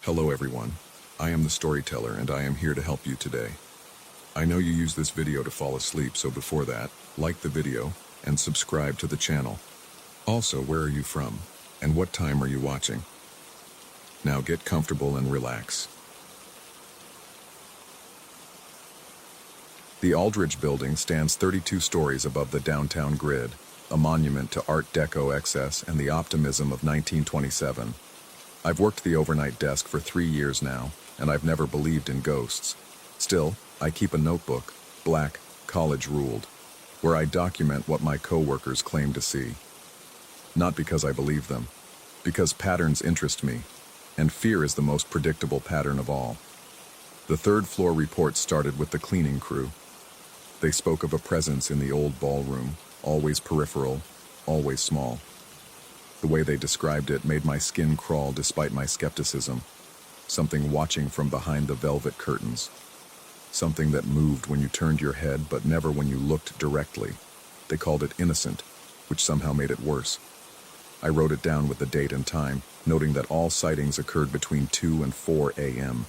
Hello everyone, I am the storyteller and I am here to help you today. I know you use this video to fall asleep, so before that, like the video and subscribe to the channel. Also, where are you from and what time are you watching? Now get comfortable and relax. The Aldridge building stands 32 stories above the downtown grid, a monument to Art Deco excess and the optimism of 1927. I've worked the overnight desk for 3 years now, and I've never believed in ghosts. Still, I keep a notebook, black, college-ruled, where I document what my coworkers claim to see. Not because I believe them, because patterns interest me, and fear is the most predictable pattern of all. The third floor report started with the cleaning crew. They spoke of a presence in the old ballroom, always peripheral, always small. The way they described it made my skin crawl despite my skepticism. Something watching from behind the velvet curtains. Something that moved when you turned your head but never when you looked directly. They called it innocent, which somehow made it worse. I wrote it down with the date and time, noting that all sightings occurred between 2 and 4 a.m.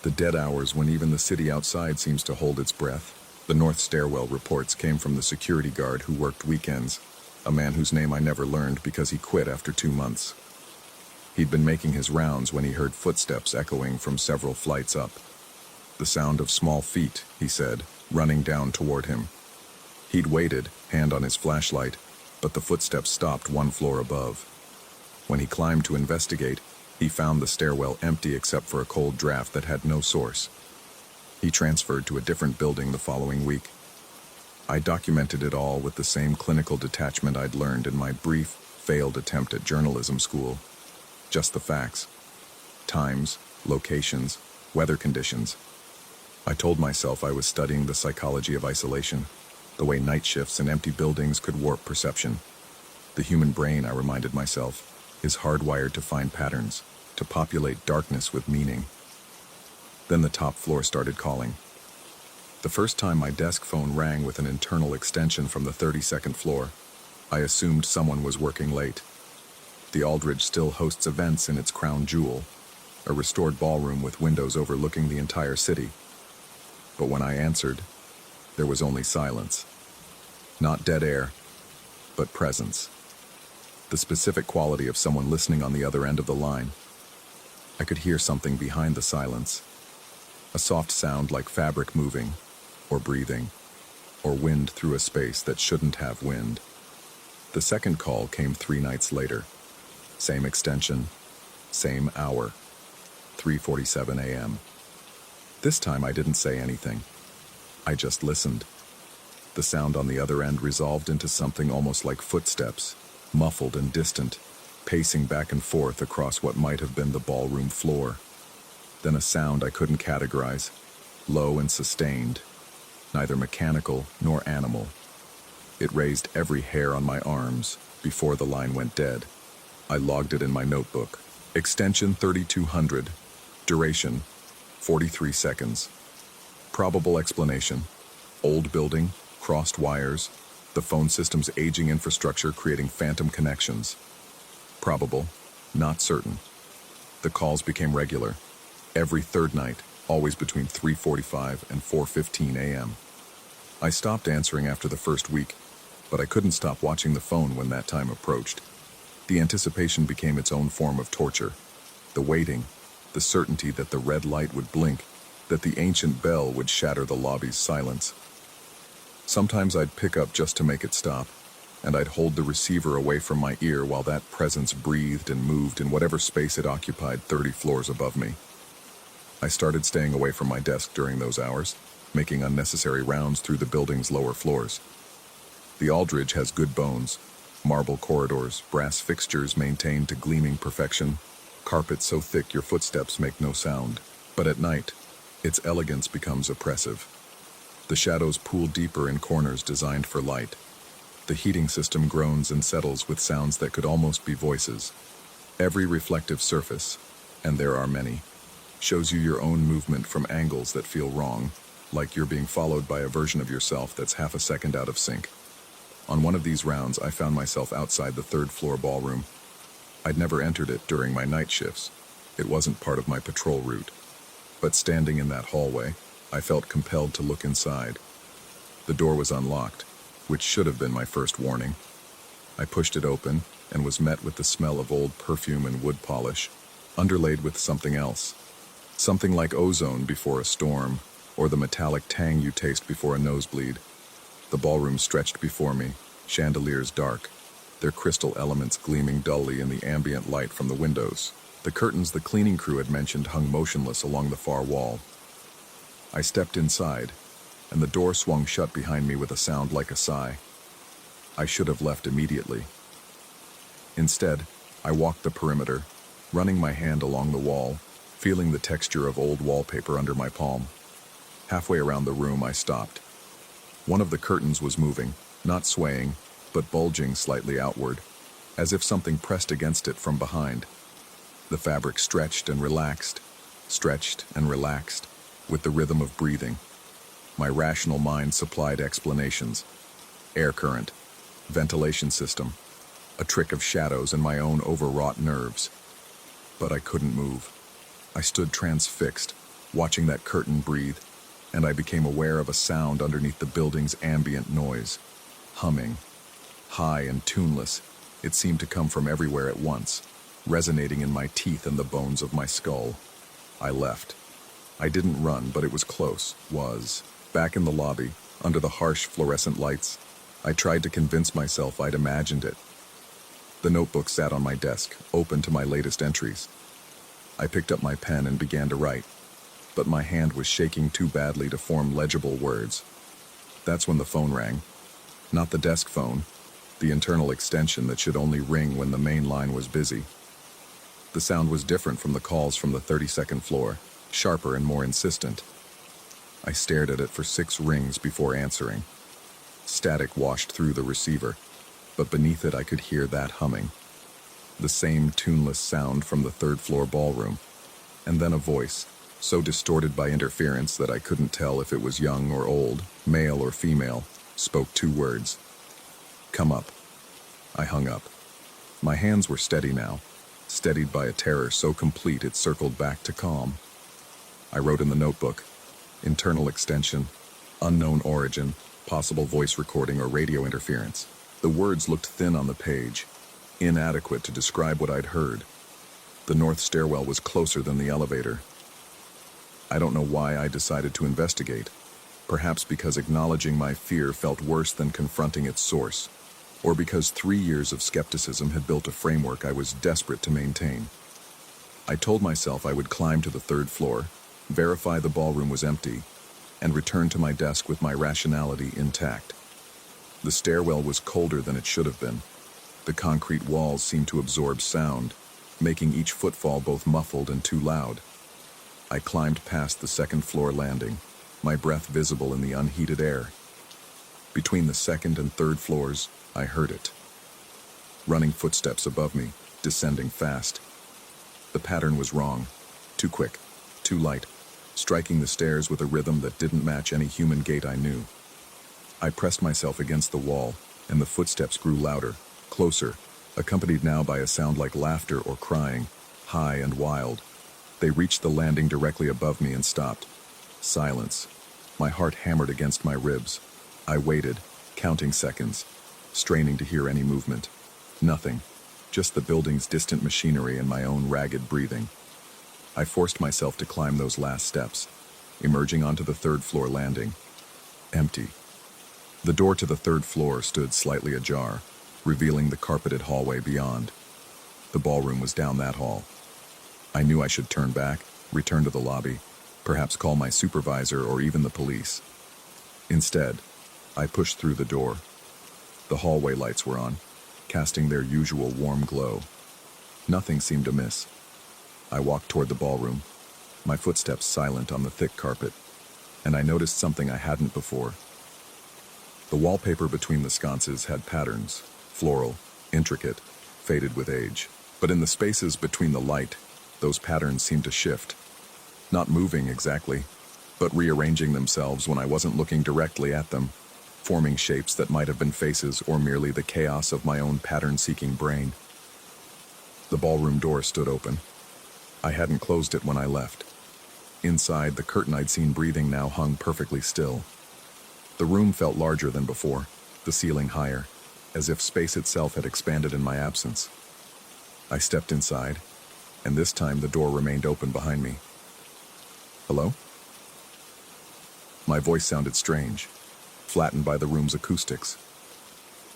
The dead hours when even the city outside seems to hold its breath. The north stairwell reports came from the security guard who worked weekends, a man whose name I never learned because he quit after 2 months. He'd been making his rounds when he heard footsteps echoing from several flights up. The sound of small feet, he said, running down toward him. He'd waited, hand on his flashlight, but the footsteps stopped 1 floor above. When he climbed to investigate, he found the stairwell empty except for a cold draft that had no source. He transferred to a different building the following week. I documented it all with the same clinical detachment I'd learned in my brief, failed attempt at journalism school. Just the facts. Times, locations, weather conditions. I told myself I was studying the psychology of isolation, the way night shifts and empty buildings could warp perception. The human brain, I reminded myself, is hardwired to find patterns, to populate darkness with meaning. Then the top floor started calling. The first time my desk phone rang with an internal extension from the 32nd floor, I assumed someone was working late. The Aldridge still hosts events in its crown jewel, a restored ballroom with windows overlooking the entire city. But when I answered, there was only silence. Not dead air, but presence. The specific quality of someone listening on the other end of the line. I could hear something behind the silence. A soft sound like fabric moving, or breathing, or wind through a space that shouldn't have wind. The second call came 3 nights later. Same extension, same hour, 3:47 a.m. This time I didn't say anything. I just listened. The sound on the other end resolved into something almost like footsteps, muffled and distant, pacing back and forth across what might have been the ballroom floor. Then a sound I couldn't categorize, low and sustained, neither mechanical nor animal. It raised every hair on my arms before the line went dead. I logged it in my notebook. Extension 3200, duration 43 seconds. Probable explanation: old building, crossed wires, the phone system's aging infrastructure creating phantom connections. Probable, not certain. The calls became regular. Every third night, always between 3:45 and 4:15 a.m. I stopped answering after the first week, but I couldn't stop watching the phone when that time approached. The anticipation became its own form of torture. The waiting, the certainty that the red light would blink, that the ancient bell would shatter the lobby's silence. Sometimes I'd pick up just to make it stop, and I'd hold the receiver away from my ear while that presence breathed and moved in whatever space it occupied 30 floors above me. I started staying away from my desk during those hours, making unnecessary rounds through the building's lower floors. The Aldridge has good bones, marble corridors, brass fixtures maintained to gleaming perfection, carpets so thick your footsteps make no sound. But at night, its elegance becomes oppressive. The shadows pool deeper in corners designed for light. The heating system groans and settles with sounds that could almost be voices. Every reflective surface, and there are many, shows you your own movement from angles that feel wrong, like you're being followed by a version of yourself that's half a second out of sync. On one of these rounds, I found myself outside the third floor ballroom. I'd never entered it during my night shifts, It wasn't part of my patrol route. But standing in that hallway, I felt compelled to look inside. The door was unlocked, which should have been my first warning. I pushed it open and was met with the smell of old perfume and wood polish, underlaid with something else. Something like ozone before a storm, or the metallic tang you taste before a nosebleed. The ballroom stretched before me, chandeliers dark, their crystal elements gleaming dully in the ambient light from the windows. The curtains the cleaning crew had mentioned hung motionless along the far wall. I stepped inside, and the door swung shut behind me with a sound like a sigh. I should have left immediately. Instead, I walked the perimeter, running my hand along the wall, feeling the texture of old wallpaper under my palm. Halfway around the room, I stopped. One of the curtains was moving, not swaying, but bulging slightly outward, as if something pressed against it from behind. The fabric stretched and relaxed, with the rhythm of breathing. My rational mind supplied explanations. Air current, ventilation system, a trick of shadows and my own overwrought nerves. But I couldn't move. I stood transfixed, watching that curtain breathe, and I became aware of a sound underneath the building's ambient noise. Humming. High and tuneless, it seemed to come from everywhere at once, resonating in my teeth and the bones of my skull. I left. I didn't run, but it was close. Back in the lobby, under the harsh fluorescent lights, I tried to convince myself I'd imagined it. The notebook sat on my desk, open to my latest entries. I picked up my pen and began to write, but my hand was shaking too badly to form legible words. That's when the phone rang. Not the desk phone, the internal extension that should only ring when the main line was busy. The sound was different from the calls from the 32nd floor, sharper and more insistent. I stared at it for 6 rings before answering. Static washed through the receiver, but beneath it I could hear that humming. The same tuneless sound from the 3rd floor ballroom, and then a voice, so distorted by interference that I couldn't tell if it was young or old, male or female, spoke 2 words. "Come up." I hung up. My hands were steady now, steadied by a terror so complete it circled back to calm. I wrote in the notebook, internal extension, unknown origin, possible voice recording or radio interference. The words looked thin on the page, inadequate to describe what I'd heard. The north stairwell was closer than the elevator. I don't know why I decided to investigate. Perhaps because acknowledging my fear felt worse than confronting its source, or because 3 years of skepticism had built a framework I was desperate to maintain. I told myself I would climb to the 3rd floor, verify the ballroom was empty, and return to my desk with my rationality intact. The stairwell was colder than it should have been. The concrete walls seemed to absorb sound, making each footfall both muffled and too loud. I climbed past the 2nd floor landing, my breath visible in the unheated air. Between the 2nd and 3rd floors, I heard it. Running footsteps above me, descending fast. The pattern was wrong. Too quick, too light, striking the stairs with a rhythm that didn't match any human gait I knew. I pressed myself against the wall, and the footsteps grew louder, closer, accompanied now by a sound like laughter or crying, high and wild. They reached the landing directly above me and stopped. Silence. My heart hammered against my ribs. I waited, counting seconds, straining to hear any movement. Nothing. Just the building's distant machinery and my own ragged breathing. I forced myself to climb those last steps, emerging onto the 3rd floor landing. Empty. The door to the 3rd floor stood slightly ajar, revealing the carpeted hallway beyond. The ballroom was down that hall. I knew I should turn back, return to the lobby, perhaps call my supervisor or even the police. Instead, I pushed through the door. The hallway lights were on, casting their usual warm glow. Nothing seemed amiss. I walked toward the ballroom, my footsteps silent on the thick carpet, and I noticed something I hadn't before. The wallpaper between the sconces had patterns, floral, intricate, faded with age. But in the spaces between the light, those patterns seemed to shift. Not moving exactly, but rearranging themselves when I wasn't looking directly at them, forming shapes that might have been faces or merely the chaos of my own pattern-seeking brain. The ballroom door stood open. I hadn't closed it when I left. Inside, the curtain I'd seen breathing now hung perfectly still. The room felt larger than before, the ceiling higher, as if space itself had expanded in my absence. I stepped inside, and this time the door remained open behind me. Hello? My voice sounded strange, flattened by the room's acoustics.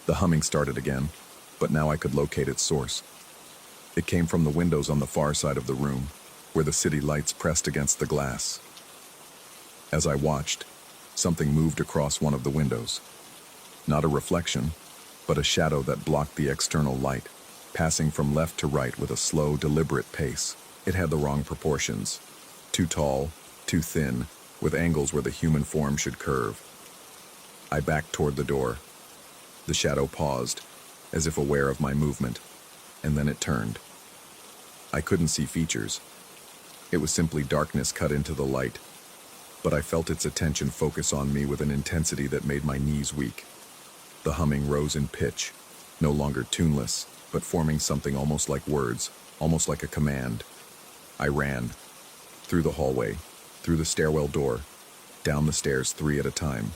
The humming started again, but now I could locate its source. It came from the windows on the far side of the room, where the city lights pressed against the glass. As I watched, something moved across one of the windows. Not a reflection, but a shadow that blocked the external light, passing from left to right with a slow, deliberate pace. It had the wrong proportions. Too tall, too thin, with angles where the human form should curve. I backed toward the door. The shadow paused, as if aware of my movement, and then it turned. I couldn't see features. It was simply darkness cut into the light, but I felt its attention focus on me with an intensity that made my knees weak. The humming rose in pitch, no longer tuneless, but forming something almost like words, almost like a command. I ran. Through the hallway, through the stairwell door, down the stairs 3 at a time.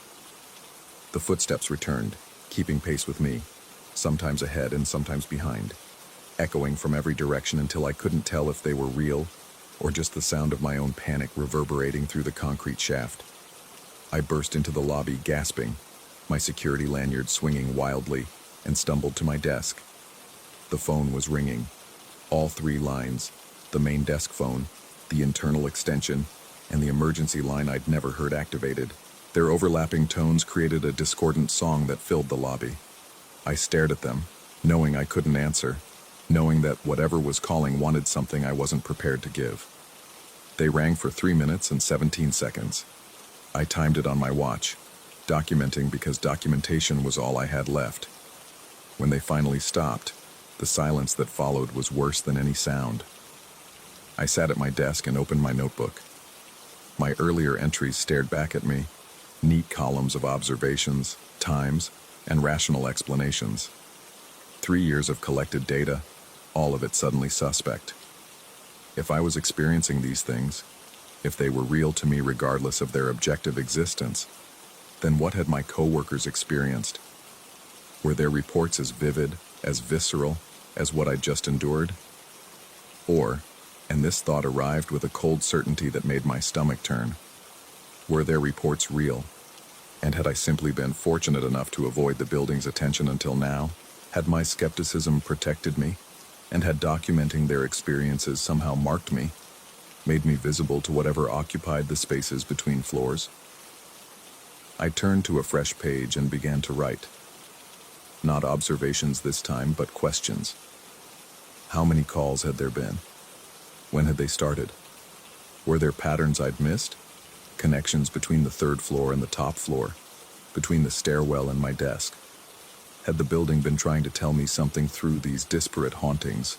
The footsteps returned, keeping pace with me, sometimes ahead and sometimes behind, echoing from every direction until I couldn't tell if they were real or just the sound of my own panic reverberating through the concrete shaft. I burst into the lobby, gasping, my security lanyard swinging wildly, and stumbled to my desk. The phone was ringing. All 3 lines, the main desk phone, the internal extension, and the emergency line I'd never heard activated. Their overlapping tones created a discordant song that filled the lobby. I stared at them, knowing I couldn't answer, knowing that whatever was calling wanted something I wasn't prepared to give. They rang for 3 minutes and 17 seconds. I timed it on my watch, documenting because documentation was all I had left. When they finally stopped, the silence that followed was worse than any sound. I sat at my desk and opened my notebook. My earlier entries stared back at me, neat columns of observations, times, and rational explanations. 3 years of collected data, all of it suddenly suspect. If I was experiencing these things, if they were real to me regardless of their objective existence, then what had my coworkers experienced? Were their reports as vivid, as visceral, as what I'd just endured? Or, and this thought arrived with a cold certainty that made my stomach turn, were their reports real? And had I simply been fortunate enough to avoid the building's attention until now? Had my skepticism protected me? And had documenting their experiences somehow marked me, made me visible to whatever occupied the spaces between floors? I turned to a fresh page and began to write. Not observations this time, but questions. How many calls had there been? When had they started? Were there patterns I'd missed? Connections between the 3rd floor and the top floor, between the stairwell and my desk? Had the building been trying to tell me something through these disparate hauntings,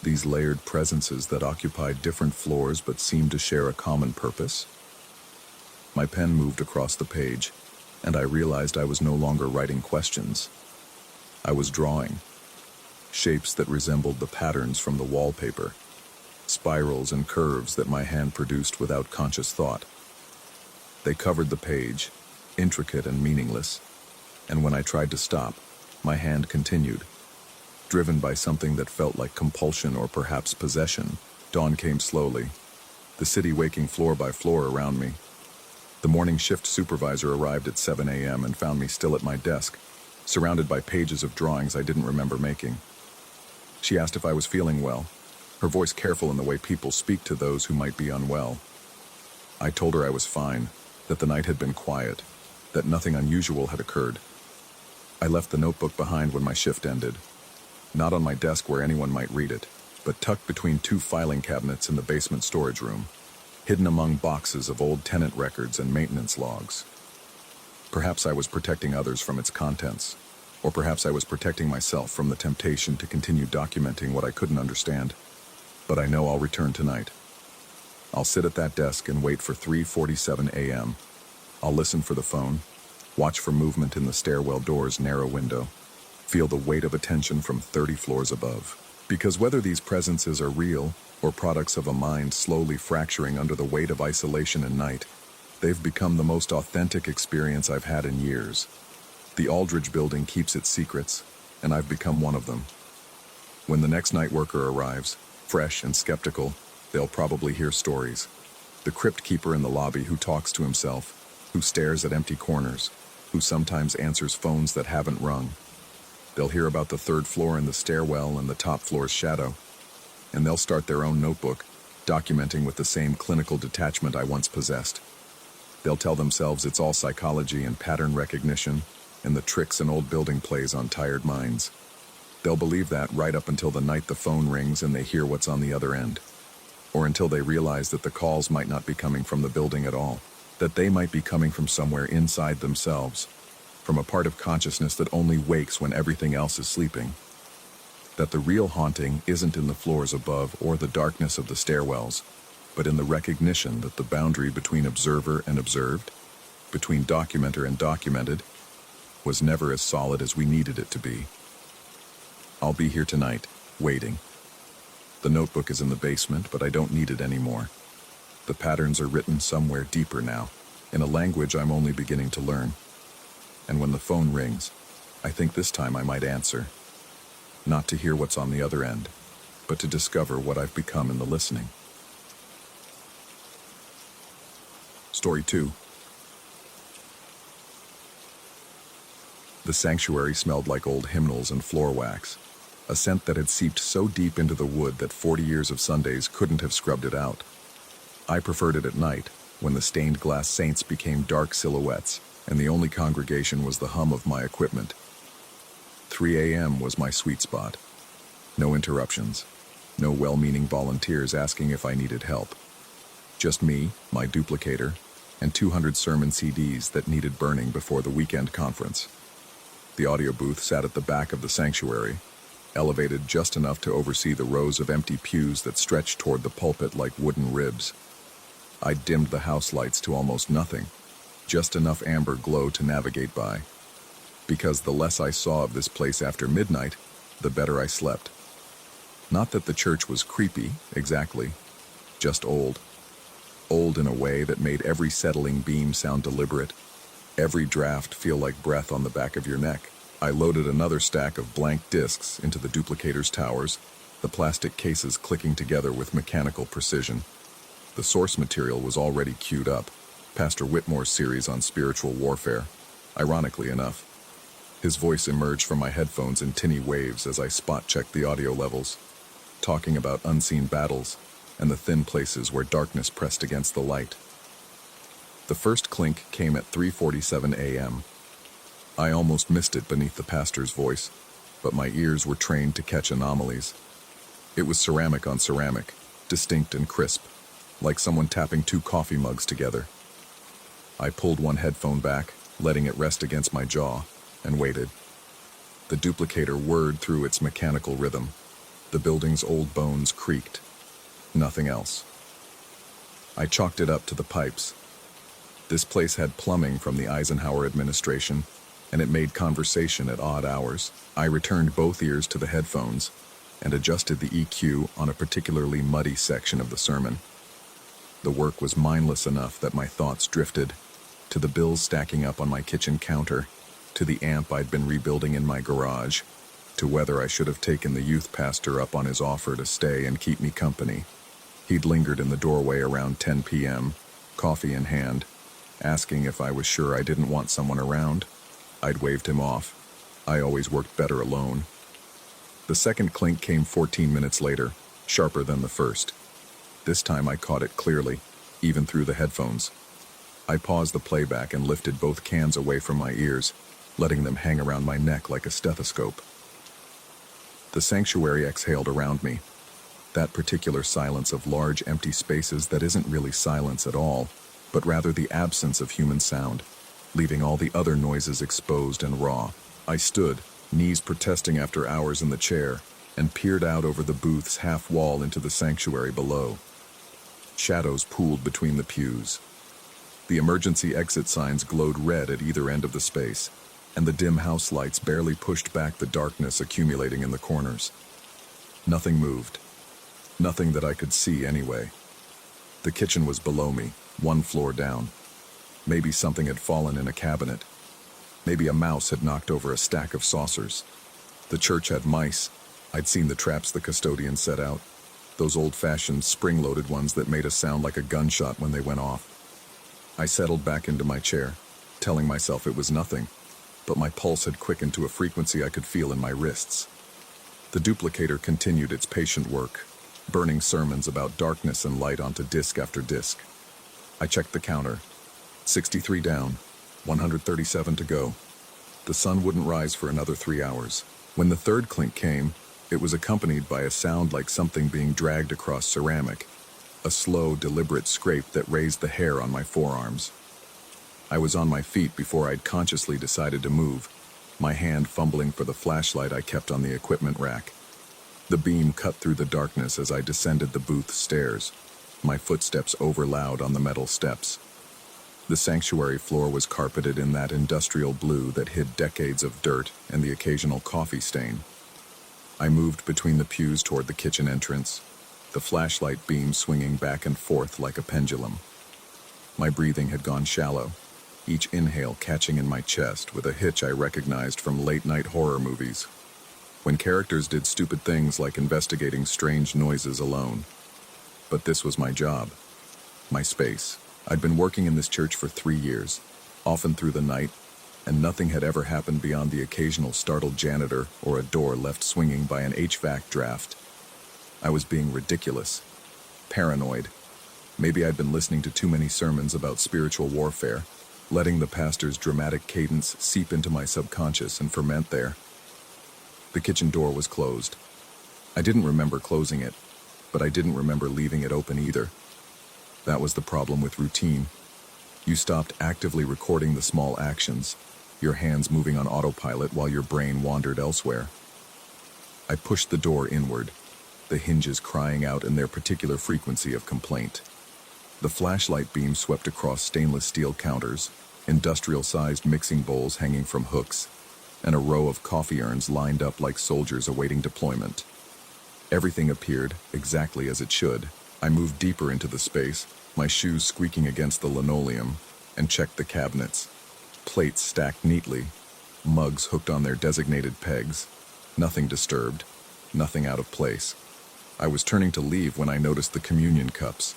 these layered presences that occupied different floors but seemed to share a common purpose? My pen moved across the page, and I realized I was no longer writing questions. I was drawing. Shapes that resembled the patterns from the wallpaper, spirals and curves that my hand produced without conscious thought. They covered the page, intricate and meaningless, and when I tried to stop, my hand continued. Driven by something that felt like compulsion or perhaps possession, dawn came slowly, the city waking floor by floor around me. The morning shift supervisor arrived at 7 a.m. and found me still at my desk, surrounded by pages of drawings I didn't remember making. She asked if I was feeling well, her voice careful in the way people speak to those who might be unwell. I told her I was fine, that the night had been quiet, that nothing unusual had occurred. I left the notebook behind when my shift ended, not on my desk where anyone might read it, but tucked between 2 filing cabinets in the basement storage room, hidden among boxes of old tenant records and maintenance logs. Perhaps I was protecting others from its contents, or perhaps I was protecting myself from the temptation to continue documenting what I couldn't understand. But I know I'll return tonight. I'll sit at that desk and wait for 3:47 a.m. I'll listen for the phone, watch for movement in the stairwell door's narrow window, feel the weight of attention from 30 floors above. Because whether these presences are real or products of a mind slowly fracturing under the weight of isolation and night. They've become the most authentic experience I've had in years. The Aldridge building keeps its secrets, and I've become one of them. When the next night worker arrives, fresh and skeptical, they'll probably hear stories. The crypt keeper in the lobby who talks to himself, who stares at empty corners, who sometimes answers phones that haven't rung. They'll hear about the third floor and the stairwell and the top floor's shadow, and they'll start their own notebook, documenting with the same clinical detachment I once possessed. They'll tell themselves it's all psychology and pattern recognition, and the tricks an old building plays on tired minds. They'll believe that right up until the night the phone rings and they hear what's on the other end. Or until they realize that the calls might not be coming from the building at all, that they might be coming from somewhere inside themselves, from a part of consciousness that only wakes when everything else is sleeping. That the real haunting isn't in the floors above or the darkness of the stairwells, but in the recognition that the boundary between observer and observed, between documenter and documented, was never as solid as we needed it to be. I'll be here tonight, waiting. The notebook is in the basement, but I don't need it anymore. The patterns are written somewhere deeper now, in a language I'm only beginning to learn. And when the phone rings, I think this time I might answer. Not to hear what's on the other end, but to discover what I've become in the listening. Story 2. The sanctuary smelled like old hymnals and floor wax, a scent that had seeped so deep into the wood that 40 years of Sundays couldn't have scrubbed it out. I preferred it at night, when the stained glass saints became dark silhouettes, and the only congregation was the hum of my equipment. 3 a.m. was my sweet spot. No interruptions, no well-meaning volunteers asking if I needed help. Just me, my duplicator, and 200 sermon CDs that needed burning before the weekend conference. The audio booth sat at the back of the sanctuary, elevated just enough to oversee the rows of empty pews that stretched toward the pulpit like wooden ribs. I dimmed the house lights to almost nothing, just enough amber glow to navigate by. Because the less I saw of this place after midnight, the better I slept. Not that the church was creepy, exactly, just old. Old in a way that made every settling beam sound deliberate, every draft feel like breath on the back of your neck. I loaded another stack of blank discs into the duplicator's towers, the plastic cases clicking together with mechanical precision. The source material was already queued up, Pastor Whitmore's series on spiritual warfare, ironically enough. His voice emerged from my headphones in tinny waves as I spot-checked the audio levels, talking about unseen battles and the thin places where darkness pressed against the light. The first clink came at 3:47 a.m. I almost missed it beneath the pastor's voice, but my ears were trained to catch anomalies. It was ceramic on ceramic, distinct and crisp, like someone tapping 2 coffee mugs together. I pulled one headphone back, letting it rest against my jaw, and waited. The duplicator whirred through its mechanical rhythm. The building's old bones creaked. Nothing else. I chalked it up to the pipes. This place had plumbing from the Eisenhower administration, and it made conversation at odd hours. I returned both ears to the headphones and adjusted the EQ on a particularly muddy section of the sermon. The work was mindless enough that my thoughts drifted to the bills stacking up on my kitchen counter, to the amp I'd been rebuilding in my garage, to whether I should have taken the youth pastor up on his offer to stay and keep me company. He'd lingered in the doorway around 10 p.m., coffee in hand, asking if I was sure I didn't want someone around. I'd waved him off. I always worked better alone. The second clink came 14 minutes later, sharper than the first. This time I caught it clearly, even through the headphones. I paused the playback and lifted both cans away from my ears, letting them hang around my neck like a stethoscope. The sanctuary exhaled around me, that particular silence of large empty spaces that isn't really silence at all, but rather the absence of human sound, leaving all the other noises exposed and raw. I stood, knees protesting after hours in the chair, and peered out over the booth's half wall into the sanctuary below. Shadows pooled between the pews. The emergency exit signs glowed red at either end of the space, and the dim house lights barely pushed back the darkness accumulating in the corners. Nothing moved. Nothing that I could see anyway. The kitchen was below me, one floor down. Maybe something had fallen in a cabinet. Maybe a mouse had knocked over a stack of saucers. The church had mice. I'd seen the traps the custodian set out. Those old-fashioned spring-loaded ones that made a sound like a gunshot when they went off. I settled back into my chair, telling myself it was nothing, but my pulse had quickened to a frequency I could feel in my wrists. The duplicator continued its patient work, burning sermons about darkness and light onto disc after disc. I checked the counter. 63 down, 137 to go. The sun wouldn't rise for another 3 hours. When the third clink came, it was accompanied by a sound like something being dragged across ceramic, a slow, deliberate scrape that raised the hair on my forearms. I was on my feet before I'd consciously decided to move, my hand fumbling for the flashlight I kept on the equipment rack. The beam cut through the darkness as I descended the booth stairs, my footsteps over-loud on the metal steps. The sanctuary floor was carpeted in that industrial blue that hid decades of dirt and the occasional coffee stain. I moved between the pews toward the kitchen entrance, the flashlight beam swinging back and forth like a pendulum. My breathing had gone shallow, each inhale catching in my chest with a hitch I recognized from late-night horror movies, when characters did stupid things like investigating strange noises alone. But this was my job, my space. I'd been working in this church for 3 years, often through the night, and nothing had ever happened beyond the occasional startled janitor or a door left swinging by an HVAC draft. I was being ridiculous, paranoid. Maybe I'd been listening to too many sermons about spiritual warfare, letting the pastor's dramatic cadence seep into my subconscious and ferment there. The kitchen door was closed. I didn't remember closing it, but I didn't remember leaving it open either. That was the problem with routine. You stopped actively recording the small actions, your hands moving on autopilot while your brain wandered elsewhere. I pushed the door inward, the hinges crying out in their particular frequency of complaint. The flashlight beam swept across stainless steel counters, industrial-sized mixing bowls hanging from hooks, and a row of coffee urns lined up like soldiers awaiting deployment. Everything appeared exactly as it should. I moved deeper into the space, my shoes squeaking against the linoleum, and checked the cabinets. Plates stacked neatly, mugs hooked on their designated pegs, nothing disturbed, nothing out of place. I was turning to leave when I noticed the communion cups.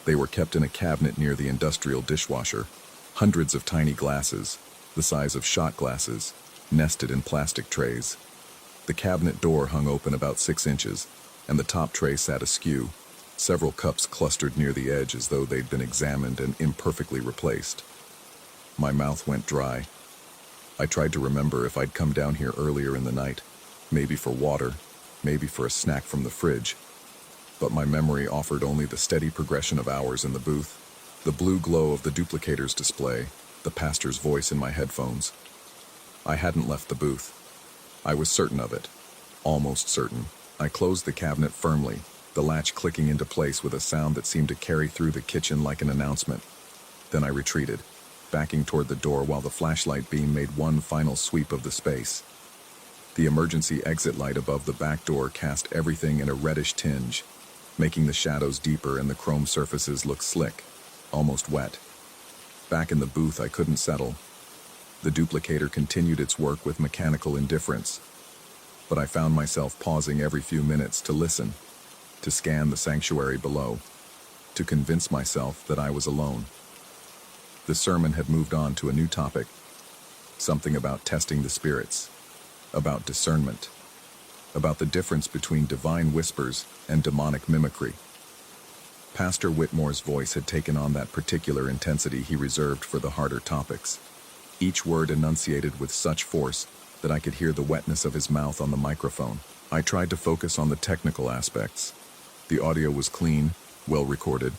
They were kept in a cabinet near the industrial dishwasher, hundreds of tiny glasses, the size of shot glasses, nested in plastic trays. The cabinet door hung open about 6 inches, and the top tray sat askew, several cups clustered near the edge as though they'd been examined and imperfectly replaced. My mouth went dry. I tried to remember if I'd come down here earlier in the night, maybe for water, maybe for a snack from the fridge. But my memory offered only the steady progression of hours in the booth, the blue glow of the duplicator's display, the pastor's voice in my headphones. I hadn't left the booth. I was certain of it, almost certain. I closed the cabinet firmly, the latch clicking into place with a sound that seemed to carry through the kitchen like an announcement. Then I retreated, backing toward the door while the flashlight beam made one final sweep of the space. The emergency exit light above the back door cast everything in a reddish tinge, making the shadows deeper and the chrome surfaces look slick, almost wet. Back in the booth, I couldn't settle. The duplicator continued its work with mechanical indifference, but I found myself pausing every few minutes to listen, to scan the sanctuary below, to convince myself that I was alone. The sermon had moved on to a new topic, something about testing the spirits, about discernment, about the difference between divine whispers and demonic mimicry. Pastor Whitmore's voice had taken on that particular intensity he reserved for the harder topics, each word enunciated with such force that I could hear the wetness of his mouth on the microphone. I tried to focus on the technical aspects. The audio was clean, well recorded.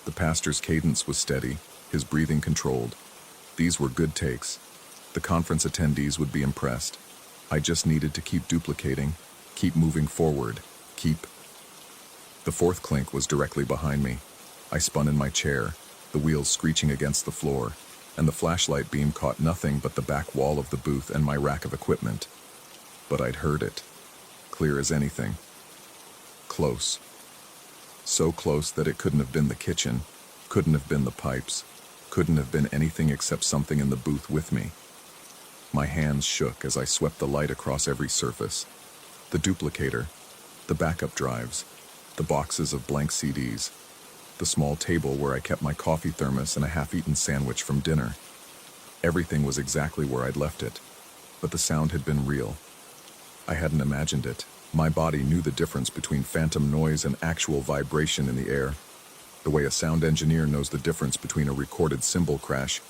The pastor's cadence was steady, his breathing controlled. These were good takes. The conference attendees would be impressed. I just needed to keep duplicating, keep moving forward, keep... The fourth clink was directly behind me. I spun in my chair, the wheels screeching against the floor, and the flashlight beam caught nothing but the back wall of the booth and my rack of equipment. But I'd heard it, clear as anything. Close. So close that it couldn't have been the kitchen, couldn't have been the pipes, couldn't have been anything except something in the booth with me. My hands shook as I swept the light across every surface. The duplicator, the backup drives, the boxes of blank CDs, the small table where I kept my coffee thermos and a half-eaten sandwich from dinner. Everything was exactly where I'd left it, but the sound had been real. I hadn't imagined it. My body knew the difference between phantom noise and actual vibration in the air, the way a sound engineer knows the difference between a recorded cymbal crash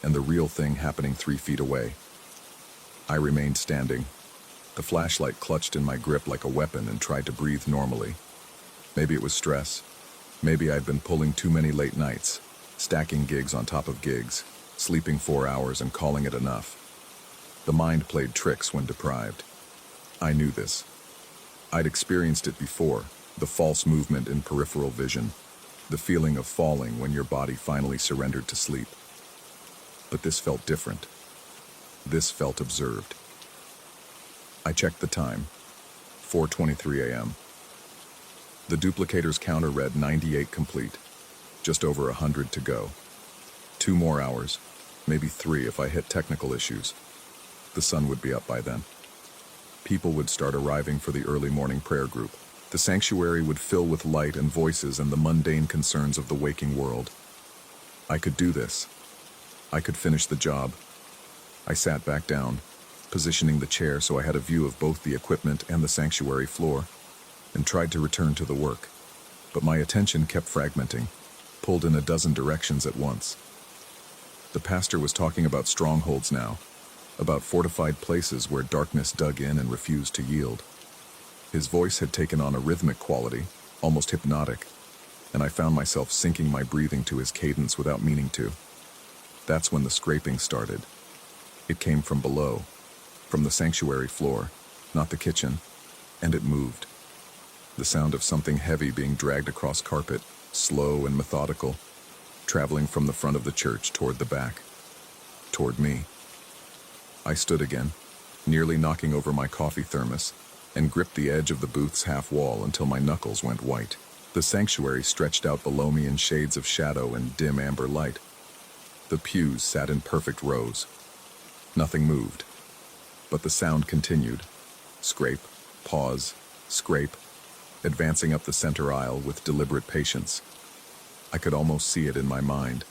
and the real thing happening 3 feet away. I remained standing, the flashlight clutched in my grip like a weapon, and tried to breathe normally. Maybe it was stress. Maybe I'd been pulling too many late nights, stacking gigs on top of gigs, sleeping 4 hours and calling it enough. The mind played tricks when deprived. I knew this. I'd experienced it before, the false movement in peripheral vision, the feeling of falling when your body finally surrendered to sleep. But this felt different. This felt observed. I checked the time, 4:23 a.m. The duplicator's counter read 98 complete, just over 100 to go. 2 more hours, maybe 3 if I hit technical issues. The sun would be up by then. People would start arriving for the early morning prayer group. The sanctuary would fill with light and voices and the mundane concerns of the waking world. I could do this. I could finish the job. I sat back down, positioning the chair so I had a view of both the equipment and the sanctuary floor, and tried to return to the work. But my attention kept fragmenting, pulled in a dozen directions at once. The pastor was talking about strongholds now, about fortified places where darkness dug in and refused to yield. His voice had taken on a rhythmic quality, almost hypnotic, and I found myself syncing my breathing to his cadence without meaning to. That's when the scraping started. It came from below, from the sanctuary floor, not the kitchen, and it moved. The sound of something heavy being dragged across carpet, slow and methodical, traveling from the front of the church toward the back, toward me. I stood again, nearly knocking over my coffee thermos, and gripped the edge of the booth's half wall until my knuckles went white. The sanctuary stretched out below me in shades of shadow and dim amber light. The pews sat in perfect rows. Nothing moved, but the sound continued. Scrape, pause, scrape, advancing up the center aisle with deliberate patience. I could almost see it in my mind.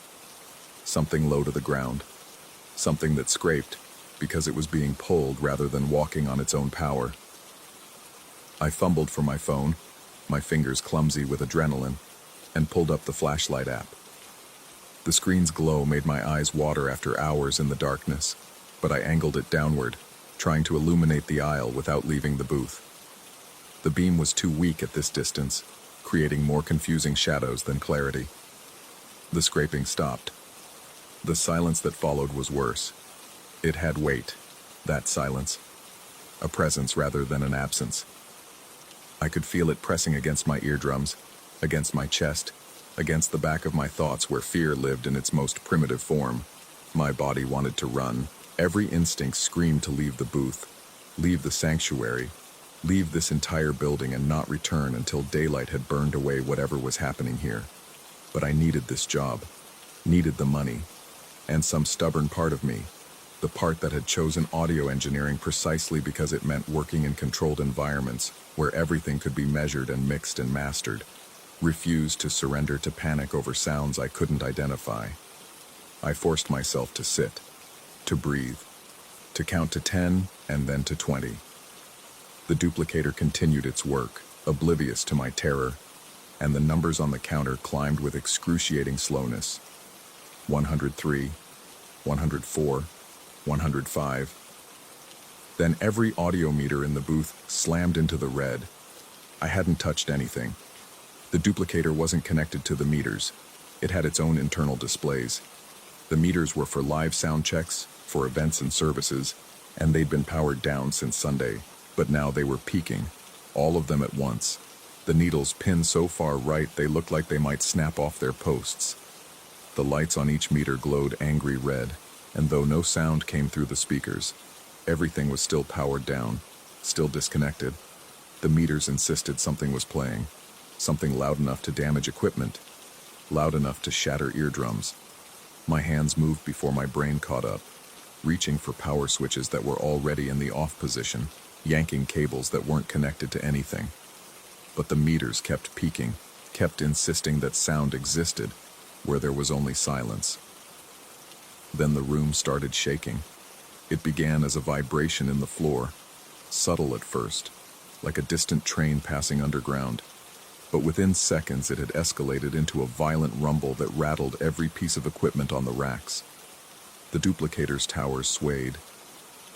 Something low to the ground, something that scraped because it was being pulled rather than walking on its own power. I fumbled for my phone, my fingers clumsy with adrenaline, and pulled up the flashlight app. The screen's glow made my eyes water after hours in the darkness, but I angled it downward, trying to illuminate the aisle without leaving the booth. The beam was too weak at this distance, creating more confusing shadows than clarity. The scraping stopped. The silence that followed was worse. It had weight, that silence. A presence rather than an absence. I could feel it pressing against my eardrums, against my chest, against the back of my thoughts where fear lived in its most primitive form. My body wanted to run. Every instinct screamed to leave the booth, leave the sanctuary, leave this entire building and not return until daylight had burned away whatever was happening here. But I needed this job, needed the money, and some stubborn part of me, the part that had chosen audio engineering precisely because it meant working in controlled environments where everything could be measured and mixed and mastered, refused to surrender to panic over sounds I couldn't identify. I forced myself to sit, to breathe, to count to 10 and then to 20. The duplicator continued its work, oblivious to my terror, and the numbers on the counter climbed with excruciating slowness. 103, 104, 105. Then every audio meter in the booth slammed into the red. I hadn't touched anything. The duplicator wasn't connected to the meters. It had its own internal displays. The meters were for live sound checks, for events and services, and they'd been powered down since Sunday, but now they were peaking, all of them at once. The needles pinned so far right they looked like they might snap off their posts. The lights on each meter glowed angry red, and though no sound came through the speakers, everything was still powered down, still disconnected. The meters insisted something was playing. Something loud enough to damage equipment, loud enough to shatter eardrums. My hands moved before my brain caught up, reaching for power switches that were already in the off position, yanking cables that weren't connected to anything. But the meters kept peaking, kept insisting that sound existed where there was only silence. Then the room started shaking. It began as a vibration in the floor, subtle at first, like a distant train passing underground. But within seconds it had escalated into a violent rumble that rattled every piece of equipment on the racks. The duplicator's towers swayed.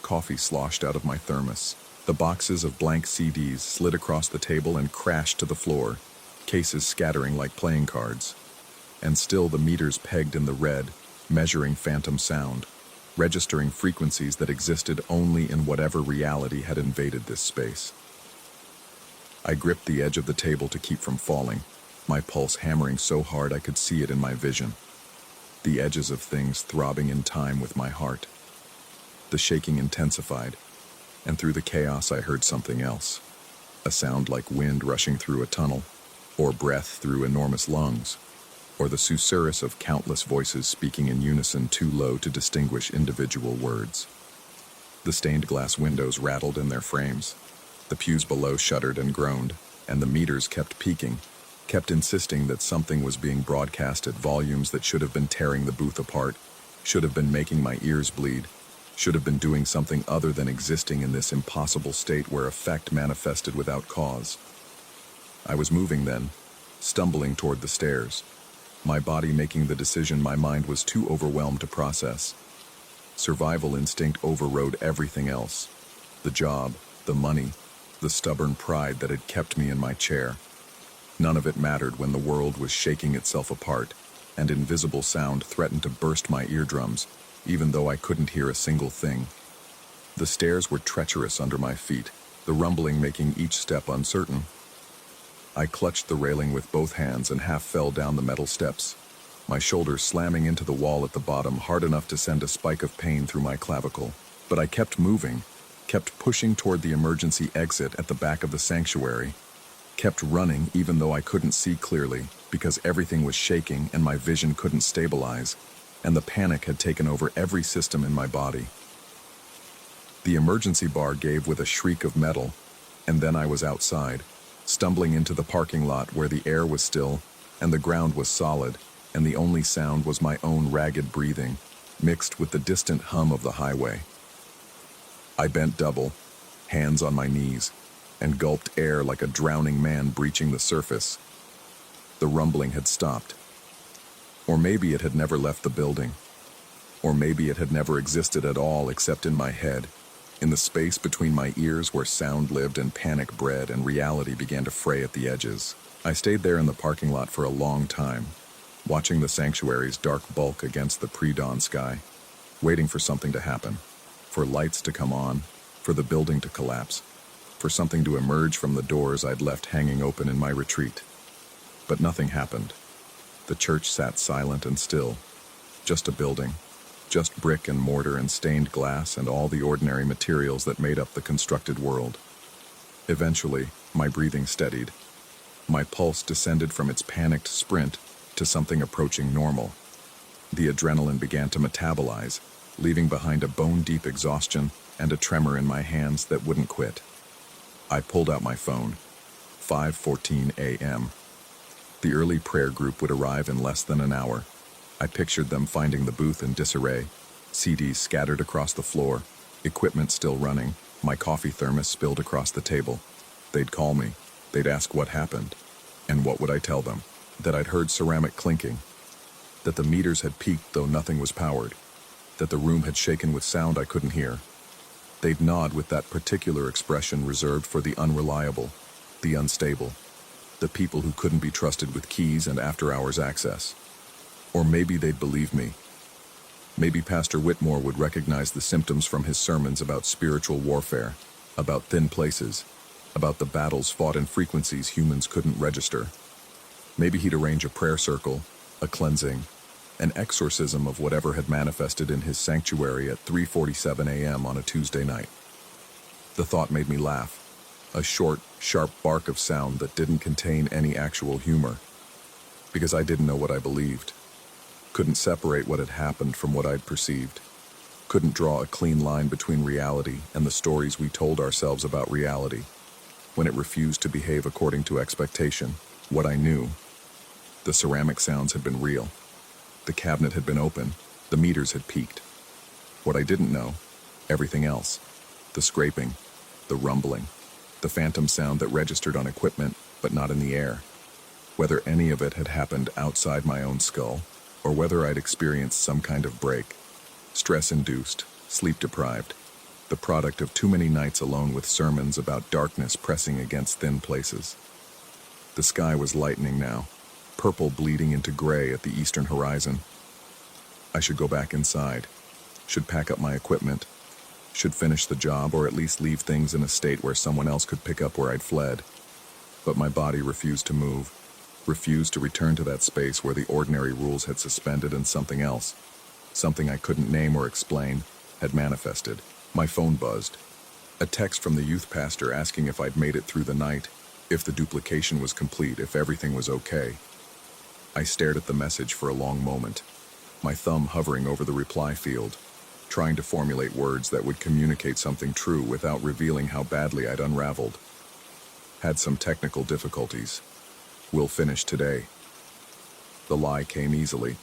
Coffee sloshed out of my thermos. The boxes of blank CDs slid across the table and crashed to the floor, cases scattering like playing cards. And still the meters pegged in the red, measuring phantom sound, registering frequencies that existed only in whatever reality had invaded this space. I gripped the edge of the table to keep from falling, my pulse hammering so hard I could see it in my vision. The edges of things throbbing in time with my heart. The shaking intensified, and through the chaos I heard something else. A sound like wind rushing through a tunnel, or breath through enormous lungs, or the susurrus of countless voices speaking in unison too low to distinguish individual words. The stained glass windows rattled in their frames. The pews below shuddered and groaned, and the meters kept peaking, kept insisting that something was being broadcast at volumes that should have been tearing the booth apart, should have been making my ears bleed, should have been doing something other than existing in this impossible state where effect manifested without cause. I was moving then, stumbling toward the stairs, my body making the decision my mind was too overwhelmed to process. Survival instinct overrode everything else. The job, the money, the stubborn pride that had kept me in my chair. None of it mattered when the world was shaking itself apart, and invisible sound threatened to burst my eardrums, even though I couldn't hear a single thing. The stairs were treacherous under my feet, the rumbling making each step uncertain. I clutched the railing with both hands and half fell down the metal steps, my shoulders slamming into the wall at the bottom hard enough to send a spike of pain through my clavicle. But I kept moving, kept pushing toward the emergency exit at the back of the sanctuary, kept running even though I couldn't see clearly because everything was shaking and my vision couldn't stabilize, and the panic had taken over every system in my body. The emergency bar gave with a shriek of metal, and then I was outside, stumbling into the parking lot where the air was still and the ground was solid, and the only sound was my own ragged breathing, mixed with the distant hum of the highway. I bent double, hands on my knees, and gulped air like a drowning man breaching the surface. The rumbling had stopped. Or maybe it had never left the building. Or maybe it had never existed at all except in my head, in the space between my ears where sound lived and panic bred and reality began to fray at the edges. I stayed there in the parking lot for a long time, watching the sanctuary's dark bulk against the pre-dawn sky, waiting for something to happen. For lights to come on, for the building to collapse, for something to emerge from the doors I'd left hanging open in my retreat. But nothing happened. The church sat silent and still, just a building, just brick and mortar and stained glass and all the ordinary materials that made up the constructed world. Eventually, my breathing steadied. My pulse descended from its panicked sprint to something approaching normal. The adrenaline began to metabolize, leaving behind a bone-deep exhaustion and a tremor in my hands that wouldn't quit. I pulled out my phone. 5:14 a.m. The early prayer group would arrive in less than an hour. I pictured them finding the booth in disarray, CDs scattered across the floor, equipment still running, my coffee thermos spilled across the table. They'd call me. They'd ask what happened. And what would I tell them? That I'd heard ceramic clinking. That the meters had peaked though nothing was powered. That the room had shaken with sound I couldn't hear. They'd nod with that particular expression reserved for the unreliable, the unstable, the people who couldn't be trusted with keys and after-hours access. Or maybe they'd believe me. Maybe Pastor Whitmore would recognize the symptoms from his sermons about spiritual warfare, about thin places, about the battles fought in frequencies humans couldn't register. Maybe he'd arrange a prayer circle, a cleansing, an exorcism of whatever had manifested in his sanctuary at 3:47 a.m. on a Tuesday night. The thought made me laugh. A short, sharp bark of sound that didn't contain any actual humor. Because I didn't know what I believed. Couldn't separate what had happened from what I'd perceived. Couldn't draw a clean line between reality and the stories we told ourselves about reality. When it refused to behave according to expectation, what I knew, the ceramic sounds had been real. The cabinet had been open. The meters had peaked. What I didn't know, everything else. The scraping, the rumbling, the phantom sound that registered on equipment but not in the air. Whether any of it had happened outside my own skull, or whether I'd experienced some kind of break. Stress-induced, sleep-deprived. The product of too many nights alone with sermons about darkness pressing against thin places. The sky was lightening now, purple bleeding into gray at the eastern horizon. I should go back inside, should pack up my equipment, should finish the job or at least leave things in a state where someone else could pick up where I'd fled. But my body refused to move, refused to return to that space where the ordinary rules had suspended and something else, something I couldn't name or explain, had manifested. My phone buzzed. A text from the youth pastor asking if I'd made it through the night, if the duplication was complete, if everything was okay. I stared at the message for a long moment, my thumb hovering over the reply field, trying to formulate words that would communicate something true without revealing how badly I'd unraveled. Had some technical difficulties. Will finish today. The lie came easily.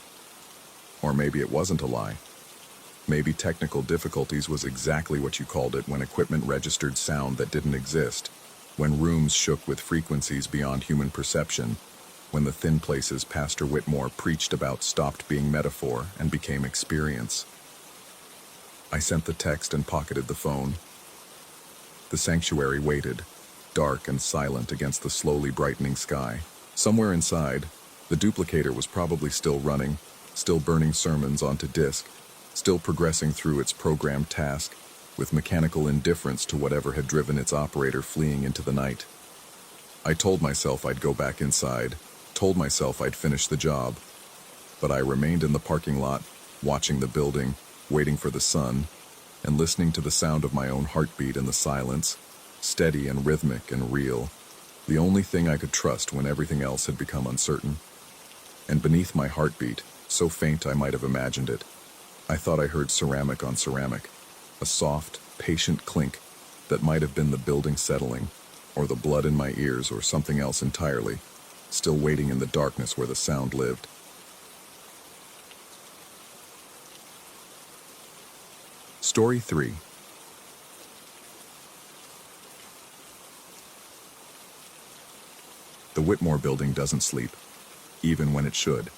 Or maybe it wasn't a lie. Maybe technical difficulties was exactly what you called it when equipment registered sound that didn't exist, when rooms shook with frequencies beyond human perception, when the thin places Pastor Whitmore preached about stopped being metaphor and became experience. I sent the text and pocketed the phone. The sanctuary waited, dark and silent against the slowly brightening sky. Somewhere inside, the duplicator was probably still running, still burning sermons onto disk, still progressing through its programmed task, with mechanical indifference to whatever had driven its operator fleeing into the night. I told myself I'd go back inside, told myself I'd finish the job, but I remained in the parking lot, watching the building, waiting for the sun, and listening to the sound of my own heartbeat in the silence, steady and rhythmic and real, the only thing I could trust when everything else had become uncertain. And beneath my heartbeat, so faint I might have imagined it, I thought I heard ceramic on ceramic, a soft, patient clink that might have been the building settling, or the blood in my ears, or something else entirely, still waiting in the darkness where the sound lived. Story 3. The Whitmore building doesn't sleep, even when it should.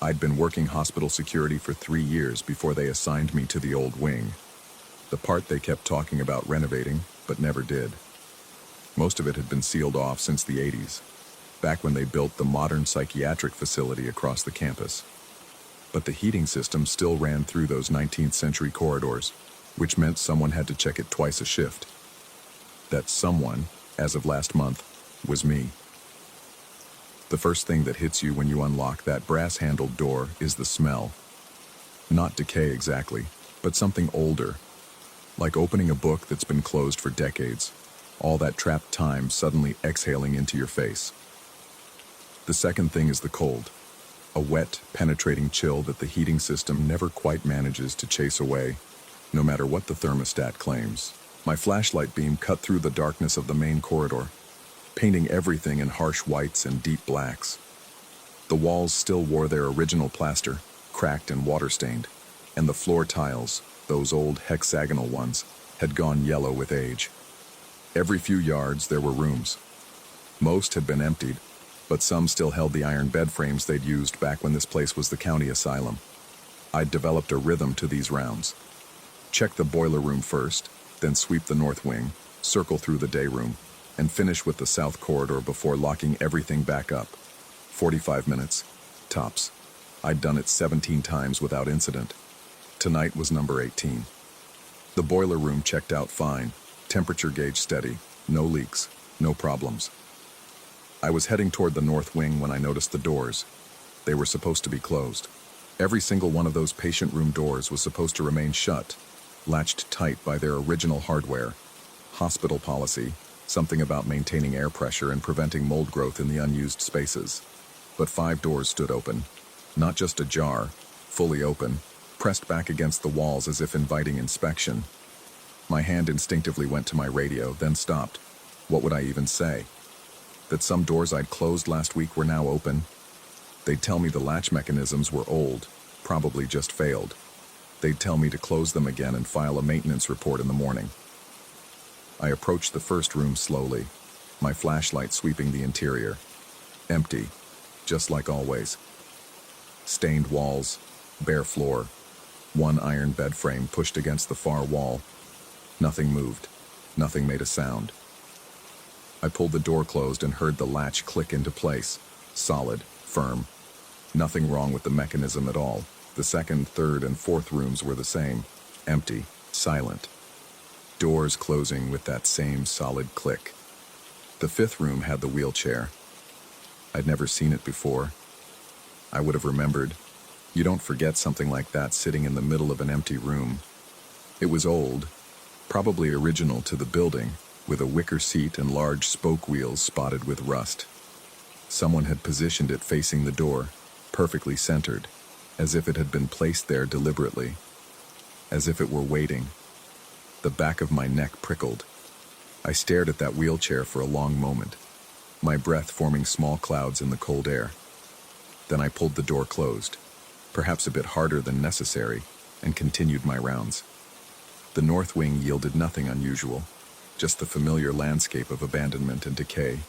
I'd been working hospital security for 3 years before they assigned me to the old wing, the part they kept talking about renovating, but never did. Most of it had been sealed off since the 80s, back when they built the modern psychiatric facility across the campus. But the heating system still ran through those 19th century corridors, which meant someone had to check it twice a shift. That someone, as of last month, was me. The first thing that hits you when you unlock that brass-handled door is the smell. Not decay exactly, but something older. Like opening a book that's been closed for decades, all that trapped time suddenly exhaling into your face. The second thing is the cold. A wet, penetrating chill that the heating system never quite manages to chase away, no matter what the thermostat claims. My flashlight beam cut through the darkness of the main corridor, painting everything in harsh whites and deep blacks. The walls still wore their original plaster, cracked and water-stained, and the floor tiles, those old hexagonal ones, had gone yellow with age. Every few yards there were rooms. Most had been emptied, but some still held the iron bed frames they'd used back when this place was the county asylum. I'd developed a rhythm to these rounds. Check the boiler room first, then sweep the north wing, circle through the day room, and finish with the south corridor before locking everything back up. 45 minutes, tops. I'd done it 17 times without incident. Tonight was number 18. The boiler room checked out fine, temperature gauge steady, no leaks, no problems. I was heading toward the north wing when I noticed the doors. They were supposed to be closed. Every single one of those patient room doors was supposed to remain shut, latched tight by their original hardware. Hospital policy, something about maintaining air pressure and preventing mold growth in the unused spaces. But 5 doors stood open, not just ajar, fully open, pressed back against the walls as if inviting inspection. My hand instinctively went to my radio, then stopped. What would I even say? That some doors I'd closed last week were now open? They'd tell me the latch mechanisms were old, probably just failed. They'd tell me to close them again and file a maintenance report in the morning. I approached the first room slowly, my flashlight sweeping the interior. Empty, just like always. Stained walls, bare floor, one iron bed frame pushed against the far wall. Nothing moved, nothing made a sound. I pulled the door closed and heard the latch click into place, solid, firm. Nothing wrong with the mechanism at all. The second, third, and fourth rooms were the same, empty, silent. Doors closing with that same solid click. The fifth room had the wheelchair. I'd never seen it before. I would have remembered. You don't forget something like that sitting in the middle of an empty room. It was old, probably original to the building, with a wicker seat and large spoke wheels spotted with rust. Someone had positioned it facing the door, perfectly centered, as if it had been placed there deliberately, as if it were waiting. The back of my neck prickled. I stared at that wheelchair for a long moment, my breath forming small clouds in the cold air. Then I pulled the door closed, perhaps a bit harder than necessary, and continued my rounds. The north wing yielded nothing unusual, just the familiar landscape of abandonment and decay.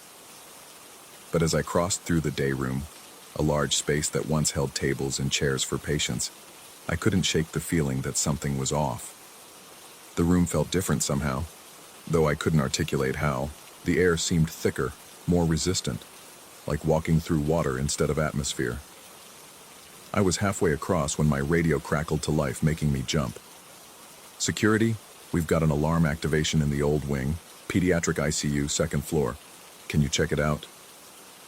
But as I crossed through the day room, a large space that once held tables and chairs for patients, I couldn't shake the feeling that something was off. The room felt different somehow, though I couldn't articulate how. The air seemed thicker, more resistant, like walking through water instead of atmosphere. I was halfway across when my radio crackled to life, making me jump. "Security, we've got an alarm activation in the old wing, pediatric ICU, second floor. Can you check it out?"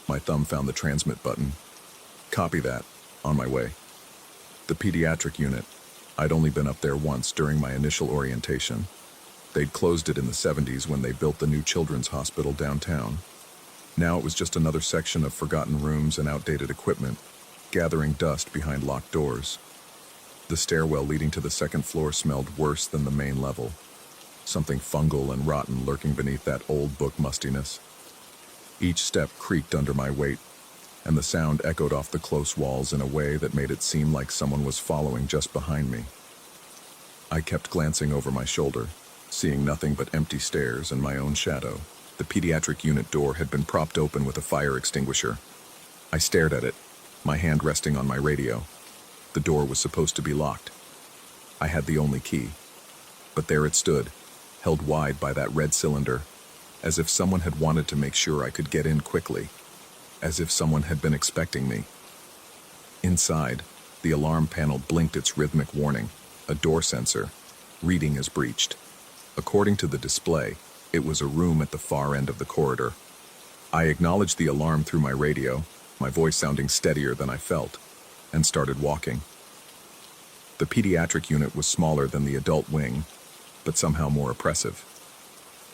My thumb found the transmit button. "Copy that. On my way." The pediatric unit. I'd only been up there once during my initial orientation. They'd closed it in the 70s when they built the new children's hospital downtown. Now it was just another section of forgotten rooms and outdated equipment, gathering dust behind locked doors. The stairwell leading to the second floor smelled worse than the main level. Something fungal and rotten lurking beneath that old book mustiness. Each step creaked under my weight, and the sound echoed off the close walls in a way that made it seem like someone was following just behind me. I kept glancing over my shoulder, seeing nothing but empty stairs and my own shadow. The pediatric unit door had been propped open with a fire extinguisher. I stared at it, my hand resting on my radio. The door was supposed to be locked. I had the only key. But there it stood, held wide by that red cylinder, as if someone had wanted to make sure I could get in quickly, as if someone had been expecting me. Inside, the alarm panel blinked its rhythmic warning, a door sensor, reading is breached. According to the display, it was a room at the far end of the corridor. I acknowledged the alarm through my radio, my voice sounding steadier than I felt, and started walking. The pediatric unit was smaller than the adult wing, but somehow more oppressive.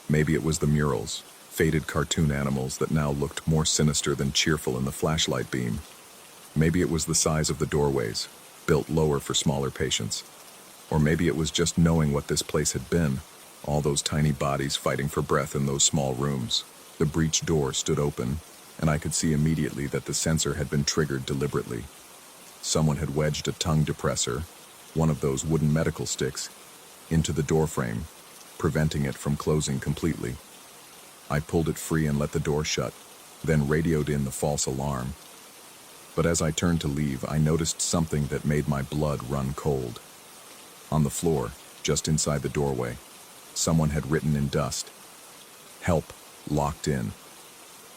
Maybe it was the murals, faded cartoon animals that now looked more sinister than cheerful in the flashlight beam. Maybe it was the size of the doorways, built lower for smaller patients. Or maybe it was just knowing what this place had been, all those tiny bodies fighting for breath in those small rooms. The breached door stood open, and I could see immediately that the sensor had been triggered deliberately. Someone had wedged a tongue depressor, one of those wooden medical sticks, into the doorframe, preventing it from closing completely. I pulled it free and let the door shut, then radioed in the false alarm. But as I turned to leave, I noticed something that made my blood run cold. On the floor, just inside the doorway, someone had written in dust, "Help, locked in."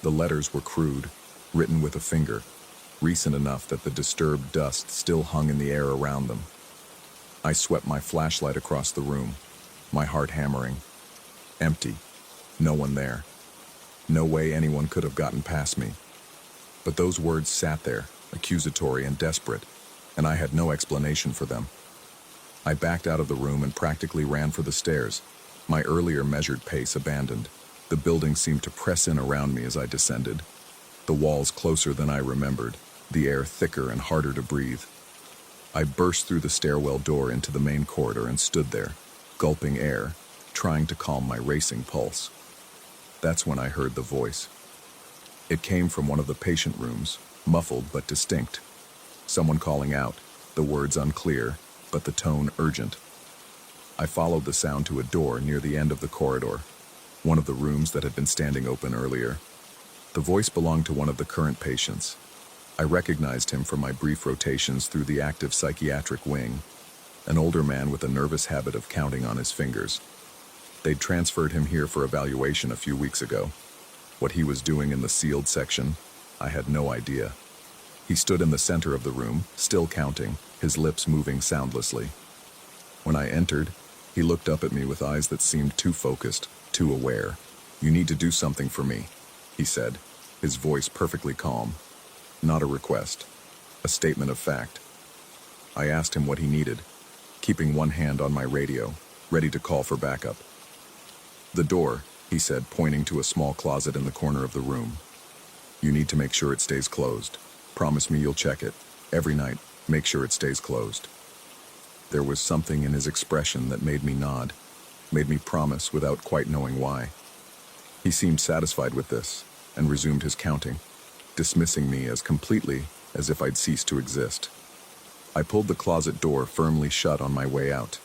The letters were crude, written with a finger, recent enough that the disturbed dust still hung in the air around them. I swept my flashlight across the room, my heart hammering. Empty. No one there. No way anyone could have gotten past me. But those words sat there, accusatory and desperate, and I had no explanation for them. I backed out of the room and practically ran for the stairs, my earlier measured pace abandoned. The building seemed to press in around me as I descended. The walls closer than I remembered, the air thicker and harder to breathe. I burst through the stairwell door into the main corridor and stood there, gulping air, trying to calm my racing pulse. That's when I heard the voice. It came from one of the patient rooms, muffled but distinct. Someone calling out, the words unclear, but the tone urgent. I followed the sound to a door near the end of the corridor, one of the rooms that had been standing open earlier. The voice belonged to one of the current patients. I recognized him from my brief rotations through the active psychiatric wing, an older man with a nervous habit of counting on his fingers. They'd transferred him here for evaluation a few weeks ago. What he was doing in the sealed section, I had no idea. He stood in the center of the room, still counting, his lips moving soundlessly. When I entered, he looked up at me with eyes that seemed too focused, too aware. "You need to do something for me," he said, his voice perfectly calm. Not a request, a statement of fact. I asked him what he needed, keeping one hand on my radio, ready to call for backup. "The door," he said, pointing to a small closet in the corner of the room. "You need to make sure it stays closed. Promise me you'll check it. Every night, make sure it stays closed." There was something in his expression that made me nod, made me promise without quite knowing why. He seemed satisfied with this, and resumed his counting, dismissing me as completely as if I'd ceased to exist. I pulled the closet door firmly shut on my way out,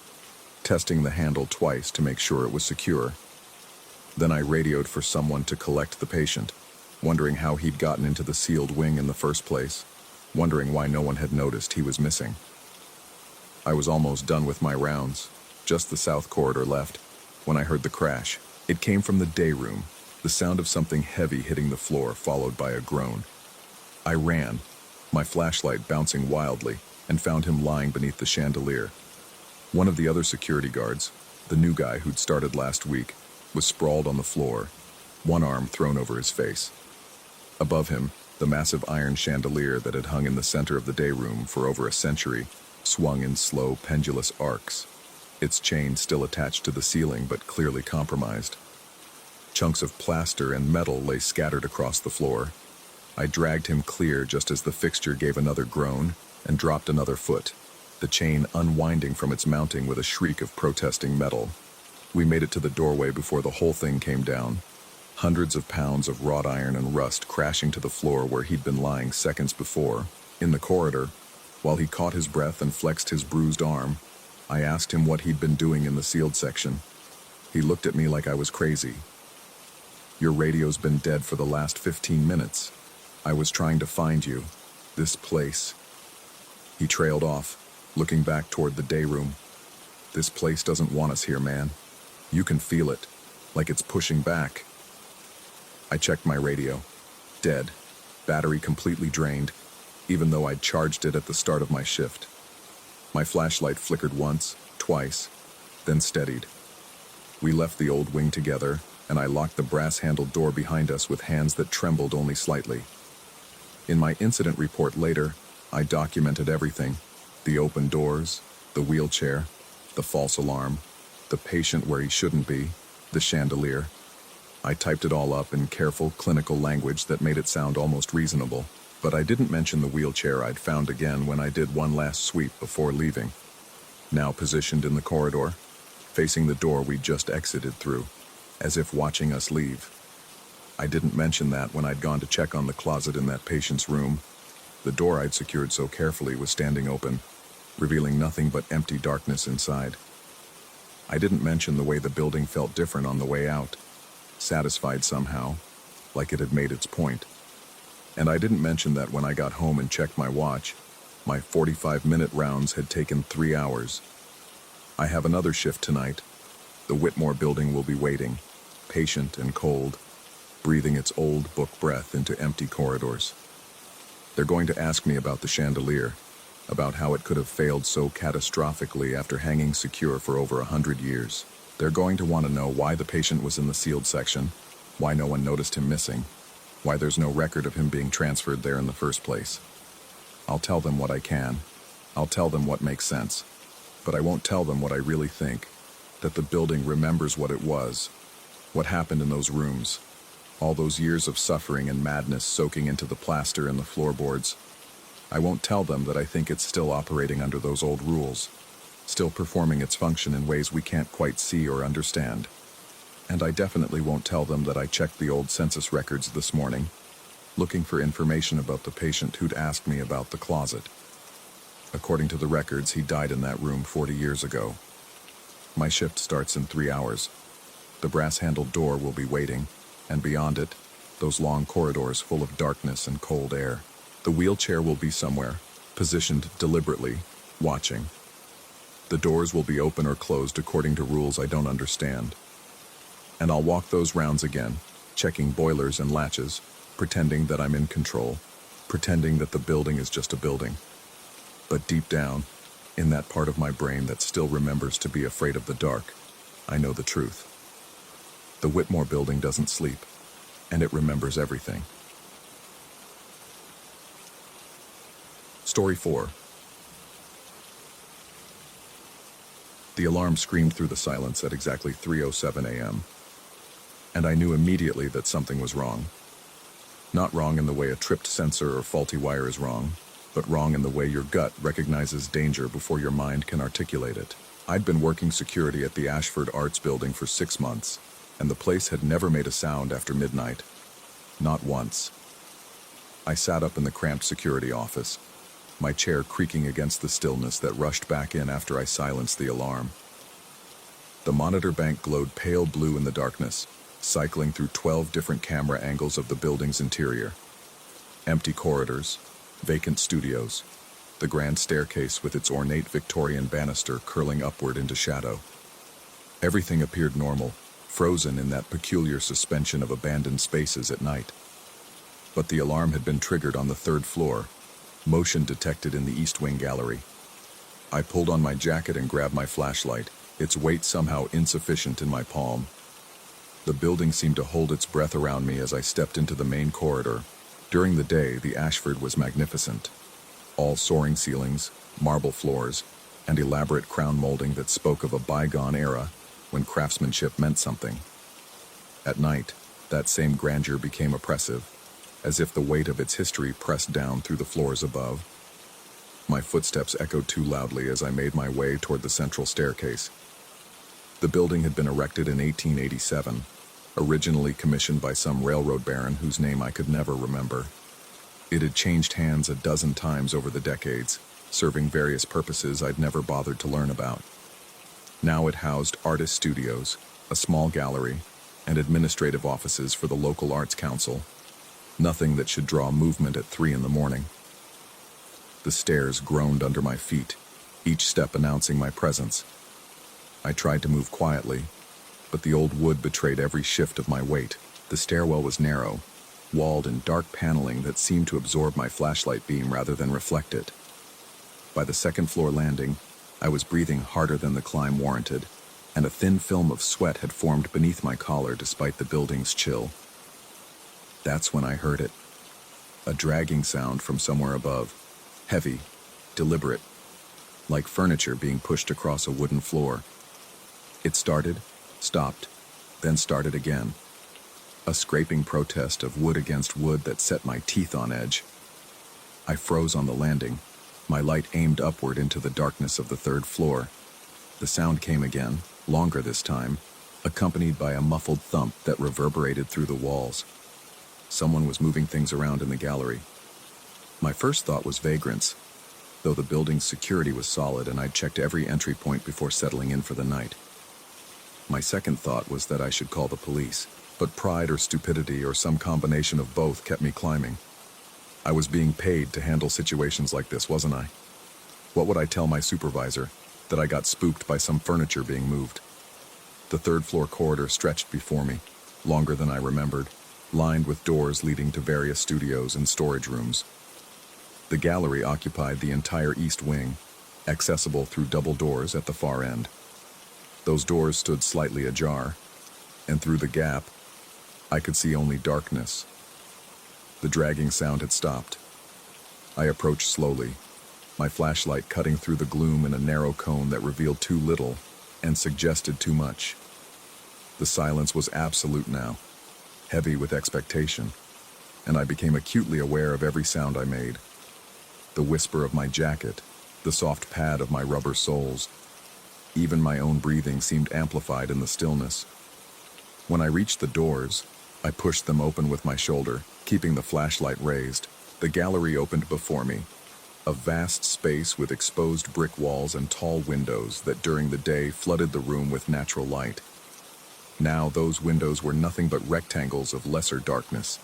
testing the handle twice to make sure it was secure. Then I radioed for someone to collect the patient, wondering how he'd gotten into the sealed wing in the first place, wondering why no one had noticed he was missing. I was almost done with my rounds, just the south corridor left, when I heard the crash. It came from the day room, the sound of something heavy hitting the floor, followed by a groan. I ran, my flashlight bouncing wildly, and found him lying beneath the chandelier. One of the other security guards, the new guy who'd started last week, was sprawled on the floor, one arm thrown over his face. Above him, the massive iron chandelier that had hung in the center of the day room for over a century swung in slow, pendulous arcs, its chain still attached to the ceiling but clearly compromised. Chunks of plaster and metal lay scattered across the floor. I dragged him clear just as the fixture gave another groan and dropped another foot, the chain unwinding from its mounting with a shriek of protesting metal. We made it to the doorway before the whole thing came down, hundreds of pounds of wrought iron and rust crashing to the floor where he'd been lying seconds before. In the corridor, while he caught his breath and flexed his bruised arm, I asked him what he'd been doing in the sealed section. He looked at me like I was crazy. "Your radio's been dead for the last 15 minutes. I was trying to find you. This place." He trailed off, looking back toward the day room. "This place doesn't want us here, man. You can feel it, like it's pushing back." I checked my radio. Dead. Battery completely drained, even though I'd charged it at the start of my shift. My flashlight flickered once, twice, then steadied. We left the old wing together, and I locked the brass-handled door behind us with hands that trembled only slightly. In my incident report later, I documented everything: the open doors, the wheelchair, the false alarm, the patient where he shouldn't be, the chandelier. I typed it all up in careful, clinical language that made it sound almost reasonable, but I didn't mention the wheelchair I'd found again when I did one last sweep before leaving. Now positioned in the corridor, facing the door we'd just exited through, as if watching us leave. I didn't mention that when I'd gone to check on the closet in that patient's room. The door I'd secured so carefully was standing open, revealing nothing but empty darkness inside. I didn't mention the way the building felt different on the way out, satisfied somehow, like it had made its point. And I didn't mention that when I got home and checked my watch, my 45-minute rounds had taken 3 hours. I have another shift tonight. The Whitmore building will be waiting, patient and cold, breathing its old book breath into empty corridors. They're going to ask me about the chandelier, about how it could have failed so catastrophically after hanging secure for over 100 years. They're going to want to know why the patient was in the sealed section, why no one noticed him missing, why there's no record of him being transferred there in the first place. I'll tell them what I can. I'll tell them what makes sense. But I won't tell them what I really think, that the building remembers what it was, What happened in those rooms? All those years of suffering and madness soaking into the plaster and the floorboards. I won't tell them that I think it's still operating under those old rules, still performing its function in ways we can't quite see or understand. And I definitely won't tell them that I checked the old census records this morning, looking for information about the patient who'd asked me about the closet. According to the records, he died in that room 40 years ago. My shift starts in 3 hours. The brass-handled door will be waiting, and beyond it, those long corridors full of darkness and cold air. The wheelchair will be somewhere, positioned deliberately, watching. The doors will be open or closed according to rules I don't understand. And I'll walk those rounds again, checking boilers and latches, pretending that I'm in control, pretending that the building is just a building. But deep down, in that part of my brain that still remembers to be afraid of the dark, I know the truth. The Whitmore building doesn't sleep, and it remembers everything. Story 4. The alarm screamed through the silence at exactly 3:07 a.m., and I knew immediately that something was wrong. Not wrong in the way a tripped sensor or faulty wire is wrong, but wrong in the way your gut recognizes danger before your mind can articulate it. I'd been working security at the Ashford Arts Building for 6 months, and the place had never made a sound after midnight. Not once. I sat up in the cramped security office, my chair creaking against the stillness that rushed back in after I silenced the alarm. The monitor bank glowed pale blue in the darkness, cycling through 12 different camera angles of the building's interior. Empty corridors, vacant studios, the grand staircase with its ornate Victorian banister curling upward into shadow. Everything appeared normal, frozen in that peculiar suspension of abandoned spaces at night. But the alarm had been triggered on the 3rd floor, motion detected in the East Wing gallery. I pulled on my jacket and grabbed my flashlight, its weight somehow insufficient in my palm. The building seemed to hold its breath around me as I stepped into the main corridor. During the day, the Ashford was magnificent. All soaring ceilings, marble floors, and elaborate crown molding that spoke of a bygone era when craftsmanship meant something. At night, that same grandeur became oppressive, as if the weight of its history pressed down through the floors above. My footsteps echoed too loudly as I made my way toward the central staircase. The building had been erected in 1887, originally commissioned by some railroad baron whose name I could never remember. It had changed hands a dozen times over the decades, serving various purposes I'd never bothered to learn about. Now it housed artist studios, a small gallery, and administrative offices for the local arts council. Nothing that should draw movement at 3 in the morning. The stairs groaned under my feet, each step announcing my presence. I tried to move quietly, but the old wood betrayed every shift of my weight. The stairwell was narrow, walled in dark paneling that seemed to absorb my flashlight beam rather than reflect it. By the 2nd floor landing, I was breathing harder than the climb warranted, and a thin film of sweat had formed beneath my collar despite the building's chill. That's when I heard it. A dragging sound from somewhere above, heavy, deliberate, like furniture being pushed across a wooden floor. It started, stopped, then started again. A scraping protest of wood against wood that set my teeth on edge. I froze on the landing, my light aimed upward into the darkness of the 3rd floor. The sound came again, longer this time, accompanied by a muffled thump that reverberated through the walls. Someone was moving things around in the gallery. My first thought was vagrants, though the building's security was solid and I'd checked every entry point before settling in for the night. My second thought was that I should call the police, but pride or stupidity or some combination of both kept me climbing. I was being paid to handle situations like this, wasn't I? What would I tell my supervisor? That I got spooked by some furniture being moved? The 3rd floor corridor stretched before me, longer than I remembered, lined with doors leading to various studios and storage rooms. The gallery occupied the entire east wing, accessible through double doors at the far end. Those doors stood slightly ajar, and through the gap, I could see only darkness. The dragging sound had stopped. I approached slowly, my flashlight cutting through the gloom in a narrow cone that revealed too little and suggested too much. The The silence was absolute now, heavy with expectation, and I became acutely aware of every sound I made. The whisper of my jacket, the soft pad of my rubber soles, even my own breathing seemed amplified in the stillness. When I reached the doors, I pushed them open with my shoulder, keeping the flashlight raised. The gallery opened before me, a vast space with exposed brick walls and tall windows that during the day flooded the room with natural light. Now those windows were nothing but rectangles of lesser darkness,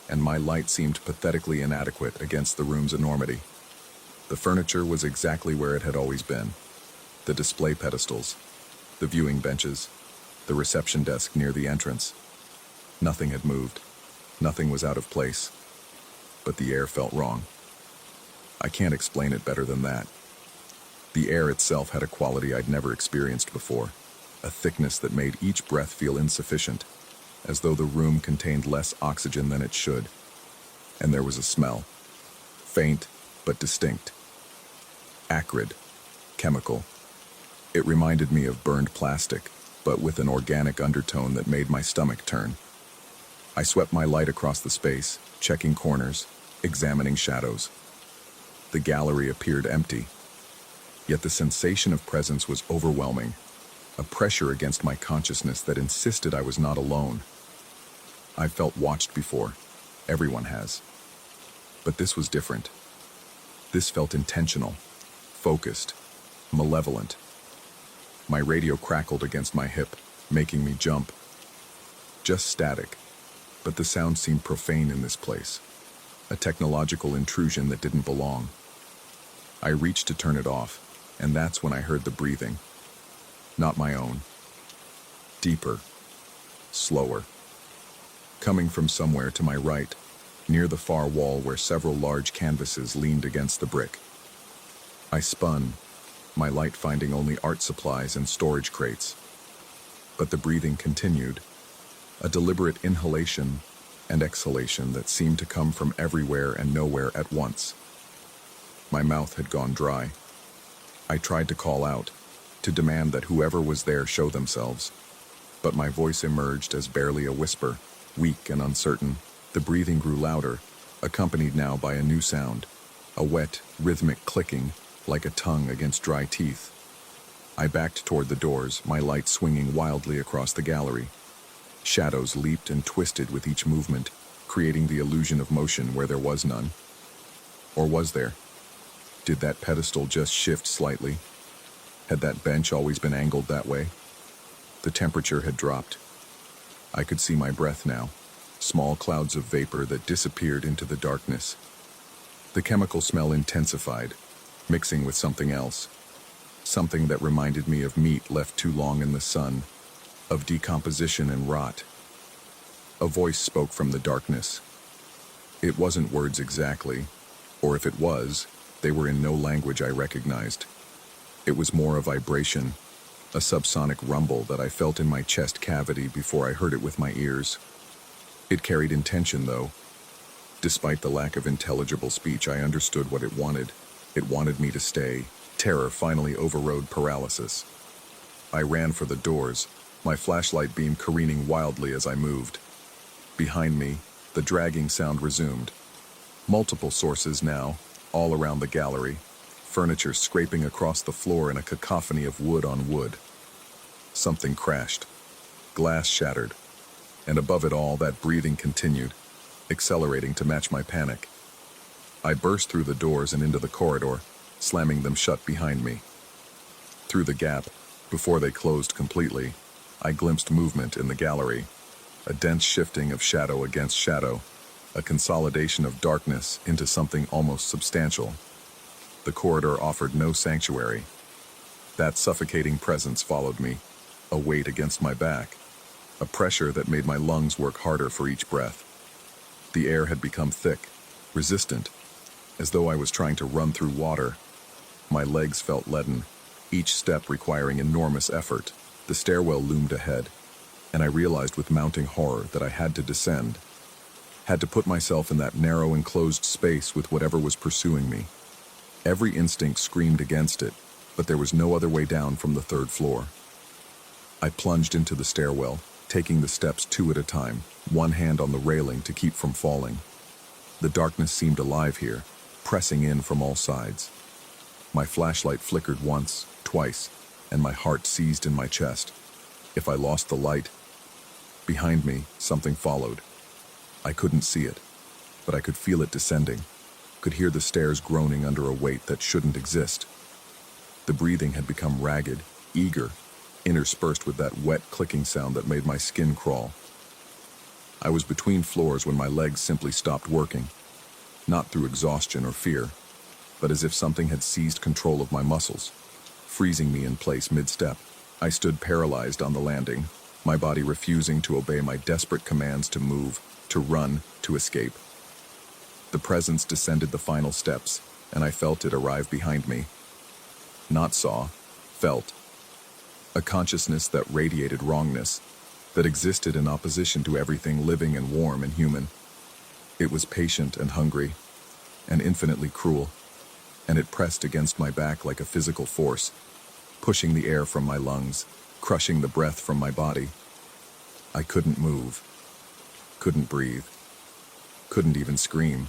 and my light seemed pathetically inadequate against the room's enormity. The furniture was exactly where it had always been. The display pedestals, the viewing benches, the reception desk near the entrance. Nothing had moved. Nothing was out of place. But the air felt wrong. I can't explain it better than that. The air itself had a quality I'd never experienced before, a thickness that made each breath feel insufficient, as though the room contained less oxygen than it should. And there was a smell, faint but distinct, acrid, chemical. It reminded me of burned plastic, but with an organic undertone that made my stomach turn. I swept my light across the space, checking corners, examining shadows. The gallery appeared empty, yet the sensation of presence was overwhelming, a pressure against my consciousness that insisted I was not alone. I've felt watched before. Everyone has. But this was different. This felt intentional, focused, malevolent. My radio crackled against my hip, making me jump. Just static, but the sound seemed profane in this place, a technological intrusion that didn't belong. I reached to turn it off, and that's when I heard the breathing. Not my own. Deeper, slower. Coming from somewhere to my right, near the far wall where several large canvases leaned against the brick. I spun, my light finding only art supplies and storage crates. But the breathing continued, a deliberate inhalation and exhalation that seemed to come from everywhere and nowhere at once. My mouth had gone dry. I tried to call out, to demand that whoever was there show themselves, but my voice emerged as barely a whisper, weak and uncertain. The breathing grew louder, accompanied now by a new sound, a wet, rhythmic clicking, like a tongue against dry teeth. I backed toward the doors, my light swinging wildly across the gallery. Shadows leaped and twisted with each movement, creating the illusion of motion where there was none. Or was there? Did that pedestal just shift slightly? Had that bench always been angled that way? The temperature had dropped. I could see my breath now, small clouds of vapor that disappeared into the darkness. The chemical smell intensified, mixing with something else, something that reminded me of meat left too long in the sun, of decomposition and rot. A voice spoke from the darkness. It wasn't words exactly, or if it was, they were in no language I recognized. It was more a vibration, a subsonic rumble that I felt in my chest cavity before I heard it with my ears. It carried intention, though. Despite the lack of intelligible speech, I understood what it wanted. It wanted me to stay. Terror finally overrode paralysis. I ran for the doors, my flashlight beam careening wildly as I moved. Behind me, the dragging sound resumed. Multiple sources now, all around the gallery, furniture scraping across the floor in a cacophony of wood on wood. Something crashed. Glass shattered. And above it all, that breathing continued, accelerating to match my panic. I burst through the doors and into the corridor, slamming them shut behind me. Through the gap, before they closed completely, I glimpsed movement in the gallery, a dense shifting of shadow against shadow, a consolidation of darkness into something almost substantial. The corridor offered no sanctuary. That suffocating presence followed me, a weight against my back, a pressure that made my lungs work harder for each breath. The air had become thick, resistant, as though I was trying to run through water. My legs felt leaden, each step requiring enormous effort. The stairwell loomed ahead, and I realized with mounting horror that I had to descend, had to put myself in that narrow enclosed space with whatever was pursuing me. Every instinct screamed against it, but there was no other way down from the third floor. I plunged into the stairwell, taking the steps two at a time, one hand on the railing to keep from falling. The darkness seemed alive here, pressing in from all sides. My flashlight flickered once, twice, and my heart seized in my chest. If I lost the light, behind me, something followed. I couldn't see it, but I could feel it descending, could hear the stairs groaning under a weight that shouldn't exist. The breathing had become ragged, eager, interspersed with that wet clicking sound that made my skin crawl. I was between floors when my legs simply stopped working, not through exhaustion or fear, but as if something had seized control of my muscles, freezing me in place mid-step. I stood paralyzed on the landing, my body refusing to obey my desperate commands to move, to run, to escape. The presence descended the final steps, and I felt it arrive behind me. Not saw, felt. A consciousness that radiated wrongness, that existed in opposition to everything living and warm and human. It was patient and hungry, and infinitely cruel, and it pressed against my back like a physical force, pushing the air from my lungs, crushing the breath from my body. I couldn't move, couldn't breathe, couldn't even scream.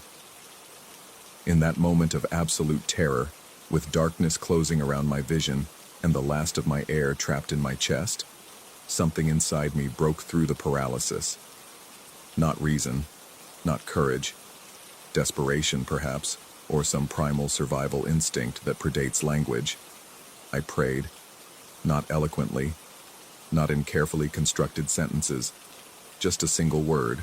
In that moment of absolute terror, with darkness closing around my vision and the last of my air trapped in my chest, something inside me broke through the paralysis. Not reason, not courage, desperation perhaps, or some primal survival instinct that predates language. I prayed, not eloquently, not in carefully constructed sentences, just a single word,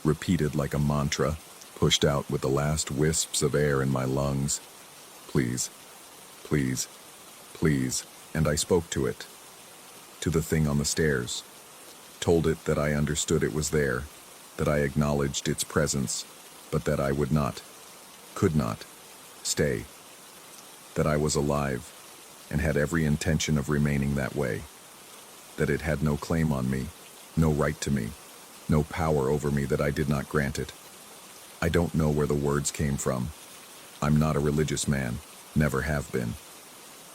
repeated like a mantra, pushed out with the last wisps of air in my lungs. Please, please, please, and I spoke to it, to the thing on the stairs, told it that I understood it was there, that I acknowledged its presence, but that I would not, could not, stay, that I was alive and had every intention of remaining that way, that it had no claim on me, no right to me, no power over me that I did not grant it. I don't know where the words came from. I'm not a religious man, never have been.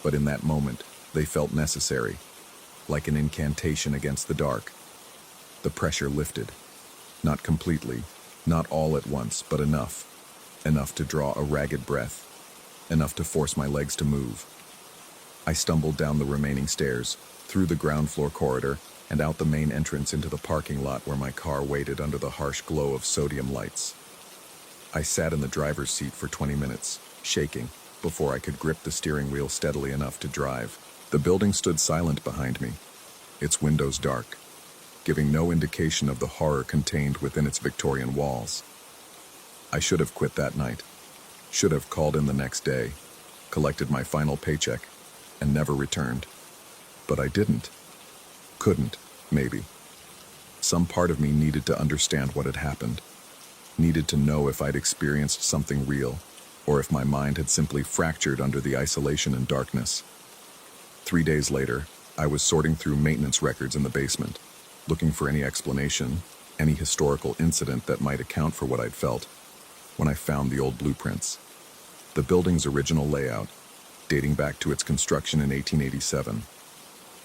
But in that moment, they felt necessary, like an incantation against the dark. The pressure lifted, not completely, not all at once, but enough to draw a ragged breath, enough to force my legs to move. I stumbled down the remaining stairs, through the ground floor corridor, and out the main entrance into the parking lot where my car waited under the harsh glow of sodium lights. I sat in the driver's seat for 20 minutes, shaking, before I could grip the steering wheel steadily enough to drive. The building stood silent behind me, its windows dark, giving no indication of the horror contained within its Victorian walls. I should have quit that night, should have called in the next day, collected my final paycheck, and never returned. But I didn't. Couldn't, maybe. Some part of me needed to understand what had happened, needed to know if I'd experienced something real, or if my mind had simply fractured under the isolation and darkness. 3 days later, I was sorting through maintenance records in the basement, looking for any explanation, any historical incident that might account for what I'd felt, when I found the old blueprints. The building's original layout, dating back to its construction in 1887.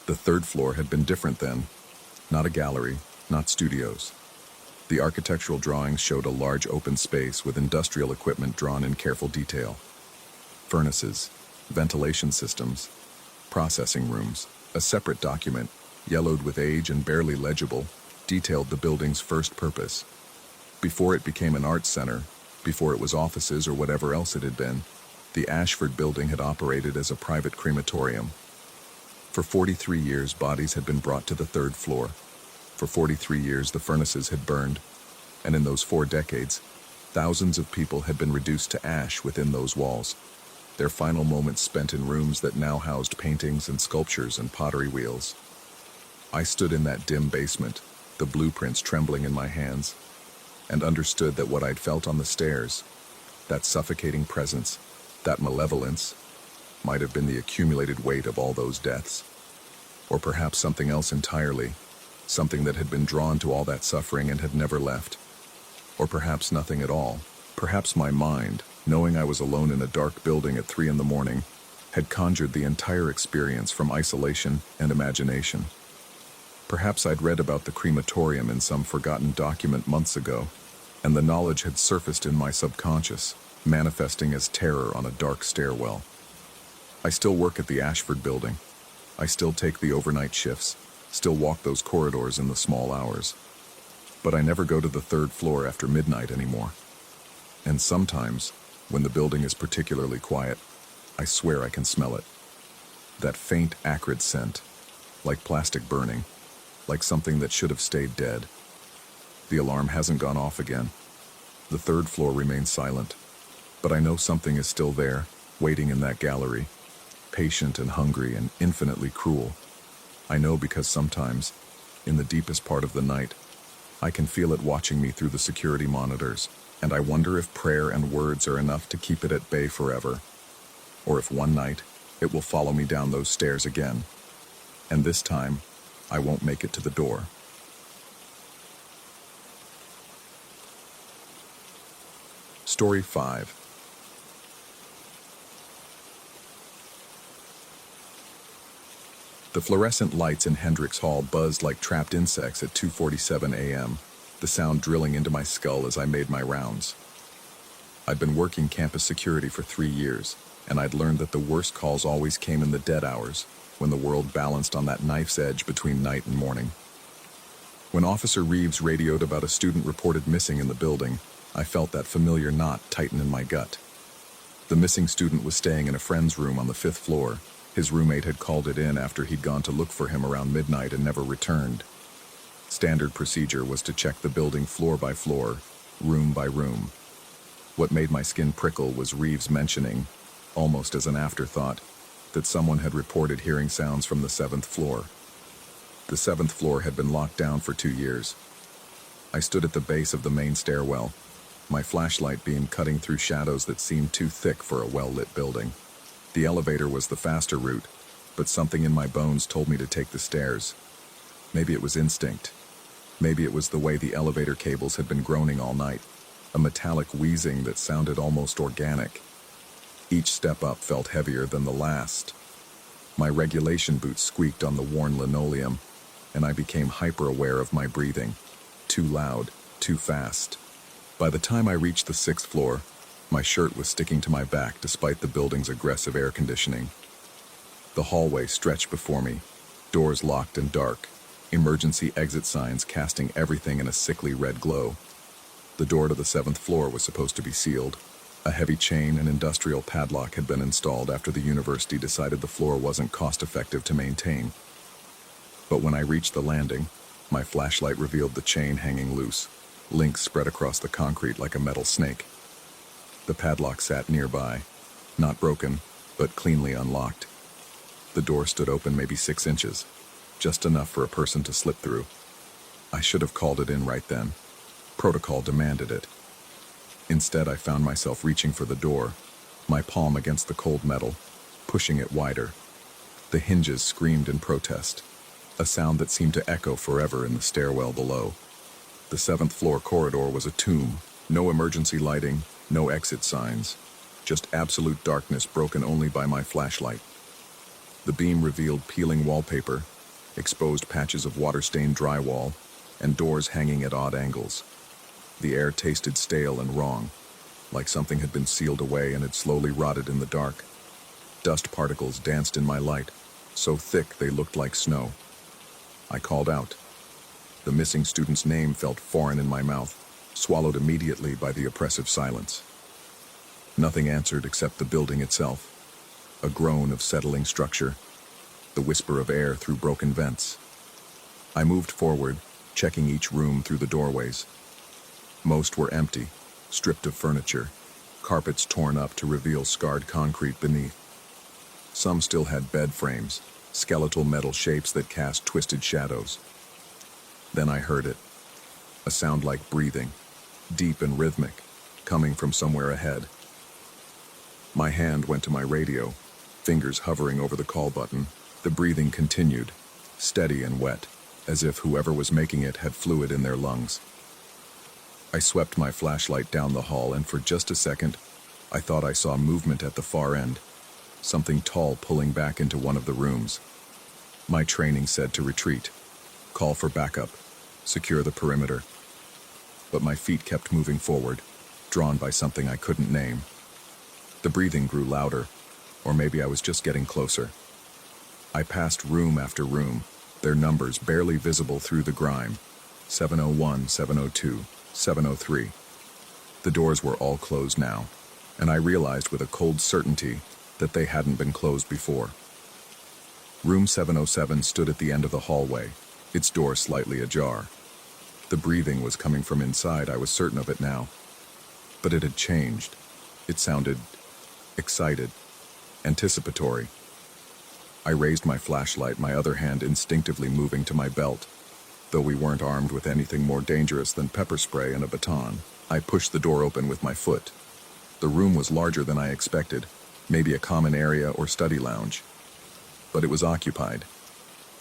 The third floor had been different then, not a gallery, not studios. The architectural drawings showed a large open space with industrial equipment drawn in careful detail. Furnaces, ventilation systems, processing rooms. A separate document, yellowed with age and barely legible, detailed the building's first purpose. Before it became an arts center, before it was offices or whatever else it had been, the Ashford building had operated as a private crematorium. For 43 years, bodies had been brought to the third floor. For 43 years, the furnaces had burned, and in those 4 decades, thousands of people had been reduced to ash within those walls, their final moments spent in rooms that now housed paintings and sculptures and pottery wheels. I stood in that dim basement, the blueprints trembling in my hands, and understood that what I'd felt on the stairs, that suffocating presence, that malevolence, might have been the accumulated weight of all those deaths. Or perhaps something else entirely, something that had been drawn to all that suffering and had never left. Or perhaps nothing at all. Perhaps my mind, knowing I was alone in a dark building at 3 a.m, had conjured the entire experience from isolation and imagination. Perhaps I'd read about the crematorium in some forgotten document months ago, and the knowledge had surfaced in my subconscious, manifesting as terror on a dark stairwell. I still work at the Ashford building. I still take the overnight shifts, still walk those corridors in the small hours. But I never go to the third floor after midnight anymore. And sometimes, when the building is particularly quiet, I swear I can smell it. That faint, acrid scent, like plastic burning, like something that should have stayed dead. The alarm hasn't gone off again. The third floor remains silent, but I know something is still there, waiting in that gallery, patient and hungry and infinitely cruel. I know because sometimes, in the deepest part of the night, I can feel it watching me through the security monitors, and I wonder if prayer and words are enough to keep it at bay forever, or if one night it will follow me down those stairs again, and this time I won't make it to the door. Story 5. The fluorescent lights in Hendricks Hall buzzed like trapped insects at 2:47 a.m., the sound drilling into my skull as I made my rounds. I'd been working campus security for 3 years, and I'd learned that the worst calls always came in the dead hours, when the world balanced on that knife's edge between night and morning. When Officer Reeves radioed about a student reported missing in the building, I felt that familiar knot tighten in my gut. The missing student was staying in a friend's room on the 5th floor. His roommate had called it in after he'd gone to look for him around midnight and never returned. Standard procedure was to check the building floor by floor, room by room. What made my skin prickle was Reeves mentioning, almost as an afterthought, that someone had reported hearing sounds from the 7th floor. The 7th floor had been locked down for 2 years. I stood at the base of the main stairwell, my flashlight beam cutting through shadows that seemed too thick for a well-lit building. The elevator was the faster route, but something in my bones told me to take the stairs. Maybe it was instinct. Maybe it was the way the elevator cables had been groaning all night, a metallic wheezing that sounded almost organic. Each step up felt heavier than the last. My regulation boots squeaked on the worn linoleum, and I became hyper-aware of my breathing. Too loud, too fast. By the time I reached the 6th floor, my shirt was sticking to my back despite the building's aggressive air conditioning. The hallway stretched before me, doors locked and dark, emergency exit signs casting everything in a sickly red glow. The door to the 7th floor was supposed to be sealed. A heavy chain and industrial padlock had been installed after the university decided the floor wasn't cost-effective to maintain. But when I reached the landing, my flashlight revealed the chain hanging loose, links spread across the concrete like a metal snake. The padlock sat nearby, not broken, but cleanly unlocked. The door stood open maybe 6 inches, just enough for a person to slip through. I should have called it in right then. Protocol demanded it. Instead, I found myself reaching for the door, my palm against the cold metal, pushing it wider. The hinges screamed in protest, a sound that seemed to echo forever in the stairwell below. The 7th floor corridor was a tomb, no emergency lighting, no exit signs, just absolute darkness broken only by my flashlight. The beam revealed peeling wallpaper, exposed patches of water-stained drywall, and doors hanging at odd angles. The air tasted stale and wrong, like something had been sealed away and had slowly rotted in the dark. Dust particles danced in my light, so thick they looked like snow. I called out. The missing student's name felt foreign in my mouth, swallowed immediately by the oppressive silence. Nothing answered except the building itself, a groan of settling structure, the whisper of air through broken vents. I moved forward, checking each room through the doorways. Most were empty, stripped of furniture, carpets torn up to reveal scarred concrete beneath. Some still had bed frames, skeletal metal shapes that cast twisted shadows. Then I heard it, a sound like breathing, deep and rhythmic, coming from somewhere ahead. My hand went to my radio, fingers hovering over the call button. The breathing continued, steady and wet, as if whoever was making it had fluid in their lungs. I swept my flashlight down the hall, and for just a second, I thought I saw movement at the far end, something tall pulling back into one of the rooms. My training said to retreat. Call for backup. Secure the perimeter. But my feet kept moving forward, drawn by something I couldn't name. The breathing grew louder, or maybe I was just getting closer. I passed room after room, their numbers barely visible through the grime. 701, 702, 703. The doors were all closed now, and I realized with a cold certainty that they hadn't been closed before. Room 707 stood at the end of the hallway, its door slightly ajar. The breathing was coming from inside, I was certain of it now. But it had changed. It sounded excited, anticipatory. I raised my flashlight, my other hand instinctively moving to my belt. Though we weren't armed with anything more dangerous than pepper spray and a baton, I pushed the door open with my foot. The room was larger than I expected, maybe a common area or study lounge. But it was occupied.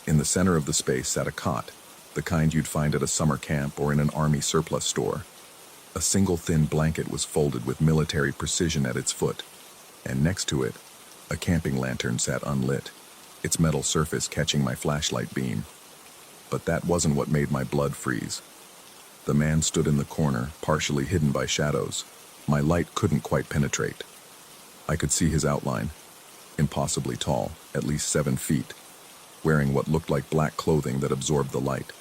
In the center of the space sat a cot, the kind you'd find at a summer camp or in an army surplus store. A single thin blanket was folded with military precision at its foot, and next to it, a camping lantern sat unlit, its metal surface catching my flashlight beam. But that wasn't what made my blood freeze. The man stood in the corner, partially hidden by shadows. My light couldn't quite penetrate. I could see his outline, impossibly tall, at least 7 feet, wearing what looked like black clothing that absorbed the light.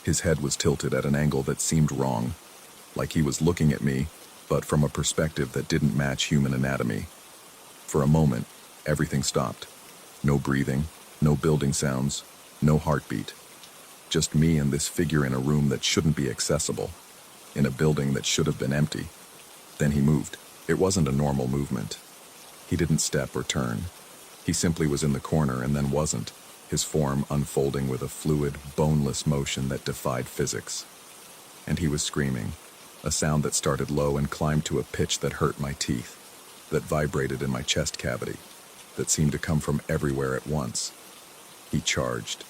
His head was tilted at an angle that seemed wrong, like he was looking at me, but from a perspective that didn't match human anatomy. For a moment, everything stopped. No breathing, no building sounds, no heartbeat. Just me and this figure in a room that shouldn't be accessible, in a building that should have been empty. Then he moved. It wasn't a normal movement. He didn't step or turn. He simply was in the corner and then wasn't, his form unfolding with a fluid, boneless motion that defied physics. And he was screaming, a sound that started low and climbed to a pitch that hurt my teeth, that vibrated in my chest cavity, that seemed to come from everywhere at once. He charged.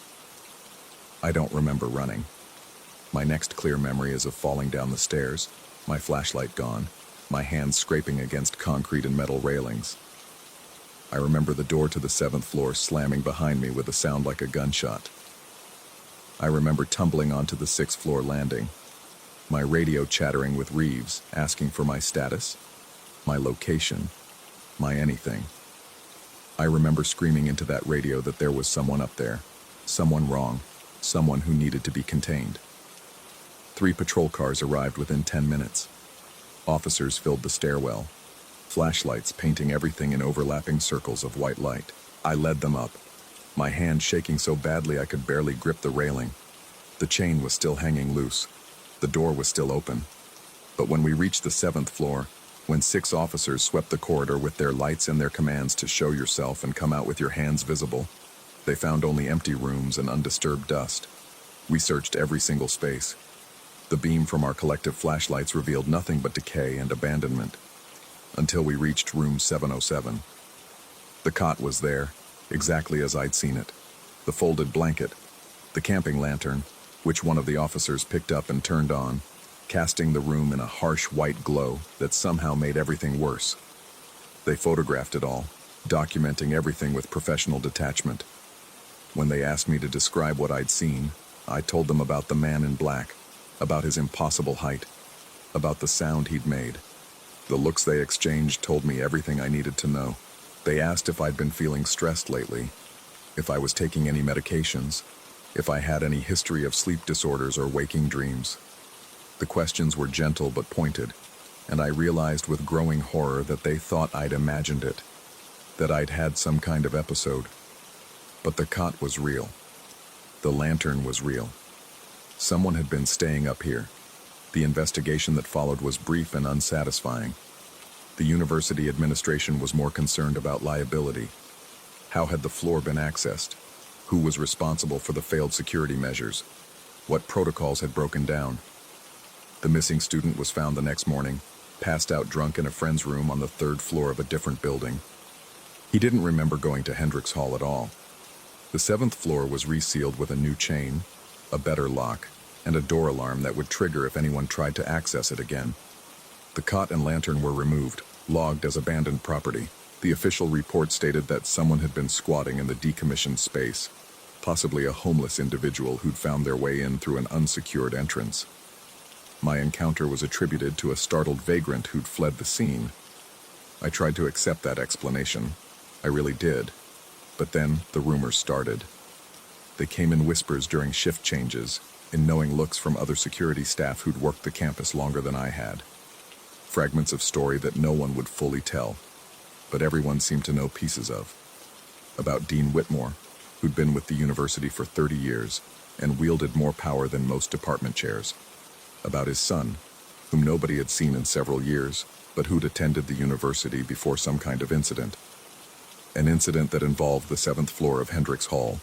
I don't remember running. My next clear memory is of falling down the stairs, my flashlight gone, my hands scraping against concrete and metal railings. I remember the door to the 7th floor slamming behind me with a sound like a gunshot. I remember tumbling onto the 6th floor landing, my radio chattering with Reeves, asking for my status, my location, my anything. I remember screaming into that radio that there was someone up there, someone wrong, someone who needed to be contained. 3 patrol cars arrived within 10 minutes. Officers filled the stairwell, flashlights painting everything in overlapping circles of white light. I led them up, my hand shaking so badly I could barely grip the railing. The chain was still hanging loose. The door was still open. But when we reached the 7th floor, when 6 officers swept the corridor with their lights and their commands to show yourself and come out with your hands visible, they found only empty rooms and undisturbed dust. We searched every single space. The beam from our collective flashlights revealed nothing but decay and abandonment, until we reached room 707. The cot was there, exactly as I'd seen it. The folded blanket, the camping lantern, which one of the officers picked up and turned on, casting the room in a harsh white glow that somehow made everything worse. They photographed it all, documenting everything with professional detachment. When they asked me to describe what I'd seen, I told them about the man in black, about his impossible height, about the sound he'd made. The looks they exchanged told me everything I needed to know. They asked if I'd been feeling stressed lately, if I was taking any medications, if I had any history of sleep disorders or waking dreams. The questions were gentle but pointed, and I realized with growing horror that they thought I'd imagined it, that I'd had some kind of episode. But the cot was real. The lantern was real. Someone had been staying up here. The investigation that followed was brief and unsatisfying. The university administration was more concerned about liability. How had the floor been accessed? Who was responsible for the failed security measures? What protocols had broken down? The missing student was found the next morning, passed out drunk in a friend's room on the 3rd floor of a different building. He didn't remember going to Hendricks Hall at all. The 7th floor was resealed with a new chain, a better lock, and a door alarm that would trigger if anyone tried to access it again. The cot and lantern were removed, logged as abandoned property. The official report stated that someone had been squatting in the decommissioned space. possibly a homeless individual who'd found their way in through an unsecured entrance. My encounter was attributed to a startled vagrant who'd fled the scene. I tried to accept that explanation. I really did. But then the rumors started. They came in whispers during shift changes, in knowing looks from other security staff who'd worked the campus longer than I had. Fragments of story that no one would fully tell, but everyone seemed to know pieces of. About Dean Whitmore, who'd been with the university for 30 years and wielded more power than most department chairs. About his son, whom nobody had seen in several years, but who'd attended the university before some kind of incident. An incident that involved the 7th floor of Hendricks Hall.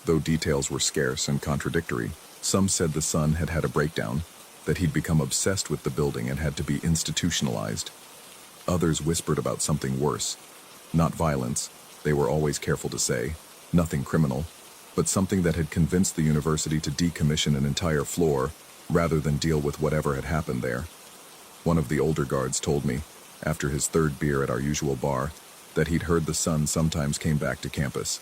Though details were scarce and contradictory, some said the son had had a breakdown, that he'd become obsessed with the building and had to be institutionalized. Others whispered about something worse. Not violence, they were always careful to say, nothing criminal, but something that had convinced the university to decommission an entire floor rather than deal with whatever had happened there. One of the older guards told me, after his 3rd beer at our usual bar, that he'd heard the son sometimes came back to campus.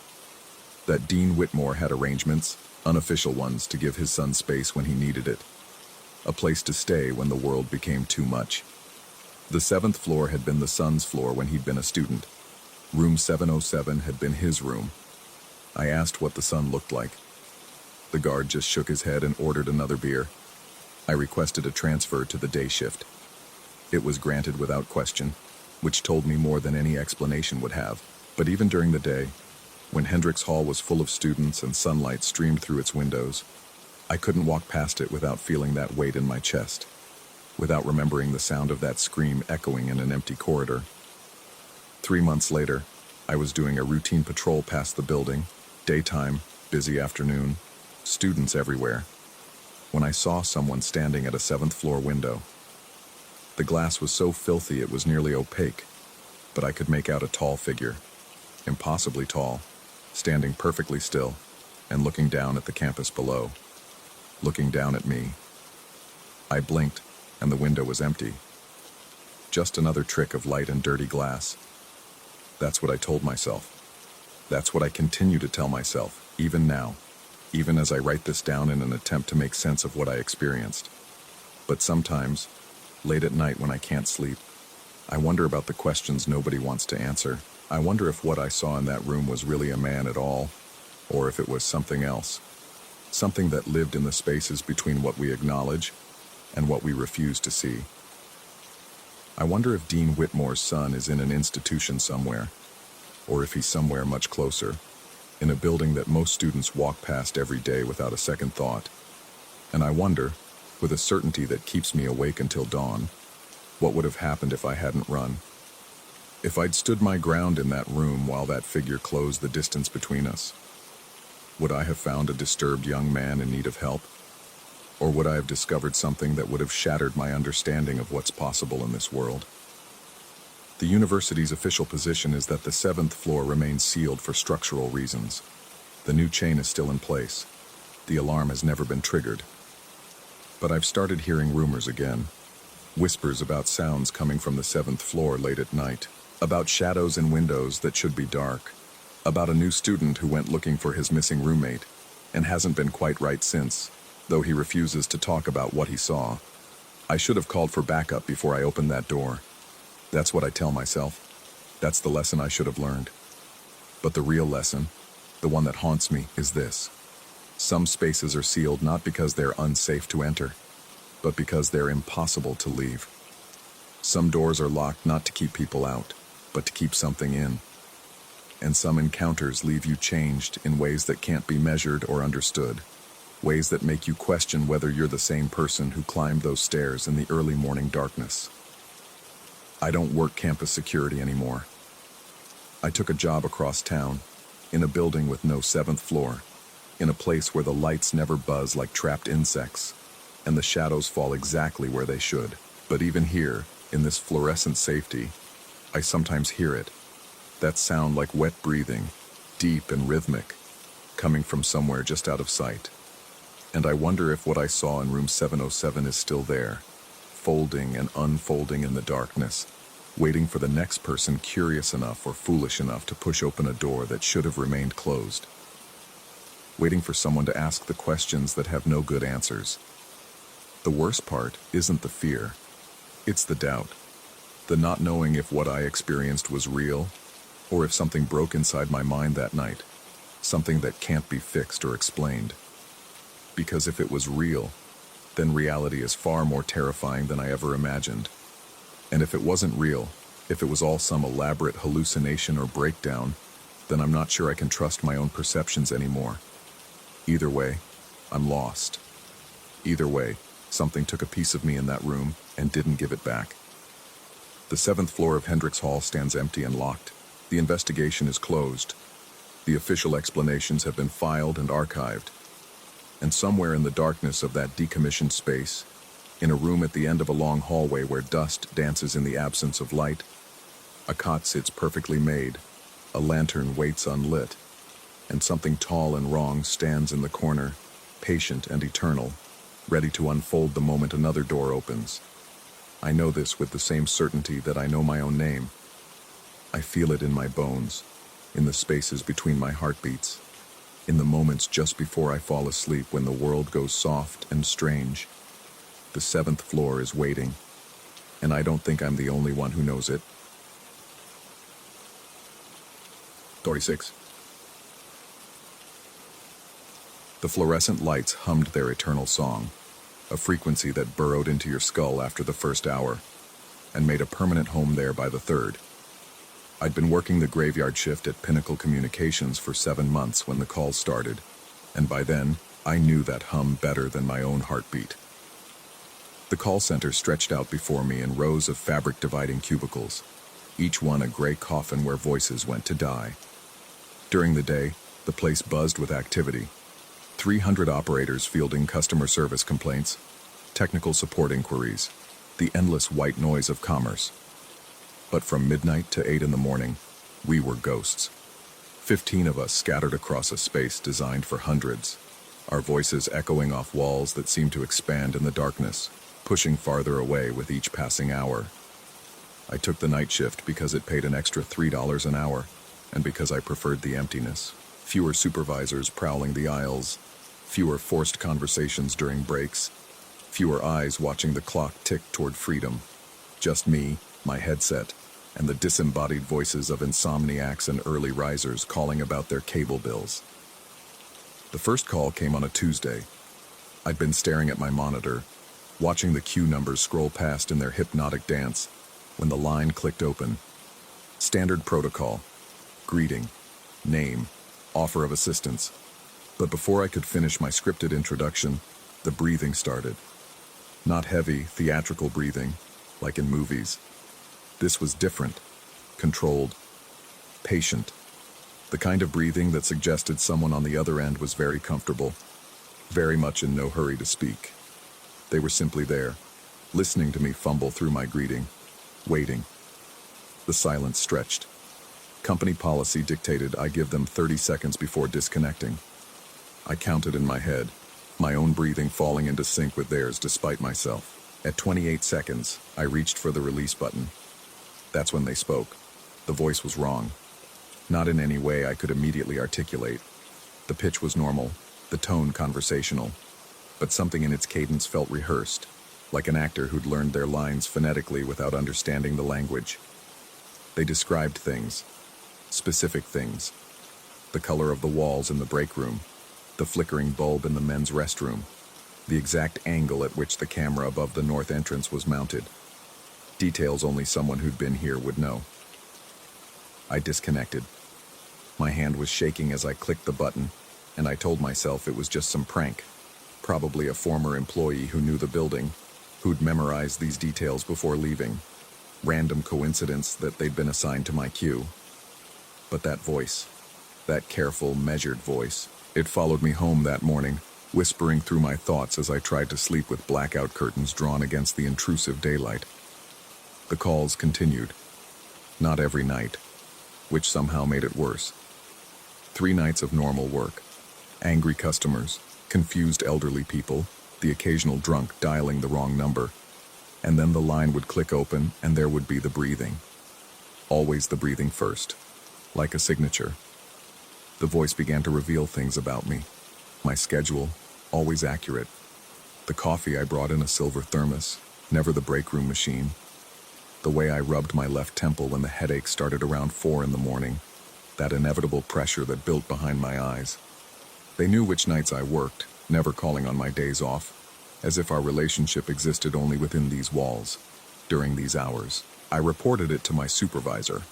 That Dean Whitmore had arrangements, unofficial ones, to give his son space when he needed it. A place to stay when the world became too much. The 7th floor had been the son's floor when he'd been a student. Room 707 had been his room. I asked what the son looked like. The guard just shook his head and ordered another beer. I requested a transfer to the day shift. It was granted without question, which told me more than any explanation would have. But even during the day, when Hendricks Hall was full of students and sunlight streamed through its windows, I couldn't walk past it without feeling that weight in my chest, without remembering the sound of that scream echoing in an empty corridor. 3 months later, I was doing a routine patrol past the building, daytime, busy afternoon, students everywhere, when I saw someone standing at a 7th floor window. The glass was so filthy it was nearly opaque, but I could make out a tall figure, impossibly tall, standing perfectly still and looking down at the campus below, looking down at me. I blinked, and the window was empty. Just another trick of light and dirty glass. That's what I told myself. That's what I continue to tell myself, even now, even as I write this down in an attempt to make sense of what I experienced. But sometimes, late at night when I can't sleep, I wonder about the questions nobody wants to answer. I wonder if what I saw in that room was really a man at all, or if it was something else. Something that lived in the spaces between what we acknowledge and what we refuse to see. I wonder if Dean Whitmore's son is in an institution somewhere, or if he's somewhere much closer, in a building that most students walk past every day without a second thought. And I wonder, with a certainty that keeps me awake until dawn, what would have happened if I hadn't run. If I'd stood my ground in that room while that figure closed the distance between us. Would I have found a disturbed young man in need of help? Or would I have discovered something that would have shattered my understanding of what's possible in this world? The university's official position is that the 7th floor remains sealed for structural reasons. The new chain is still in place. The alarm has never been triggered. But I've started hearing rumors again. Whispers about sounds coming from the 7th floor late at night. About shadows in windows that should be dark. About a new student who went looking for his missing roommate and hasn't been quite right since, though he refuses to talk about what he saw. I should have called for backup before I opened that door. That's what I tell myself. That's the lesson I should have learned. But the real lesson, the one that haunts me, is this. Some spaces are sealed not because they're unsafe to enter, but because they're impossible to leave. Some doors are locked not to keep people out, but to keep something in. And some encounters leave you changed in ways that can't be measured or understood, ways that make you question whether you're the same person who climbed those stairs in the early morning darkness. I don't work campus security anymore. I took a job across town, in a building with no 7th floor, in a place where the lights never buzz like trapped insects, and the shadows fall exactly where they should. But even here, in this fluorescent safety, I sometimes hear it. That sound like wet breathing, deep and rhythmic, coming from somewhere just out of sight. And I wonder if what I saw in room 707 is still there, folding and unfolding in the darkness, waiting for the next person curious enough or foolish enough to push open a door that should have remained closed. waiting for someone to ask the questions that have no good answers. The worst part isn't the fear, it's the doubt. The not knowing if what I experienced was real, or if something broke inside my mind that night, something that can't be fixed or explained. Because if it was real, then reality is far more terrifying than I ever imagined. And if it wasn't real, if it was all some elaborate hallucination or breakdown, then I'm not sure I can trust my own perceptions anymore. Either way, I'm lost. Either way, something took a piece of me in that room and didn't give it back. The 7th floor of Hendricks Hall stands empty and locked. The investigation is closed. The official explanations have been filed and archived. And somewhere in the darkness of that decommissioned space, in a room at the end of a long hallway where dust dances in the absence of light, a cot sits perfectly made, a lantern waits unlit, and something tall and wrong stands in the corner, patient and eternal, ready to unfold the moment another door opens. I know this with the same certainty that I know my own name. I feel it in my bones, in the spaces between my heartbeats, in the moments just before I fall asleep when the world goes soft and strange. The 7th floor is waiting, and I don't think I'm the only one who knows it. 36. The fluorescent lights hummed their eternal song, a frequency that burrowed into your skull after the first hour, and made a permanent home there by the 3rd. I'd been working the graveyard shift at Pinnacle Communications for 7 months when the call started, and by then, I knew that hum better than my own heartbeat. The call center stretched out before me in rows of fabric-dividing cubicles, each one a gray coffin where voices went to die. During the day, the place buzzed with activity. 300 operators fielding customer service complaints, technical support inquiries, the endless white noise of commerce. But from midnight to 8 in the morning, we were ghosts. 15 of us scattered across a space designed for hundreds, our voices echoing off walls that seemed to expand in the darkness, pushing farther away with each passing hour. I took the night shift because it paid an extra $3 an hour, and because I preferred the emptiness. Fewer supervisors prowling the aisles, fewer forced conversations during breaks, fewer eyes watching the clock tick toward freedom. Just me, my headset, and the disembodied voices of insomniacs and early risers calling about their cable bills. The first call came on a Tuesday. I'd been staring at my monitor, watching the queue numbers scroll past in their hypnotic dance, when the line clicked open. Standard protocol: greeting, name, offer of assistance. But before I could finish my scripted introduction, the breathing started. Not heavy, theatrical breathing, like in movies. This was different, controlled, patient. The kind of breathing that suggested someone on the other end was very comfortable, very much in no hurry to speak. They were simply there, listening to me fumble through my greeting, waiting. The silence stretched. Company policy dictated I give them 30 seconds before disconnecting. I counted in my head, my own breathing falling into sync with theirs despite myself. At 28 seconds, I reached for the release button. That's when they spoke. The voice was wrong. Not in any way I could immediately articulate. The pitch was normal, the tone conversational, but something in its cadence felt rehearsed, like an actor who'd learned their lines phonetically without understanding the language. They described things, specific things. The color of the walls in the break room, the flickering bulb in the men's restroom, the exact angle at which the camera above the north entrance was mounted. Details only someone who'd been here would know. I disconnected. My hand was shaking as I clicked the button, and I told myself it was just some prank. Probably a former employee who knew the building, who'd memorized these details before leaving. Random coincidence that they'd been assigned to my queue. But that voice, that careful, measured voice, it followed me home that morning, whispering through my thoughts as I tried to sleep with blackout curtains drawn against the intrusive daylight. The calls continued. Not every night, which somehow made it worse. 3 nights of normal work. Angry customers, confused elderly people, the occasional drunk dialing the wrong number. And then the line would click open and there would be the breathing. Always the breathing first, like a signature. The voice began to reveal things about me, My schedule, always accurate. The coffee I brought in a silver thermos, never the break room machine. The way I rubbed my left temple when the headache started around 4 in the morning. That inevitable pressure that built behind my eyes. They knew which nights I worked, never calling on my days off, as if our relationship existed only within these walls. During these hours, I reported it to my supervisor,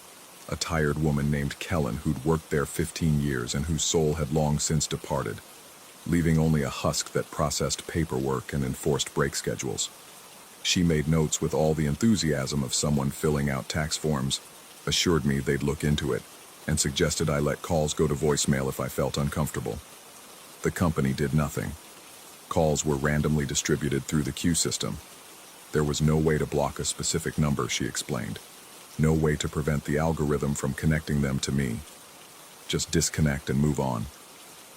a tired woman named Kellen who'd worked there 15 years and whose soul had long since departed, leaving only a husk that processed paperwork and enforced break schedules. She made notes with all the enthusiasm of someone filling out tax forms, assured me they'd look into it, and suggested I let calls go to voicemail if I felt uncomfortable. The company did nothing. Calls were randomly distributed through the queue system. There was no way to block a specific number, she explained. No way to prevent the algorithm from connecting them to me. Just disconnect and move on.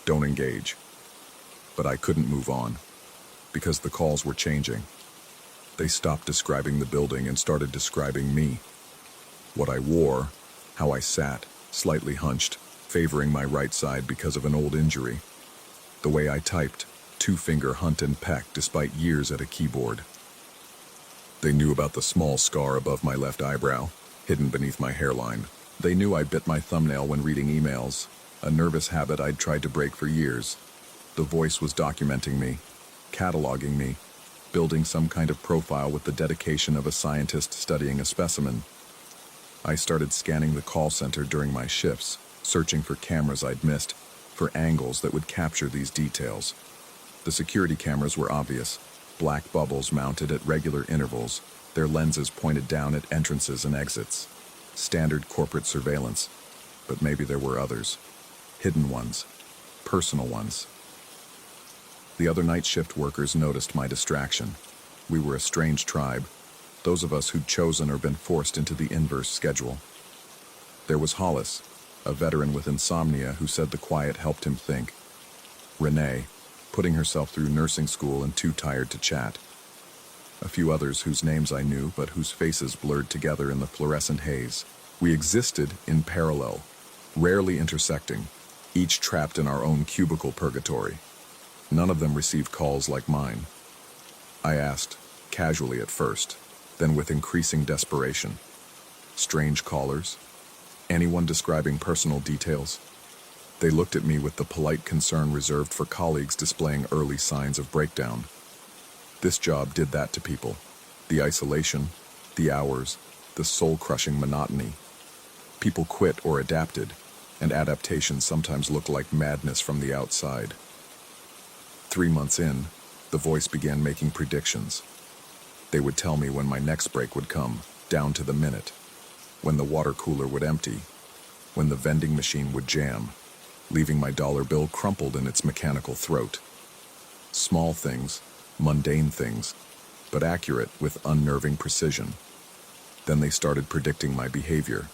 Don't engage. But I couldn't move on, because the calls were changing. They stopped describing the building and started describing me. What I wore, how I sat, slightly hunched, favoring my right side because of an old injury. The way I typed, two-finger hunt and peck despite years at a keyboard. They knew about the small scar above my left eyebrow, hidden beneath my hairline. They knew I bit my thumbnail when reading emails, a nervous habit I'd tried to break for years. The voice was documenting me, cataloging me, building some kind of profile with the dedication of a scientist studying a specimen. I started scanning the call center during my shifts, searching for cameras I'd missed, for angles that would capture these details. The security cameras were obvious, black bubbles mounted at regular intervals, their lenses pointed down at entrances and exits. Standard corporate surveillance, but maybe there were others. Hidden ones, personal ones. The other night shift workers noticed my distraction. We were a strange tribe, those of us who'd chosen or been forced into the inverse schedule. There was Hollis, a veteran with insomnia who said the quiet helped him think. Renee, putting herself through nursing school and too tired to chat. A few others whose names I knew but whose faces blurred together in the fluorescent haze. We existed in parallel, rarely intersecting, each trapped in our own cubicle purgatory. None of them received calls like mine. I asked, casually at first, then with increasing desperation. Strange callers? Anyone describing personal details? They looked at me with the polite concern reserved for colleagues displaying early signs of breakdown. This job did that to people. The isolation, the hours, the soul-crushing monotony. People quit or adapted, and adaptation sometimes looked like madness from the outside. 3 months in, the voice began making predictions. They would tell me when my next break would come, down to the minute, when the water cooler would empty, when the vending machine would jam, leaving my dollar bill crumpled in its mechanical throat. Small things, mundane things, but accurate with unnerving precision. Then they started predicting my behavior.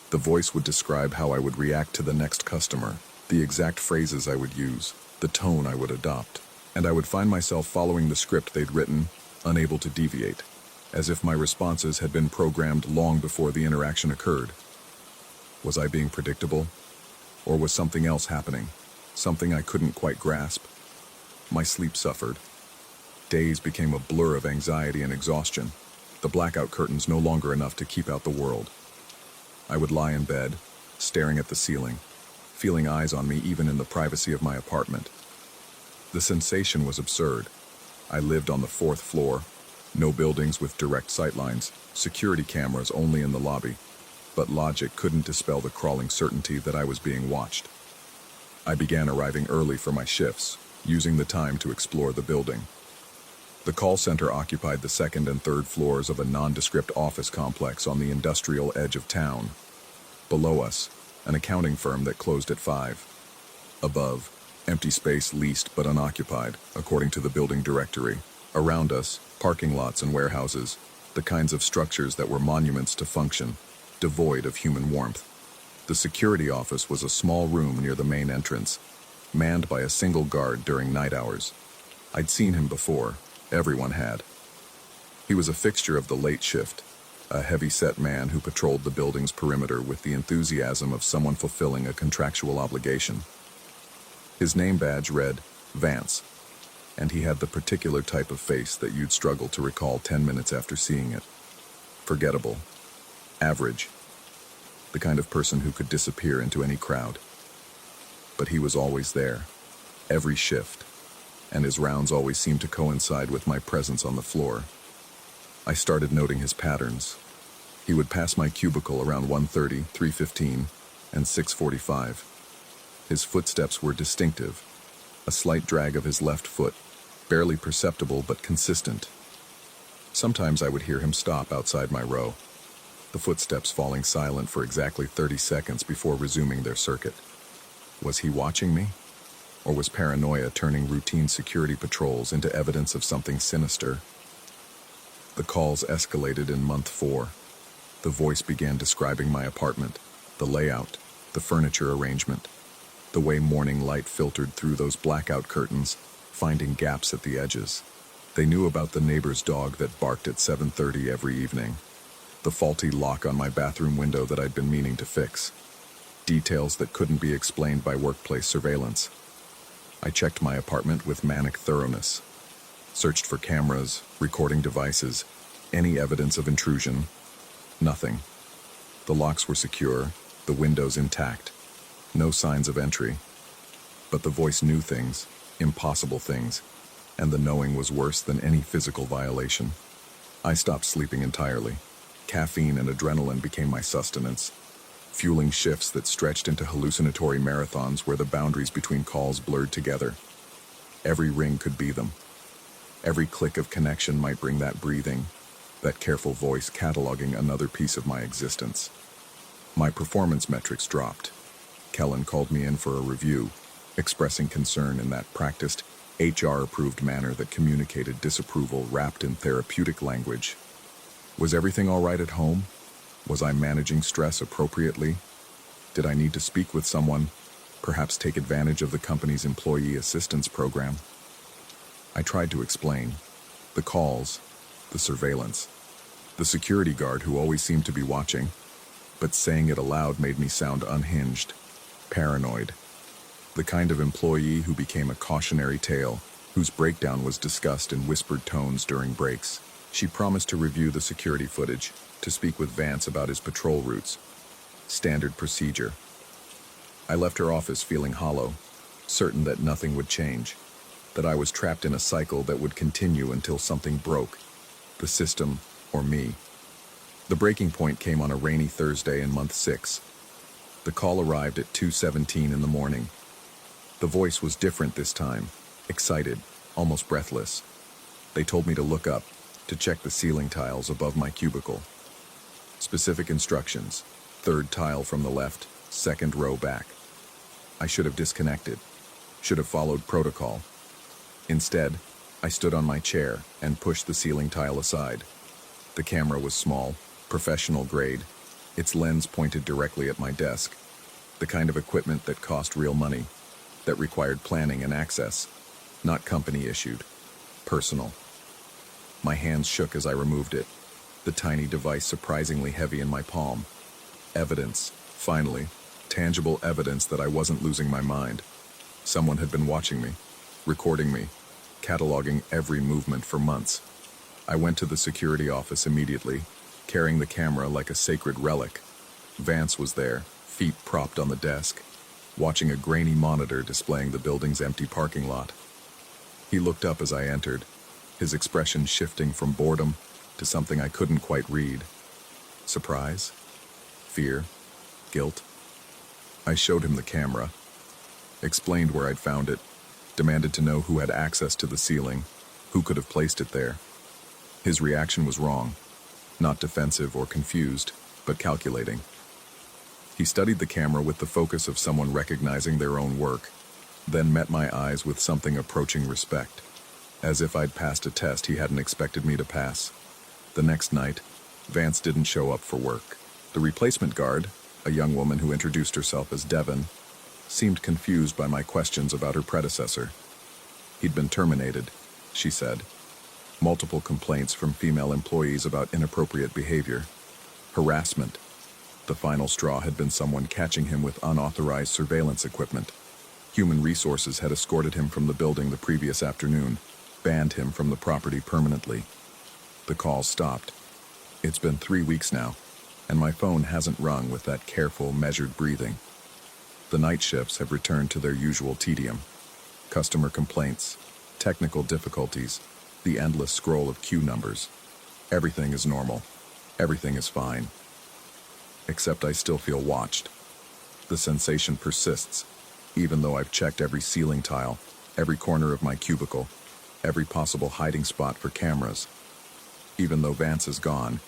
The voice would describe how I would react to the next customer, the exact phrases I would use, the tone I would adopt, and I would find myself following the script they'd written, unable to deviate, as if my responses had been programmed long before the interaction occurred. Was I being predictable? Or was something else happening? Something I couldn't quite grasp? My sleep suffered. Days became a blur of anxiety and exhaustion, the blackout curtains no longer enough to keep out the world. I would lie in bed, staring at the ceiling, feeling eyes on me even in the privacy of my apartment. The sensation was absurd. I lived on the 4th floor, no buildings with direct sightlines, security cameras only in the lobby, but logic couldn't dispel the crawling certainty that I was being watched. I began arriving early for my shifts, using the time to explore the building. The call center occupied the 2nd and 3rd floors of a nondescript office complex on the industrial edge of town. Below us, an accounting firm that closed at 5. Above, empty space leased but unoccupied, according to the building directory. Around us, parking lots and warehouses, the kinds of structures that were monuments to function, devoid of human warmth. The security office was a small room near the main entrance, manned by a single guard during night hours. I'd seen him before, everyone had. He was a fixture of the late shift, a heavy-set man who patrolled the building's perimeter with the enthusiasm of someone fulfilling a contractual obligation. His name badge read Vance, and he had the particular type of face that you'd struggle to recall 10 minutes after seeing it. Forgettable. Average. The kind of person who could disappear into any crowd. But he was always there, every shift, and his rounds always seemed to coincide with my presence on the floor. I started noting his patterns. He would pass my cubicle around 1:30, 3:15, and 6:45. His footsteps were distinctive, a slight drag of his left foot, barely perceptible but consistent. Sometimes I would hear him stop outside my row, the footsteps falling silent for exactly 30 seconds before resuming their circuit. Was he watching me? Or was paranoia turning routine security patrols into evidence of something sinister? The calls escalated in month 4. The voice began describing my apartment, the layout, the furniture arrangement, the way morning light filtered through those blackout curtains, finding gaps at the edges. They knew about the neighbor's dog that barked at 7:30 every evening, the faulty lock on my bathroom window that I'd been meaning to fix, details that couldn't be explained by workplace surveillance. I checked my apartment with manic thoroughness, searched for cameras, recording devices, any evidence of intrusion. Nothing. The locks were secure, the windows intact, no signs of entry. But the voice knew things, impossible things, and the knowing was worse than any physical violation. I stopped sleeping entirely. Caffeine and adrenaline became my sustenance, fueling shifts that stretched into hallucinatory marathons where the boundaries between calls blurred together. Every ring could be them. Every click of connection might bring that breathing, that careful voice cataloging another piece of my existence. My performance metrics dropped. Kellen called me in for a review, expressing concern in that practiced, HR-approved manner that communicated disapproval wrapped in therapeutic language. Was everything all right at home? Was I managing stress appropriately? Did I need to speak with someone, perhaps take advantage of the company's employee assistance program? I tried to explain. The calls, the surveillance, the security guard who always seemed to be watching, but saying it aloud made me sound unhinged, paranoid. The kind of employee who became a cautionary tale, whose breakdown was discussed in whispered tones during breaks. She promised to review the security footage, to speak with Vance about his patrol routes. Standard procedure. I left her office feeling hollow, certain that nothing would change, that I was trapped in a cycle that would continue until something broke, the system or me. The breaking point came on a rainy Thursday in month 6. The call arrived at 2:17 in the morning. The voice was different this time, excited, almost breathless. They told me to look up, to check the ceiling tiles above my cubicle. Specific instructions: 3rd tile from the left, 2nd row back. I should have disconnected, should have followed protocol. Instead, I stood on my chair and pushed the ceiling tile aside. The camera was small, professional grade, its lens pointed directly at my desk, the kind of equipment that cost real money, that required planning and access, not company issued, personal. My hands shook as I removed it, the tiny device surprisingly heavy in my palm. Evidence, finally, tangible evidence that I wasn't losing my mind. Someone had been watching me, recording me, cataloging every movement for months. I went to the security office immediately, carrying the camera like a sacred relic. Vance was there, feet propped on the desk, watching a grainy monitor displaying the building's empty parking lot. He looked up as I entered, his expression shifting from boredom to something I couldn't quite read. Surprise? Fear? Guilt? I showed him the camera, explained where I'd found it, demanded to know who had access to the ceiling, who could have placed it there. His reaction was wrong, not defensive or confused, but calculating. He studied the camera with the focus of someone recognizing their own work, then met my eyes with something approaching respect, as if I'd passed a test he hadn't expected me to pass. The next night, Vance didn't show up for work. The replacement guard, a young woman who introduced herself as Devon, seemed confused by my questions about her predecessor. He'd been terminated, she said. Multiple complaints from female employees about inappropriate behavior. Harassment. The final straw had been someone catching him with unauthorized surveillance equipment. Human resources had escorted him from the building the previous afternoon, banned him from the property permanently. The calls stopped. It's been 3 weeks now, and my phone hasn't rung with that careful, measured breathing. The night shifts have returned to their usual tedium. Customer complaints, technical difficulties, the endless scroll of queue numbers. Everything is normal. Everything is fine. Except I still feel watched. The sensation persists, even though I've checked every ceiling tile, every corner of my cubicle, every possible hiding spot for cameras. Even though Vance is gone,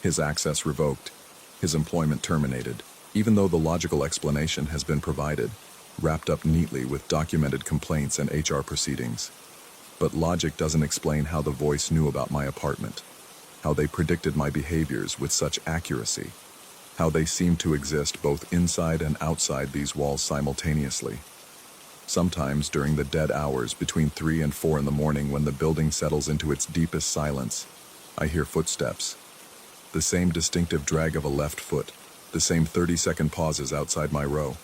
his access revoked, his employment terminated, even though the logical explanation has been provided, wrapped up neatly with documented complaints and HR proceedings. But logic doesn't explain how the voice knew about my apartment, how they predicted my behaviors with such accuracy, how they seemed to exist both inside and outside these walls simultaneously. Sometimes during the dead hours between 3 and 4 in the morning, when the building settles into its deepest silence, I hear footsteps. The same distinctive drag of a left foot, the same 30-second pauses outside my row.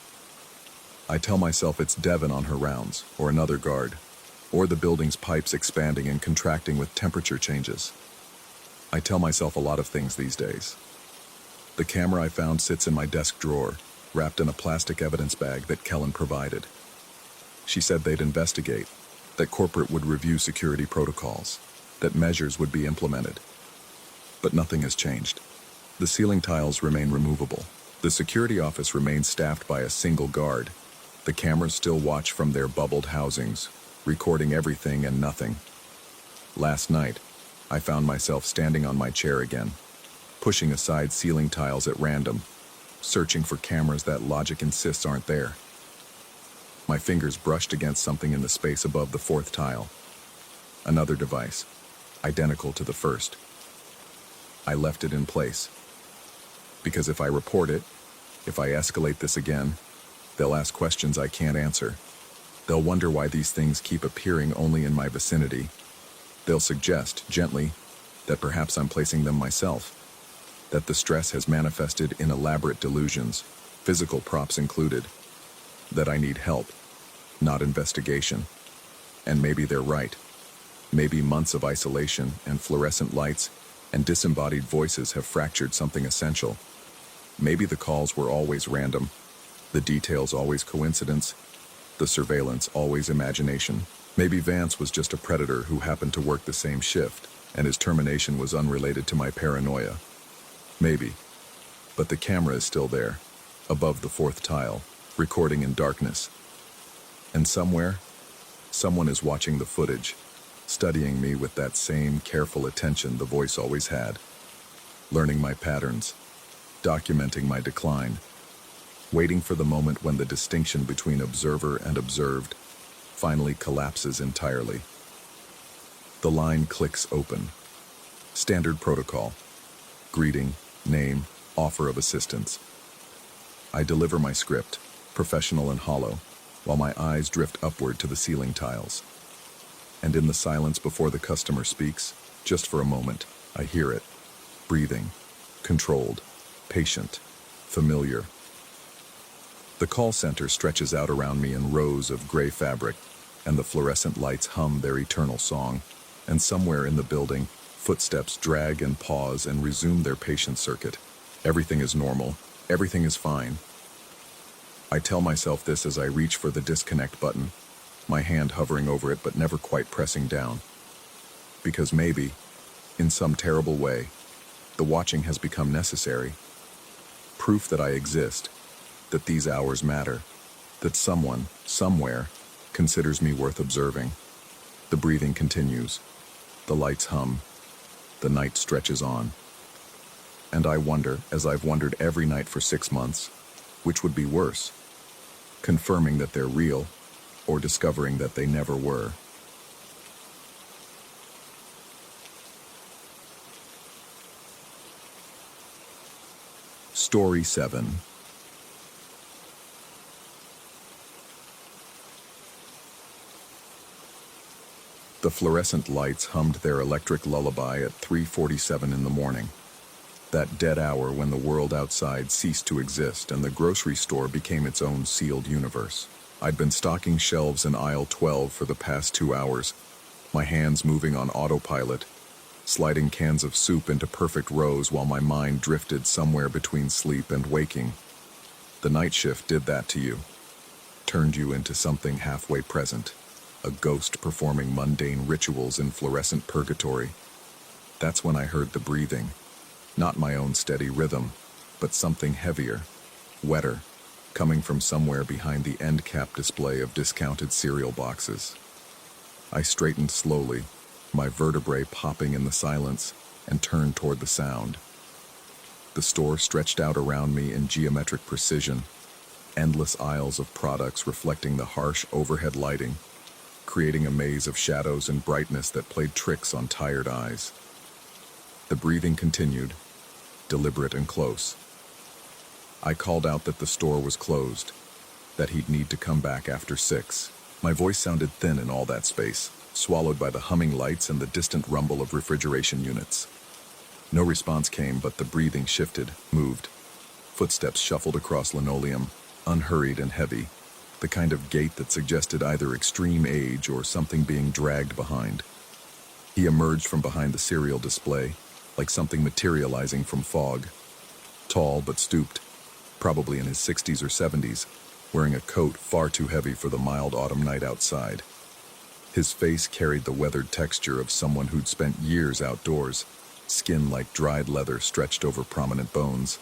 I tell myself it's Devon on her rounds, or another guard, or the building's pipes expanding and contracting with temperature changes. I tell myself a lot of things these days. The camera I found sits in my desk drawer, wrapped in a plastic evidence bag that Kellen provided. She said they'd investigate, that corporate would review security protocols, that measures would be implemented. But nothing has changed. The ceiling tiles remain removable. The security office remains staffed by a single guard. The cameras still watch from their bubbled housings, recording everything and nothing. Last night, I found myself standing on my chair again, pushing aside ceiling tiles at random, searching for cameras that logic insists aren't there. My fingers brushed against something in the space above the 4th tile. Another device, identical to the first. I left it in place. Because if I report it, if I escalate this again, they'll ask questions I can't answer. They'll wonder why these things keep appearing only in my vicinity. They'll suggest, gently, that perhaps I'm placing them myself, that the stress has manifested in elaborate delusions, physical props included, that I need help, not investigation. And maybe they're right. Maybe months of isolation and fluorescent lights and disembodied voices have fractured something essential. Maybe the calls were always random, the details always coincidence, the surveillance always imagination. Maybe Vance was just a predator who happened to work the same shift, and his termination was unrelated to my paranoia. Maybe. But the camera is still there, above the 4th tile, recording in darkness. And somewhere, someone is watching the footage, studying me with that same careful attention the voice always had, learning my patterns, documenting my decline, waiting for the moment when the distinction between observer and observed finally collapses entirely. The line clicks open. Standard protocol. Greeting, name, offer of assistance. I deliver my script, professional and hollow, while my eyes drift upward to the ceiling tiles. And in the silence before the customer speaks, just for a moment, I hear it. Breathing, controlled, patient, familiar. The call center stretches out around me in rows of gray fabric, and the fluorescent lights hum their eternal song, and somewhere in the building, footsteps drag and pause and resume their patient circuit. Everything is normal. Everything is fine. I tell myself this as I reach for the disconnect button, my hand hovering over it but never quite pressing down. Because maybe, in some terrible way, the watching has become necessary. Proof that I exist, that these hours matter, that someone, somewhere, considers me worth observing. The breathing continues. The lights hum. The night stretches on. And I wonder, as I've wondered every night for 6 months, which would be worse, confirming that they're real, or discovering that they never were. Story 7. The fluorescent lights hummed their electric lullaby at 3:47 in the morning. That dead hour when the world outside ceased to exist and the grocery store became its own sealed universe. I'd been stocking shelves in aisle 12 for the past 2 hours, my hands moving on autopilot, sliding cans of soup into perfect rows while my mind drifted somewhere between sleep and waking. The night shift did that to you, turned you into something halfway present, a ghost performing mundane rituals in fluorescent purgatory. That's when I heard the breathing, not my own steady rhythm, but something heavier, wetter, coming from somewhere behind the end cap display of discounted cereal boxes. I straightened slowly, my vertebrae popping in the silence, and turned toward the sound. The store stretched out around me in geometric precision, endless aisles of products reflecting the harsh overhead lighting, creating a maze of shadows and brightness that played tricks on tired eyes. The breathing continued, deliberate and close. I called out that the store was closed, that he'd need to come back after 6. My voice sounded thin in all that space, swallowed by the humming lights and the distant rumble of refrigeration units. No response came, but the breathing shifted, moved. Footsteps shuffled across linoleum, unhurried and heavy, the kind of gait that suggested either extreme age or something being dragged behind. He emerged from behind the cereal display, like something materializing from fog. Tall but stooped, probably in his 60s or 70s, wearing a coat far too heavy for the mild autumn night outside. His face carried the weathered texture of someone who'd spent years outdoors, skin like dried leather stretched over prominent bones.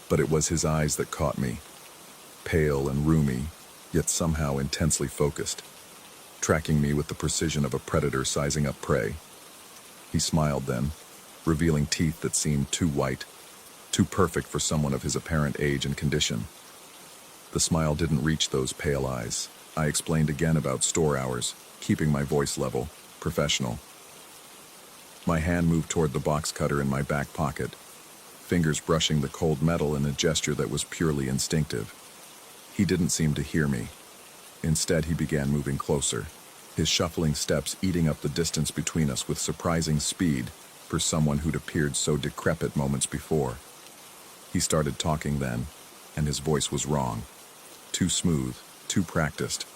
But it was his eyes that caught me, pale and roomy, yet somehow intensely focused, tracking me with the precision of a predator sizing up prey. He smiled then, revealing teeth that seemed too white, too perfect for someone of his apparent age and condition. The smile didn't reach those pale eyes. I explained again about store hours, keeping my voice level, professional. My hand moved toward the box cutter in my back pocket, fingers brushing the cold metal in a gesture that was purely instinctive. He didn't seem to hear me. Instead, he began moving closer, his shuffling steps eating up the distance between us with surprising speed for someone who'd appeared so decrepit moments before. He started talking then, and his voice was wrong. Too smooth, too practiced,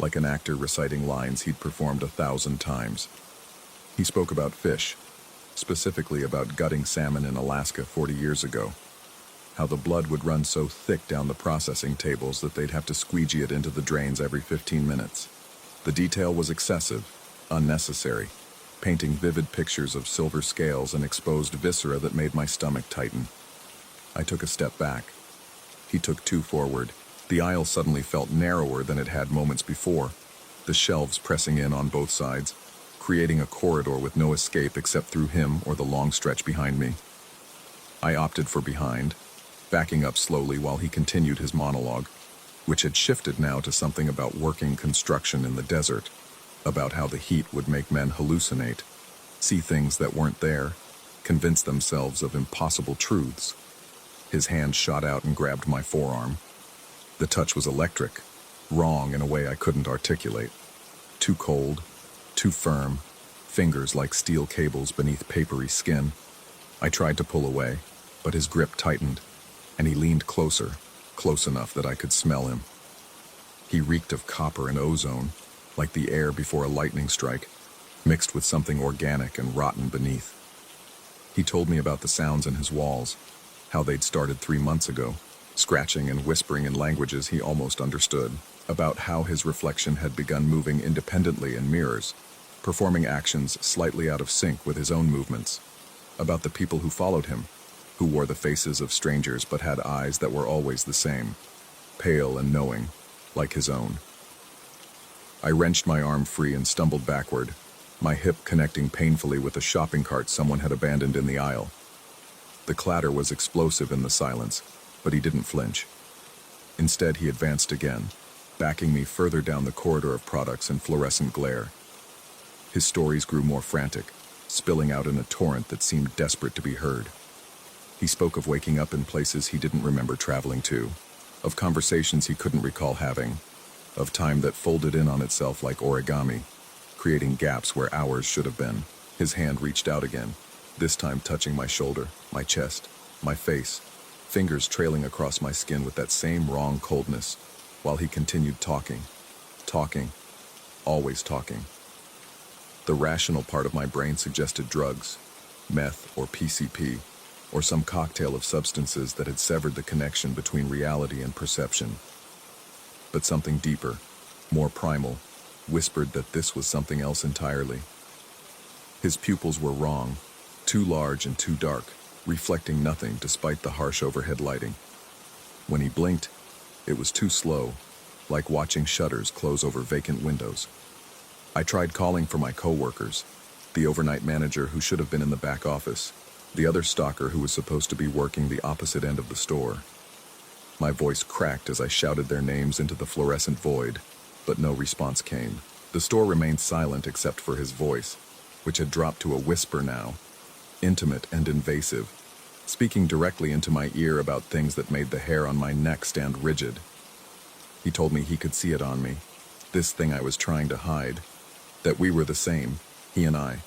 like an actor reciting lines he'd performed 1,000 times. He spoke about fish, specifically about gutting salmon in Alaska 40 years ago, how the blood would run so thick down the processing tables that they'd have to squeegee it into the drains every 15 minutes. The detail was excessive, unnecessary, painting vivid pictures of silver scales and exposed viscera that made my stomach tighten. I took a step back. He took 2 forward. The aisle suddenly felt narrower than it had moments before, the shelves pressing in on both sides, creating a corridor with no escape except through him or the long stretch behind me. I opted for behind, backing up slowly while he continued his monologue, which had shifted now to something about working construction in the desert, about how the heat would make men hallucinate, see things that weren't there, convince themselves of impossible truths. His hand shot out and grabbed my forearm. The touch was electric, wrong in a way I couldn't articulate. Too cold, too firm, fingers like steel cables beneath papery skin. I tried to pull away, but his grip tightened, and he leaned closer, close enough that I could smell him. He reeked of copper and ozone, like the air before a lightning strike, mixed with something organic and rotten beneath. He told me about the sounds in his walls, how they'd started 3 months ago, scratching and whispering in languages he almost understood, about how his reflection had begun moving independently in mirrors, performing actions slightly out of sync with his own movements, about the people who followed him, who wore the faces of strangers but had eyes that were always the same, pale and knowing, like his own. I wrenched my arm free and stumbled backward, my hip connecting painfully with a shopping cart someone had abandoned in the aisle. The clatter was explosive in the silence, but he didn't flinch. Instead, he advanced again, backing me further down the corridor of products in fluorescent glare. His stories grew more frantic, spilling out in a torrent that seemed desperate to be heard. He spoke of waking up in places he didn't remember traveling to, of conversations he couldn't recall having, of time that folded in on itself like origami, creating gaps where hours should have been. His hand reached out again, this time touching my shoulder, my chest, my face, fingers trailing across my skin with that same wrong coldness. while he continued talking, talking, always talking. The rational part of my brain suggested drugs, meth or PCP, or some cocktail of substances that had severed the connection between reality and perception. But something deeper, more primal, whispered that this was something else entirely. His pupils were wrong, too large and too dark, reflecting nothing despite the harsh overhead lighting. When he blinked, it was too slow, like watching shutters close over vacant windows. I tried calling for my co-workers, the overnight manager who should have been in the back office, the other stalker who was supposed to be working the opposite end of the store. My voice cracked as I shouted their names into the fluorescent void, but no response came. The store remained silent except for his voice, which had dropped to a whisper now, intimate and invasive, speaking directly into my ear about things that made the hair on my neck stand rigid. He told me he could see it on me, this thing I was trying to hide, that we were the same, he and I,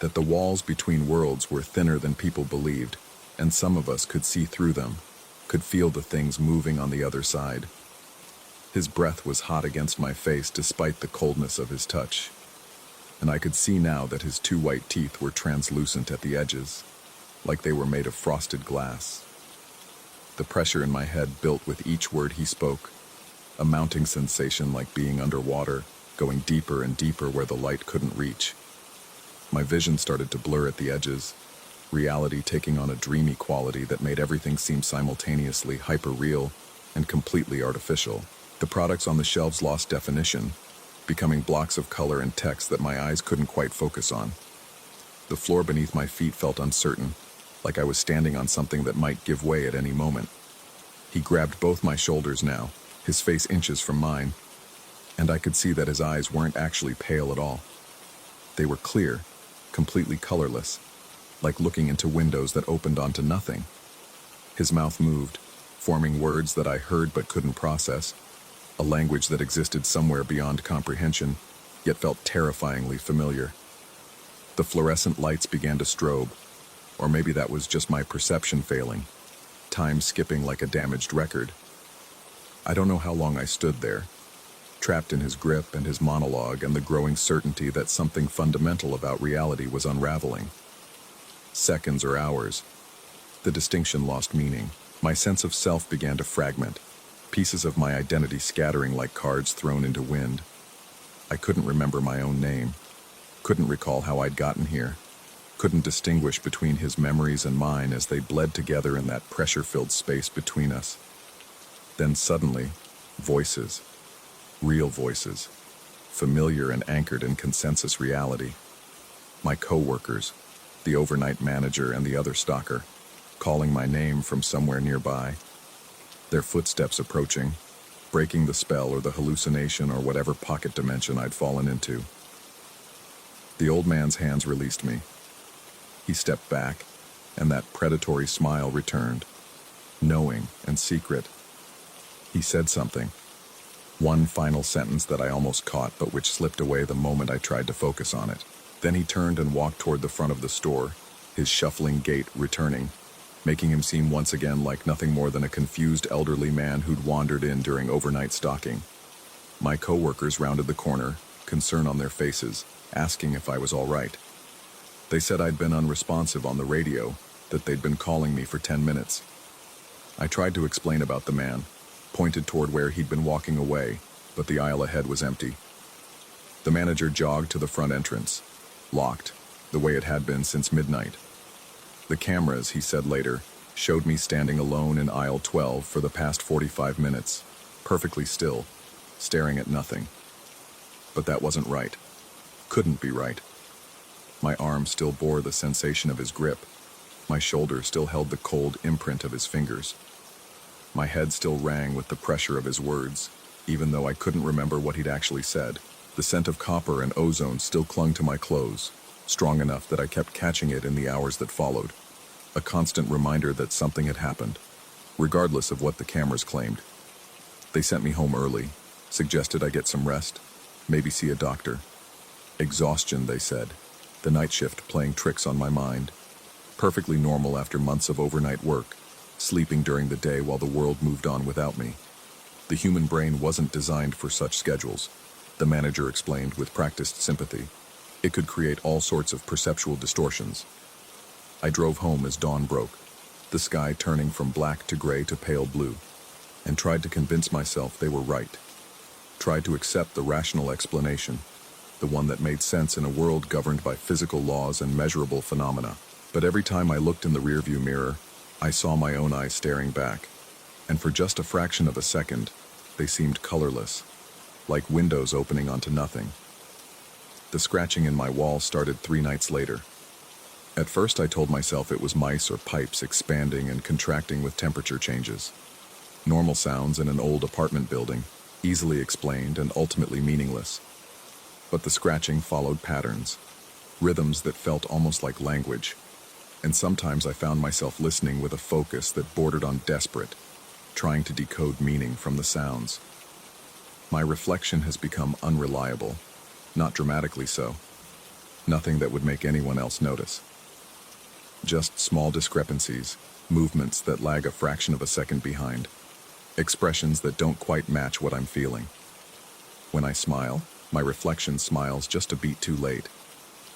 that the walls between worlds were thinner than people believed, and some of us could see through them, could feel the things moving on the other side. His breath was hot against my face despite the coldness of his touch, and I could see now that his two white teeth were translucent at the edges, like they were made of frosted glass. The pressure in my head built with each word he spoke, a mounting sensation like being underwater, going deeper and deeper where the light couldn't reach. My vision started to blur at the edges, reality taking on a dreamy quality that made everything seem simultaneously hyper-real and completely artificial. The products on the shelves lost definition, becoming blocks of color and text that my eyes couldn't quite focus on. The floor beneath my feet felt uncertain, like I was standing on something that might give way at any moment. He grabbed both my shoulders now, his face inches from mine, and I could see that his eyes weren't actually pale at all. They were clear, completely colorless, like looking into windows that opened onto nothing. His mouth moved, forming words that I heard but couldn't process, a language that existed somewhere beyond comprehension, yet felt terrifyingly familiar. The fluorescent lights began to strobe, or maybe that was just my perception failing, time skipping like a damaged record. I don't know how long I stood there, trapped in his grip and his monologue and the growing certainty that something fundamental about reality was unraveling. Seconds or hours, the distinction lost meaning. My sense of self began to fragment, pieces of my identity scattering like cards thrown into wind. I couldn't remember my own name, couldn't recall how I'd gotten here, couldn't distinguish between his memories and mine as they bled together in that pressure-filled space between us. Then suddenly, voices, real voices, familiar and anchored in consensus reality. My co-workers, the overnight manager and the other stalker, calling my name from somewhere nearby. Their footsteps approaching, breaking the spell or the hallucination or whatever pocket dimension I'd fallen into. The old man's hands released me. He stepped back, and that predatory smile returned, knowing and secret. He said something, one final sentence that I almost caught but which slipped away the moment I tried to focus on it. Then he turned and walked toward the front of the store, his shuffling gait returning, making him seem once again like nothing more than a confused elderly man who'd wandered in during overnight stalking. My co-workers rounded the corner, concern on their faces, asking if I was all right. They said I'd been unresponsive on the radio, that they'd been calling me for 10 minutes. I tried to explain about the man, pointed toward where he'd been walking away, but the aisle ahead was empty. The manager jogged to the front entrance, locked, the way it had been since midnight. The cameras, he said later, showed me standing alone in aisle 12 for the past 45 minutes, perfectly still, staring at nothing. But that wasn't right. Couldn't be right. My arm still bore the sensation of his grip. My shoulder still held the cold imprint of his fingers. My head still rang with the pressure of his words, even though I couldn't remember what he'd actually said. The scent of copper and ozone still clung to my clothes, strong enough that I kept catching it in the hours that followed. A constant reminder that something had happened, regardless of what the cameras claimed. They sent me home early, suggested I get some rest, maybe see a doctor. Exhaustion, they said, the night shift playing tricks on my mind. Perfectly normal after months of overnight work, sleeping during the day while the world moved on without me. The human brain wasn't designed for such schedules, the manager explained with practiced sympathy. It could create all sorts of perceptual distortions. I drove home as dawn broke, the sky turning from black to gray to pale blue, and tried to convince myself they were right. Tried to accept the rational explanation, the one that made sense in a world governed by physical laws and measurable phenomena. But every time I looked in the rearview mirror, I saw my own eyes staring back, and for just a fraction of a second, they seemed colorless, like windows opening onto nothing. The scratching in my wall started 3 nights later. At first I told myself it was mice or pipes expanding and contracting with temperature changes. Normal sounds in an old apartment building, easily explained and ultimately meaningless. But the scratching followed patterns, rhythms that felt almost like language, and sometimes I found myself listening with a focus that bordered on desperate, trying to decode meaning from the sounds. My reflection has become unreliable, not dramatically so. Nothing that would make anyone else notice. Just small discrepancies, movements that lag a fraction of a second behind, expressions that don't quite match what I'm feeling. When I smile, my reflection smiles just a beat too late,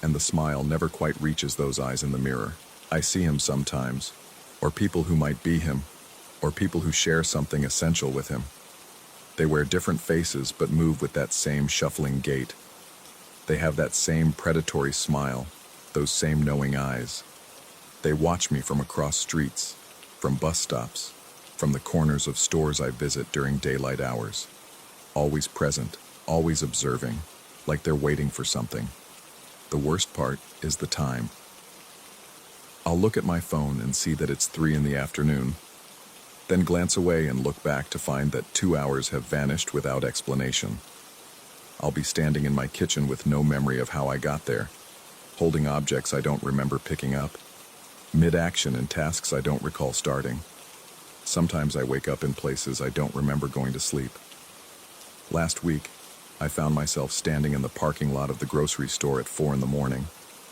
and the smile never quite reaches those eyes in the mirror. I see him sometimes, or people who might be him, or people who share something essential with him. They wear different faces but move with that same shuffling gait. They have that same predatory smile, those same knowing eyes. They watch me from across streets, from bus stops, from the corners of stores I visit during daylight hours. Always present, always observing, like they're waiting for something. The worst part is the time. I'll look at my phone and see that it's 3 in the afternoon, then glance away and look back to find that 2 hours have vanished without explanation. I'll be standing in my kitchen with no memory of how I got there, holding objects I don't remember picking up, mid-action in tasks I don't recall starting. Sometimes I wake up in places I don't remember going to sleep. Last week, I found myself standing in the parking lot of the grocery store at 4 in the morning,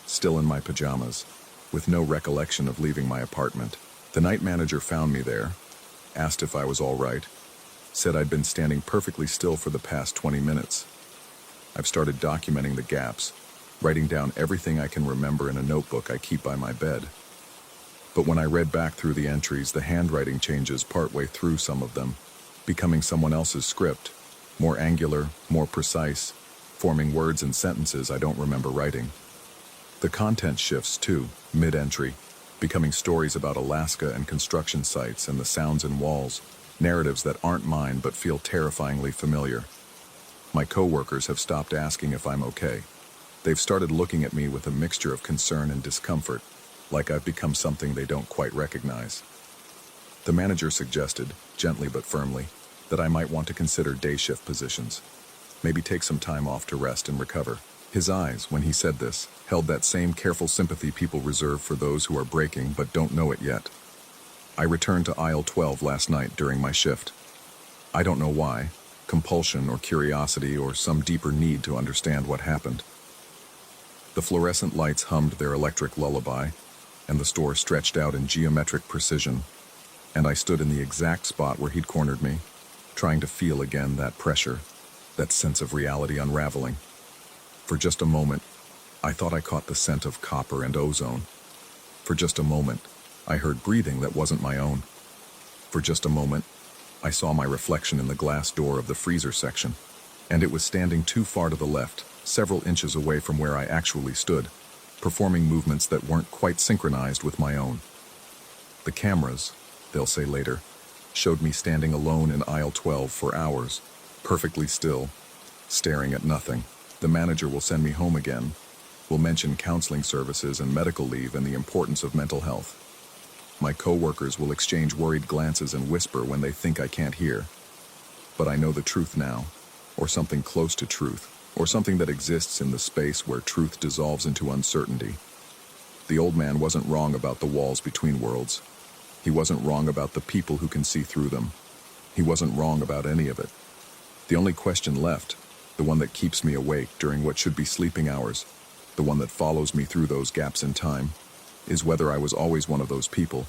still in my pajamas, with no recollection of leaving my apartment. The night manager found me there, asked if I was all right, said I'd been standing perfectly still for the past 20 minutes. I've started documenting the gaps, writing down everything I can remember in a notebook I keep by my bed. But when I read back through the entries, the handwriting changes partway through some of them, becoming someone else's script, more angular, more precise, forming words and sentences I don't remember writing. The content shifts too, mid-entry, becoming stories about Alaska and construction sites and the sounds in walls, narratives that aren't mine but feel terrifyingly familiar. My coworkers have stopped asking if I'm okay. They've started looking at me with a mixture of concern and discomfort, like I've become something they don't quite recognize. The manager suggested, gently but firmly, that I might want to consider day shift positions, maybe take some time off to rest and recover. His eyes, when he said this, held that same careful sympathy people reserve for those who are breaking but don't know it yet. I returned to aisle 12 last night during my shift. I don't know why, compulsion or curiosity or some deeper need to understand what happened. The fluorescent lights hummed their electric lullaby, and the store stretched out in geometric precision, and I stood in the exact spot where he'd cornered me, trying to feel again that pressure, that sense of reality unraveling. For just a moment, I thought I caught the scent of copper and ozone. For just a moment, I heard breathing that wasn't my own. For just a moment, I saw my reflection in the glass door of the freezer section, and it was standing too far to the left, several inches away from where I actually stood, performing movements that weren't quite synchronized with my own. The cameras, they'll say later, showed me standing alone in aisle 12 for hours, perfectly still, staring at nothing. The manager will send me home again, will mention counseling services and medical leave and the importance of mental health. My coworkers will exchange worried glances and whisper when they think I can't hear. But I know the truth now, or something close to truth, or something that exists in the space where truth dissolves into uncertainty. The old man wasn't wrong about the walls between worlds. He wasn't wrong about the people who can see through them. He wasn't wrong about any of it. The only question left, the one that keeps me awake during what should be sleeping hours, the one that follows me through those gaps in time, is whether I was always one of those people,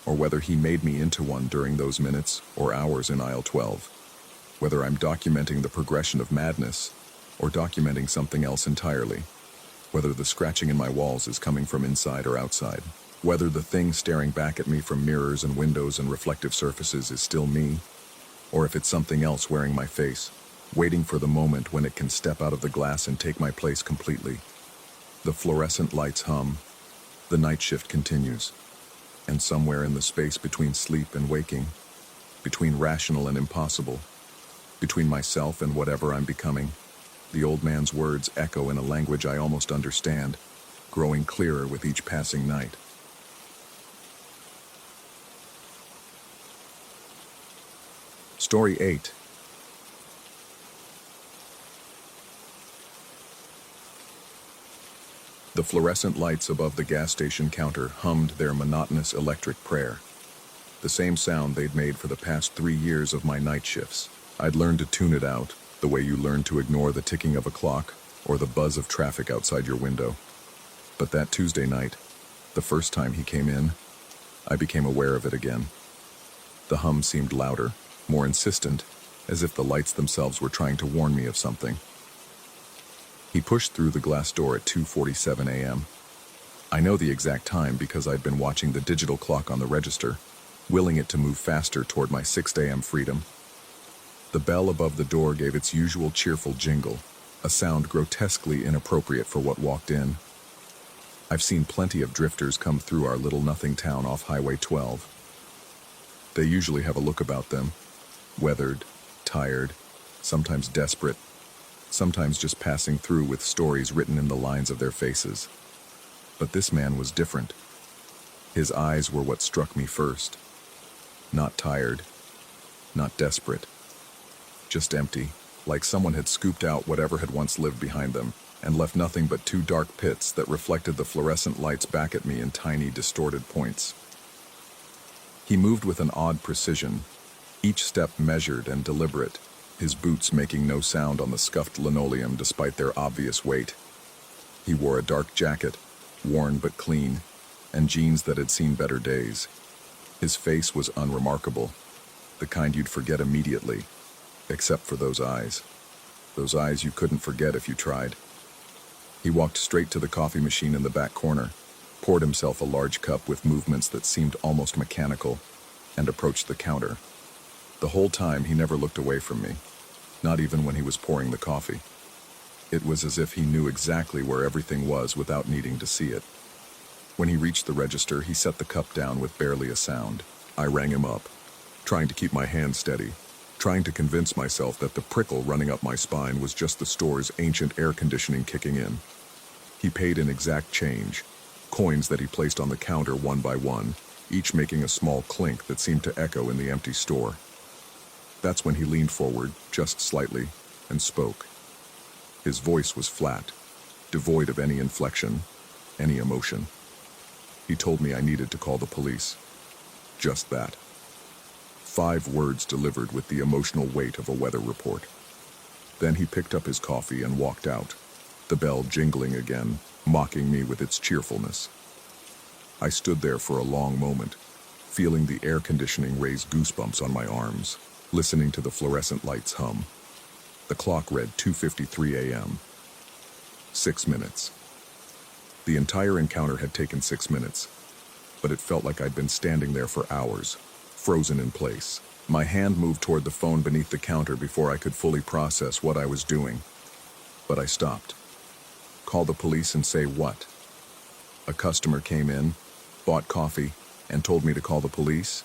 or whether he made me into one during those minutes or hours in aisle 12. whether I'm documenting the progression of madness or documenting something else entirely, whether the scratching in my walls is coming from inside or outside, whether the thing staring back at me from mirrors and windows and reflective surfaces is still me, or if it's something else wearing my face, waiting for the moment when it can step out of the glass and take my place completely. The fluorescent lights hum, the night shift continues, and somewhere in the space between sleep and waking, between rational and impossible, between myself and whatever I'm becoming, the old man's words echo in a language I almost understand, growing clearer with each passing night. Story 8. The fluorescent lights above the gas station counter hummed their monotonous electric prayer, the same sound they'd made for the past 3 years of my night shifts. I'd learned to tune it out, the way you learn to ignore the ticking of a clock or the buzz of traffic outside your window. But that Tuesday night, the first time he came in, I became aware of it again. The hum seemed louder, more insistent, as if the lights themselves were trying to warn me of something. He pushed through the glass door at 2:47 a.m. I know the exact time because I'd been watching the digital clock on the register, willing it to move faster toward my 6 a.m. freedom. The bell above the door gave its usual cheerful jingle, a sound grotesquely inappropriate for what walked in. I've seen plenty of drifters come through our little nothing town off Highway 12. They usually have a look about them, weathered, tired, sometimes desperate, sometimes just passing through with stories written in the lines of their faces. But this man was different. His eyes were what struck me first. Not tired, not desperate, just empty, like someone had scooped out whatever had once lived behind them and left nothing but 2 dark pits that reflected the fluorescent lights back at me in tiny, distorted points. He moved with an odd precision, each step measured and deliberate, his boots making no sound on the scuffed linoleum despite their obvious weight. He wore a dark jacket, worn but clean, and jeans that had seen better days. His face was unremarkable, the kind you'd forget immediately, except for those eyes you couldn't forget if you tried. He walked straight to the coffee machine in the back corner, poured himself a large cup with movements that seemed almost mechanical, and approached the counter. The whole time he never looked away from me, not even when he was pouring the coffee. It was as if he knew exactly where everything was without needing to see it. When he reached the register, he set the cup down with barely a sound. I rang him up, trying to keep my hand steady, trying to convince myself that the prickle running up my spine was just the store's ancient air conditioning kicking in. He paid in exact change, coins that he placed on the counter one by one, each making a small clink that seemed to echo in the empty store. That's when he leaned forward, just slightly, and spoke. His voice was flat, devoid of any inflection, any emotion. He told me I needed to call the police. Just that. 5 words delivered with the emotional weight of a weather report. Then he picked up his coffee and walked out, the bell jingling again, mocking me with its cheerfulness. I stood there for a long moment, feeling the air conditioning raise goosebumps on my arms, listening to the fluorescent lights hum. The clock read 2:53 a.m. 6 minutes. The entire encounter had taken 6 minutes, but it felt like I'd been standing there for hours, frozen in place. My hand moved toward the phone beneath the counter before I could fully process what I was doing. But I stopped. Call the police and say what? A customer came in, bought coffee, and told me to call the police?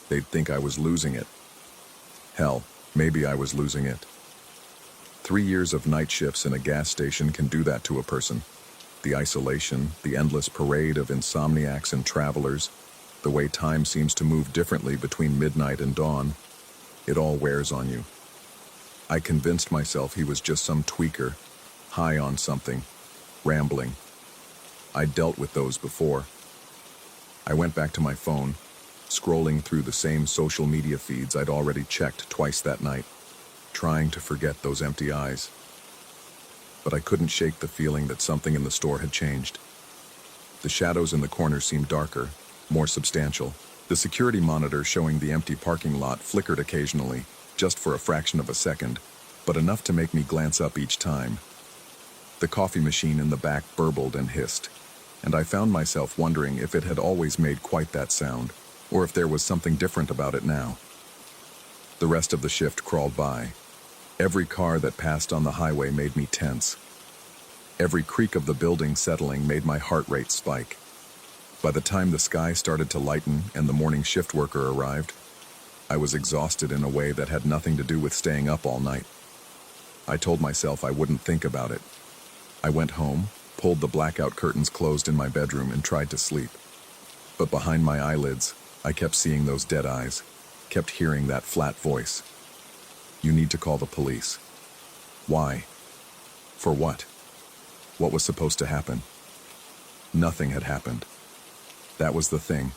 They'd think I was losing it. Hell, maybe I was losing it. 3 years of night shifts in a gas station can do that to a person. The isolation, the endless parade of insomniacs and travelers, the way time seems to move differently between midnight and dawn, it all wears on you. I convinced myself he was just some tweaker, high on something, rambling. I'd dealt with those before. I went back to my phone, scrolling through the same social media feeds I'd already checked twice that night, trying to forget those empty eyes. But I couldn't shake the feeling that something in the store had changed. The shadows in the corners seemed darker, more substantial. The security monitor showing the empty parking lot flickered occasionally, just for a fraction of a second, but enough to make me glance up each time. The coffee machine in the back burbled and hissed, and I found myself wondering if it had always made quite that sound, or if there was something different about it now. The rest of the shift crawled by. Every car that passed on the highway made me tense. Every creak of the building settling made my heart rate spike. By the time the sky started to lighten and the morning shift worker arrived, I was exhausted in a way that had nothing to do with staying up all night. I told myself I wouldn't think about it. I went home, pulled the blackout curtains closed in my bedroom, and tried to sleep. But behind my eyelids, I kept seeing those dead eyes, kept hearing that flat voice. You need to call the police. Why? For what? What was supposed to happen? Nothing had happened. That was the thing.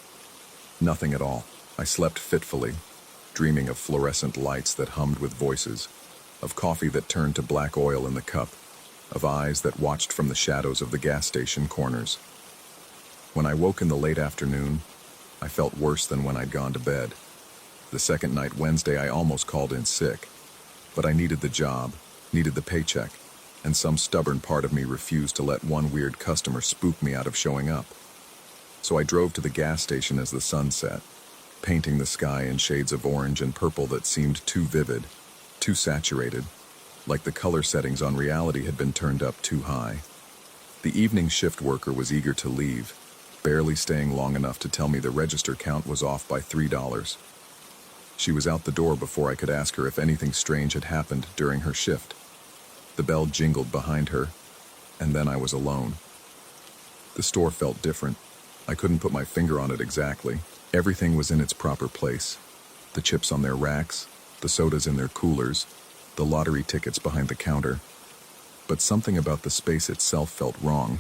Nothing at all. I slept fitfully, dreaming of fluorescent lights that hummed with voices, of coffee that turned to black oil in the cup, of eyes that watched from the shadows of the gas station corners. When I woke in the late afternoon, I felt worse than when I'd gone to bed. The second night, Wednesday, I almost called in sick. But I needed the job, needed the paycheck, and some stubborn part of me refused to let one weird customer spook me out of showing up. So I drove to the gas station as the sun set, painting the sky in shades of orange and purple that seemed too vivid, too saturated, like the color settings on reality had been turned up too high. The evening shift worker was eager to leave, barely staying long enough to tell me the register count was off by $3. She was out the door before I could ask her if anything strange had happened during her shift. The bell jingled behind her, and then I was alone. The store felt different. I couldn't put my finger on it exactly. Everything was in its proper place. The chips on their racks, the sodas in their coolers, the lottery tickets behind the counter. But something about the space itself felt wrong,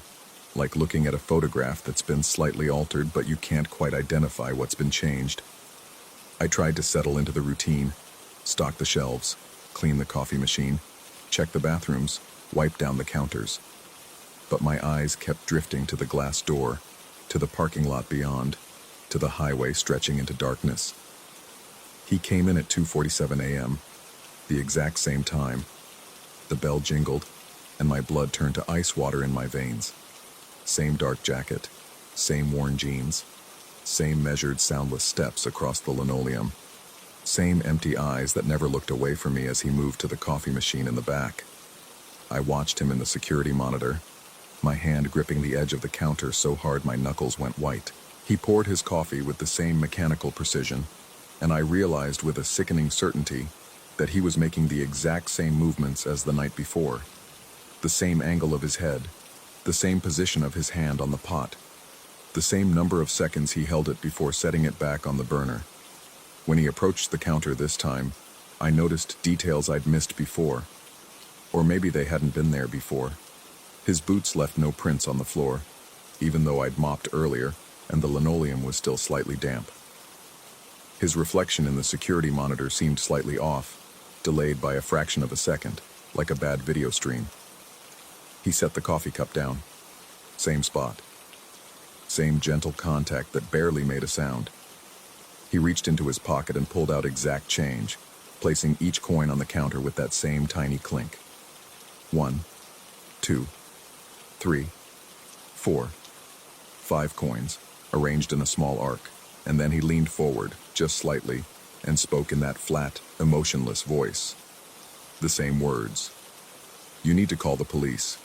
like looking at a photograph that's been slightly altered but you can't quite identify what's been changed. I tried to settle into the routine, stock the shelves, clean the coffee machine, check the bathrooms, wipe down the counters. But my eyes kept drifting to the glass door, to the parking lot beyond, to the highway stretching into darkness. He came in at 2:47 a.m., the exact same time. The bell jingled, and my blood turned to ice water in my veins. Same dark jacket, same worn jeans, same measured, soundless steps across the linoleum, same empty eyes that never looked away from me as he moved to the coffee machine in the back. I watched him in the security monitor, my hand gripping the edge of the counter so hard my knuckles went white. He poured his coffee with the same mechanical precision, and I realized with a sickening certainty that he was making the exact same movements as the night before. The same angle of his head, the same position of his hand on the pot, the same number of seconds he held it before setting it back on the burner. When he approached the counter this time, I noticed details I'd missed before. Or maybe they hadn't been there before. His boots left no prints on the floor, even though I'd mopped earlier and the linoleum was still slightly damp. His reflection in the security monitor seemed slightly off, delayed by a fraction of a second, like a bad video stream. He set the coffee cup down. Same spot. Same gentle contact that barely made a sound. He reached into his pocket and pulled out exact change, placing each coin on the counter with that same tiny clink. 1, 2, 3, 4, 5 coins, arranged in a small arc, and then he leaned forward, just slightly, and spoke in that flat, emotionless voice. The same words. You need to call the police.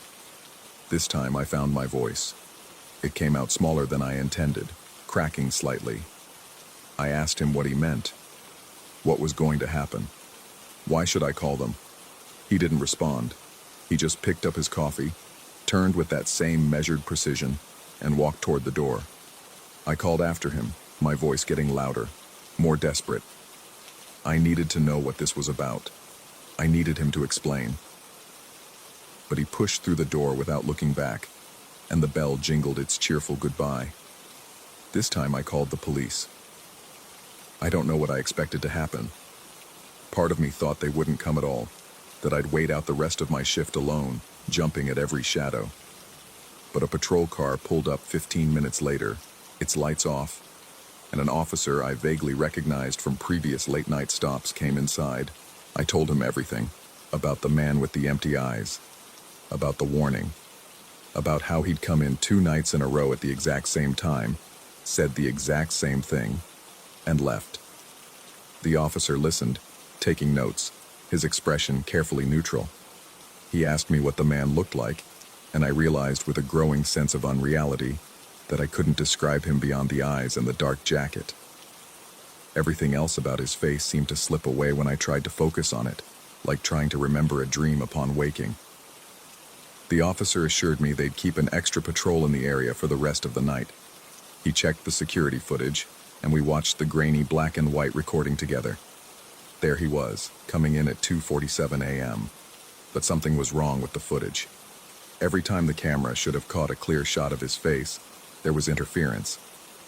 This time I found my voice. It came out smaller than I intended, cracking slightly. I asked him what he meant. What was going to happen? Why should I call them? He didn't respond. He just picked up his coffee, turned with that same measured precision, and walked toward the door. I called after him, my voice getting louder, more desperate. I needed to know what this was about. I needed him to explain. But he pushed through the door without looking back, and the bell jingled its cheerful goodbye. This time I called the police. I don't know what I expected to happen. Part of me thought they wouldn't come at all, that I'd wait out the rest of my shift alone, jumping at every shadow. But a patrol car pulled up 15 minutes later, its lights off, and an officer I vaguely recognized from previous late-night stops came inside. I told him everything, about the man with the empty eyes, about the warning, about how he'd come in 2 nights in a row at the exact same time, said the exact same thing, and left. The officer listened, taking notes, his expression carefully neutral. He asked me what the man looked like, and I realized with a growing sense of unreality that I couldn't describe him beyond the eyes and the dark jacket. Everything else about his face seemed to slip away when I tried to focus on it, like trying to remember a dream upon waking. The officer assured me they'd keep an extra patrol in the area for the rest of the night. He checked the security footage, and we watched the grainy black and white recording together. There he was, coming in at 2:47 a.m. But something was wrong with the footage. Every time the camera should have caught a clear shot of his face, there was interference,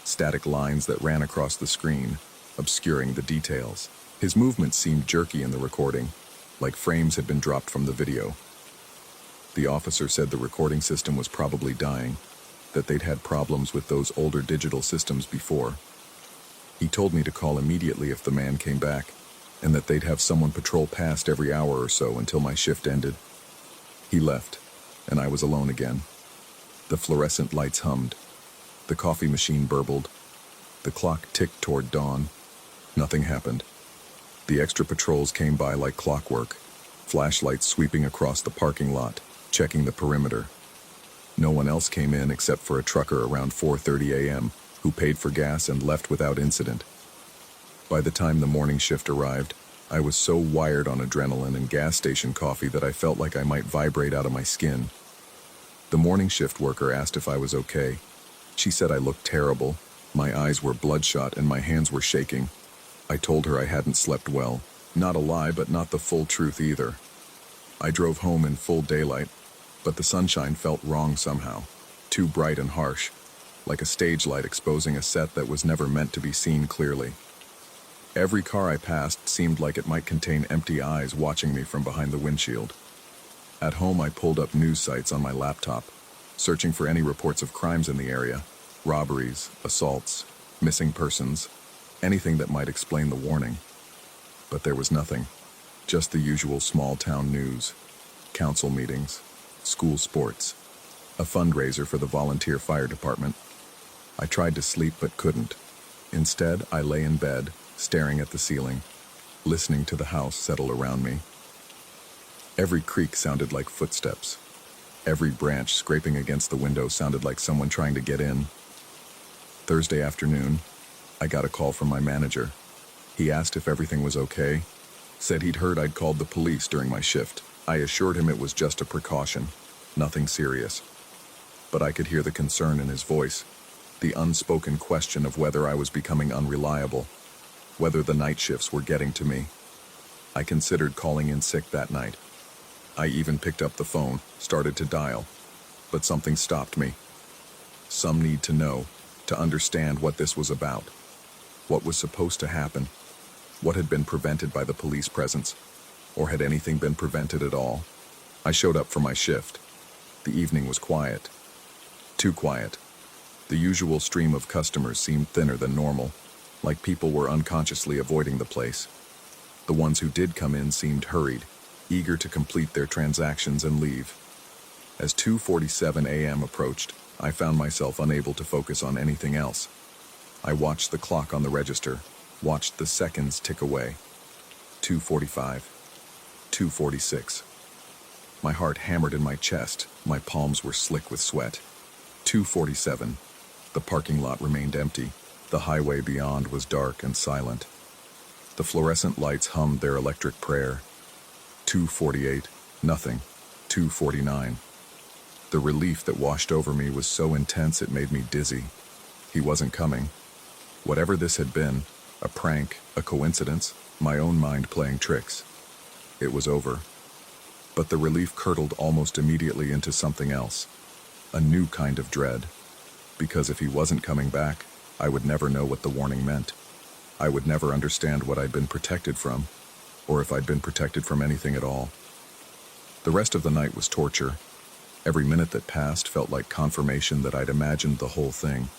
static lines that ran across the screen, obscuring the details. His movements seemed jerky in the recording, like frames had been dropped from the video. The officer said the recording system was probably dying, that they'd had problems with those older digital systems before. He told me to call immediately if the man came back, and that they'd have someone patrol past every hour or so until my shift ended. He left, and I was alone again. The fluorescent lights hummed. The coffee machine burbled. The clock ticked toward dawn. Nothing happened. The extra patrols came by like clockwork, flashlights sweeping across the parking lot, checking the perimeter. No one else came in except for a trucker around 4:30 a.m. who paid for gas and left without incident. By the time the morning shift arrived, I was so wired on adrenaline and gas station coffee that I felt like I might vibrate out of my skin. The morning shift worker asked if I was okay. She said I looked terrible, my eyes were bloodshot and my hands were shaking. I told her I hadn't slept well. Not a lie, but not the full truth either. I drove home in full daylight, but the sunshine felt wrong somehow, too bright and harsh, like a stage light exposing a set that was never meant to be seen clearly. Every car I passed seemed like it might contain empty eyes watching me from behind the windshield. At home, I pulled up news sites on my laptop, searching for any reports of crimes in the area, robberies, assaults, missing persons, anything that might explain the warning. But there was nothing, just the usual small-town news, council meetings, school sports, a fundraiser for the volunteer fire department. I tried to sleep but couldn't. Instead, I lay in bed, staring at the ceiling, listening to the house settle around me. Every creak sounded like footsteps. Every branch scraping against the window sounded like someone trying to get in. Thursday afternoon, I got a call from my manager. He asked if everything was okay, said he'd heard I'd called the police during my shift. I assured him it was just a precaution, nothing serious. But I could hear the concern in his voice, the unspoken question of whether I was becoming unreliable, whether the night shifts were getting to me. I considered calling in sick that night. I even picked up the phone, started to dial, but something stopped me. Some need to know, to understand what this was about, what was supposed to happen, what had been prevented by the police presence, or had anything been prevented at all. I showed up for my shift. The evening was quiet. Too quiet. The usual stream of customers seemed thinner than normal, like people were unconsciously avoiding the place. The ones who did come in seemed hurried, eager to complete their transactions and leave. As 2:47 a.m. approached, I found myself unable to focus on anything else. I watched the clock on the register, watched the seconds tick away. 2:45, 2:46. My heart hammered in my chest, my palms were slick with sweat. 2:47. The parking lot remained empty. The highway beyond was dark and silent. The fluorescent lights hummed their electric prayer. 2:48. Nothing. 2:49. The relief that washed over me was so intense it made me dizzy. He wasn't coming. Whatever this had been, a prank, a coincidence, my own mind playing tricks. It was over. But the relief curdled almost immediately into something else. A new kind of dread. Because if he wasn't coming back, I would never know what the warning meant. I would never understand what I'd been protected from, or if I'd been protected from anything at all. The rest of the night was torture. Every minute that passed felt like confirmation that I'd imagined the whole thing.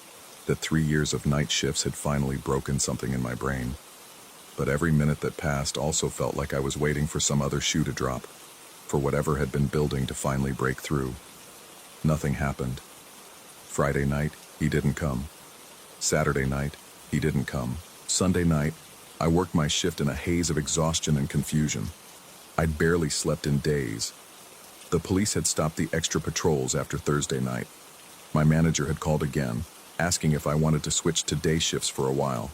that 3 years of night shifts had finally broken something in my brain. But every minute that passed also felt like I was waiting for some other shoe to drop, for whatever had been building to finally break through. Nothing happened. Friday night, he didn't come. Saturday night, he didn't come. Sunday night, I worked my shift in a haze of exhaustion and confusion. I'd barely slept in days. The police had stopped the extra patrols after Thursday night. My manager had called again, asking if I wanted to switch to day shifts for a while.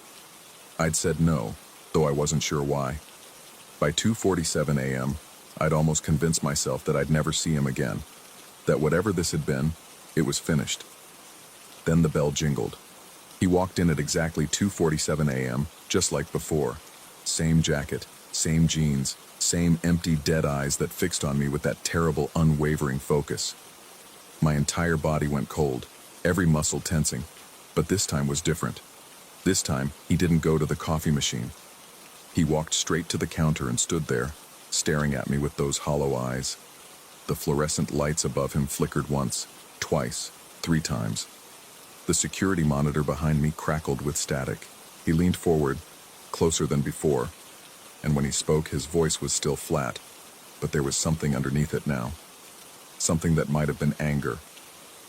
I'd said no, though I wasn't sure why. By 2:47 a.m., I'd almost convinced myself that I'd never see him again, that whatever this had been, it was finished. Then the bell jingled. He walked in at exactly 2:47 a.m., just like before. Same jacket, same jeans, same empty dead eyes that fixed on me with that terrible, unwavering focus. My entire body went cold, every muscle tensing, but this time was different. This time, he didn't go to the coffee machine. He walked straight to the counter and stood there, staring at me with those hollow eyes. The fluorescent lights above him flickered once, twice, 3 times. The security monitor behind me crackled with static. He leaned forward, closer than before, and when he spoke, his voice was still flat, but there was something underneath it now. Something that might have been anger,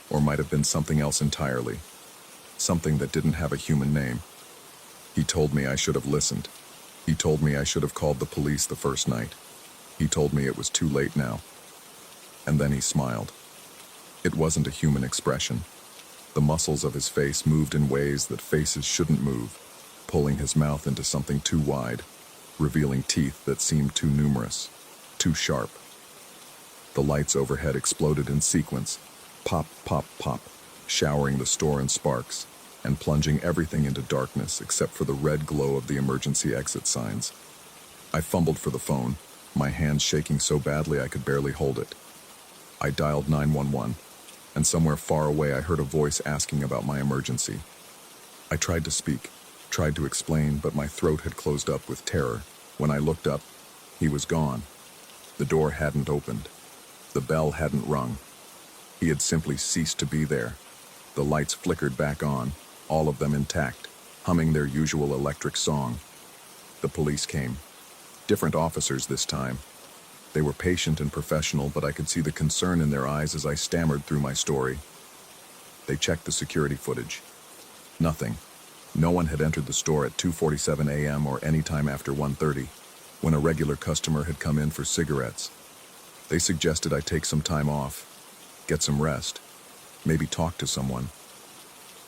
or might have been something else entirely. Something that didn't have a human name. He told me I should have listened. He told me I should have called the police the first night. He told me it was too late now. And then he smiled. It wasn't a human expression. The muscles of his face moved in ways that faces shouldn't move, pulling his mouth into something too wide, revealing teeth that seemed too numerous, too sharp. The lights overhead exploded in sequence, pop, pop, pop, showering the store in sparks, and plunging everything into darkness except for the red glow of the emergency exit signs. I fumbled for the phone, my hands shaking so badly I could barely hold it. I dialed 911, and somewhere far away I heard a voice asking about my emergency. I tried to speak, tried to explain, but my throat had closed up with terror. When I looked up, he was gone. The door hadn't opened. The bell hadn't rung. He had simply ceased to be there. The lights flickered back on, all of them intact, humming their usual electric song. The police came. Different officers this time. They were patient and professional, but I could see the concern in their eyes as I stammered through my story. They checked the security footage. Nothing. No one had entered the store at 2:47 a.m. or any time after 1:30, when a regular customer had come in for cigarettes. They suggested I take some time off, get some rest, maybe talk to someone.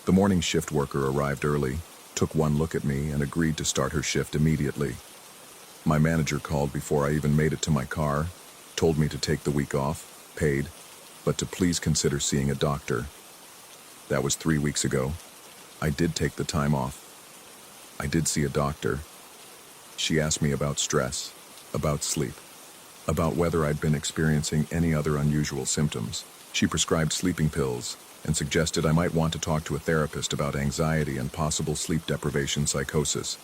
The morning shift worker arrived early, took one look at me, and agreed to start her shift immediately. My manager called before I even made it to my car, told me to take the week off, paid, but to please consider seeing a doctor. That was 3 weeks ago. I did take the time off. I did see a doctor. She asked me about stress, about sleep, about whether I'd been experiencing any other unusual symptoms. She prescribed sleeping pills and suggested I might want to talk to a therapist about anxiety and possible sleep deprivation psychosis.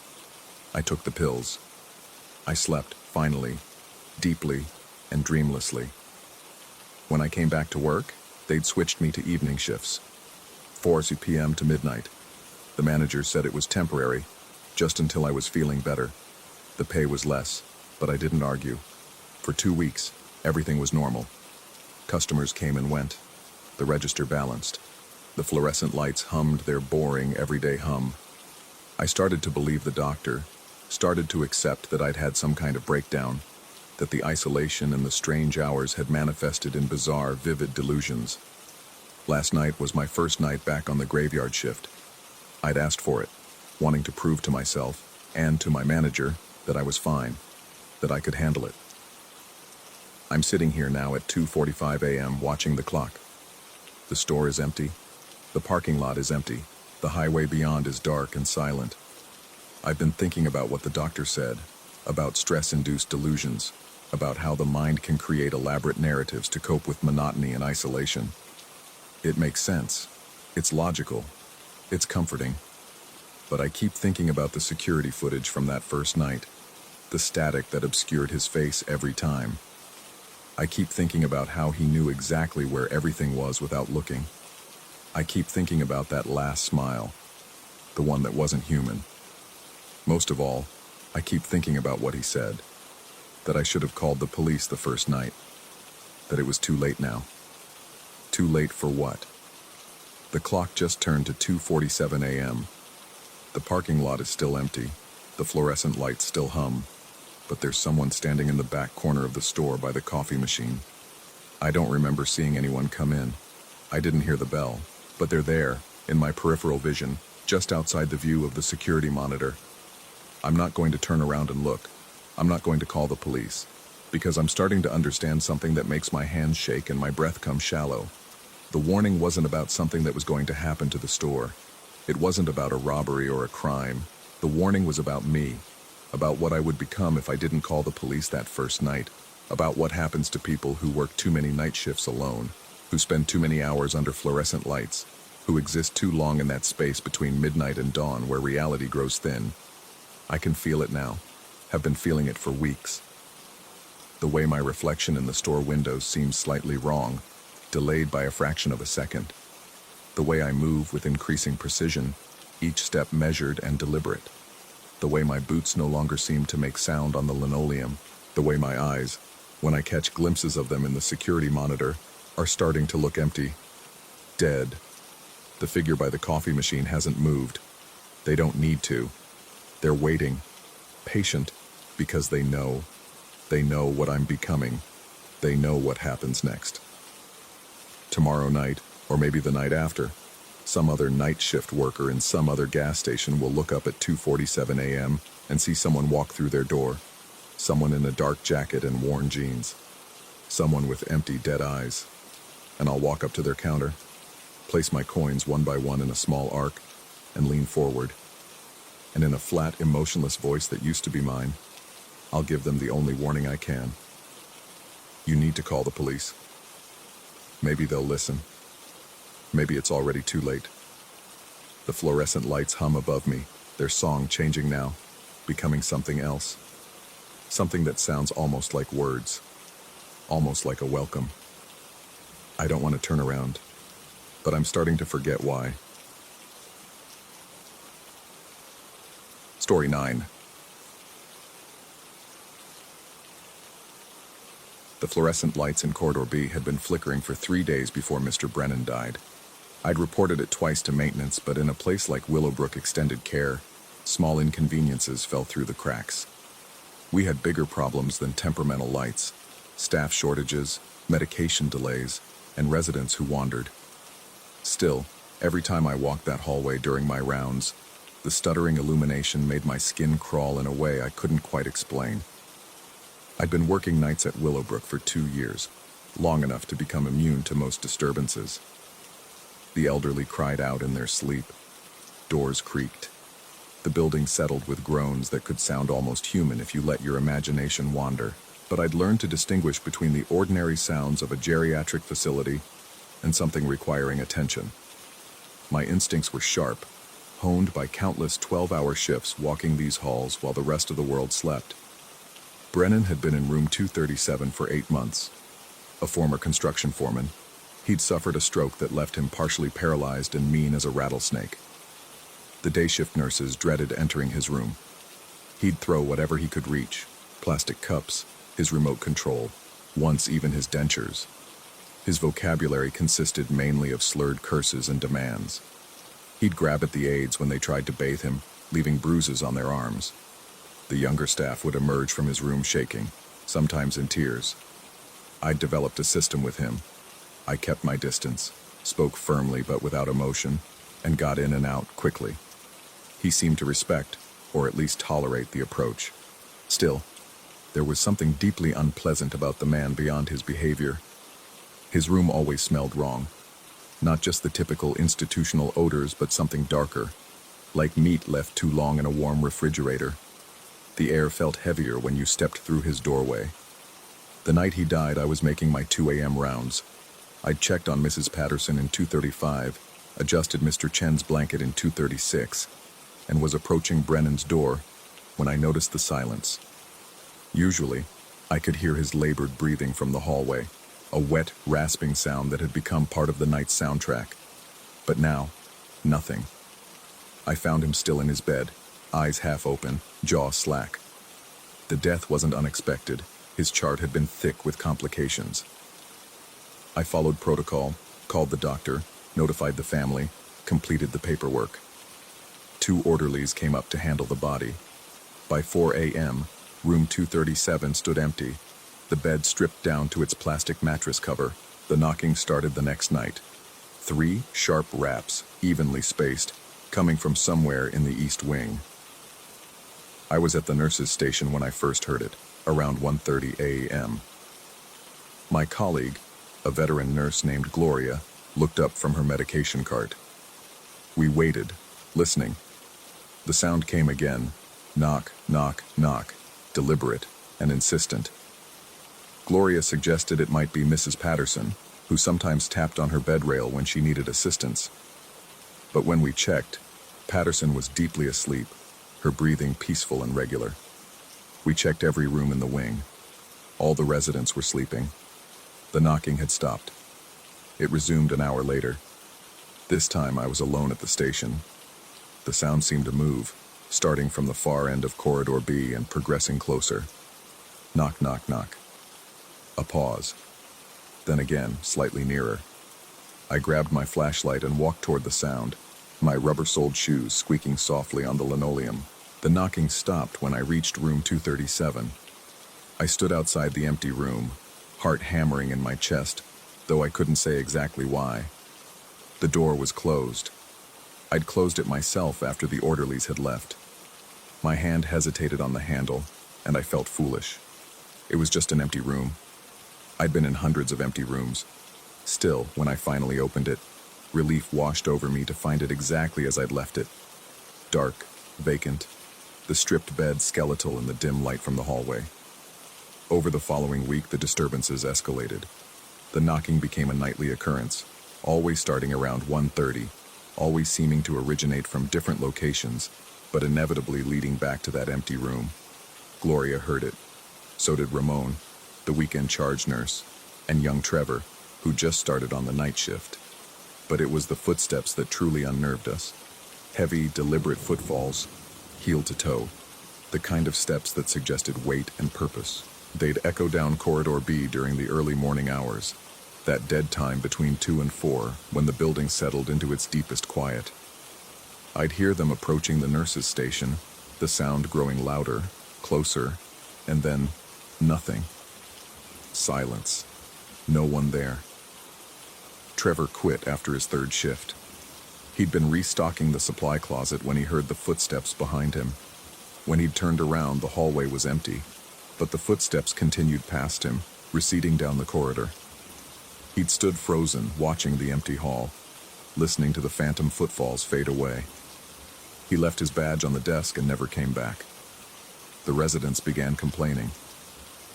I took the pills. I slept, finally, deeply and dreamlessly. When I came back to work, they'd switched me to evening shifts, 4 p.m. to midnight. The manager said it was temporary, just until I was feeling better. The pay was less, but I didn't argue. For 2 weeks, everything was normal. Customers came and went. The register balanced. The fluorescent lights hummed their boring, everyday hum. I started to believe the doctor, started to accept that I'd had some kind of breakdown, that the isolation and the strange hours had manifested in bizarre, vivid delusions. Last night was my first night back on the graveyard shift. I'd asked for it, wanting to prove to myself and to my manager that I was fine, that I could handle it. I'm sitting here now at 2:45 a.m. watching the clock. The store is empty. The parking lot is empty. The highway beyond is dark and silent. I've been thinking about what the doctor said, about stress-induced delusions, about how the mind can create elaborate narratives to cope with monotony and isolation. It makes sense. It's logical. It's comforting. But I keep thinking about the security footage from that first night, the static that obscured his face every time. I keep thinking about how he knew exactly where everything was without looking. I keep thinking about that last smile, the one that wasn't human. Most of all, I keep thinking about what he said, that I should have called the police the first night, that it was too late now. Too late for what? The clock just turned to 2:47 a.m. The parking lot is still empty, the fluorescent lights still hum, but there's someone standing in the back corner of the store by the coffee machine. I don't remember seeing anyone come in. I didn't hear the bell, but they're there, in my peripheral vision, just outside the view of the security monitor. I'm not going to turn around and look. I'm not going to call the police, because I'm starting to understand something that makes my hands shake and my breath come shallow. The warning wasn't about something that was going to happen to the store. It wasn't about a robbery or a crime. The warning was about me, about what I would become if I didn't call the police that first night, about what happens to people who work too many night shifts alone, who spend too many hours under fluorescent lights, who exist too long in that space between midnight and dawn where reality grows thin. I can feel it now, have been feeling it for weeks. The way my reflection in the store windows seems slightly wrong, delayed by a fraction of a second. The way I move with increasing precision, each step measured and deliberate. The way my boots no longer seem to make sound on the linoleum. The way my eyes, when I catch glimpses of them in the security monitor, are starting to look empty. Dead. The figure by the coffee machine hasn't moved. They don't need to. They're waiting. Patient, because they know. They know what I'm becoming. They know what happens next. Tomorrow night, or maybe the night after, some other night shift worker in some other gas station will look up at 2:47 a.m. and see someone walk through their door. Someone in a dark jacket and worn jeans. Someone with empty, dead eyes. And I'll walk up to their counter, place my coins one by one in a small arc, and lean forward. And in a flat, emotionless voice that used to be mine, I'll give them the only warning I can. You need to call the police. Maybe they'll listen. Maybe it's already too late. The fluorescent lights hum above me, their song changing now, becoming something else. Something that sounds almost like words, almost like a welcome. I don't want to turn around, but I'm starting to forget why. Story 9. The fluorescent lights in Corridor B had been flickering for 3 days before Mr. Brennan died. I'd reported it twice to maintenance, but in a place like Willowbrook Extended Care, small inconveniences fell through the cracks. We had bigger problems than temperamental lights, staff shortages, medication delays, and residents who wandered. Still, every time I walked that hallway during my rounds, the stuttering illumination made my skin crawl in a way I couldn't quite explain. I'd been working nights at Willowbrook for 2 years, long enough to become immune to most disturbances. The elderly cried out in their sleep. Doors creaked. The building settled with groans that could sound almost human if you let your imagination wander. But I'd learned to distinguish between the ordinary sounds of a geriatric facility and something requiring attention. My instincts were sharp, honed by countless 12-hour shifts walking these halls while the rest of the world slept. Brennan had been in room 237 for 8 months. A former construction foreman, he'd suffered a stroke that left him partially paralyzed and mean as a rattlesnake. The day shift nurses dreaded entering his room. He'd throw whatever he could reach, plastic cups, his remote control, once even his dentures. His vocabulary consisted mainly of slurred curses and demands. He'd grab at the aides when they tried to bathe him, leaving bruises on their arms. The younger staff would emerge from his room shaking, sometimes in tears. I'd developed a system with him. I kept my distance, spoke firmly but without emotion, and got in and out quickly. He seemed to respect, or at least tolerate, the approach. Still, there was something deeply unpleasant about the man beyond his behavior. His room always smelled wrong. Not just the typical institutional odors, but something darker, like meat left too long in a warm refrigerator. The air felt heavier when you stepped through his doorway. The night he died, I was making my 2 a.m. rounds. I'd checked on Mrs. Patterson in 2:35, adjusted Mr. Chen's blanket in 2:36, and was approaching Brennan's door when I noticed the silence. Usually, I could hear his labored breathing from the hallway, a wet, rasping sound that had become part of the night's soundtrack. But now, nothing. I found him still in his bed, eyes half open, jaw slack. The death wasn't unexpected. His chart had been thick with complications. I followed protocol, called the doctor, notified the family, completed the paperwork. 2 orderlies came up to handle the body. By 4 a.m., room 237 stood empty, the bed stripped down to its plastic mattress cover. The knocking started the next night. 3 sharp raps, evenly spaced, coming from somewhere in the east wing. I was at the nurse's station when I first heard it, around 1:30 a.m. My colleague, a veteran nurse named Gloria, looked up from her medication cart. We waited, listening. The sound came again, knock, knock, knock, deliberate and insistent. Gloria suggested it might be Mrs. Patterson, who sometimes tapped on her bed rail when she needed assistance. But when we checked, Patterson was deeply asleep, her breathing peaceful and regular. We checked every room in the wing. All the residents were sleeping. The knocking had stopped. It resumed an hour later. This time I was alone at the station. The sound seemed to move, starting from the far end of corridor B and progressing closer. Knock, knock, knock. A pause. Then again, slightly nearer. I grabbed my flashlight and walked toward the sound, my rubber-soled shoes squeaking softly on the linoleum. The knocking stopped when I reached room 237. I stood outside the empty room, heart hammering in my chest, though I couldn't say exactly why. The door was closed. I'd closed it myself after the orderlies had left. My hand hesitated on the handle, and I felt foolish. It was just an empty room. I'd been in hundreds of empty rooms. Still, when I finally opened it, relief washed over me to find it exactly as I'd left it. Dark, vacant, the stripped bed skeletal in the dim light from the hallway. Over the following week, the disturbances escalated. The knocking became a nightly occurrence, always starting around 1:30, always seeming to originate from different locations, but inevitably leading back to that empty room. Gloria heard it. So did Ramon, the weekend charge nurse, and young Trevor, who just started on the night shift. But it was the footsteps that truly unnerved us. Heavy, deliberate footfalls, heel to toe, the kind of steps that suggested weight and purpose. They'd echo down corridor B during the early morning hours, that dead time between 2 and 4 when the building settled into its deepest quiet. I'd hear them approaching the nurse's station, the sound growing louder, closer, and then nothing. Silence. No one there. Trevor quit after his 3rd shift. He'd been restocking the supply closet when he heard the footsteps behind him. When he'd turned around, the hallway was empty, but the footsteps continued past him, receding down the corridor. He'd stood frozen, watching the empty hall, listening to the phantom footfalls fade away. He left his badge on the desk and never came back. The residents began complaining.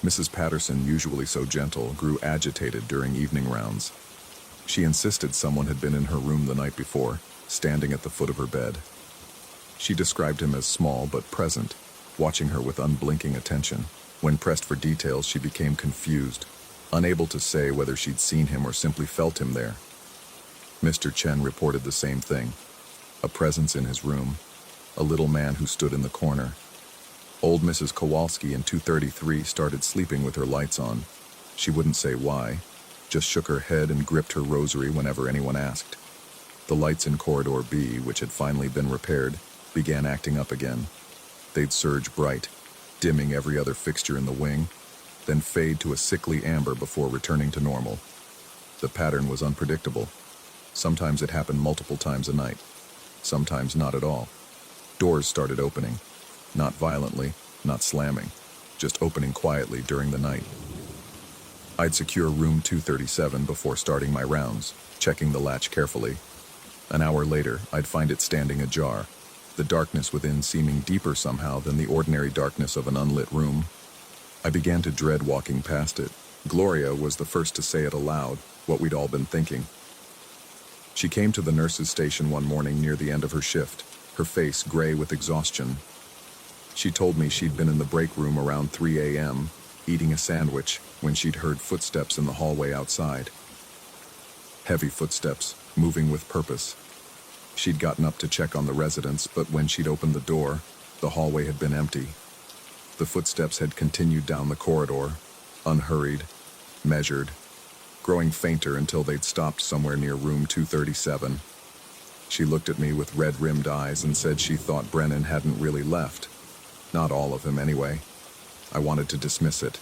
Mrs. Patterson, usually so gentle, grew agitated during evening rounds. She insisted someone had been in her room the night before, standing at the foot of her bed. She described him as small but present, watching her with unblinking attention. When pressed for details, she became confused, unable to say whether she'd seen him or simply felt him there. Mr. Chen reported the same thing. A presence in his room, a little man who stood in the corner. Old Mrs. Kowalski in 233 started sleeping with her lights on. She wouldn't say why, just shook her head and gripped her rosary whenever anyone asked. The lights in corridor B, which had finally been repaired, began acting up again. They'd surge bright, dimming every other fixture in the wing, then fade to a sickly amber before returning to normal. The pattern was unpredictable. Sometimes it happened multiple times a night, sometimes not at all. Doors started opening, not violently, not slamming, just opening quietly during the night. I'd secure room 237 before starting my rounds, checking the latch carefully. An hour later, I'd find it standing ajar, the darkness within seeming deeper somehow than the ordinary darkness of an unlit room. I began to dread walking past it. Gloria was the first to say it aloud, what we'd all been thinking. She came to the nurse's station one morning near the end of her shift, her face gray with exhaustion. She told me she'd been in the break room around 3 a.m., eating a sandwich, when she'd heard footsteps in the hallway outside. Heavy footsteps, moving with purpose. She'd gotten up to check on the residents, but when she'd opened the door, the hallway had been empty. The footsteps had continued down the corridor, unhurried, measured, growing fainter until they'd stopped somewhere near room 237. She looked at me with red-rimmed eyes and said she thought Brennan hadn't really left. Not all of him, anyway. I wanted to dismiss it.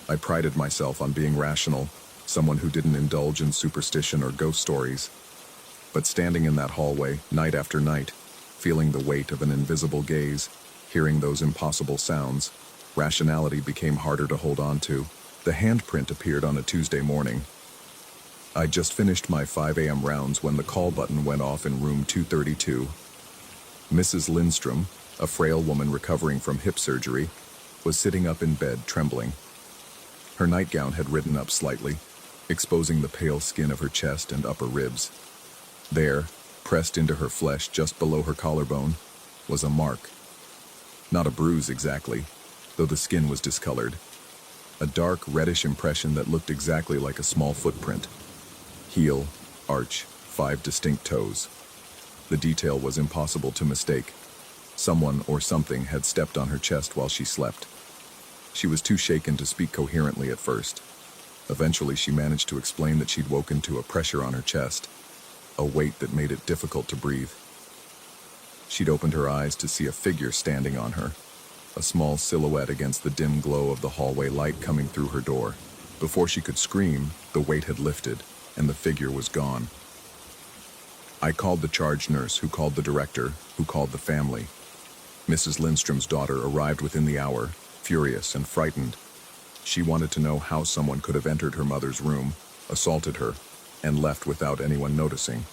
I prided myself on being rational, someone who didn't indulge in superstition or ghost stories. But standing in that hallway, night after night, feeling the weight of an invisible gaze, hearing those impossible sounds, rationality became harder to hold on to. The handprint appeared on a Tuesday morning. I'd just finished my 5 a.m. rounds when the call button went off in room 232. Mrs. Lindstrom, a frail woman recovering from hip surgery, was sitting up in bed, trembling. Her nightgown had ridden up slightly, exposing the pale skin of her chest and upper ribs. There, pressed into her flesh just below her collarbone, was a mark. Not a bruise exactly, though the skin was discolored. A dark, reddish impression that looked exactly like a small footprint. Heel, arch, 5 distinct toes. The detail was impossible to mistake. Someone or something had stepped on her chest while she slept. She was too shaken to speak coherently at first. Eventually, she managed to explain that she'd woken to a pressure on her chest, a weight that made it difficult to breathe. She'd opened her eyes to see a figure standing on her, a small silhouette against the dim glow of the hallway light coming through her door. Before she could scream, the weight had lifted, and the figure was gone. I called the charge nurse, who called the director, who called the family. Mrs. Lindstrom's daughter arrived within the hour, furious and frightened. She wanted to know how someone could have entered her mother's room, assaulted her, and left without anyone noticing.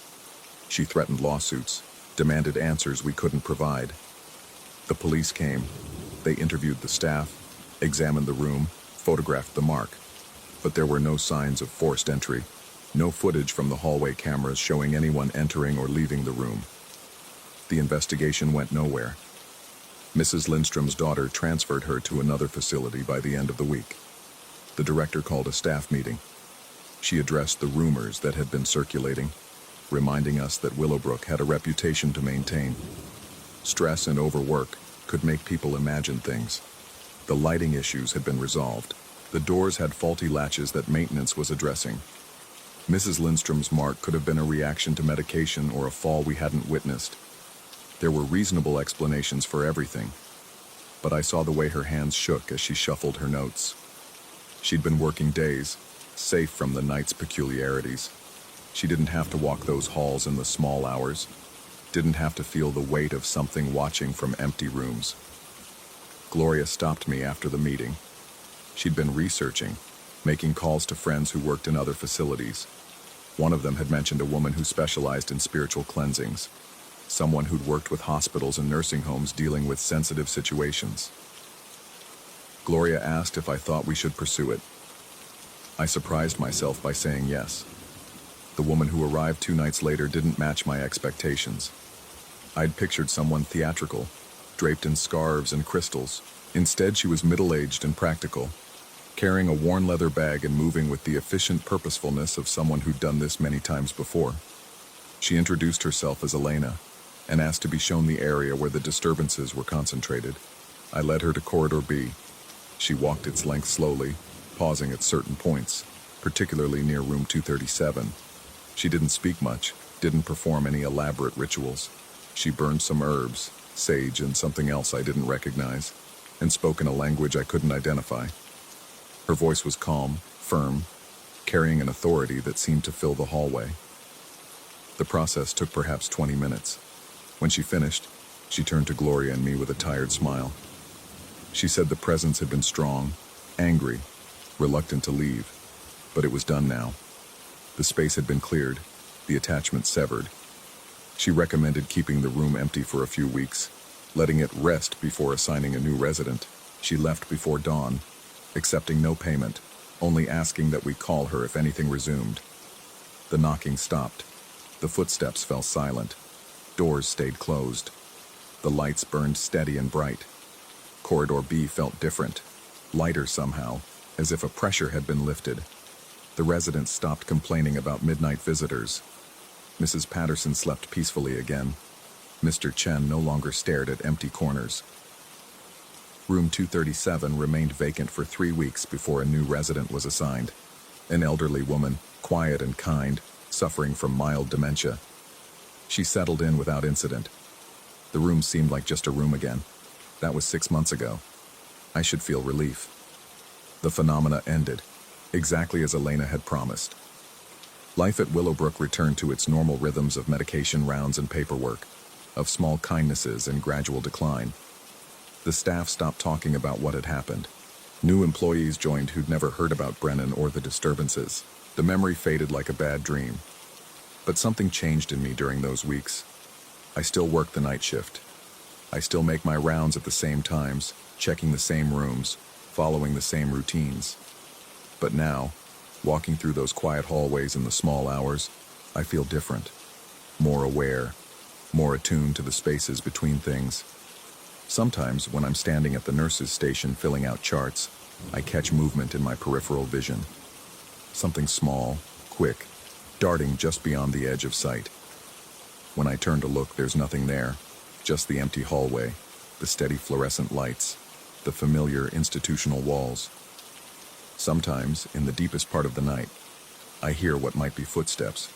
She threatened lawsuits, demanded answers we couldn't provide. The police came. They interviewed the staff, examined the room, photographed the mark. But there were no signs of forced entry, no footage from the hallway cameras showing anyone entering or leaving the room. The investigation went nowhere. Mrs. Lindstrom's daughter transferred her to another facility by the end of the week. The director called a staff meeting. She addressed the rumors that had been circulating, reminding us that Willowbrook had a reputation to maintain. Stress and overwork could make people imagine things. The lighting issues had been resolved. The doors had faulty latches that maintenance was addressing. Mrs. Lindstrom's mark could have been a reaction to medication or a fall we hadn't witnessed. There were reasonable explanations for everything, but I saw the way her hands shook as she shuffled her notes. She'd been working days, safe from the night's peculiarities. She didn't have to walk those halls in the small hours, didn't have to feel the weight of something watching from empty rooms. Gloria stopped me after the meeting. She'd been researching, making calls to friends who worked in other facilities. One of them had mentioned a woman who specialized in spiritual cleansings, someone who'd worked with hospitals and nursing homes dealing with sensitive situations. Gloria asked if I thought we should pursue it. I surprised myself by saying yes. The woman who arrived 2 nights later didn't match my expectations. I'd pictured someone theatrical, draped in scarves and crystals. Instead, she was middle-aged and practical, carrying a worn leather bag and moving with the efficient purposefulness of someone who'd done this many times before. She introduced herself as Elena and asked to be shown the area where the disturbances were concentrated. I led her to Corridor B. She walked its length slowly, pausing at certain points, particularly near room 237. She didn't speak much, didn't perform any elaborate rituals. She burned some herbs, sage and something else I didn't recognize, and spoke in a language I couldn't identify. Her voice was calm, firm, carrying an authority that seemed to fill the hallway. The process took perhaps 20 minutes. When she finished, she turned to Gloria and me with a tired smile. She said the presence had been strong, angry, reluctant to leave, but it was done now. The space had been cleared, the attachment severed. She recommended keeping the room empty for a few weeks, letting it rest before assigning a new resident. She left before dawn, accepting no payment, only asking that we call her if anything resumed. The knocking stopped. The footsteps fell silent. Doors stayed closed. The lights burned steady and bright. Corridor B felt different, lighter somehow, as if a pressure had been lifted. The residents stopped complaining about midnight visitors. Mrs. Patterson slept peacefully again. Mr. Chen no longer stared at empty corners. Room 237 remained vacant for 3 weeks before a new resident was assigned. An elderly woman, quiet and kind, suffering from mild dementia. She settled in without incident. The room seemed like just a room again. That was 6 months ago. I should feel relief. The phenomena ended, exactly as Elena had promised. Life at Willowbrook returned to its normal rhythms of medication rounds and paperwork, of small kindnesses and gradual decline. The staff stopped talking about what had happened. New employees joined who'd never heard about Brennan or the disturbances. The memory faded like a bad dream. But something changed in me during those weeks. I still work the night shift. I still make my rounds at the same times, checking the same rooms, following the same routines. But now, walking through those quiet hallways in the small hours, I feel different. More aware, more attuned to the spaces between things. Sometimes, when I'm standing at the nurse's station filling out charts, I catch movement in my peripheral vision. Something small, quick, darting just beyond the edge of sight. When I turn to look, there's nothing there, just the empty hallway, the steady fluorescent lights, the familiar institutional walls. Sometimes, in the deepest part of the night, I hear what might be footsteps,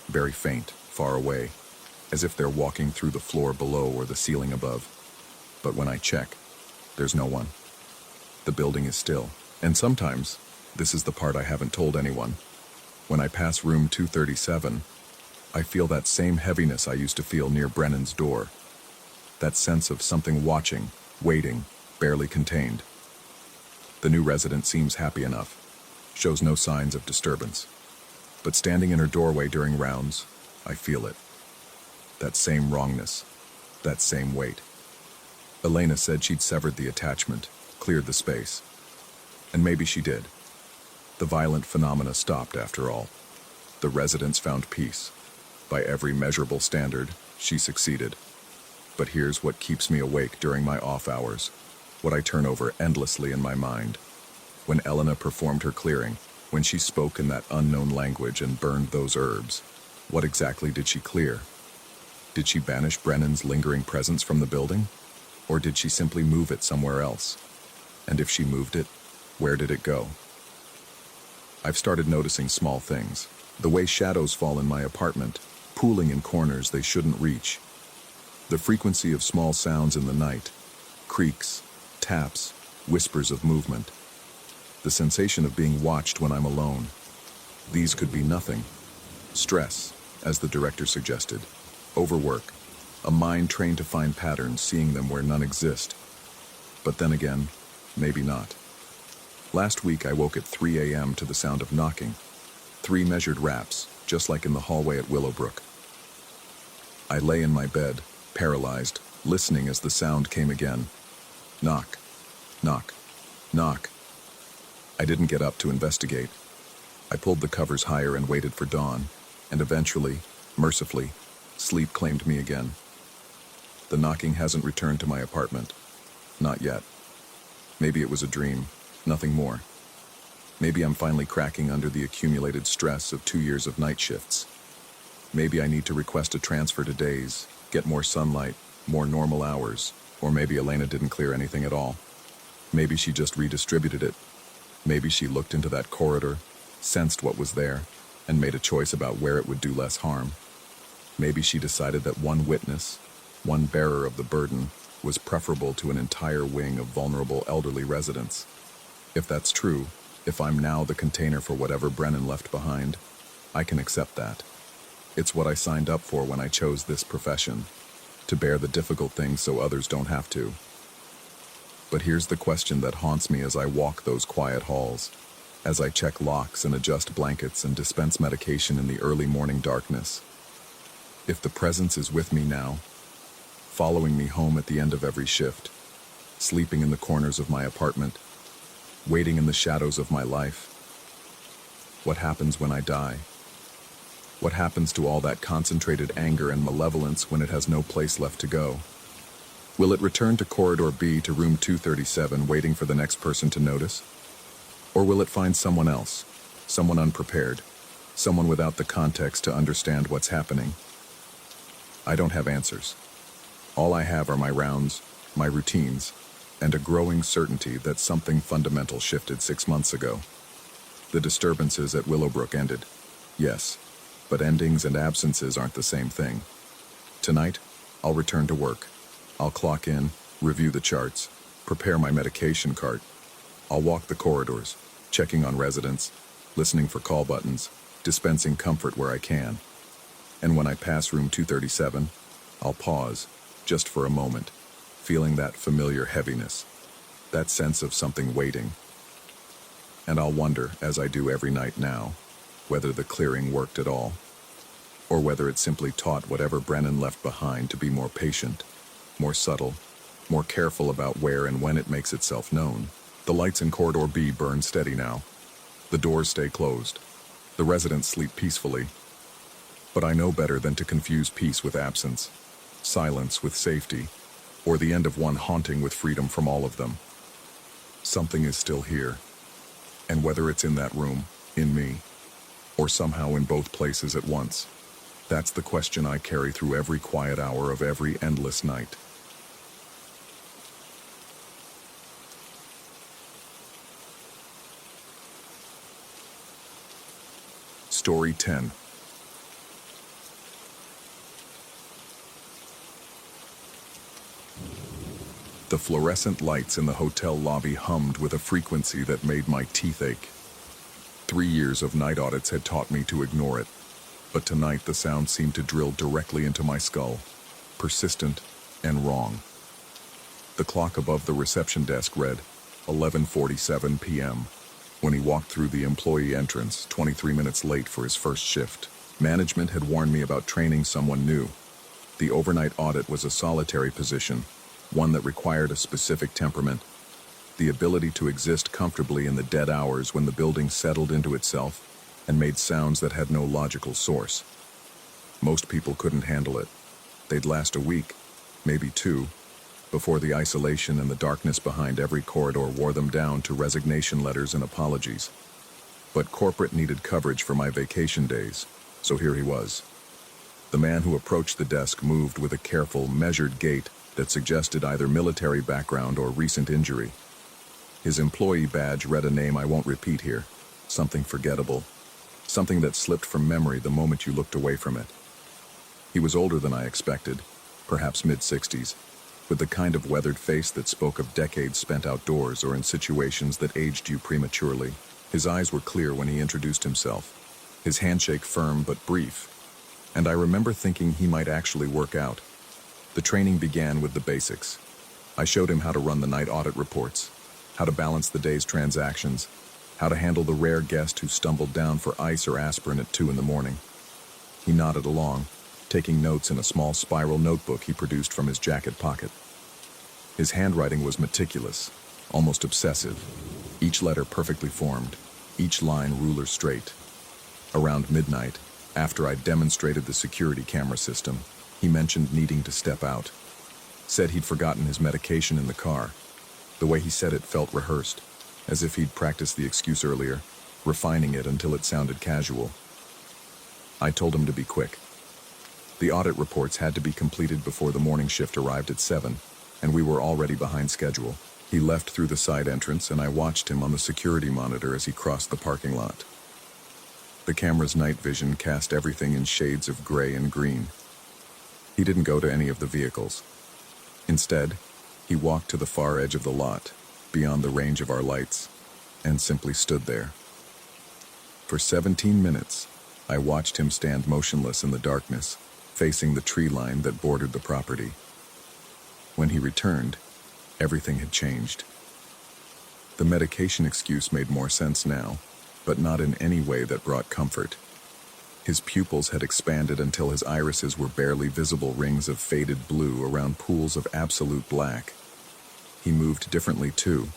very faint, far away, as if they're walking through the floor below or the ceiling above. But when I check, there's no one. The building is still. And sometimes, this is the part I haven't told anyone, when I pass room 237, I feel that same heaviness I used to feel near Brennan's door. That sense of something watching, waiting, barely contained. The new resident seems happy enough, shows no signs of disturbance. But standing in her doorway during rounds, I feel it. That same wrongness, that same weight. Elena said she'd severed the attachment, cleared the space. And maybe she did. The violent phenomena stopped after all. The residents found peace. By every measurable standard, she succeeded. But here's what keeps me awake during my off hours, what I turn over endlessly in my mind. When Elena performed her clearing, when she spoke in that unknown language and burned those herbs, what exactly did she clear? Did she banish Brennan's lingering presence from the building? Or did she simply move it somewhere else? And if she moved it, where did it go? I've started noticing small things. The way shadows fall in my apartment, pooling in corners they shouldn't reach. The frequency of small sounds in the night, creaks, taps, whispers of movement. The sensation of being watched when I'm alone. These could be nothing. Stress, as the director suggested. Overwork. A mind trained to find patterns, seeing them where none exist. But then again, maybe not. Last week I woke at 3 a.m. to the sound of knocking. 3 measured raps, just like in the hallway at Willowbrook. I lay in my bed, paralyzed, listening as the sound came again. Knock, knock, knock. I didn't get up to investigate. I pulled the covers higher and waited for dawn, and eventually, mercifully, sleep claimed me again. The knocking hasn't returned to my apartment. Not yet. Maybe it was a dream, nothing more. Maybe I'm finally cracking under the accumulated stress of 2 years of night shifts. Maybe I need to request a transfer to days, get more sunlight, more normal hours, or maybe Elena didn't clear anything at all. Maybe she just redistributed it. Maybe she looked into that corridor, sensed what was there, and made a choice about where it would do less harm. Maybe she decided that one witness, one bearer of the burden, was preferable to an entire wing of vulnerable elderly residents. If that's true, if I'm now the container for whatever Brennan left behind, I can accept that. It's what I signed up for when I chose this profession, to bear the difficult things so others don't have to. But here's the question that haunts me as I walk those quiet halls, as I check locks and adjust blankets and dispense medication in the early morning darkness. If the presence is with me now, following me home at the end of every shift, sleeping in the corners of my apartment, waiting in the shadows of my life, what happens when I die? What happens to all that concentrated anger and malevolence when it has no place left to go? Will it return to Corridor B to room 237 waiting for the next person to notice? Or will it find someone else, someone unprepared, someone without the context to understand what's happening. I don't have answers. All I have are my rounds, my routines, and a growing certainty that something fundamental shifted 6 months ago. The disturbances at Willowbrook ended, yes, but endings and absences aren't the same thing. Tonight, I'll return to work. I'll clock in, review the charts, prepare my medication cart. I'll walk the corridors, checking on residents, listening for call buttons, dispensing comfort where I can. And when I pass room 237, I'll pause, just for a moment, feeling that familiar heaviness, that sense of something waiting. And I'll wonder, as I do every night now, whether the clearing worked at all, or whether it simply taught whatever Brennan left behind to be more patient, more subtle, more careful about where and when it makes itself known. The lights in Corridor B burn steady now. The doors stay closed. The residents sleep peacefully. But I know better than to confuse peace with absence, silence with safety, or the end of one haunting with freedom from all of them. Something is still here. And whether it's in that room, in me, or somehow in both places at once, that's the question I carry through every quiet hour of every endless night. Story 10. The fluorescent lights in the hotel lobby hummed with a frequency that made my teeth ache. 3 years of night audits had taught me to ignore it, but tonight the sound seemed to drill directly into my skull, persistent and wrong. The clock above the reception desk read 11:47 p.m. when he walked through the employee entrance, 23 minutes late for his first shift. Management had warned me about training someone new. The overnight audit was a solitary position, one that required a specific temperament, the ability to exist comfortably in the dead hours when the building settled into itself and made sounds that had no logical source. Most people couldn't handle it. They'd last a week, maybe 2, before the isolation and the darkness behind every corridor wore them down to resignation letters and apologies. But corporate needed coverage for my vacation days, so here he was. The man who approached the desk moved with a careful, measured gait that suggested either military background or recent injury. His employee badge read a name I won't repeat here, something forgettable, something that slipped from memory the moment you looked away from it. He was older than I expected, perhaps mid-60s, with the kind of weathered face that spoke of decades spent outdoors or in situations that aged you prematurely. His eyes were clear when he introduced himself, his handshake firm but brief, and I remember thinking he might actually work out. The training began with the basics. I showed him how to run the night audit reports, how to balance the day's transactions, how to handle the rare guest who stumbled down for ice or aspirin at 2 in the morning. He nodded along, taking notes in a small spiral notebook he produced from his jacket pocket. His handwriting was meticulous, almost obsessive, each letter perfectly formed, each line ruler straight. Around midnight, after I demonstrated the security camera system, he mentioned needing to step out. Said he'd forgotten his medication in the car. The way he said it felt rehearsed, as if he'd practiced the excuse earlier, refining it until it sounded casual. I told him to be quick. The audit reports had to be completed before the morning shift arrived at 7, and we were already behind schedule. He left through the side entrance, and I watched him on the security monitor as he crossed the parking lot. The camera's night vision cast everything in shades of gray and green. He didn't go to any of the vehicles. Instead, he walked to the far edge of the lot, beyond the range of our lights, and simply stood there. For 17 minutes, I watched him stand motionless in the darkness, facing the tree line that bordered the property. When he returned, everything had changed. The medication excuse made more sense now, but not in any way that brought comfort. His pupils had expanded until his irises were barely visible rings of faded blue around pools of absolute black. He moved differently too,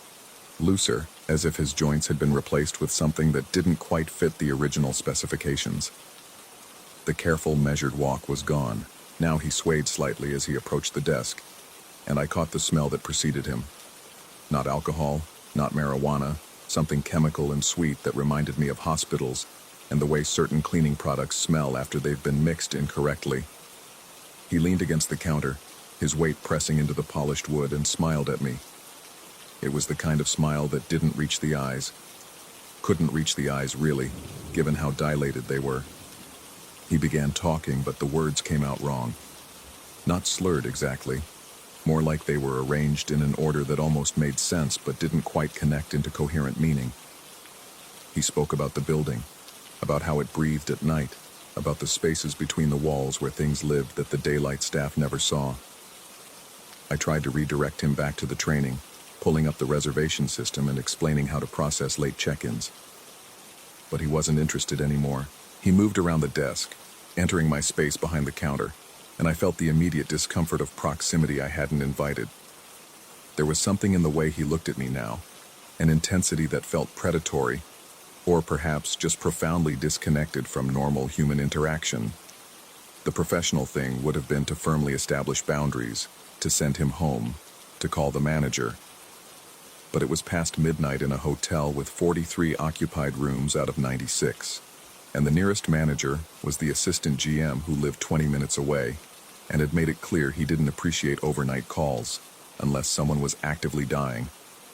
looser, as if his joints had been replaced with something that didn't quite fit the original specifications. The careful, measured walk was gone. Now he swayed slightly as he approached the desk, and I caught the smell that preceded him. Not alcohol, not marijuana, something chemical and sweet that reminded me of hospitals, and the way certain cleaning products smell after they've been mixed incorrectly. He leaned against the counter, his weight pressing into the polished wood, and smiled at me. It was the kind of smile that didn't reach the eyes. Couldn't reach the eyes, really, given how dilated they were. He began talking, but the words came out wrong. Not slurred exactly, more like they were arranged in an order that almost made sense but didn't quite connect into coherent meaning. He spoke about the building, about how it breathed at night, about the spaces between the walls where things lived that the daylight staff never saw. I tried to redirect him back to the training, pulling up the reservation system and explaining how to process late check-ins. But he wasn't interested anymore. He moved around the desk, entering my space behind the counter, and I felt the immediate discomfort of proximity I hadn't invited. There was something in the way he looked at me now, an intensity that felt predatory, or perhaps just profoundly disconnected from normal human interaction. The professional thing would have been to firmly establish boundaries, to send him home, to call the manager. But it was past midnight in a hotel with 43 occupied rooms out of 96, and the nearest manager was the assistant GM who lived 20 minutes away and had made it clear he didn't appreciate overnight calls unless someone was actively dying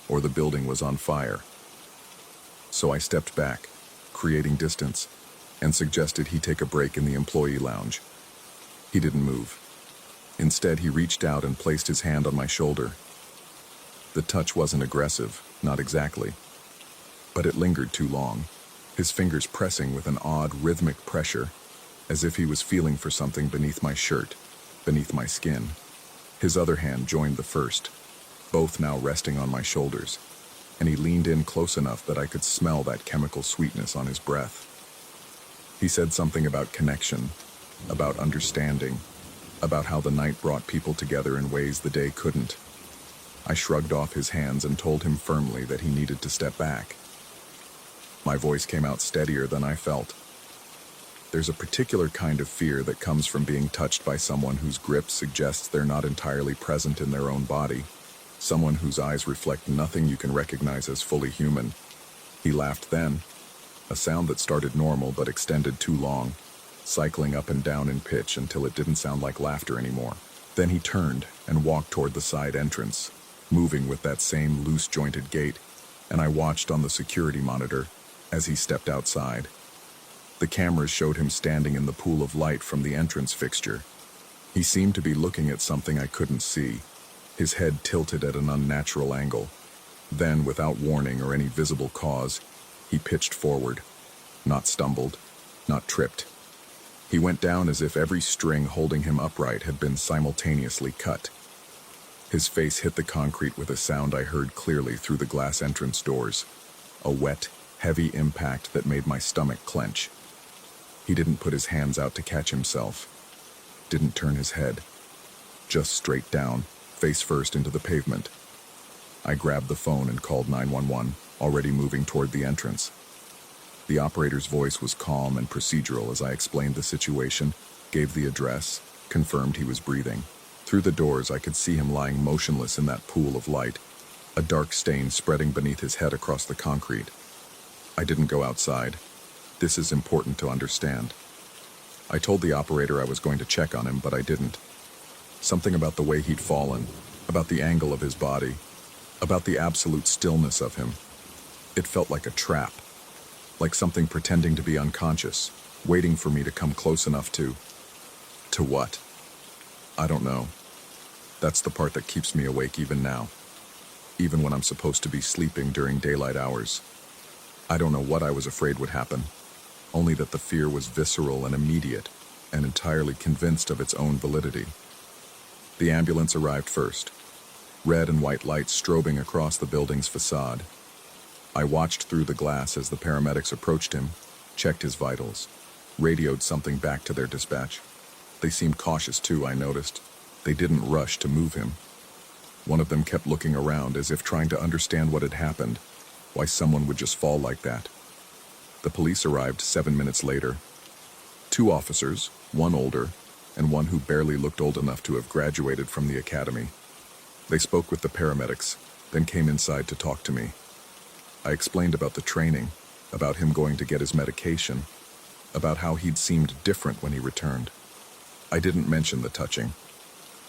or the building was on fire. So I stepped back, creating distance, and suggested he take a break in the employee lounge. He didn't move. Instead, he reached out and placed his hand on my shoulder. The touch wasn't aggressive, not exactly, but it lingered too long, his fingers pressing with an odd rhythmic pressure, as if he was feeling for something beneath my shirt, beneath my skin. His other hand joined the first, both now resting on my shoulders, and he leaned in close enough that I could smell that chemical sweetness on his breath. He said something about connection, about understanding, about how the night brought people together in ways the day couldn't. I shrugged off his hands and told him firmly that he needed to step back. My voice came out steadier than I felt. There's a particular kind of fear that comes from being touched by someone whose grip suggests they're not entirely present in their own body, someone whose eyes reflect nothing you can recognize as fully human. He laughed then, a sound that started normal but extended too long, cycling up and down in pitch until it didn't sound like laughter anymore. Then he turned and walked toward the side entrance, moving with that same loose-jointed gait, and I watched on the security monitor as he stepped outside. The cameras showed him standing in the pool of light from the entrance fixture. He seemed to be looking at something I couldn't see, his head tilted at an unnatural angle. Then, without warning or any visible cause, he pitched forward, not stumbled, not tripped. He went down as if every string holding him upright had been simultaneously cut. His face hit the concrete with a sound I heard clearly through the glass entrance doors, a wet, heavy impact that made my stomach clench. He didn't put his hands out to catch himself, didn't turn his head, just straight down, face first into the pavement. I grabbed the phone and called 911, already moving toward the entrance. The operator's voice was calm and procedural as I explained the situation, gave the address, confirmed he was breathing. Through the doors, I could see him lying motionless in that pool of light, a dark stain spreading beneath his head across the concrete. I didn't go outside. This is important to understand. I told the operator I was going to check on him, but I didn't. Something about the way he'd fallen, about the angle of his body, about the absolute stillness of him. It felt like a trap, like something pretending to be unconscious, waiting for me to come close enough to... To what? I don't know. That's the part that keeps me awake even now, even when I'm supposed to be sleeping during daylight hours. I don't know what I was afraid would happen, only that the fear was visceral and immediate, and entirely convinced of its own validity. The ambulance arrived first, red and white lights strobing across the building's facade. I watched through the glass as the paramedics approached him, checked his vitals, radioed something back to their dispatch. They seemed cautious too, I noticed. They didn't rush to move him. One of them kept looking around as if trying to understand what had happened, why someone would just fall like that. The police arrived 7 minutes later. 2 officers, one older, and one who barely looked old enough to have graduated from the academy. They spoke with the paramedics, then came inside to talk to me. I explained about the training, about him going to get his medication, about how he'd seemed different when he returned. I didn't mention the touching,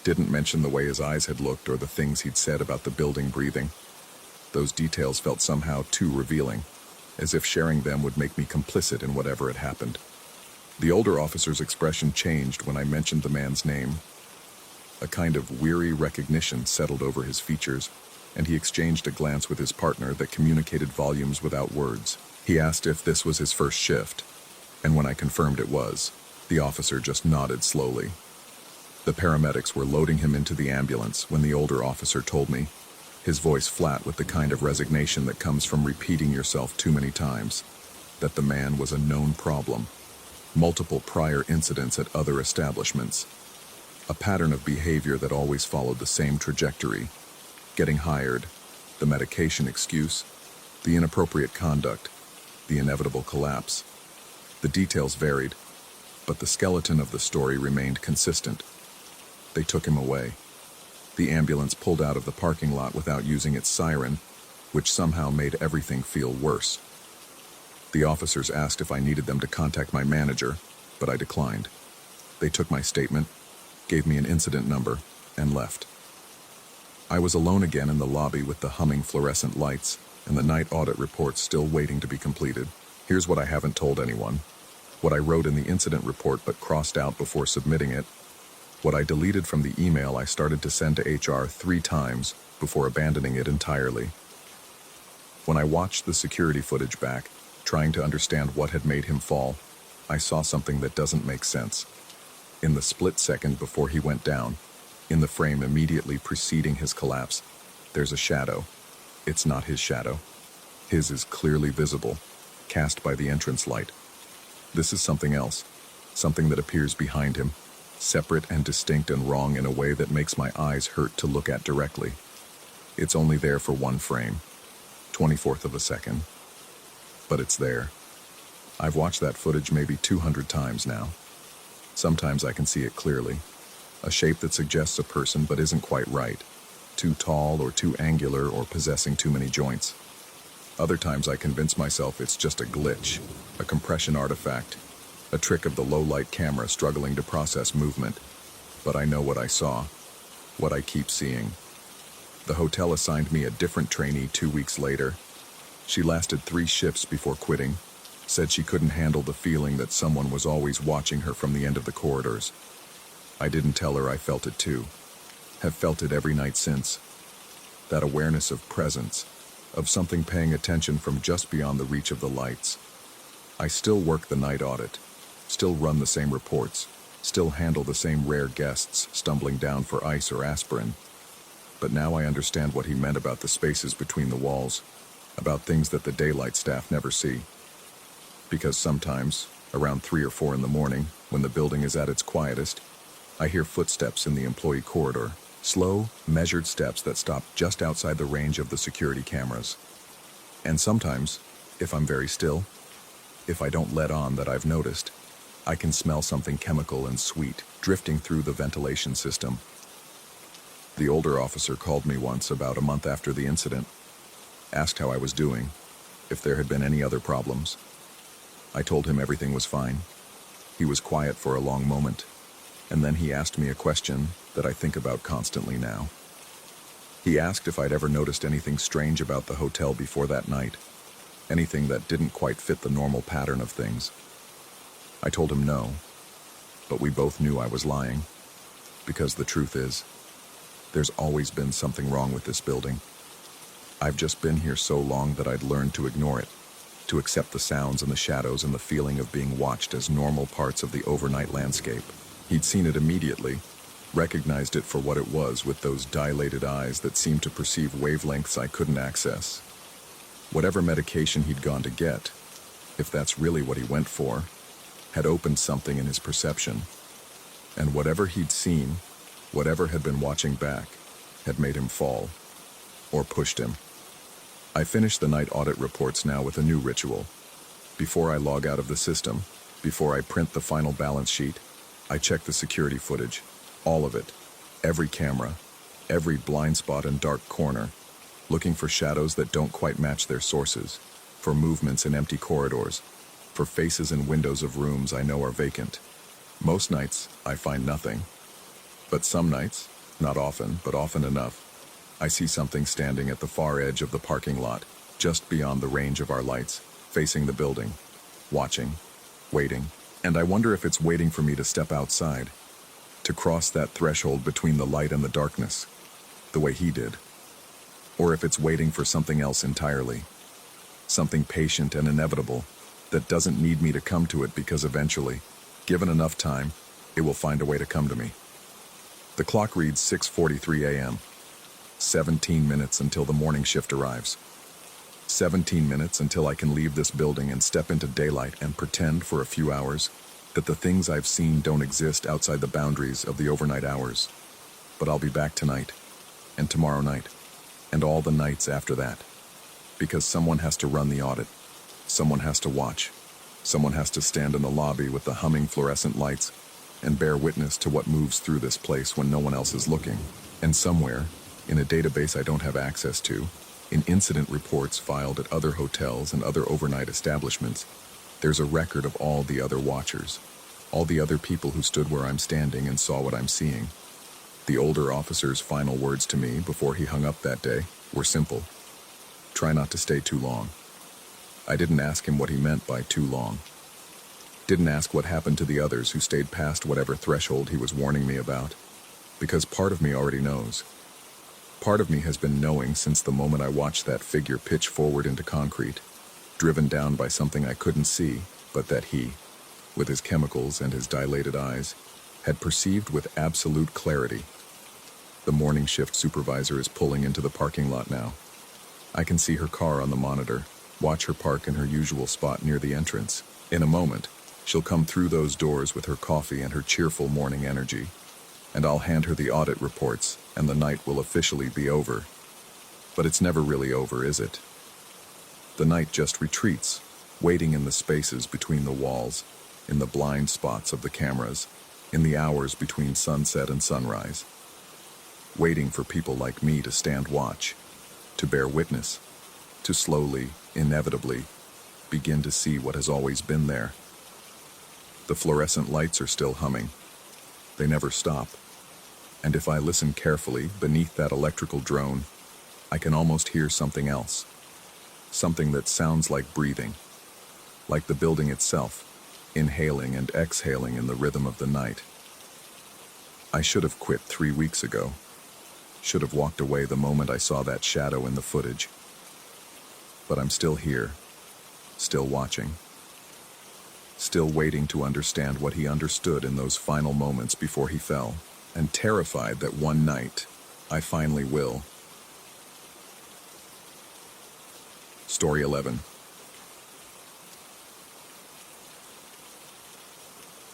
didn't mention the way his eyes had looked or the things he'd said about the building breathing. Those details felt somehow too revealing, as if sharing them would make me complicit in whatever had happened. The older officer's expression changed when I mentioned the man's name. A kind of weary recognition settled over his features, and he exchanged a glance with his partner that communicated volumes without words. He asked if this was his first shift, and when I confirmed it was, the officer just nodded slowly. The paramedics were loading him into the ambulance when the older officer told me, his voice flat with the kind of resignation that comes from repeating yourself too many times, that the man was a known problem. Multiple prior incidents at other establishments. A pattern of behavior that always followed the same trajectory. Getting hired, the medication excuse, the inappropriate conduct, the inevitable collapse. The details varied, but the skeleton of the story remained consistent. They took him away. The ambulance pulled out of the parking lot without using its siren, which somehow made everything feel worse. The officers asked if I needed them to contact my manager, but I declined. They took my statement, gave me an incident number, and left. I was alone again in the lobby with the humming fluorescent lights and the night audit report still waiting to be completed. Here's what I haven't told anyone. What I wrote in the incident report but crossed out before submitting it. What I deleted from the email I started to send to HR 3 times before abandoning it entirely. When I watched the security footage back, trying to understand what had made him fall, I saw something that doesn't make sense. In the split second before he went down, in the frame immediately preceding his collapse, there's a shadow. It's not his shadow. His is clearly visible, cast by the entrance light. This is something else, something that appears behind him, separate and distinct and wrong in a way that makes my eyes hurt to look at directly. It's only there for one frame, 24th of a second. But it's there. I've watched that footage maybe 200 times now. Sometimes I can see it clearly. A shape that suggests a person but isn't quite right. Too tall or too angular or possessing too many joints. Other times I convince myself it's just a glitch, a compression artifact, a trick of the low-light camera struggling to process movement. But I know what I saw, what I keep seeing. The hotel assigned me a different trainee 2 weeks later. She lasted 3 shifts before quitting, said she couldn't handle the feeling that someone was always watching her from the end of the corridors. I didn't tell her I felt it too. Have felt it every night since. That awareness of presence, of something paying attention from just beyond the reach of the lights. I still work the night audit, still run the same reports, still handle the same rare guests stumbling down for ice or aspirin. But now I understand what he meant about the spaces between the walls, about things that the daylight staff never see. Because sometimes, around 3 or 4 in the morning, when the building is at its quietest, I hear footsteps in the employee corridor, slow, measured steps that stop just outside the range of the security cameras. And sometimes, if I'm very still, if I don't let on that I've noticed, I can smell something chemical and sweet drifting through the ventilation system. The older officer called me once about a month after the incident, asked how I was doing, if there had been any other problems. I told him everything was fine. He was quiet for a long moment, and then he asked me a question that I think about constantly now. He asked if I'd ever noticed anything strange about the hotel before that night, anything that didn't quite fit the normal pattern of things. I told him no, but we both knew I was lying, because the truth is, there's always been something wrong with this building. I've just been here so long that I'd learned to ignore it, to accept the sounds and the shadows and the feeling of being watched as normal parts of the overnight landscape. He'd seen it immediately, recognized it for what it was with those dilated eyes that seemed to perceive wavelengths I couldn't access. Whatever medication he'd gone to get, if that's really what he went for, had opened something in his perception. And whatever he'd seen, whatever had been watching back, had made him fall, or pushed him. I finish the night audit reports now with a new ritual. Before I log out of the system, before I print the final balance sheet, I check the security footage, all of it, every camera, every blind spot and dark corner, looking for shadows that don't quite match their sources, for movements in empty corridors, for faces and windows of rooms I know are vacant. Most nights, I find nothing. But some nights, not often, but often enough, I see something standing at the far edge of the parking lot, just beyond the range of our lights, facing the building, watching, waiting, and I wonder if it's waiting for me to step outside, to cross that threshold between the light and the darkness, the way he did. Or if it's waiting for something else entirely, something patient and inevitable that doesn't need me to come to it because eventually, given enough time, it will find a way to come to me. The clock reads 6:43 a.m., 17 minutes until the morning shift arrives. 17 minutes until I can leave this building and step into daylight and pretend for a few hours that the things I've seen don't exist outside the boundaries of the overnight hours. But I'll be back tonight, and tomorrow night, and all the nights after that. Because someone has to run the audit. Someone has to watch. Someone has to stand in the lobby with the humming fluorescent lights and bear witness to what moves through this place when no one else is looking. And somewhere, in a database I don't have access to, in incident reports filed at other hotels and other overnight establishments, there's a record of all the other watchers, all the other people who stood where I'm standing and saw what I'm seeing. The older officer's final words to me before he hung up that day were simple. Try not to stay too long. I didn't ask him what he meant by too long. Didn't ask what happened to the others who stayed past whatever threshold he was warning me about, because part of me already knows. Part of me has been knowing since the moment I watched that figure pitch forward into concrete, driven down by something I couldn't see, but that he, with his chemicals and his dilated eyes, had perceived with absolute clarity. The morning shift supervisor is pulling into the parking lot now. I can see her car on the monitor, watch her park in her usual spot near the entrance. In a moment, she'll come through those doors with her coffee and her cheerful morning energy, and I'll hand her the audit reports, and the night will officially be over. But it's never really over, is it? The night just retreats, waiting in the spaces between the walls, in the blind spots of the cameras, in the hours between sunset and sunrise. Waiting for people like me to stand watch, to bear witness, to slowly, inevitably, begin to see what has always been there. The fluorescent lights are still humming. They never stop. And if I listen carefully beneath that electrical drone, I can almost hear something else. Something that sounds like breathing, like the building itself, inhaling and exhaling in the rhythm of the night. I should have quit 3 weeks ago. Should have walked away the moment I saw that shadow in the footage. But I'm still here, still watching, still waiting to understand what he understood in those final moments before he fell, and terrified that one night, I finally will. Story 11.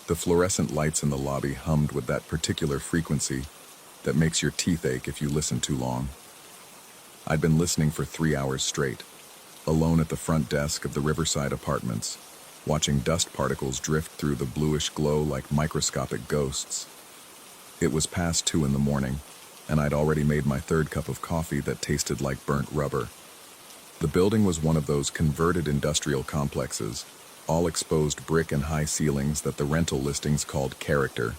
The fluorescent lights in the lobby hummed with that particular frequency that makes your teeth ache if you listen too long. I'd been listening for 3 hours straight, alone at the front desk of the Riverside Apartments, watching dust particles drift through the bluish glow like microscopic ghosts. It was past 2 in the morning, and I'd already made my 3rd cup of coffee that tasted like burnt rubber. The building was one of those converted industrial complexes, all exposed brick and high ceilings that the rental listings called character.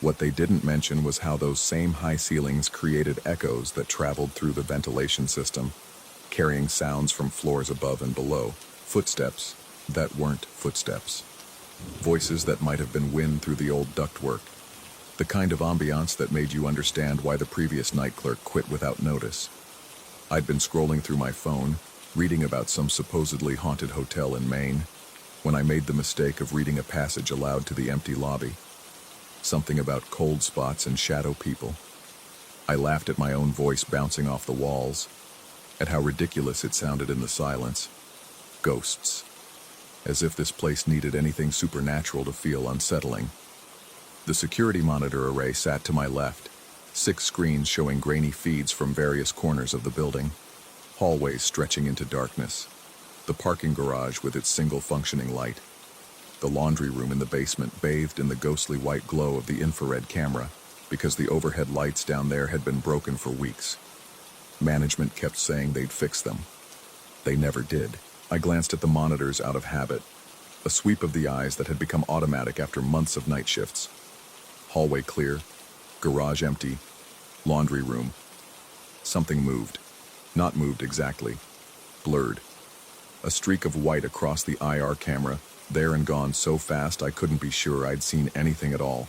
What they didn't mention was how those same high ceilings created echoes that traveled through the ventilation system, carrying sounds from floors above and below, footsteps that weren't footsteps, voices that might have been wind through the old ductwork, the kind of ambiance that made you understand why the previous night clerk quit without notice. I'd been scrolling through my phone, reading about some supposedly haunted hotel in Maine, when I made the mistake of reading a passage aloud to the empty lobby. Something about cold spots and shadow people. I laughed at my own voice bouncing off the walls, at how ridiculous it sounded in the silence. Ghosts. As if this place needed anything supernatural to feel unsettling. The security monitor array sat to my left, 6 screens showing grainy feeds from various corners of the building, hallways stretching into darkness, the parking garage with its single functioning light, the laundry room in the basement bathed in the ghostly white glow of the infrared camera, because the overhead lights down there had been broken for weeks. Management kept saying they'd fix them. They never did. I glanced at the monitors out of habit, A sweep of the eyes that had become automatic after months of night shifts. Hallway clear, garage empty, laundry room. Something moved. Not moved exactly. Blurred. A streak of white across the IR camera, there and gone so fast I couldn't be sure I'd seen anything at all.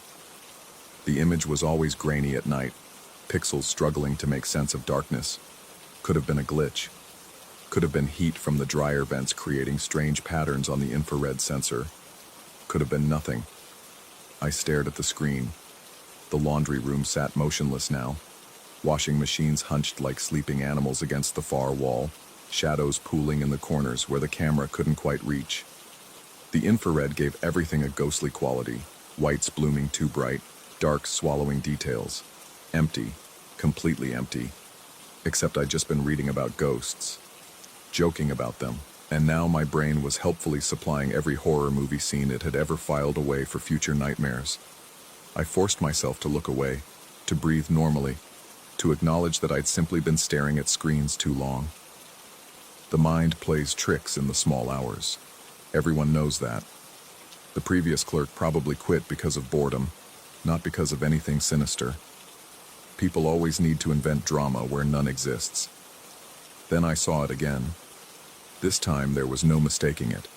The image was always grainy at night, pixels struggling to make sense of darkness. Could have been a glitch. Could have been heat from the dryer vents creating strange patterns on the infrared sensor. Could have been nothing. I stared at the screen. The laundry room sat motionless now. Washing machines hunched like sleeping animals against the far wall, shadows pooling in the corners where the camera couldn't quite reach. The infrared gave everything a ghostly quality, whites blooming too bright, darks swallowing details. Empty, completely empty. Except I'd just been reading about ghosts, joking about them, and now my brain was helpfully supplying every horror movie scene it had ever filed away for future nightmares. I forced myself to look away, to breathe normally, to acknowledge that I'd simply been staring at screens too long. The mind plays tricks in the small hours. Everyone knows that. The previous clerk probably quit because of boredom, not because of anything sinister. People always need to invent drama where none exists. Then I saw it again. This time there was no mistaking it.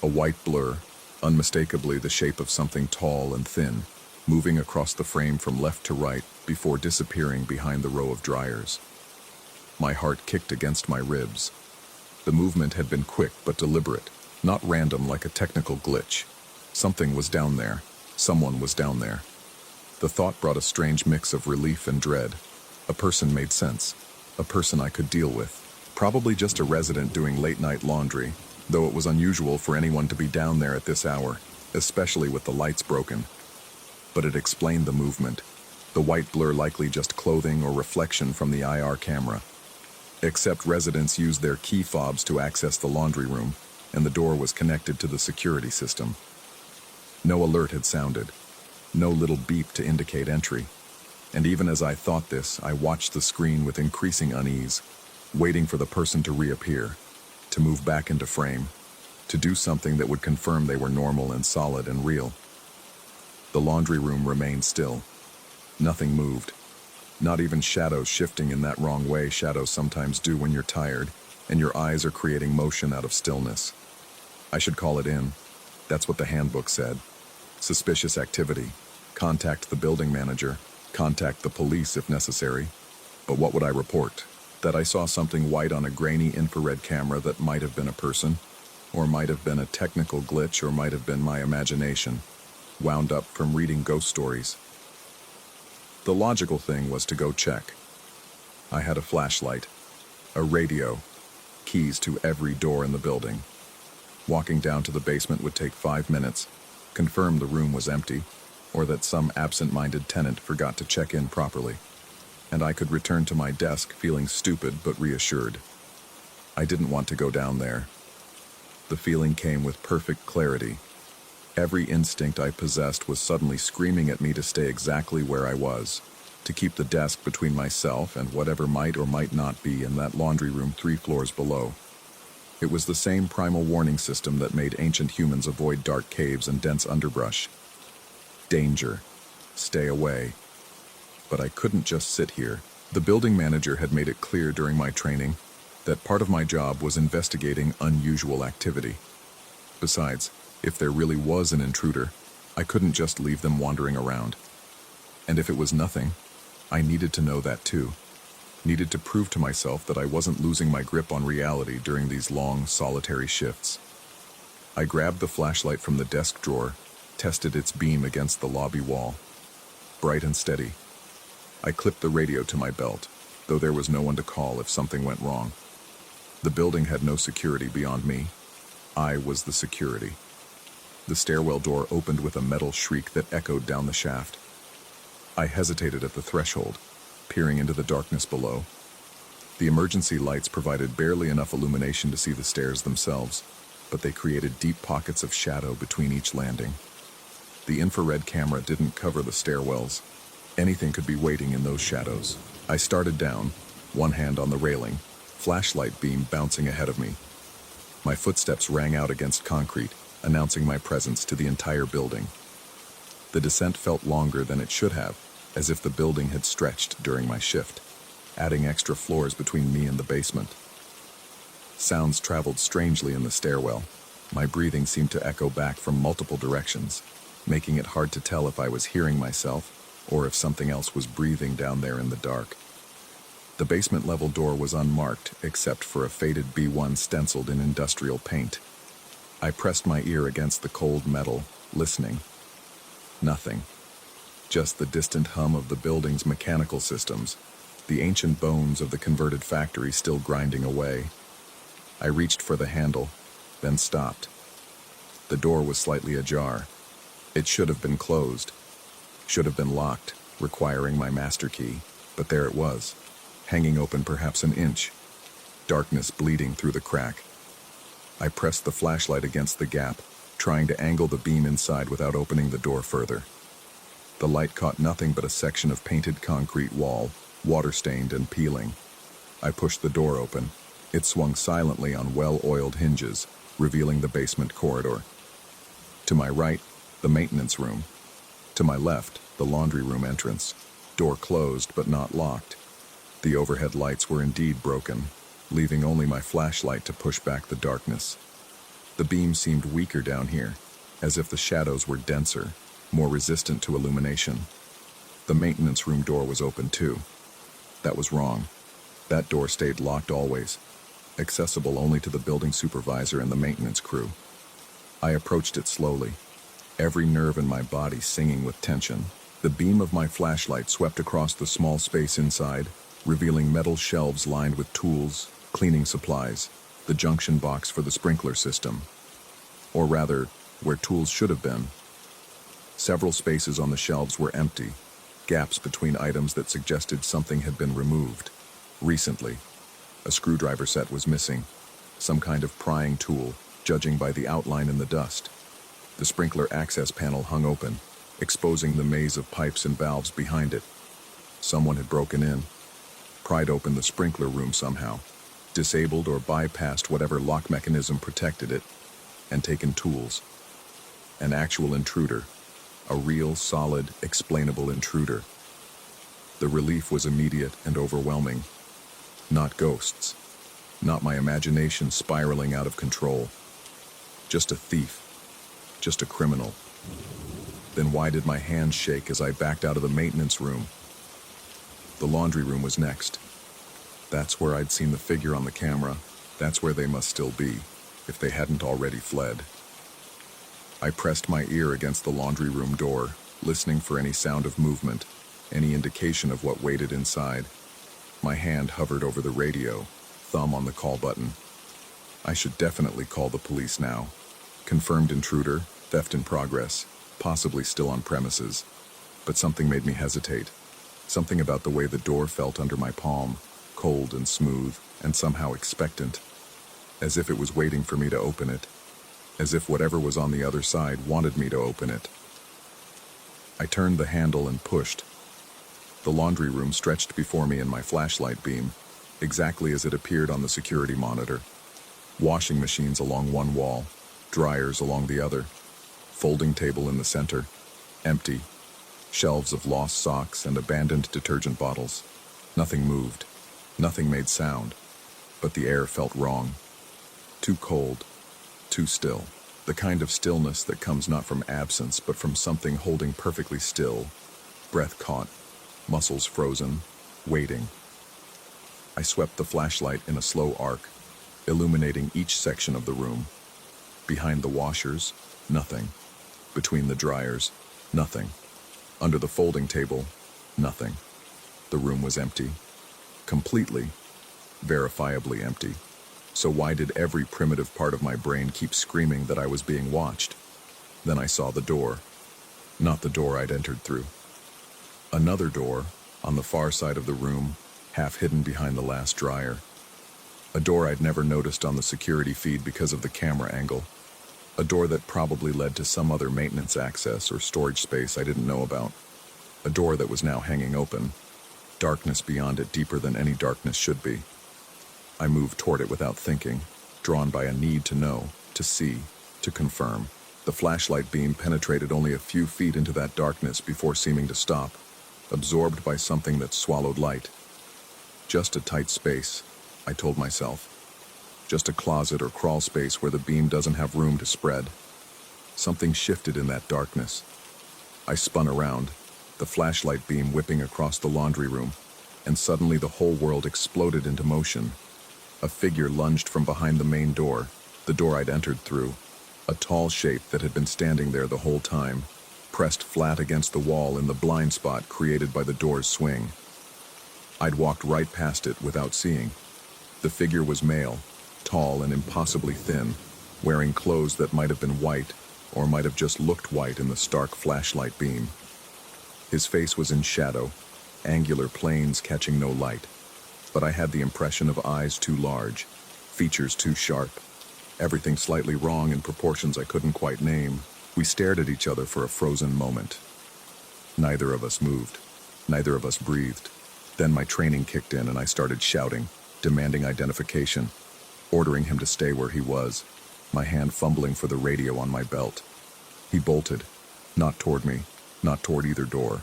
A white blur, unmistakably the shape of something tall and thin, moving across the frame from left to right before disappearing behind the row of dryers. My heart kicked against my ribs. The movement had been quick but deliberate, not random like a technical glitch. Something was down there. Someone was down there. The thought brought a strange mix of relief and dread. A person made sense. A person I could deal with. Probably just a resident doing late-night laundry, though it was unusual for anyone to be down there at this hour, especially with the lights broken. But it explained the movement. The white blur likely just clothing or reflection from the IR camera. Except residents used their key fobs to access the laundry room, and the door was connected to the security system. No alert had sounded. No little beep to indicate entry. And even as I thought this, I watched the screen with increasing unease, waiting for the person to reappear, to move back into frame, to do something that would confirm they were normal and solid and real. The laundry room remained still. Nothing moved. Not even shadows shifting in that wrong way shadows sometimes do when you're tired, and your eyes are creating motion out of stillness. I should call it in. That's what the handbook said. Suspicious activity. Contact the building manager. Contact the police if necessary. But what would I report? That I saw something white on a grainy infrared camera that might have been a person, or might have been a technical glitch, or might have been my imagination, wound up from reading ghost stories. The logical thing was to go check. I had a flashlight, a radio, keys to every door in the building. Walking down to the basement would take 5 minutes, confirm the room was empty, or that some absent-minded tenant forgot to check in properly, and I could return to my desk feeling stupid but reassured. I didn't want to go down there. The feeling came with perfect clarity. Every instinct I possessed was suddenly screaming at me to stay exactly where I was, to keep the desk between myself and whatever might or might not be in that laundry room 3 floors below. It was the same primal warning system that made ancient humans avoid dark caves and dense underbrush. Danger. Stay away. But I couldn't just sit here. The building manager had made it clear during my training that part of my job was investigating unusual activity. Besides, if there really was an intruder, I couldn't just leave them wandering around. And if it was nothing, I needed to know that too. Needed to prove to myself that I wasn't losing my grip on reality during these long, solitary shifts. I grabbed the flashlight from the desk drawer, tested its beam against the lobby wall. Bright and steady. I clipped the radio to my belt, though there was no one to call if something went wrong. The building had no security beyond me. I was the security. The stairwell door opened with a metal shriek that echoed down the shaft. I hesitated at the threshold, peering into the darkness below. The emergency lights provided barely enough illumination to see the stairs themselves, but they created deep pockets of shadow between each landing. The infrared camera didn't cover the stairwells. Anything could be waiting in those shadows. I started down, one hand on the railing, flashlight beam bouncing ahead of me. My footsteps rang out against concrete, announcing my presence to the entire building. The descent felt longer than it should have, as if the building had stretched during my shift, adding extra floors between me and the basement. Sounds traveled strangely in the stairwell. My breathing seemed to echo back from multiple directions, making it hard to tell if I was hearing myself or if something else was breathing down there in the dark. The basement level door was unmarked except for a faded B1 stenciled in industrial paint. I pressed my ear against the cold metal, listening. Nothing. Just the distant hum of the building's mechanical systems, the ancient bones of the converted factory still grinding away. I reached for the handle, then stopped. The door was slightly ajar. It should have been closed, should have been locked, requiring my master key, but there it was, hanging open perhaps an inch, darkness bleeding through the crack. I pressed the flashlight against the gap, trying to angle the beam inside without opening the door further. The light caught nothing but a section of painted concrete wall, water-stained and peeling. I pushed the door open. It swung silently on well-oiled hinges, revealing the basement corridor. To my right, the maintenance room. To my left, the laundry room entrance. Door closed but not locked. The overhead lights were indeed broken, leaving only my flashlight to push back the darkness. The beam seemed weaker down here, as if the shadows were denser, more resistant to illumination. The maintenance room door was open too. That was wrong. That door stayed locked always, accessible only to the building supervisor and the maintenance crew. I approached it slowly, every nerve in my body singing with tension. The beam of my flashlight swept across the small space inside, revealing metal shelves lined with tools, cleaning supplies, the junction box for the sprinkler system. Or rather, where tools should have been. Several spaces on the shelves were empty, gaps between items that suggested something had been removed. Recently, a screwdriver set was missing, some kind of prying tool, judging by the outline in the dust. The sprinkler access panel hung open, exposing the maze of pipes and valves behind it. Someone had broken in, pried open the sprinkler room somehow, disabled or bypassed whatever lock mechanism protected it, and taken tools. An actual intruder, a real, solid, explainable intruder. The relief was immediate and overwhelming. Not ghosts, not my imagination spiraling out of control. Just a thief, just a criminal. Then why did my hands shake as I backed out of the maintenance room? The laundry room was next. That's where I'd seen the figure on the camera. That's where they must still be, if they hadn't already fled. I pressed my ear against the laundry room door, listening for any sound of movement, any indication of what waited inside. My hand hovered over the radio, thumb on the call button. I should definitely call the police now. Confirmed intruder, theft in progress, possibly still on premises. But something made me hesitate. Something about the way the door felt under my palm, cold and smooth, and somehow expectant. As if it was waiting for me to open it. As if whatever was on the other side wanted me to open it. I turned the handle and pushed. The laundry room stretched before me in my flashlight beam, exactly as it appeared on the security monitor. Washing machines along one wall, dryers along the other, folding table in the center, empty, shelves of lost socks and abandoned detergent bottles. Nothing moved, nothing made sound, but the air felt wrong. Too cold, too still. The kind of stillness that comes not from absence, but from something holding perfectly still, breath caught, muscles frozen, waiting. I swept the flashlight in a slow arc, illuminating each section of the room. Behind the washers, nothing. Between the dryers, nothing. Under the folding table, nothing. The room was empty. Completely, verifiably empty. So why did every primitive part of my brain keep screaming that I was being watched? Then I saw the door. Not the door I'd entered through. Another door, on the far side of the room, half hidden behind the last dryer. A door I'd never noticed on the security feed because of the camera angle. A door that probably led to some other maintenance access or storage space I didn't know about. A door that was now hanging open. Darkness beyond it deeper than any darkness should be. I moved toward it without thinking, drawn by a need to know, to see, to confirm. The flashlight beam penetrated only a few feet into that darkness before seeming to stop, absorbed by something that swallowed light. Just a tight space, I told myself. Just a closet or crawl space where the beam doesn't have room to spread. Something shifted in that darkness. I spun around, the flashlight beam whipping across the laundry room, and suddenly the whole world exploded into motion. A figure lunged from behind the main door, the door I'd entered through. A tall shape that had been standing there the whole time, pressed flat against the wall in the blind spot created by the door's swing. I'd walked right past it without seeing. The figure was male, tall and impossibly thin, wearing clothes that might have been white, or might have just looked white in the stark flashlight beam. His face was in shadow, angular planes catching no light, but I had the impression of eyes too large, features too sharp, everything slightly wrong in proportions I couldn't quite name. We stared at each other for a frozen moment. Neither of us moved. Neither of us breathed. Then my training kicked in and I started shouting, demanding identification, ordering him to stay where he was, my hand fumbling for the radio on my belt. He bolted, not toward me, not toward either door.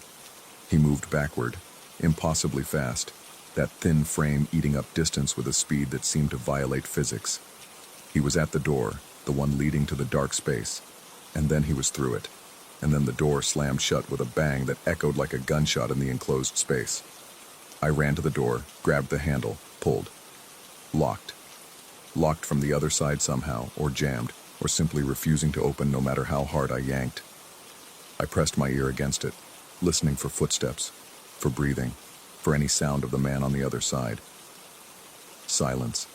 He moved backward, impossibly fast, that thin frame eating up distance with a speed that seemed to violate physics. He was at the door, the one leading to the dark space, and then he was through it, and then the door slammed shut with a bang that echoed like a gunshot in the enclosed space. I ran to the door, grabbed the handle, pulled. Locked. Locked from the other side somehow, or jammed, or simply refusing to open no matter how hard I yanked. I pressed my ear against it, listening for footsteps, for breathing, for any sound of the man on the other side. Silence.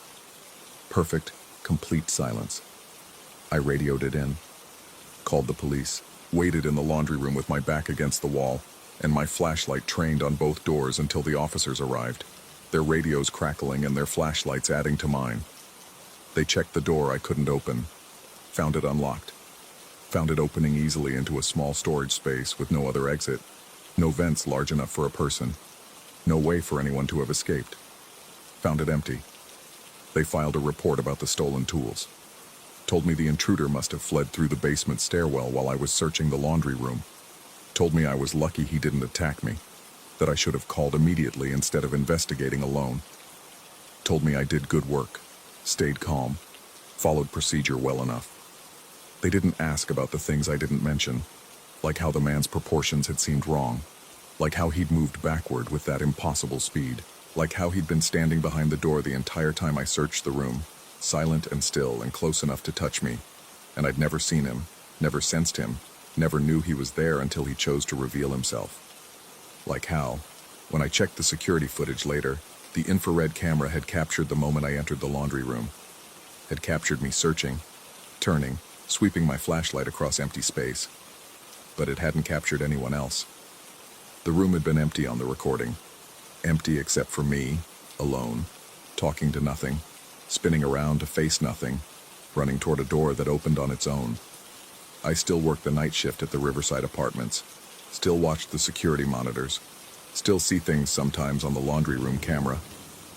Perfect, complete silence. I radioed it in, called the police, waited in the laundry room with my back against the wall, and my flashlight trained on both doors until the officers arrived, their radios crackling and their flashlights adding to mine. They checked the door I couldn't open, found it unlocked, found it opening easily into a small storage space with no other exit, no vents large enough for a person, no way for anyone to have escaped. Found it empty. They filed a report about the stolen tools. Told me the intruder must have fled through the basement stairwell while I was searching the laundry room. Told me I was lucky he didn't attack me, that I should have called immediately instead of investigating alone. Told me I did good work, stayed calm, followed procedure well enough. They didn't ask about the things I didn't mention, like how the man's proportions had seemed wrong, like how he'd moved backward with that impossible speed, like how he'd been standing behind the door the entire time I searched the room, silent and still and close enough to touch me, and I'd never seen him, never sensed him, never knew he was there until he chose to reveal himself. Like how, when I checked the security footage later, the infrared camera had captured the moment I entered the laundry room, had captured me searching, turning, sweeping my flashlight across empty space, but it hadn't captured anyone else. The room had been empty on the recording, empty except for me, alone, talking to nothing, spinning around to face nothing, running toward a door that opened on its own. I still worked the night shift at the Riverside Apartments, still watched the security monitors, still see things sometimes on the laundry room camera,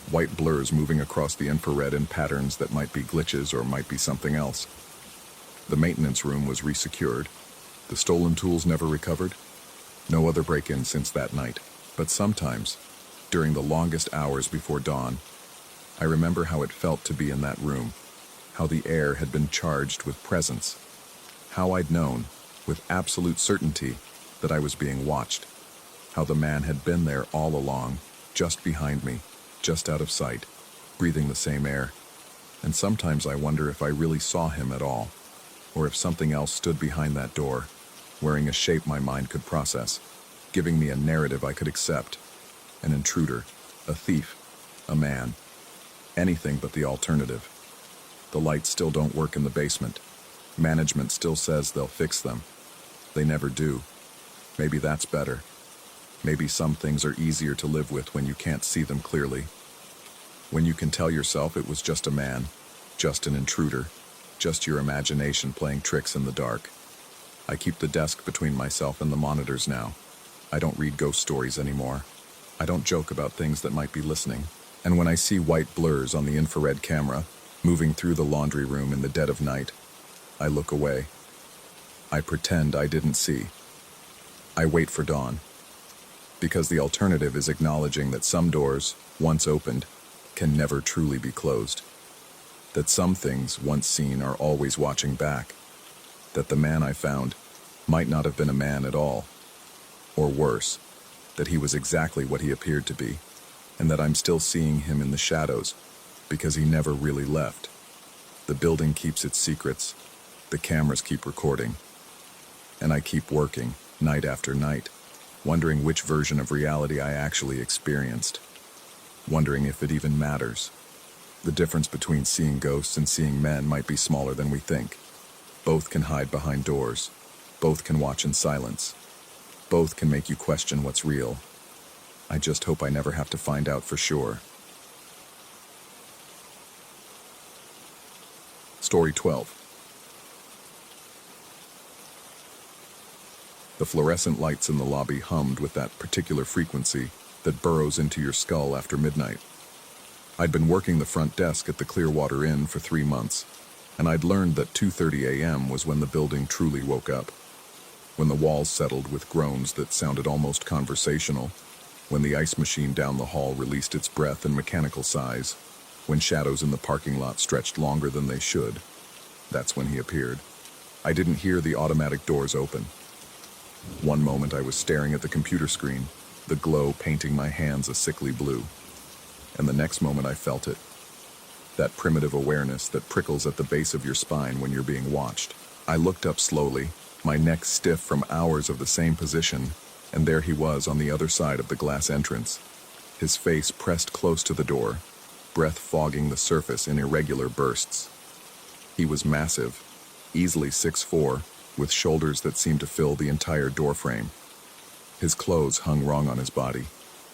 white blurs moving across the infrared in patterns that might be glitches or might be something else. The maintenance room was resecured, the stolen tools never recovered, no other break-in since that night. But sometimes, during the longest hours before dawn, I remember how it felt to be in that room, how the air had been charged with presence, how I'd known, with absolute certainty, that I was being watched, how the man had been there all along, just behind me, just out of sight, breathing the same air. And sometimes I wonder if I really saw him at all, or if something else stood behind that door, wearing a shape my mind could process, giving me a narrative I could accept. An intruder, a thief, a man, anything but the alternative. The lights still don't work in the basement. Management still says they'll fix them. They never do. Maybe that's better. Maybe some things are easier to live with when you can't see them clearly. When you can tell yourself it was just a man, just an intruder, just your imagination playing tricks in the dark. I keep the desk between myself and the monitors now. I don't read ghost stories anymore. I don't joke about things that might be listening. And when I see white blurs on the infrared camera, Moving through the laundry room in the dead of night, I look away. I pretend I didn't see. I wait for dawn. Because the alternative is acknowledging that some doors, once opened, can never truly be closed. That some things, once seen, are always watching back. That the man I found might not have been a man at all. Or worse, that he was exactly what he appeared to be, and that I'm still seeing him in the shadows, because he never really left. The building keeps its secrets, the cameras keep recording, and I keep working, night after night, wondering which version of reality I actually experienced, wondering if it even matters. The difference between seeing ghosts and seeing men might be smaller than we think. Both can hide behind doors, both can watch in silence, both can make you question what's real. I just hope I never have to find out for sure. Story 12. The fluorescent lights in the lobby hummed with that particular frequency that burrows into your skull after midnight. I'd been working the front desk at the Clearwater Inn for 3 months, and I'd learned that 2:30 a.m. was when the building truly woke up. When the walls settled with groans that sounded almost conversational, when the ice machine down the hall released its breath and mechanical sighs, when shadows in the parking lot stretched longer than they should, that's when he appeared. I didn't hear the automatic doors open. One moment I was staring at the computer screen, the glow painting my hands a sickly blue. And the next moment I felt it. That primitive awareness that prickles at the base of your spine when you're being watched. I looked up slowly, my neck stiff from hours of the same position, and there he was on the other side of the glass entrance, his face pressed close to the door, breath fogging the surface in irregular bursts. He was massive, easily 6'4", with shoulders that seemed to fill the entire doorframe. His clothes hung wrong on his body,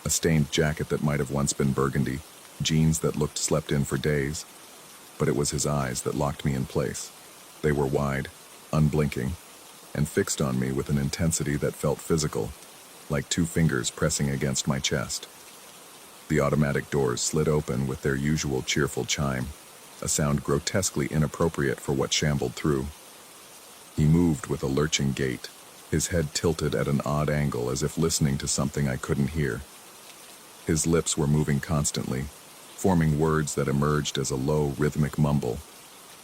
a stained jacket that might have once been burgundy, jeans that looked slept in for days, but it was his eyes that locked me in place. They were wide, unblinking, and fixed on me with an intensity that felt physical, like 2 fingers pressing against my chest. The automatic doors slid open with their usual cheerful chime, a sound grotesquely inappropriate for what shambled through. He moved with a lurching gait, his head tilted at an odd angle as if listening to something I couldn't hear. His lips were moving constantly, forming words that emerged as a low, rhythmic mumble.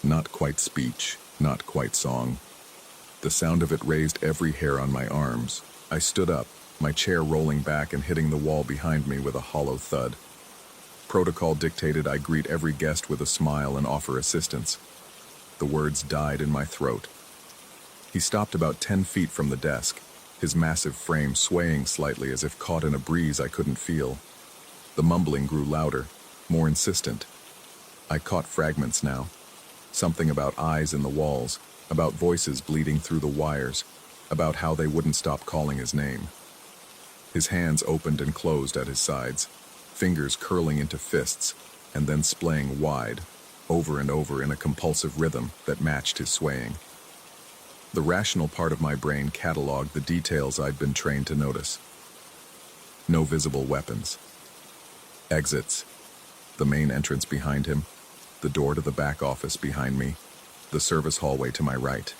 Not quite speech, not quite song. The sound of it raised every hair on my arms. I stood up, my chair rolling back and hitting the wall behind me with a hollow thud. Protocol dictated I greet every guest with a smile and offer assistance. The words died in my throat. He stopped about 10 feet from the desk, his massive frame swaying slightly as if caught in a breeze I couldn't feel. The mumbling grew louder, more insistent. I caught fragments now. Something about eyes in the walls, about voices bleeding through the wires, about how they wouldn't stop calling his name. His hands opened and closed at his sides, fingers curling into fists, and then splaying wide, over and over in a compulsive rhythm that matched his swaying. The rational part of my brain cataloged the details I'd been trained to notice. No visible weapons. Exits. The main entrance behind him, the door to the back office behind me, the service hallway to my right.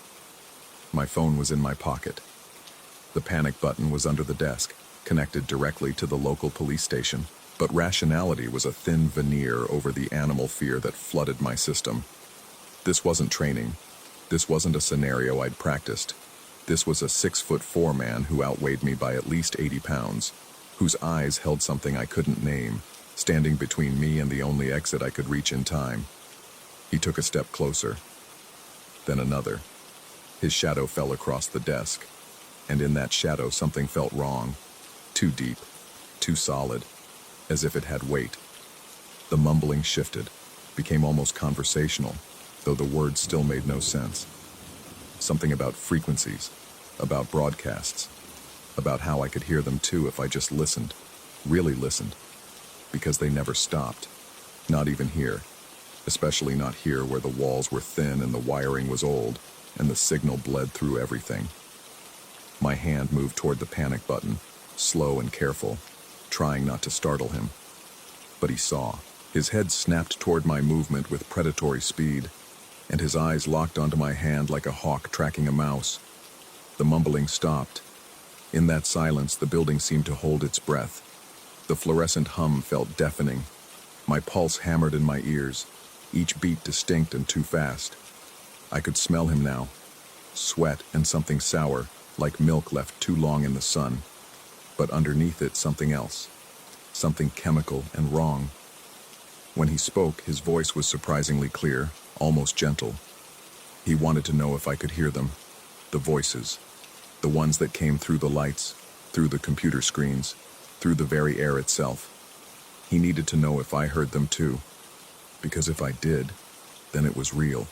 My phone was in my pocket. The panic button was under the desk, connected directly to the local police station, but rationality was a thin veneer over the animal fear that flooded my system. This wasn't training. This wasn't a scenario I'd practiced. This was a 6'4" man who outweighed me by at least 80 pounds, whose eyes held something I couldn't name, standing between me and the only exit I could reach in time. He took a step closer, then another. His shadow fell across the desk, and in that shadow something felt wrong, too deep, too solid, as if it had weight. The mumbling shifted, became almost conversational, though the words still made no sense. Something about frequencies, about broadcasts, about how I could hear them too if I just listened, really listened, because they never stopped, not even here, especially not here where the walls were thin and the wiring was old, and the signal bled through everything. My hand moved toward the panic button, slow and careful, trying not to startle him. But he saw. His head snapped toward my movement with predatory speed, and his eyes locked onto my hand like a hawk tracking a mouse. The mumbling stopped. In that silence, the building seemed to hold its breath. The fluorescent hum felt deafening. My pulse hammered in my ears, each beat distinct and too fast. I could smell him now. Sweat and something sour, like milk left too long in the sun. But underneath it, something else. Something chemical and wrong. When he spoke, his voice was surprisingly clear, almost gentle. He wanted to know if I could hear them. The voices. The ones that came through the lights, through the computer screens, through the very air itself. He needed to know if I heard them too. Because if I did, then it was real.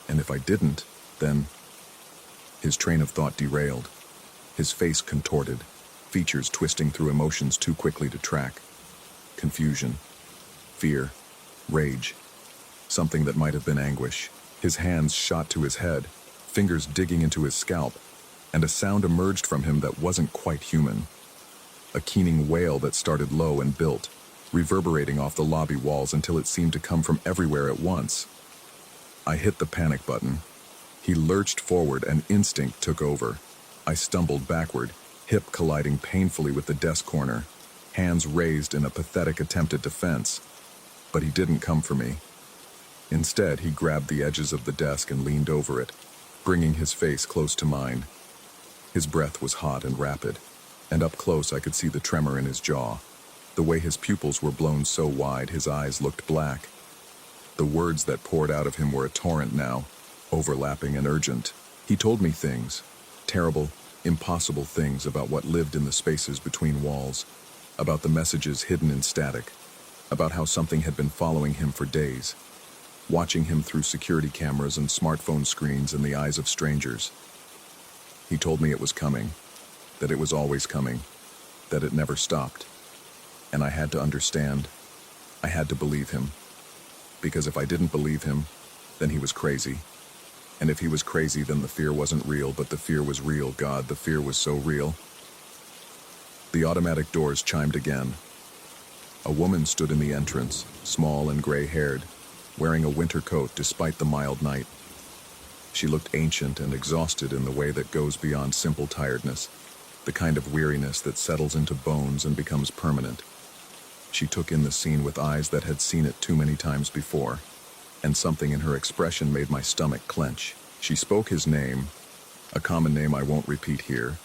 And if I didn't, then... His train of thought derailed. His face contorted, features twisting through emotions too quickly to track. Confusion. Fear. Rage. Something that might have been anguish. His hands shot to his head, fingers digging into his scalp, and a sound emerged from him that wasn't quite human. A keening wail that started low and built, reverberating off the lobby walls until it seemed to come from everywhere at once. I hit the panic button. He lurched forward and instinct took over. I stumbled backward, hip colliding painfully with the desk corner, hands raised in a pathetic attempt at defense. But he didn't come for me. Instead, he grabbed the edges of the desk and leaned over it, bringing his face close to mine. His breath was hot and rapid, and up close I could see the tremor in his jaw. The way his pupils were blown so wide, his eyes looked black. The words that poured out of him were a torrent now, overlapping and urgent. He told me things, terrible, impossible things about what lived in the spaces between walls, about the messages hidden in static, about how something had been following him for days, watching him through security cameras and smartphone screens in the eyes of strangers. He told me it was coming, that it was always coming, that it never stopped. And I had to understand. I had to believe him. Because if I didn't believe him, then he was crazy. And if he was crazy, then the fear wasn't real, but the fear was real. God, the fear was so real. The automatic doors chimed again. A woman stood in the entrance, small and gray-haired, wearing a winter coat despite the mild night. She looked ancient and exhausted in the way that goes beyond simple tiredness, the kind of weariness that settles into bones and becomes permanent. She took in the scene with eyes that had seen it too many times before, and something in her expression made my stomach clench. She spoke his name, a common name I won't repeat here,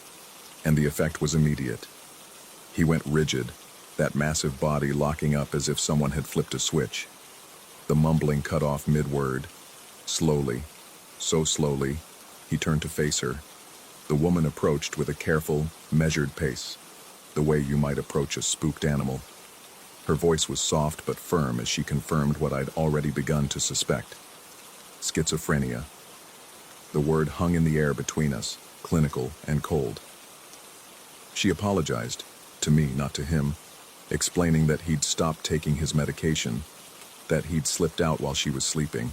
and the effect was immediate. He went rigid, that massive body locking up as if someone had flipped a switch. The mumbling cut off mid-word. Slowly, so slowly, he turned to face her. The woman approached with a careful, measured pace, the way you might approach a spooked animal. Her voice was soft but firm as she confirmed what I'd already begun to suspect. Schizophrenia. The word hung in the air between us, clinical and cold. She apologized, to me, not to him, explaining that he'd stopped taking his medication, that he'd slipped out while she was sleeping,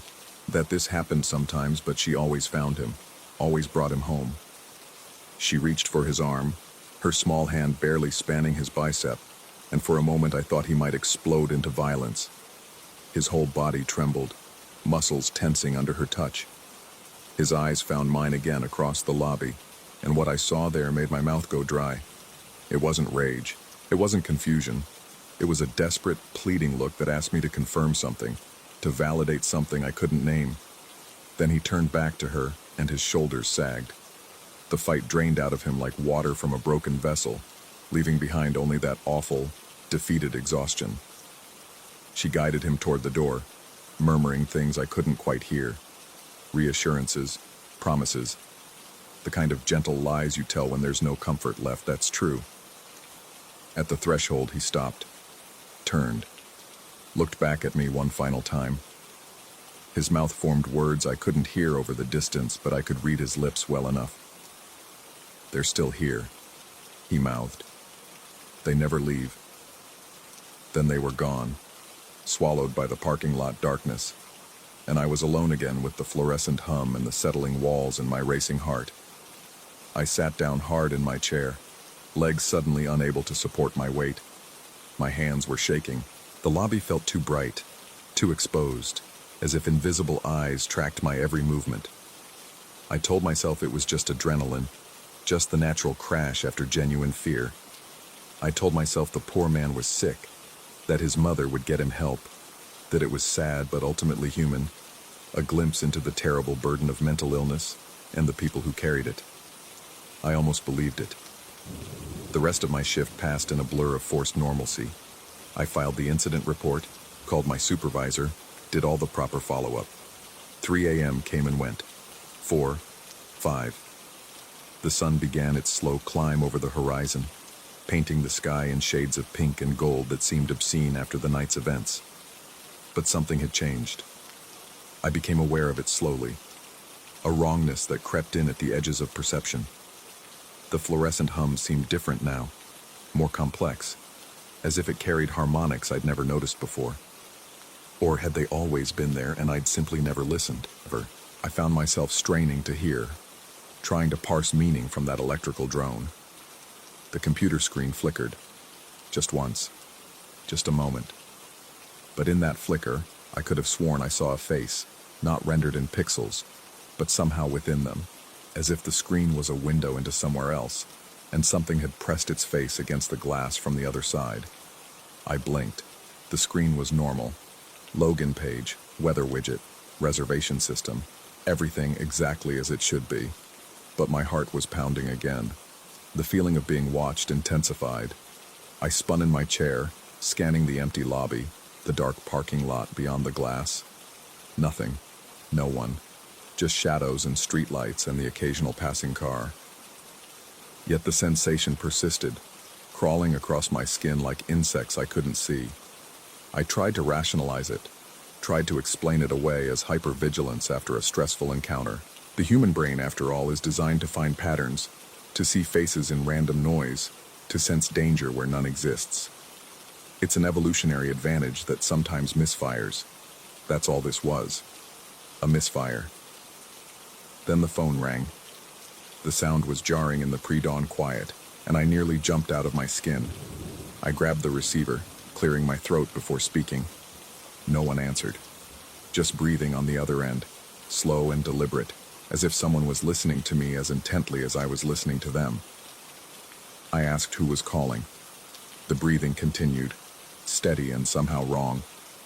that this happened sometimes, but she always found him, always brought him home. She reached for his arm, her small hand barely spanning his bicep, and for a moment I thought he might explode into violence. His whole body trembled, muscles tensing under her touch. His eyes found mine again across the lobby, and what I saw there made my mouth go dry. It wasn't rage, it wasn't confusion. It was a desperate, pleading look that asked me to confirm something, to validate something I couldn't name. Then he turned back to her, and his shoulders sagged. The fight drained out of him like water from a broken vessel, leaving behind only that awful, defeated exhaustion. She guided him toward the door, murmuring things I couldn't quite hear. Reassurances, promises, the kind of gentle lies you tell when there's no comfort left. That's true. At the threshold, he stopped, turned, looked back at me one final time. His mouth formed words I couldn't hear over the distance, but I could read his lips well enough. "They're still here," he mouthed. "They never leave." Then they were gone, swallowed by the parking lot darkness, and I was alone again with the fluorescent hum and the settling walls and my racing heart. I sat down hard in my chair, legs suddenly unable to support my weight. My hands were shaking, The lobby felt too bright, too exposed, as if invisible eyes tracked my every movement. I told myself it was just adrenaline, just the natural crash after genuine fear. I told myself the poor man was sick, that his mother would get him help, that it was sad but ultimately human, a glimpse into the terrible burden of mental illness and the people who carried it. I almost believed it. The rest of my shift passed in a blur of forced normalcy. I filed the incident report, called my supervisor, did all the proper follow-up. 3 a.m. came and went. 4, 5. The sun began its slow climb over the horizon, painting the sky in shades of pink and gold that seemed obscene after the night's events. But something had changed. I became aware of it slowly, a wrongness that crept in at the edges of perception. The fluorescent hum seemed different now, more complex, as if it carried harmonics I'd never noticed before. Or had they always been there and I'd simply never listened? I found myself straining to hear, trying to parse meaning from that electrical drone. The computer screen flickered, just once, just a moment. But in that flicker, I could have sworn I saw a face, not rendered in pixels, but somehow within them, as if the screen was a window into somewhere else, and something had pressed its face against the glass from the other side. I blinked. The screen was normal. Login page, weather widget, reservation system, everything exactly as it should be. But my heart was pounding again. The feeling of being watched intensified. I spun in my chair, scanning the empty lobby, the dark parking lot beyond the glass. Nothing. No one. Just shadows and streetlights and the occasional passing car. Yet the sensation persisted, crawling across my skin like insects I couldn't see. I tried to rationalize it, tried to explain it away as hypervigilance after a stressful encounter. The human brain, after all, is designed to find patterns, to see faces in random noise, to sense danger where none exists. It's an evolutionary advantage that sometimes misfires. That's all this was. A misfire. Then the phone rang. The sound was jarring in the pre-dawn quiet, and I nearly jumped out of my skin. I grabbed the receiver, clearing my throat before speaking. No one answered. Just breathing on the other end, slow and deliberate, as if someone was listening to me as intently as I was listening to them. I asked who was calling. The breathing continued, steady and somehow wrong,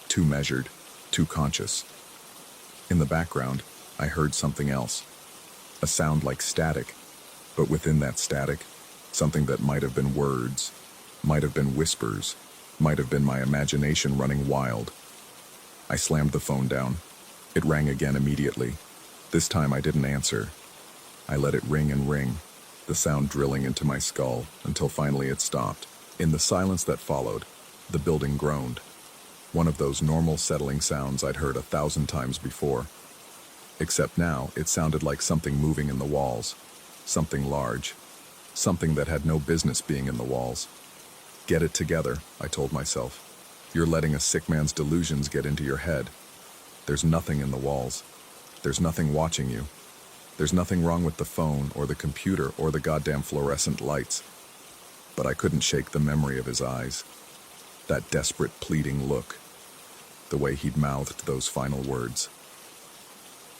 too measured, too conscious. In the background, I heard something else. A sound like static, but within that static, something that might have been words, might have been whispers, might have been my imagination running wild. I slammed the phone down. It rang again immediately. This time I didn't answer. I let it ring and ring, the sound drilling into my skull until finally it stopped. In the silence that followed, the building groaned. One of those normal settling sounds I'd heard 1,000 times before. Except now, it sounded like something moving in the walls. Something large. Something that had no business being in the walls. Get it together, I told myself. You're letting a sick man's delusions get into your head. There's nothing in the walls. There's nothing watching you. There's nothing wrong with the phone or the computer or the goddamn fluorescent lights. But I couldn't shake the memory of his eyes. That desperate, pleading look. The way he'd mouthed those final words.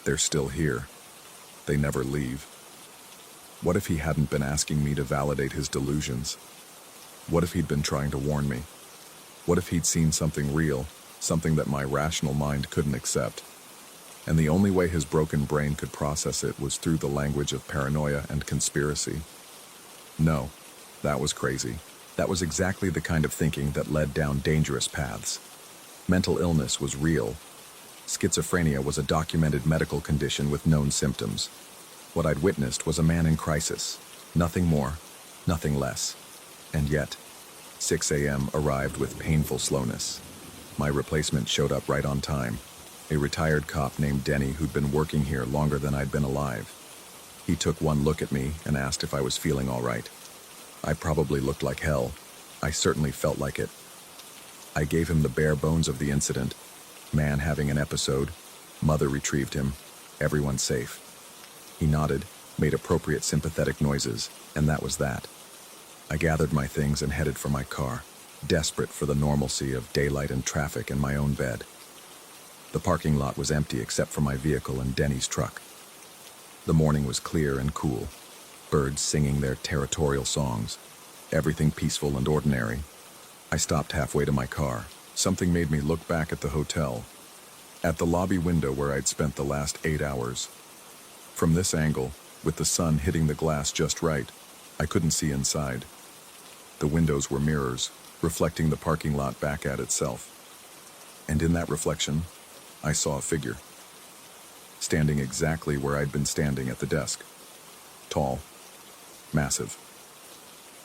They're still here. They never leave. What if he hadn't been asking me to validate his delusions? What if he'd been trying to warn me? What if he'd seen something real, something that my rational mind couldn't accept? And the only way his broken brain could process it was through the language of paranoia and conspiracy. No, that was crazy. That was exactly the kind of thinking that led down dangerous paths. Mental illness was real. Schizophrenia was a documented medical condition with known symptoms. What I'd witnessed was a man in crisis. Nothing more, nothing less. And yet, 6 a.m. arrived with painful slowness. My replacement showed up right on time. A retired cop named Denny who'd been working here longer than I'd been alive. He took one look at me and asked if I was feeling all right. I probably looked like hell. I certainly felt like it. I gave him the bare bones of the incident. Man having an episode, mother retrieved him, everyone safe. He nodded, made appropriate sympathetic noises, and that was that. I gathered my things and headed for my car. desperate for the normalcy of daylight and traffic in my own bed. The parking lot was empty except for my vehicle and Denny's truck. The morning was clear and cool, birds singing their territorial songs, everything peaceful and ordinary. I stopped halfway to my car. Something made me look back at the hotel, at the lobby window where I'd spent the last 8 hours. From this angle, with the sun hitting the glass just right, I couldn't see inside. The windows were mirrors, reflecting the parking lot back at itself. And in that reflection, I saw a figure, standing exactly where I'd been standing at the desk. Tall, massive,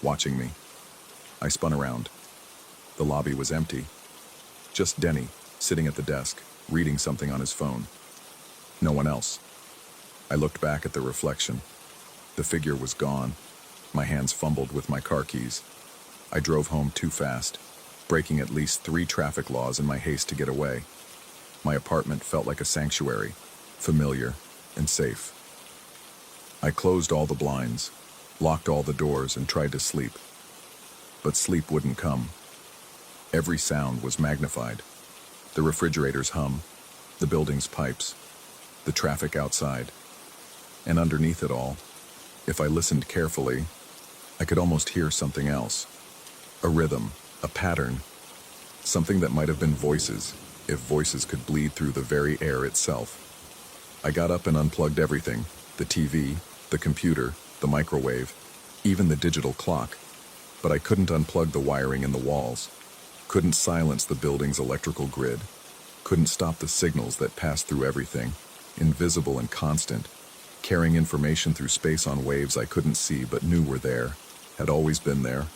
watching me. I spun around. The lobby was empty. Just Denny, sitting at the desk, reading something on his phone. No one else. I looked back at the reflection. The figure was gone. My hands fumbled with my car keys. I drove home too fast, breaking at least 3 traffic laws in my haste to get away. My apartment felt like a sanctuary, familiar and safe. I closed all the blinds, locked all the doors, and tried to sleep. But sleep wouldn't come. Every sound was magnified. The refrigerator's hum, the building's pipes, the traffic outside. And underneath it all, if I listened carefully, I could almost hear something else. A rhythm, a pattern, something that might have been voices, if voices could bleed through the very air itself. I got up and unplugged everything, the TV, the computer, the microwave, even the digital clock. But I couldn't unplug the wiring in the walls, couldn't silence the building's electrical grid, couldn't stop the signals that passed through everything, invisible and constant, carrying information through space on waves I couldn't see but knew were there, had always been there,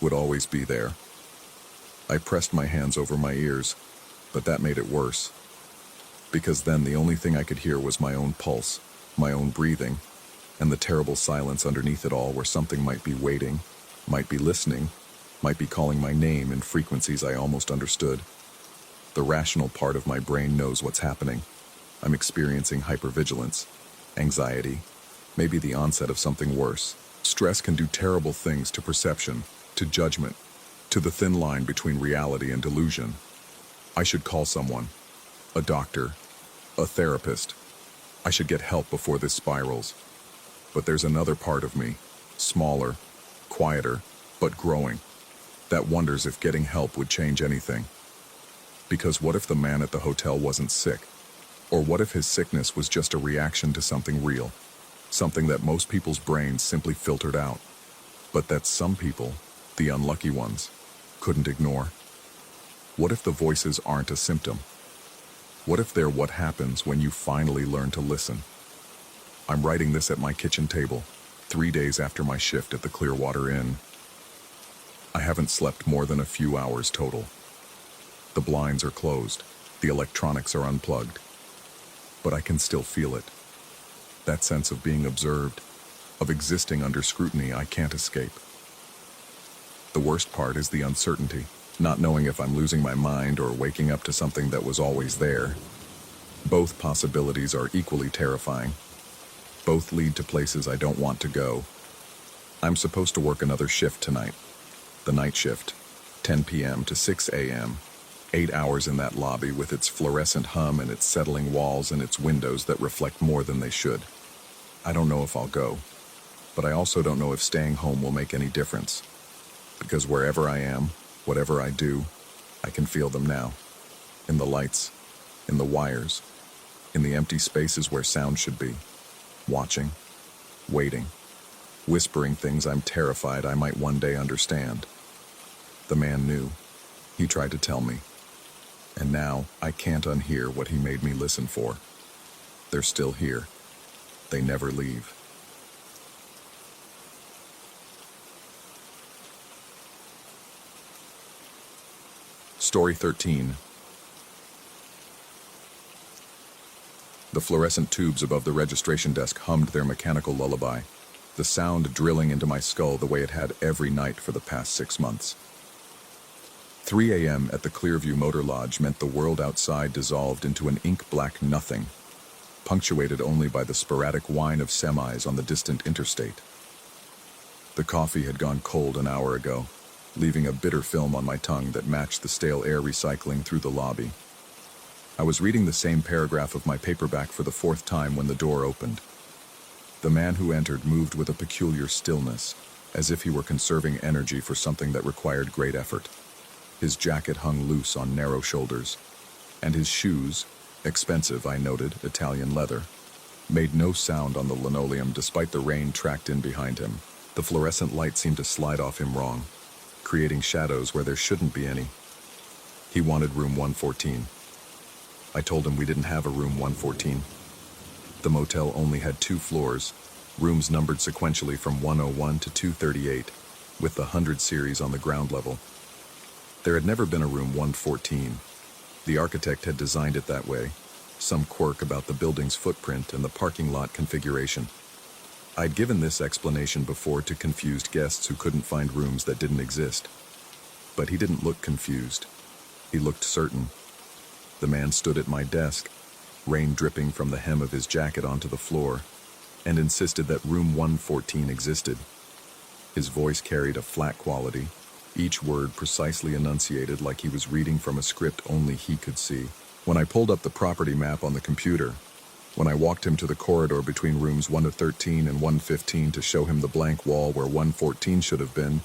would always be there. I pressed my hands over my ears, but that made it worse. Because then the only thing I could hear was my own pulse, my own breathing, and the terrible silence underneath it all where something might be waiting, might be listening, might be calling my name in frequencies I almost understood. The rational part of my brain knows what's happening. I'm experiencing hypervigilance, anxiety, maybe the onset of something worse. Stress can do terrible things to perception, to judgment, to the thin line between reality and delusion. I should call someone, a doctor, a therapist. I should get help before this spirals. But there's another part of me, smaller, quieter, but growing, that wonders if getting help would change anything. Because what if the man at the hotel wasn't sick? Or what if his sickness was just a reaction to something real? Something that most people's brains simply filtered out, but that some people, the unlucky ones, couldn't ignore? What if the voices aren't a symptom? What if they're what happens when you finally learn to listen? I'm writing this at my kitchen table, 3 days after my shift at the Clearwater Inn. I haven't slept more than a few hours total. The blinds are closed, the electronics are unplugged, but I can still feel it. That sense of being observed, of existing under scrutiny I can't escape. The worst part is the uncertainty, not knowing if I'm losing my mind or waking up to something that was always there. Both possibilities are equally terrifying. Both lead to places I don't want to go. I'm supposed to work another shift tonight. The night shift, 10 p.m. to 6 a.m. 8 hours in that lobby with its fluorescent hum and its settling walls and its windows that reflect more than they should. I don't know if I'll go, but I also don't know if staying home will make any difference. Because wherever I am, whatever I do, I can feel them now. In the lights, in the wires, in the empty spaces where sound should be. Watching, waiting, whispering things I'm terrified I might one day understand. The man knew. He tried to tell me. And now I can't unhear what he made me listen for. They're still here. They never leave. Story 13. The fluorescent tubes above the registration desk hummed their mechanical lullaby, the sound drilling into my skull the way it had every night for the past 6 months. 3 a.m. at the Clearview Motor Lodge meant the world outside dissolved into an ink-black nothing, punctuated only by the sporadic whine of semis on the distant interstate. The coffee had gone cold an hour ago, leaving a bitter film on my tongue that matched the stale air recycling through the lobby. I was reading the same paragraph of my paperback for the fourth time when the door opened. The man who entered moved with a peculiar stillness, as if he were conserving energy for something that required great effort. His jacket hung loose on narrow shoulders, and his shoes, expensive, I noted, Italian leather, made no sound on the linoleum despite the rain tracked in behind him. The fluorescent light seemed to slide off him wrong, creating shadows where there shouldn't be any. He wanted room 114. I told him we didn't have a room 114. The motel only had 2 floors, rooms numbered sequentially from 101 to 238, with the 100 series on the ground level. There had never been a room 114. The architect had designed it that way, some quirk about the building's footprint and the parking lot configuration. I'd given this explanation before to confused guests who couldn't find rooms that didn't exist. But he didn't look confused. He looked certain. The man stood at my desk, rain dripping from the hem of his jacket onto the floor, and insisted that room 114 existed. His voice carried a flat quality, each word precisely enunciated like he was reading from a script only he could see. When I pulled up the property map on the computer, when I walked him to the corridor between rooms 113 and 115 to show him the blank wall where 114 should have been,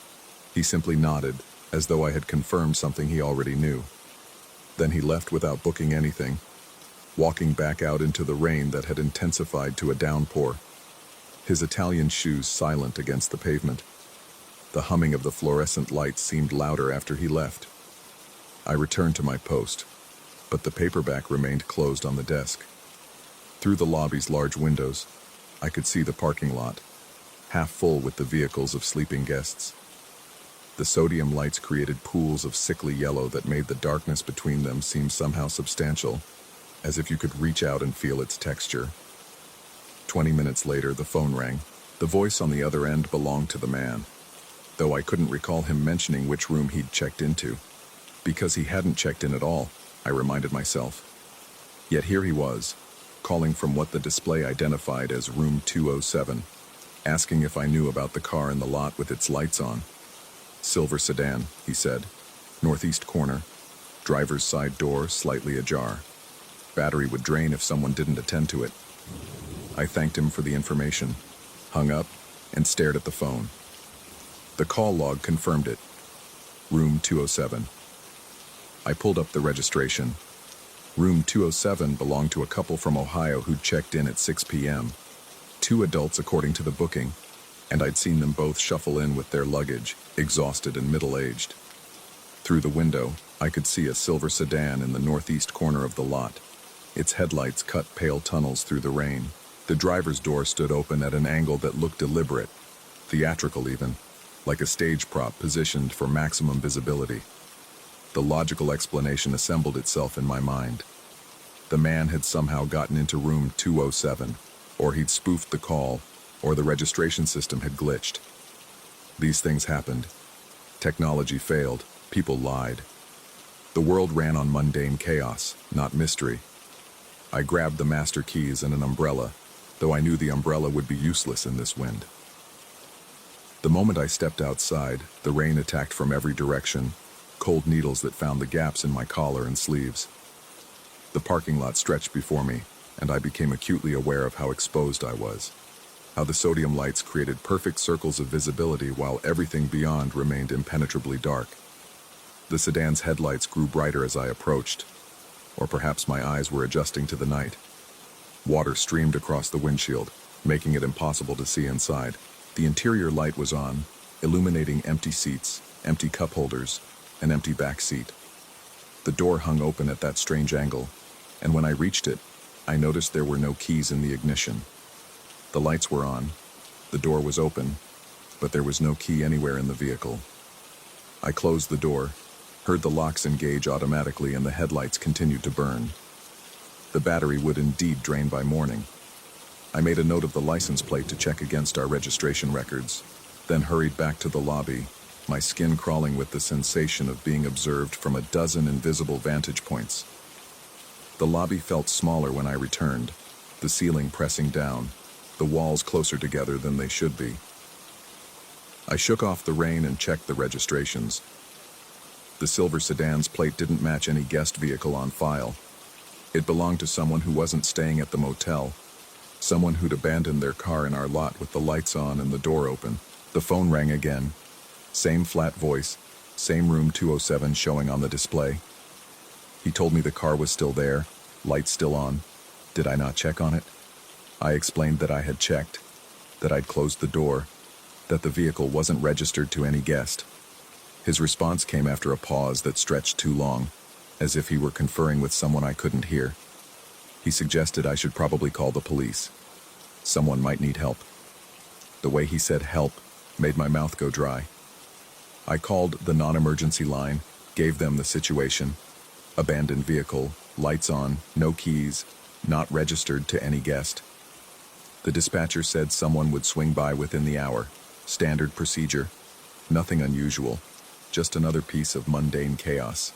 he simply nodded, as though I had confirmed something he already knew. Then he left without booking anything, walking back out into the rain that had intensified to a downpour, his Italian shoes silent against the pavement. The humming of the fluorescent lights seemed louder after he left. I returned to my post, but the paperback remained closed on the desk. Through the lobby's large windows, I could see the parking lot, half full with the vehicles of sleeping guests. The sodium lights created pools of sickly yellow that made the darkness between them seem somehow substantial, as if you could reach out and feel its texture. 20 minutes later, the phone rang. The voice on the other end belonged to the man, though I couldn't recall him mentioning which room he'd checked into. Because he hadn't checked in at all, I reminded myself. Yet here he was, calling from what the display identified as room 207, asking if I knew about the car in the lot with its lights on. Silver sedan, he said. Northeast corner. Driver's side door slightly ajar. Battery would drain if someone didn't attend to it. I thanked him for the information, hung up, and stared at the phone. The call log confirmed it. Room 207. I pulled up the registration. Room 207 belonged to a couple from Ohio who'd checked in at 6 p.m. 2 adults according to the booking, and I'd seen them both shuffle in with their luggage, exhausted and middle-aged. Through the window, I could see a silver sedan in the northeast corner of the lot. Its headlights cut pale tunnels through the rain. The driver's door stood open at an angle that looked deliberate, theatrical even, like a stage prop positioned for maximum visibility. The logical explanation assembled itself in my mind. The man had somehow gotten into room 207, or he'd spoofed the call, or the registration system had glitched. These things happened. Technology failed. People lied. The world ran on mundane chaos, not mystery. I grabbed the master keys and an umbrella, though I knew the umbrella would be useless in this wind. The moment I stepped outside, the rain attacked from every direction, cold needles that found the gaps in my collar and sleeves. The parking lot stretched before me, and I became acutely aware of how exposed I was, how the sodium lights created perfect circles of visibility while everything beyond remained impenetrably dark. The sedan's headlights grew brighter as I approached, or perhaps my eyes were adjusting to the night. Water streamed across the windshield, making it impossible to see inside. The interior light was on, illuminating empty seats, empty cup holders, an empty back seat. The door hung open at that strange angle, and when I reached it, I noticed there were no keys in the ignition. The lights were on, the door was open, but there was no key anywhere in the vehicle. I closed the door, heard the locks engage automatically, and the headlights continued to burn. The battery would indeed drain by morning. I made a note of the license plate to check against our registration records, then hurried back to the lobby, my skin crawling with the sensation of being observed from a dozen invisible vantage points. The lobby felt smaller when I returned, the ceiling pressing down, the walls closer together than they should be. I shook off the rain and checked the registrations. The silver sedan's plate didn't match any guest vehicle on file. It belonged to someone who wasn't staying at the motel, someone who'd abandoned their car in our lot with the lights on and the door open. The phone rang again. Same flat voice, same room 207 showing on the display. He told me the car was still there, lights still on. Did I not check on it? I explained that I had checked, that I'd closed the door, that the vehicle wasn't registered to any guest. His response came after a pause that stretched too long, as if he were conferring with someone I couldn't hear. He suggested I should probably call the police. Someone might need help. The way he said help made my mouth go dry. I called the non-emergency line, gave them the situation. Abandoned vehicle, lights on, no keys, not registered to any guest. The dispatcher said someone would swing by within the hour. Standard procedure. Nothing unusual, just another piece of mundane chaos.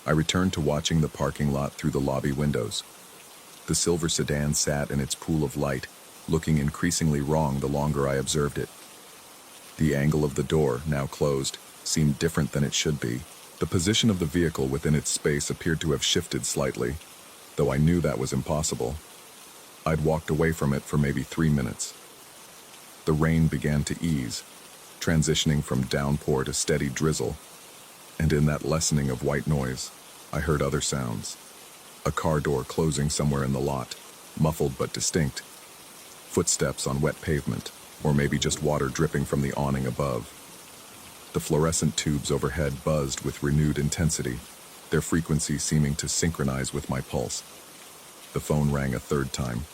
I returned to watching the parking lot through the lobby windows. The silver sedan sat in its pool of light, looking increasingly wrong the longer I observed it. The angle of the door, now closed, seemed different than it should be. The position of the vehicle within its space appeared to have shifted slightly, though I knew that was impossible. I'd walked away from it for maybe 3 minutes. The rain began to ease, transitioning from downpour to steady drizzle, and in that lessening of white noise, I heard other sounds. A car door closing somewhere in the lot, muffled but distinct. Footsteps on wet pavement, or maybe just water dripping from the awning above. The fluorescent tubes overhead buzzed with renewed intensity, their frequency seeming to synchronize with my pulse. The phone rang a third time.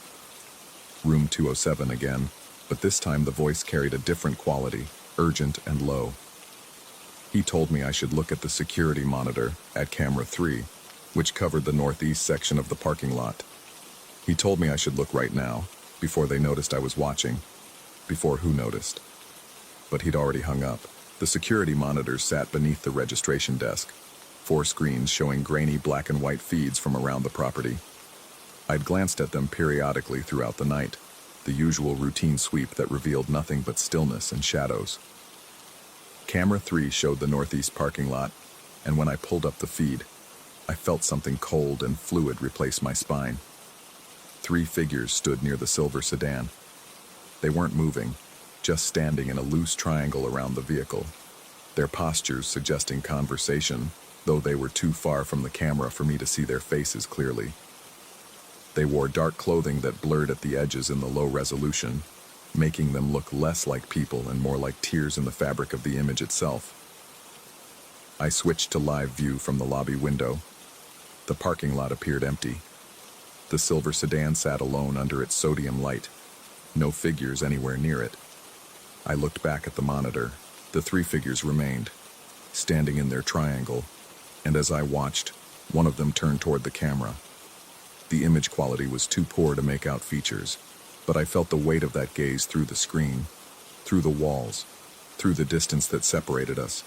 Room 207 again, but this time the voice carried a different quality, urgent and low. He told me I should look at the security monitor at camera 3, which covered the northeast section of the parking lot. He told me I should look right now, before they noticed I was watching. Before who noticed? But he'd already hung up. The security monitors sat beneath the registration desk, 4 screens showing grainy black and white feeds from around the property. I'd glanced at them periodically throughout the night, the usual routine sweep that revealed nothing but stillness and shadows. Camera 3 showed the northeast parking lot, and when I pulled up the feed, I felt something cold and fluid replace my spine. 3 figures stood near the silver sedan. They weren't moving, just standing in a loose triangle around the vehicle, their postures suggesting conversation, though they were too far from the camera for me to see their faces clearly. They wore dark clothing that blurred at the edges in the low resolution, making them look less like people and more like tears in the fabric of the image itself. I switched to live view from the lobby window. The parking lot appeared empty. The silver sedan sat alone under its sodium light. No figures anywhere near it. I looked back at the monitor. The 3 figures remained, standing in their triangle, and as I watched, one of them turned toward the camera. The image quality was too poor to make out features, but I felt the weight of that gaze through the screen, through the walls, through the distance that separated us.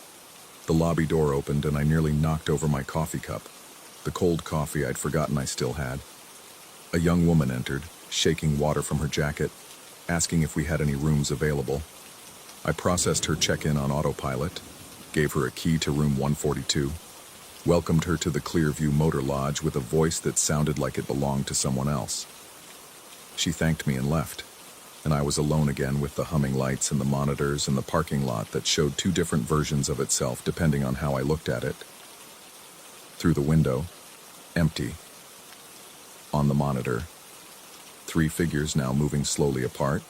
The lobby door opened and I nearly knocked over my coffee cup, the cold coffee I'd forgotten I still had. A young woman entered, shaking water from her jacket, asking if we had any rooms available. I processed her check-in on autopilot, gave her a key to room 142, welcomed her to the Clearview Motor Lodge with a voice that sounded like it belonged to someone else. She thanked me and left, and I was alone again with the humming lights and the monitors and the parking lot that showed 2 different versions of itself depending on how I looked at it. Through the window, empty. On the monitor, 3 figures now moving slowly apart,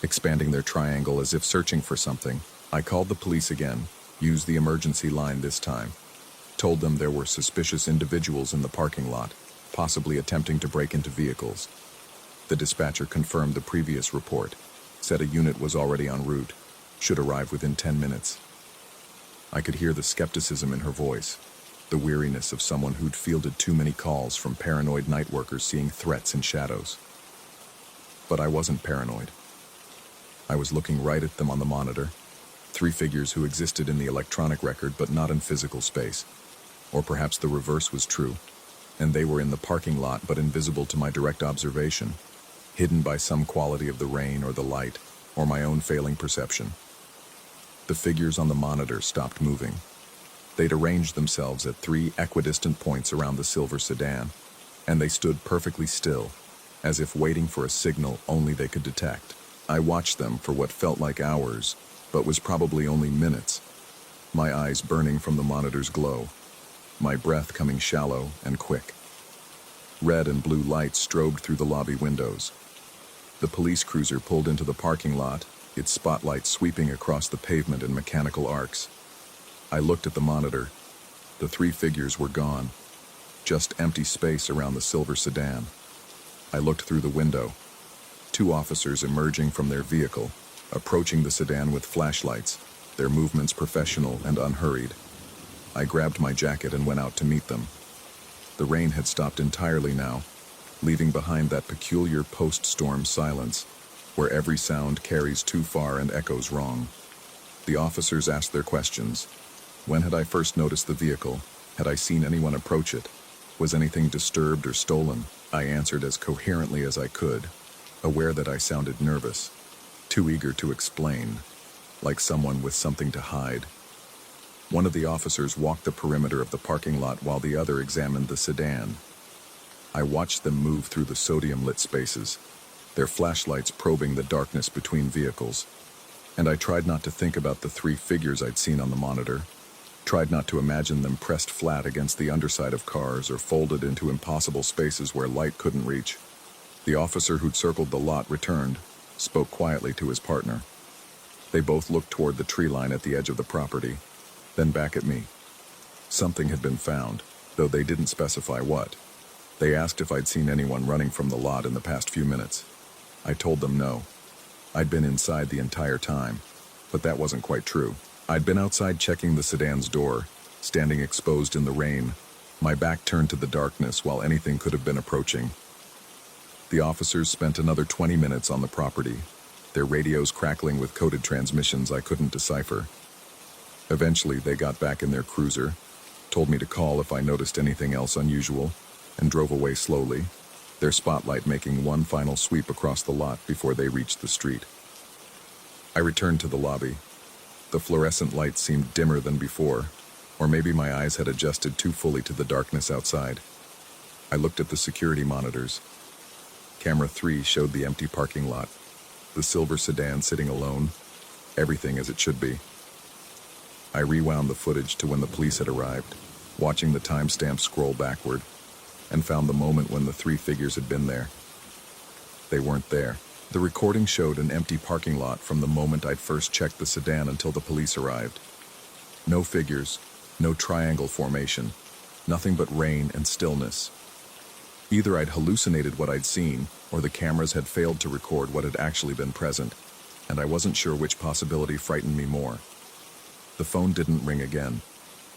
expanding their triangle as if searching for something. I called the police again, used the emergency line this time, told them there were suspicious individuals in the parking lot, possibly attempting to break into vehicles. The dispatcher confirmed the previous report, said a unit was already en route, should arrive within 10 minutes. I could hear the skepticism in her voice, the weariness of someone who'd fielded too many calls from paranoid night workers seeing threats in shadows. But I wasn't paranoid. I was looking right at them on the monitor, 3 figures who existed in the electronic record but not in physical space. Or perhaps the reverse was true, and they were in the parking lot but invisible to my direct observation, hidden by some quality of the rain or the light, or my own failing perception. The figures on the monitor stopped moving. They'd arranged themselves at 3 equidistant points around the silver sedan, and they stood perfectly still, as if waiting for a signal only they could detect. I watched them for what felt like hours, but was probably only minutes, my eyes burning from the monitor's glow, my breath coming shallow and quick. Red and blue lights strobed through the lobby windows. The police cruiser pulled into the parking lot, its spotlight sweeping across the pavement in mechanical arcs. I looked at the monitor. The 3 figures were gone, just empty space around the silver sedan. I looked through the window. 2 officers emerging from their vehicle, approaching the sedan with flashlights, their movements professional and unhurried. I grabbed my jacket and went out to meet them. The rain had stopped entirely now, leaving behind that peculiar post-storm silence, where every sound carries too far and echoes wrong. The officers asked their questions. When had I first noticed the vehicle? Had I seen anyone approach it? Was anything disturbed or stolen? I answered as coherently as I could, aware that I sounded nervous, too eager to explain, like someone with something to hide. One of the officers walked the perimeter of the parking lot while the other examined the sedan. I watched them move through the sodium-lit spaces, their flashlights probing the darkness between vehicles, and I tried not to think about the 3 figures I'd seen on the monitor, tried not to imagine them pressed flat against the underside of cars or folded into impossible spaces where light couldn't reach. The officer who'd circled the lot returned, spoke quietly to his partner. They both looked toward the tree line at the edge of the property, then back at me. Something had been found, though they didn't specify what. They asked if I'd seen anyone running from the lot in the past few minutes. I told them no. I'd been inside the entire time, but that wasn't quite true. I'd been outside checking the sedan's door, standing exposed in the rain, my back turned to the darkness while anything could have been approaching. The officers spent another 20 minutes on the property, their radios crackling with coded transmissions I couldn't decipher. Eventually, they got back in their cruiser, told me to call if I noticed anything else unusual, and drove away slowly, their spotlight making one final sweep across the lot before they reached the street. I returned to the lobby. The fluorescent light seemed dimmer than before, or maybe my eyes had adjusted too fully to the darkness outside. I looked at the security monitors. Camera 3 showed the empty parking lot, the silver sedan sitting alone, everything as it should be. I rewound the footage to when the police had arrived, watching the timestamp scroll backward, and found the moment when the 3 figures had been there. They weren't there. The recording showed an empty parking lot from the moment I'd first checked the sedan until the police arrived. No figures, no triangle formation, nothing but rain and stillness. Either I'd hallucinated what I'd seen, or the cameras had failed to record what had actually been present, and I wasn't sure which possibility frightened me more. The phone didn't ring again.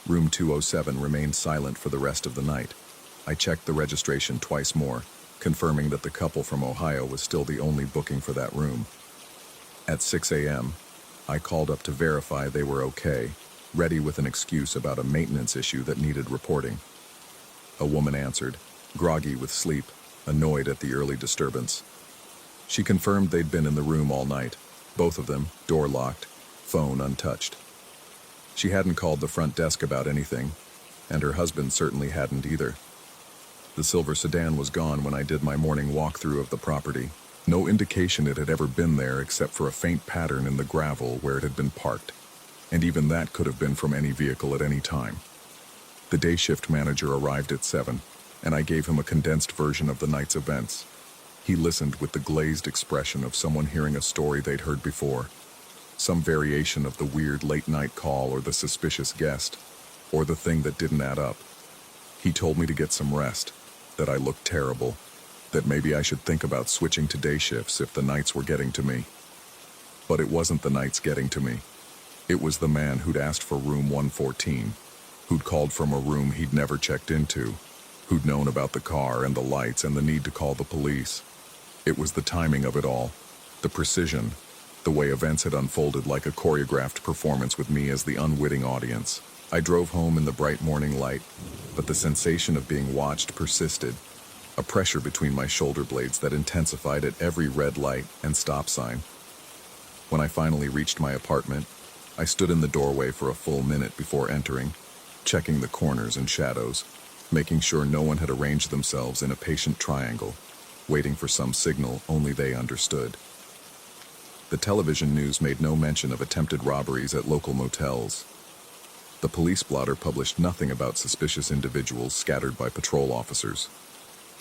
Room 207 remained silent for the rest of the night. I checked the registration twice more, confirming that the couple from Ohio was still the only booking for that room. At 6 a.m., I called up to verify they were okay, ready with an excuse about a maintenance issue that needed reporting. A woman answered, groggy with sleep, annoyed at the early disturbance. She confirmed they'd been in the room all night, both of them, door locked, phone untouched. She hadn't called the front desk about anything, and her husband certainly hadn't either. The silver sedan was gone when I did my morning walkthrough of the property. No indication it had ever been there except for a faint pattern in the gravel where it had been parked, and even that could have been from any vehicle at any time. The day shift manager arrived at 7, and I gave him a condensed version of the night's events. He listened with the glazed expression of someone hearing a story they'd heard before. Some variation of the weird late-night call or the suspicious guest, or the thing that didn't add up. He told me to get some rest, that I looked terrible, that maybe I should think about switching to day shifts if the nights were getting to me. But it wasn't the nights getting to me. It was the man who'd asked for room 114, who'd called from a room he'd never checked into, who'd known about the car and the lights and the need to call the police. It was the timing of it all, the precision, the way events had unfolded like a choreographed performance with me as the unwitting audience. I drove home in the bright morning light, but the sensation of being watched persisted, a pressure between my shoulder blades that intensified at every red light and stop sign. When I finally reached my apartment, I stood in the doorway for a full minute before entering, checking the corners and shadows, making sure no one had arranged themselves in a patient triangle, waiting for some signal only they understood. The television news made no mention of attempted robberies at local motels. The police blotter published nothing about suspicious individuals scattered by patrol officers.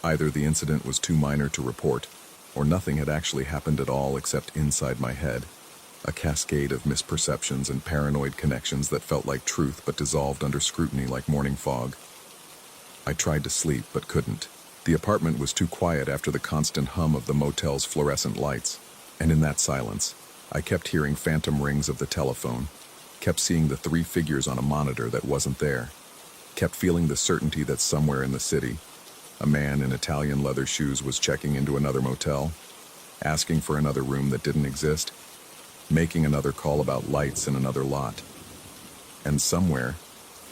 Either the incident was too minor to report, or nothing had actually happened at all except inside my head, a cascade of misperceptions and paranoid connections that felt like truth but dissolved under scrutiny like morning fog. I tried to sleep but couldn't. The apartment was too quiet after the constant hum of the motel's fluorescent lights, and in that silence, I kept hearing phantom rings of the telephone, kept seeing the 3 figures on a monitor that wasn't there, kept feeling the certainty that somewhere in the city, a man in Italian leather shoes was checking into another motel, asking for another room that didn't exist, making another call about lights in another lot. And somewhere,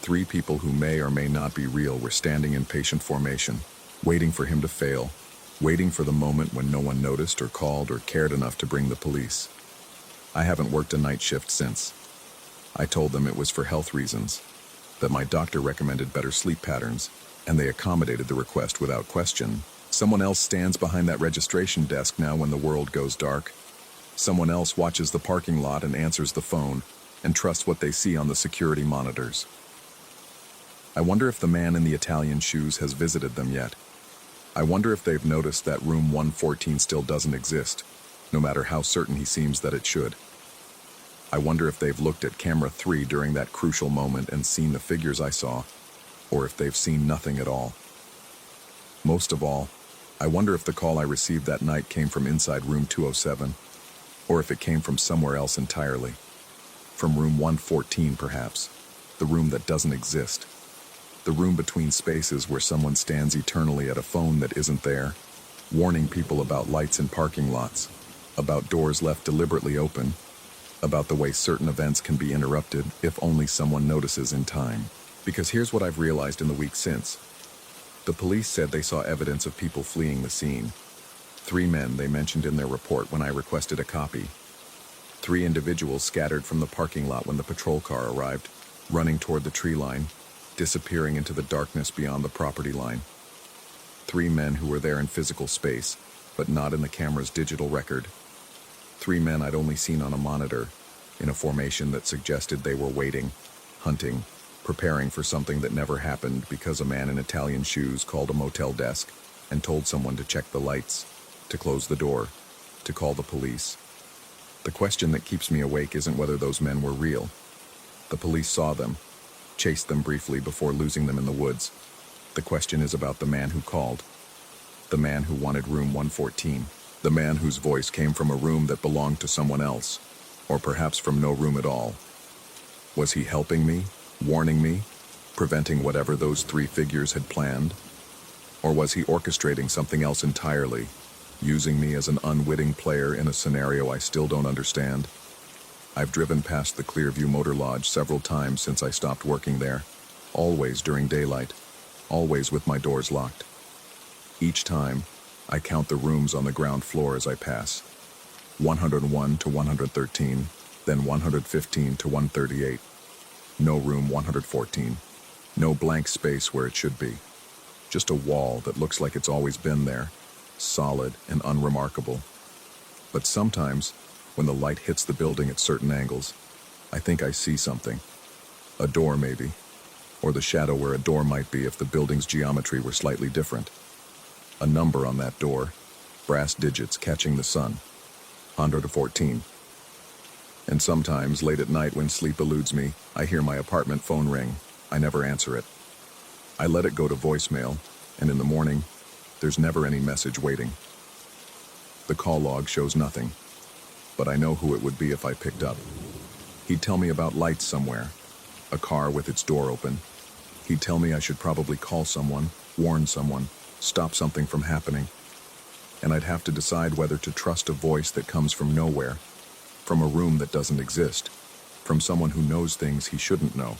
3 people who may or may not be real were standing in patient formation, waiting for him to fail, waiting for the moment when no one noticed or called or cared enough to bring the police. I haven't worked a night shift since. I told them it was for health reasons, that my doctor recommended better sleep patterns, and they accommodated the request without question. Someone else stands behind that registration desk now when the world goes dark. Someone else watches the parking lot and answers the phone, and trusts what they see on the security monitors. I wonder if the man in the Italian shoes has visited them yet. I wonder if they've noticed that room 114 still doesn't exist, no matter how certain he seems that it should. I wonder if they've looked at camera 3 during that crucial moment and seen the figures I saw, or if they've seen nothing at all. Most of all, I wonder if the call I received that night came from inside room 207, or if it came from somewhere else entirely. From room 114, perhaps, the room that doesn't exist. The room between spaces where someone stands eternally at a phone that isn't there, warning people about lights in parking lots, about doors left deliberately open, about the way certain events can be interrupted if only someone notices in time. Because here's what I've realized in the week since. The police said they saw evidence of people fleeing the scene. 3 men they mentioned in their report when I requested a copy. 3 individuals scattered from the parking lot when the patrol car arrived, running toward the tree line, disappearing into the darkness beyond the property line. 3 men who were there in physical space, but not in the camera's digital record. 3 men I'd only seen on a monitor, in a formation that suggested they were waiting, hunting, preparing for something that never happened because a man in Italian shoes called a motel desk and told someone to check the lights, to close the door, to call the police. The question that keeps me awake isn't whether those men were real. The police saw them, chased them briefly before losing them in the woods. The question is about the man who called, the man who wanted room 114, the man whose voice came from a room that belonged to someone else, or perhaps from no room at all. Was he helping me, warning me, preventing whatever those 3 figures had planned? Or was he orchestrating something else entirely, using me as an unwitting player in a scenario I still don't understand? I've driven past the Clearview Motor Lodge several times since I stopped working there, always during daylight, always with my doors locked. Each time, I count the rooms on the ground floor as I pass. 101 to 113, then 115 to 138. No room 114. No blank space where it should be. Just a wall that looks like it's always been there, solid and unremarkable. But sometimes, when the light hits the building at certain angles, I think I see something. A door, maybe. Or the shadow where a door might be if the building's geometry were slightly different. A number on that door, brass digits catching the sun. 114. And sometimes, late at night when sleep eludes me, I hear my apartment phone ring. I never answer it. I let it go to voicemail, and in the morning, there's never any message waiting. The call log shows nothing, but I know who it would be if I picked up. He'd tell me about lights somewhere, a car with its door open. He'd tell me I should probably call someone, warn someone, stop something from happening. And I'd have to decide whether to trust a voice that comes from nowhere, from a room that doesn't exist, from someone who knows things he shouldn't know.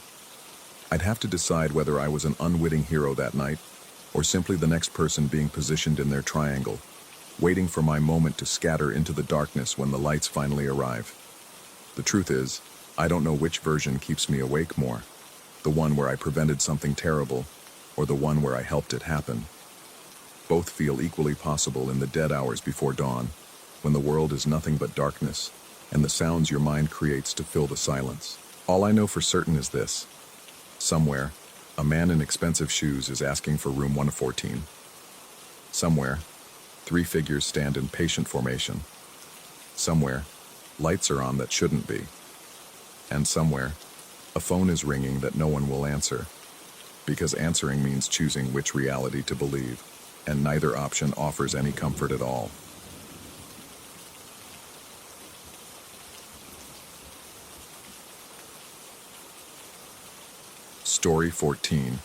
I'd have to decide whether I was an unwitting hero that night, or simply the next person being positioned in their triangle, waiting for my moment to scatter into the darkness when the lights finally arrive. The truth is, I don't know which version keeps me awake more, the one where I prevented something terrible, or the one where I helped it happen. Both feel equally possible in the dead hours before dawn, when the world is nothing but darkness, and the sounds your mind creates to fill the silence. All I know for certain is this. Somewhere, a man in expensive shoes is asking for room 114. Somewhere, 3 figures stand in patient formation. Somewhere, lights are on that shouldn't be. And somewhere, a phone is ringing that no one will answer. Because answering means choosing which reality to believe, and neither option offers any comfort at all. Story 14.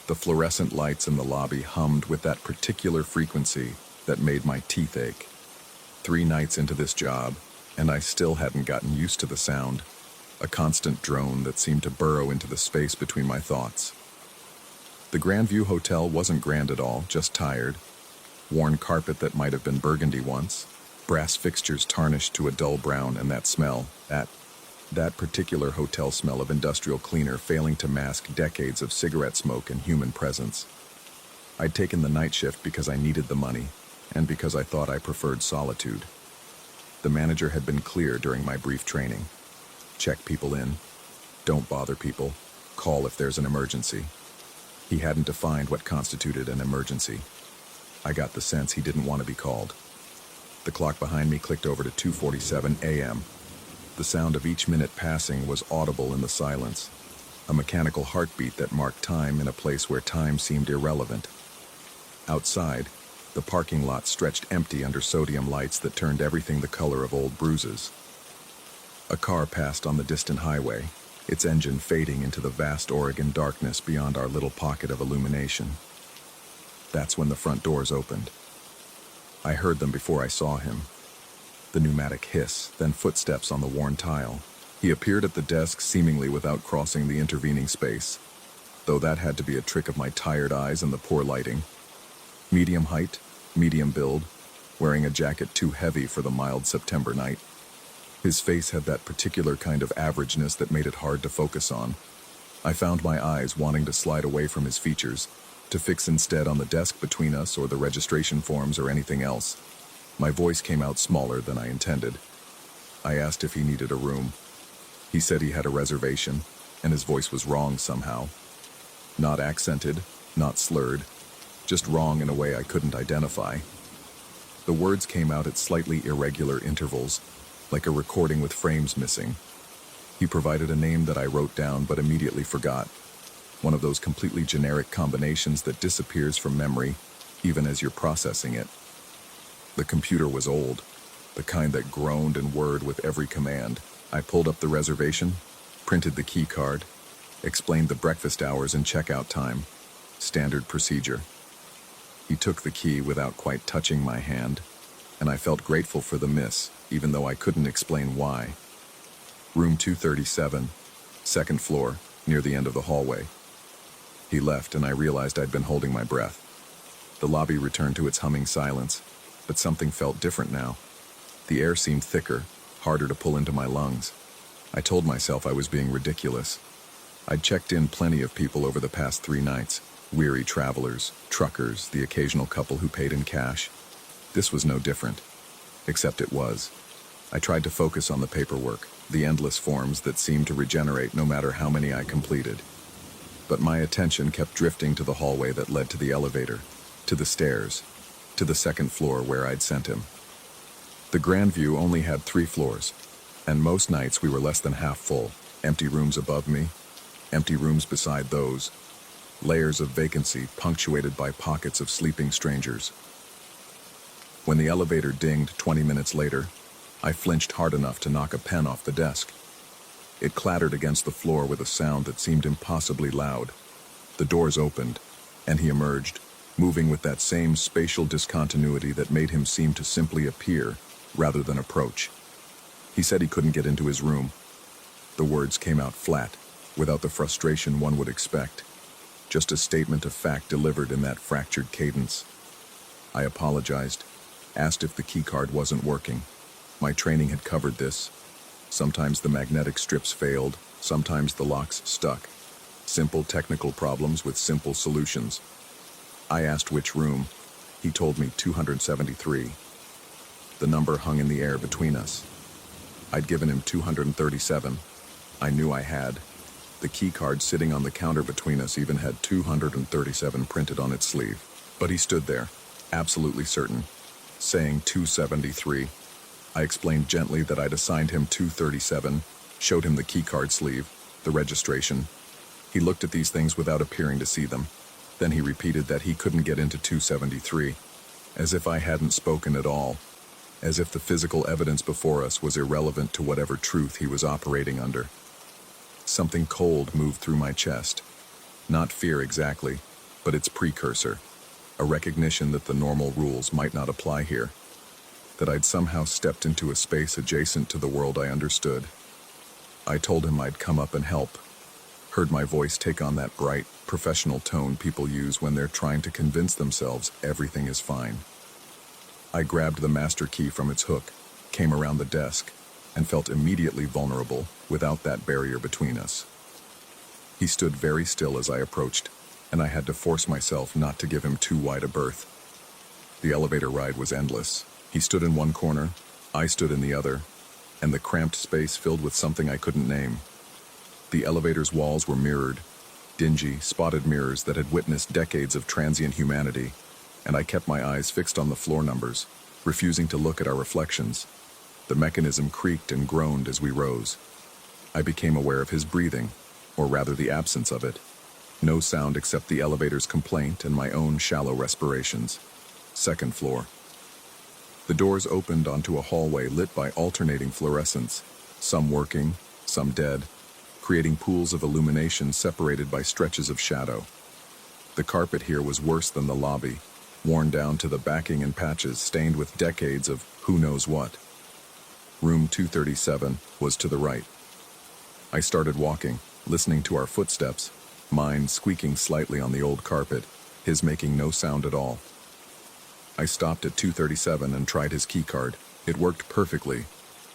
The fluorescent lights in the lobby hummed with that particular frequency that made my teeth ache. 3 nights into this job, and I still hadn't gotten used to the sound, a constant drone that seemed to burrow into the space between my thoughts. The Grandview Hotel wasn't grand at all, just tired. Worn carpet that might have been burgundy once, brass fixtures tarnished to a dull brown, and that smell, that particular hotel smell of industrial cleaner failing to mask decades of cigarette smoke and human presence. I'd taken the night shift because I needed the money, and because I thought I preferred solitude. The manager had been clear during my brief training. Check people in. Don't bother people. Call if there's an emergency. He hadn't defined what constituted an emergency. I got the sense he didn't want to be called. The clock behind me clicked over to 2:47 a.m. The sound of each minute passing was audible in the silence, a mechanical heartbeat that marked time in a place where time seemed irrelevant. Outside, the parking lot stretched empty under sodium lights that turned everything the color of old bruises. A car passed on the distant highway, its engine fading into the vast Oregon darkness beyond our little pocket of illumination. That's when the front doors opened. I heard them before I saw him. The pneumatic hiss, then footsteps on the worn tile. He appeared at the desk seemingly without crossing the intervening space, though that had to be a trick of my tired eyes and the poor lighting. Medium height, medium build, wearing a jacket too heavy for the mild September night. His face had that particular kind of averageness that made it hard to focus on. I found my eyes wanting to slide away from his features, to fix instead on the desk between us or the registration forms or anything else. My voice came out smaller than I intended. I asked if he needed a room. He said he had a reservation, and his voice was wrong somehow. Not accented, not slurred, just wrong in a way I couldn't identify. The words came out at slightly irregular intervals, like a recording with frames missing. He provided a name that I wrote down but immediately forgot. One of those completely generic combinations that disappears from memory, even as you're processing it. The computer was old, the kind that groaned and whirred with every command. I pulled up the reservation, printed the key card, explained the breakfast hours and checkout time. Standard procedure. He took the key without quite touching my hand, and I felt grateful for the miss, even though I couldn't explain why. Room 237, second floor, near the end of the hallway. He left, and I realized I'd been holding my breath. The lobby returned to its humming silence, but something felt different now. The air seemed thicker, harder to pull into my lungs. I told myself I was being ridiculous. I'd checked in plenty of people over the past 3 nights. Weary travelers, truckers, the occasional couple who paid in cash. This was no different. Except it was. I tried to focus on the paperwork, the endless forms that seemed to regenerate no matter how many I completed. But my attention kept drifting to the hallway that led to the elevator, to the stairs, to the second floor where I'd sent him. The Grandview only had 3 floors, and most nights we were less than half full. Empty rooms above me, empty rooms beside those, layers of vacancy punctuated by pockets of sleeping strangers. When the elevator dinged 20 minutes later, I flinched hard enough to knock a pen off the desk. It clattered against the floor with a sound that seemed impossibly loud. The doors opened, and he emerged, moving with that same spatial discontinuity that made him seem to simply appear rather than approach. He said he couldn't get into his room. The words came out flat, without the frustration one would expect. Just a statement of fact delivered in that fractured cadence. I apologized, asked if the keycard wasn't working. My training had covered this. Sometimes the magnetic strips failed, sometimes the locks stuck. Simple technical problems with simple solutions. I asked which room. He told me 273. The number hung in the air between us. I'd given him 237. I knew I had. The key card sitting on the counter between us even had 237 printed on its sleeve. But he stood there, absolutely certain, saying 273. I explained gently that I'd assigned him 237, showed him the key card sleeve, the registration. He looked at these things without appearing to see them. Then he repeated that he couldn't get into 273, as if I hadn't spoken at all, as if the physical evidence before us was irrelevant to whatever truth he was operating under. Something cold moved through my chest. Not fear exactly, but its precursor. A recognition that the normal rules might not apply here. That I'd somehow stepped into a space adjacent to the world I understood. I told him I'd come up and help. Heard my voice take on that bright, professional tone people use when they're trying to convince themselves everything is fine. I grabbed the master key from its hook, came around the desk, and felt immediately vulnerable without that barrier between us. He stood very still as I approached, and I had to force myself not to give him too wide a berth. The elevator ride was endless. He stood in one corner, I stood in the other, and the cramped space filled with something I couldn't name. The elevator's walls were mirrored, dingy, spotted mirrors that had witnessed decades of transient humanity, and I kept my eyes fixed on the floor numbers, refusing to look at our reflections. The mechanism creaked and groaned as we rose. I became aware of his breathing, or rather the absence of it. No sound except the elevator's complaint and my own shallow respirations. Second floor. The doors opened onto a hallway lit by alternating fluorescents, some working, some dead, creating pools of illumination separated by stretches of shadow. The carpet here was worse than the lobby, worn down to the backing and patches stained with decades of who knows what. Room 237 was to the right. I started walking, listening to our footsteps, mine squeaking slightly on the old carpet, his making no sound at all. I stopped at 237 and tried his keycard. It worked perfectly,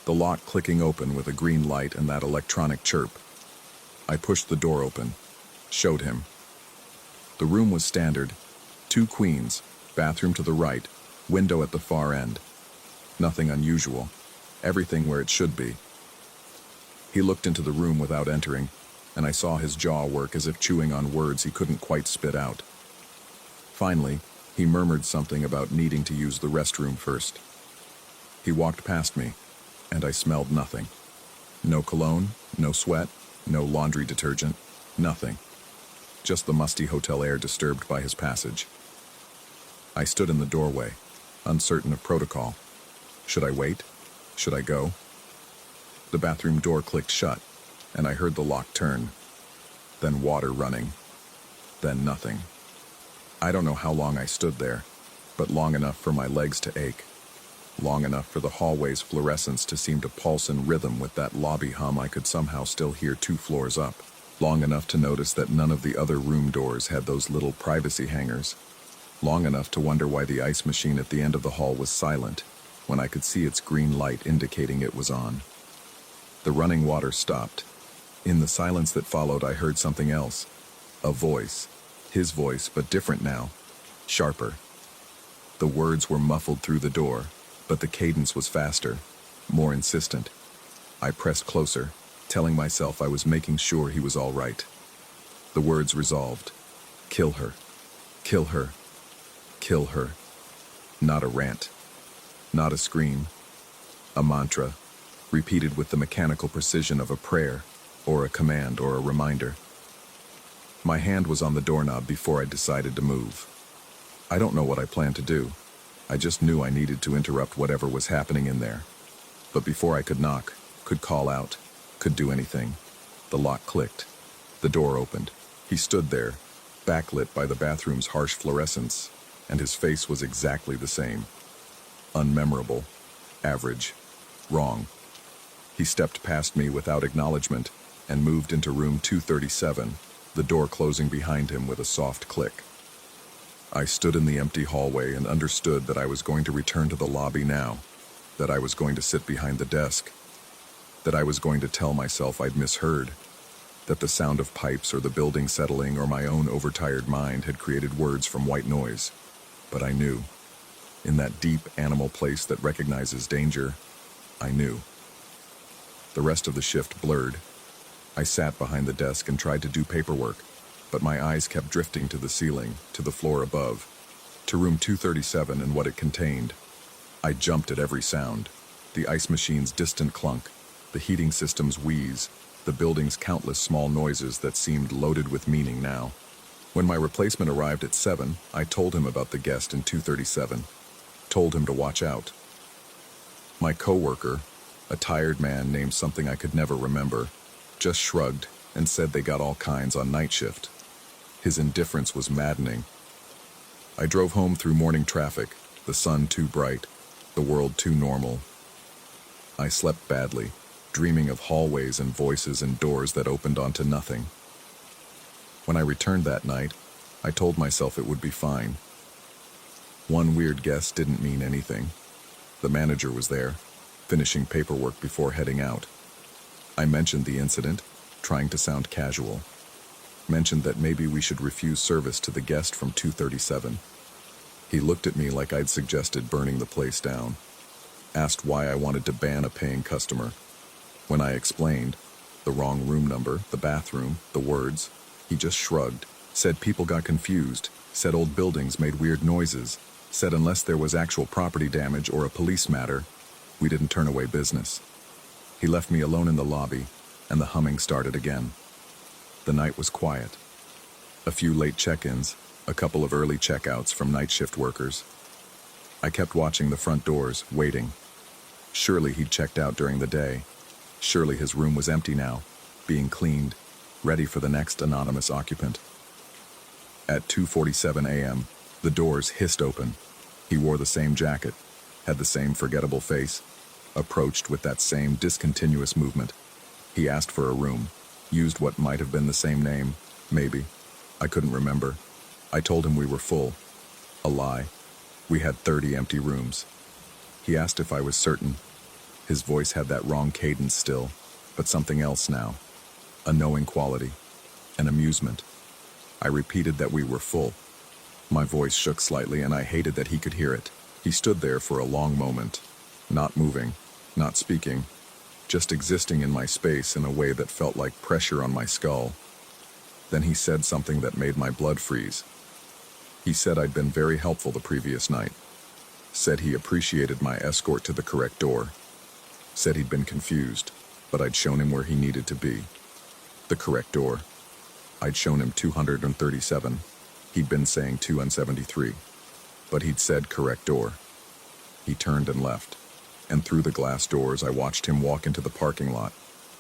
the lock clicking open with a green light and that electronic chirp. I pushed the door open, showed him. The room was standard, 2 queens, bathroom to the right, window at the far end. Nothing unusual, everything where it should be. He looked into the room without entering, and I saw his jaw work as if chewing on words he couldn't quite spit out. Finally, he murmured something about needing to use the restroom first. He walked past me, and I smelled nothing. No cologne, no sweat, no laundry detergent, nothing. Just the musty hotel air disturbed by his passage. I stood in the doorway, uncertain of protocol. Should I wait? Should I go? The bathroom door clicked shut, and I heard the lock turn. Then water running. Then nothing. I don't know how long I stood there, but long enough for my legs to ache. Long enough for the hallway's fluorescence to seem to pulse in rhythm with that lobby hum I could somehow still hear 2 floors up. Long enough to notice that none of the other room doors had those little privacy hangers. Long enough to wonder why the ice machine at the end of the hall was silent, when I could see its green light indicating it was on. The running water stopped. In the silence that followed, I heard something else. A voice. His voice, but different now. Sharper. The words were muffled through the door, but the cadence was faster, more insistent. I pressed closer, telling myself I was making sure he was all right. The words resolved. Kill her. Kill her. Kill her. Not a rant. Not a scream. A mantra, repeated with the mechanical precision of a prayer, or a command, or a reminder. My hand was on the doorknob before I decided to move. I don't know what I planned to do. I just knew I needed to interrupt whatever was happening in there. But before I could knock, could call out, could do anything, the lock clicked. The door opened. He stood there, backlit by the bathroom's harsh fluorescence, and his face was exactly the same. Unmemorable, average, wrong. He stepped past me without acknowledgement and moved into room 237, the door closing behind him with a soft click. I stood in the empty hallway and understood that I was going to return to the lobby now, that I was going to sit behind the desk, that I was going to tell myself I'd misheard, that the sound of pipes or the building settling or my own overtired mind had created words from white noise. But I knew. In that deep animal place that recognizes danger, I knew. The rest of the shift blurred. I sat behind the desk and tried to do paperwork, but my eyes kept drifting to the ceiling, to the floor above, to room 237 and what it contained. I jumped at every sound. The ice machine's distant clunk, the heating system's wheeze, the building's countless small noises that seemed loaded with meaning now. When my replacement arrived at 7, I told him about the guest in 237, told him to watch out. My coworker, a tired man named something I could never remember, just shrugged and said they got all kinds on night shift. His indifference was maddening. I drove home through morning traffic, the sun too bright, the world too normal. I slept badly, dreaming of hallways and voices and doors that opened onto nothing. When I returned that night, I told myself it would be fine. One weird guest didn't mean anything. The manager was there, finishing paperwork before heading out. I mentioned the incident, trying to sound casual. Mentioned that maybe we should refuse service to the guest from 237. He looked at me like I'd suggested burning the place down. Asked why I wanted to ban a paying customer. When I explained, the wrong room number, the bathroom, the words, he just shrugged, said people got confused, said old buildings made weird noises, said unless there was actual property damage or a police matter, we didn't turn away business. He left me alone in the lobby, and the humming started again. The night was quiet. A few late check-ins, a couple of early checkouts from night shift workers. I kept watching the front doors, waiting. Surely he'd checked out during the day. Surely his room was empty now, being cleaned, ready for the next anonymous occupant. At 2:47 a.m., the doors hissed open. He wore the same jacket, had the same forgettable face, approached with that same discontinuous movement. He asked for a room, used what might have been the same name, maybe. I couldn't remember. I told him we were full. A lie. We had 30 empty rooms. He asked if I was certain. His voice had that wrong cadence still, but something else now. A knowing quality. An amusement. I repeated that we were full. My voice shook slightly and I hated that he could hear it. He stood there for a long moment, not moving, not speaking, just existing in my space in a way that felt like pressure on my skull. Then he said something that made my blood freeze. He said I'd been very helpful the previous night. Said he appreciated my escort to the correct door. Said he'd been confused, but I'd shown him where he needed to be. The correct door. I'd shown him 237. He'd been saying 273. But he'd said correct door. He turned and left. And through the glass doors I watched him walk into the parking lot,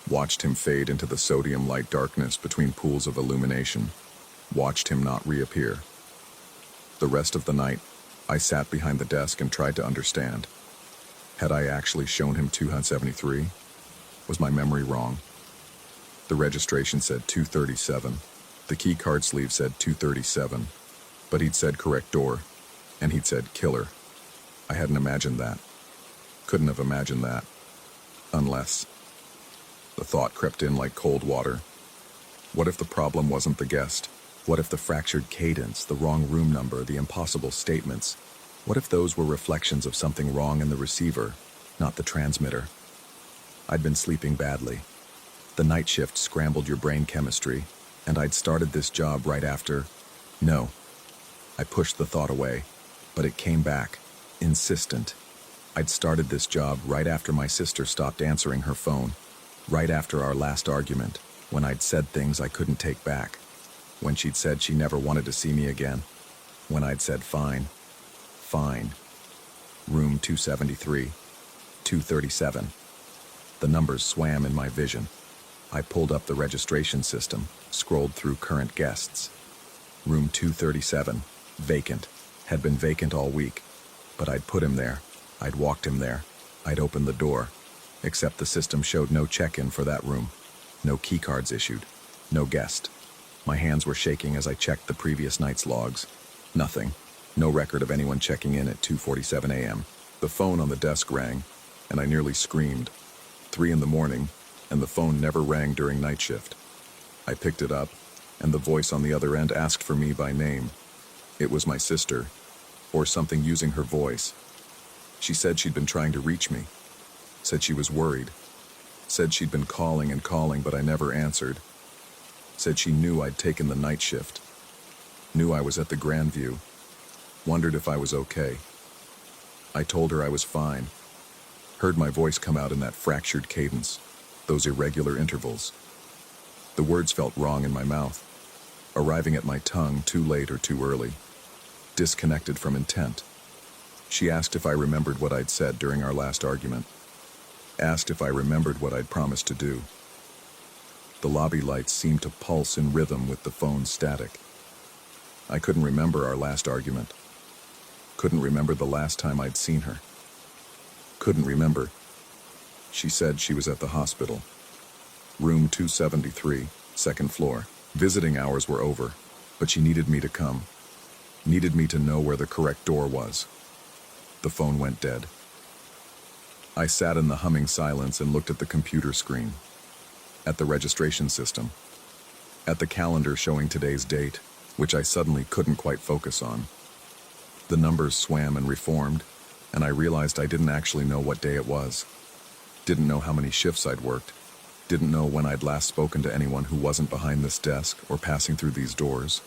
watched him fade into the sodium light darkness between pools of illumination, watched him not reappear. The rest of the night, I sat behind the desk and tried to understand. Had I actually shown him 273? Was my memory wrong? The registration said 237. The key card sleeve said 237. But he'd said correct door, and he'd said killer. I hadn't imagined that. Couldn't have imagined that. Unless... The thought crept in like cold water. What if the problem wasn't the guest? What if the fractured cadence, the wrong room number, the impossible statements? What if those were reflections of something wrong in the receiver, not the transmitter? I'd been sleeping badly. The night shift scrambled your brain chemistry, and I'd started this job right after... No. I pushed the thought away, but it came back, insistent. I'd started this job right after my sister stopped answering her phone, right after our last argument, when I'd said things I couldn't take back, when she'd said she never wanted to see me again, when I'd said fine, fine. Room 273, 237. The numbers swam in my vision. I pulled up the registration system, scrolled through current guests. Room 237, vacant, had been vacant all week, but I'd put him there. I'd walked him there. I'd opened the door, except the system showed no check-in for that room. No keycards issued. No guest. My hands were shaking as I checked the previous night's logs. Nothing. No record of anyone checking in at 2:47 a.m. The phone on the desk rang, and I nearly screamed. 3 in the morning, and the phone never rang during night shift. I picked it up, and the voice on the other end asked for me by name. It was my sister, or something using her voice. She said she'd been trying to reach me, said she was worried, said she'd been calling and calling but I never answered, said she knew I'd taken the night shift, knew I was at the Grandview, wondered if I was okay. I told her I was fine, heard my voice come out in that fractured cadence, those irregular intervals. The words felt wrong in my mouth, arriving at my tongue too late or too early, disconnected from intent. She asked if I remembered what I'd said during our last argument, asked if I remembered what I'd promised to do. The lobby lights seemed to pulse in rhythm with the phone's static. I couldn't remember our last argument, couldn't remember the last time I'd seen her, couldn't remember. She said she was at the hospital. Room 273, second floor. Visiting hours were over, but she needed me to come. Needed me to know where the correct door was. The phone went dead. I sat in the humming silence and looked at the computer screen, at the registration system, at the calendar showing today's date, which I suddenly couldn't quite focus on. The numbers swam and reformed, and I realized I didn't actually know what day it was. Didn't know how many shifts I'd worked. Didn't know when I'd last spoken to anyone who wasn't behind this desk or passing through these doors.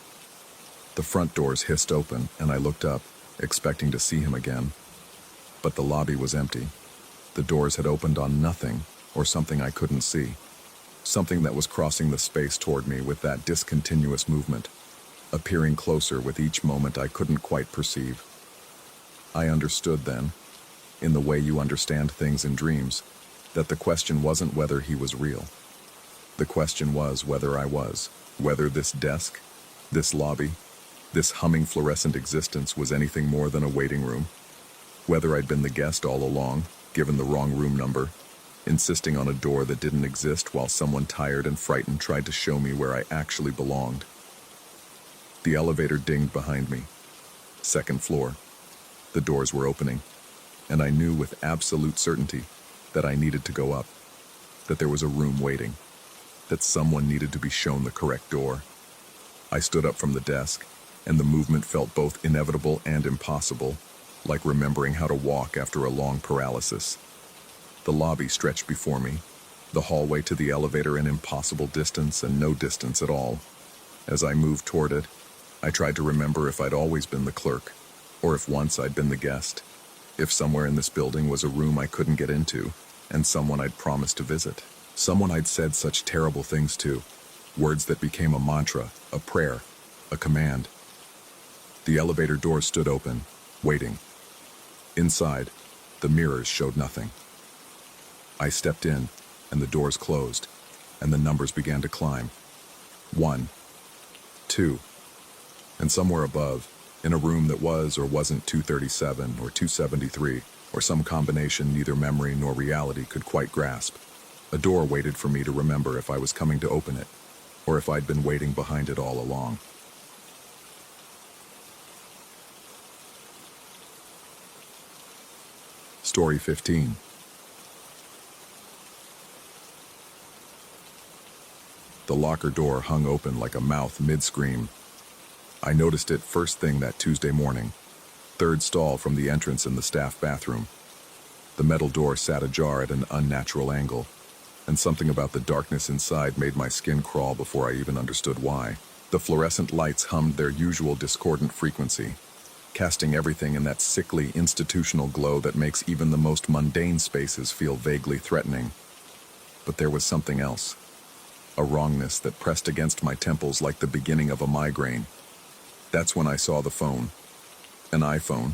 The front doors hissed open, and I looked up, expecting to see him again. But the lobby was empty. The doors had opened on nothing, or something I couldn't see. Something that was crossing the space toward me with that discontinuous movement, appearing closer with each moment I couldn't quite perceive. I understood then, in the way you understand things in dreams, that the question wasn't whether he was real. The question was whether I was, whether this desk, this lobby, this humming fluorescent existence was anything more than a waiting room. Whether I'd been the guest all along, given the wrong room number, insisting on a door that didn't exist while someone tired and frightened tried to show me where I actually belonged. The elevator dinged behind me. Second floor. The doors were opening, and I knew with absolute certainty that I needed to go up, that there was a room waiting, that someone needed to be shown the correct door. I stood up from the desk, and the movement felt both inevitable and impossible, like remembering how to walk after a long paralysis. The lobby stretched before me, the hallway to the elevator an impossible distance and no distance at all. As I moved toward it, I tried to remember if I'd always been the clerk, or if once I'd been the guest, if somewhere in this building was a room I couldn't get into, and someone I'd promised to visit, someone I'd said such terrible things to, words that became a mantra, a prayer, a command. The elevator door stood open, waiting. Inside, the mirrors showed nothing. I stepped in, and the doors closed, and the numbers began to climb. 1, 2, and somewhere above, in a room that was or wasn't 237 or 273, or some combination neither memory nor reality could quite grasp, a door waited for me to remember if I was coming to open it, or if I'd been waiting behind it all along. Story 15. The locker door hung open like a mouth mid-scream. I noticed it first thing that Tuesday morning, third stall from the entrance in the staff bathroom. The metal door sat ajar at an unnatural angle, and something about the darkness inside made my skin crawl before I even understood why. The fluorescent lights hummed their usual discordant frequency, casting everything in that sickly institutional glow that makes even the most mundane spaces feel vaguely threatening. But there was something else, a wrongness that pressed against my temples like the beginning of a migraine. That's when I saw the phone, an iPhone,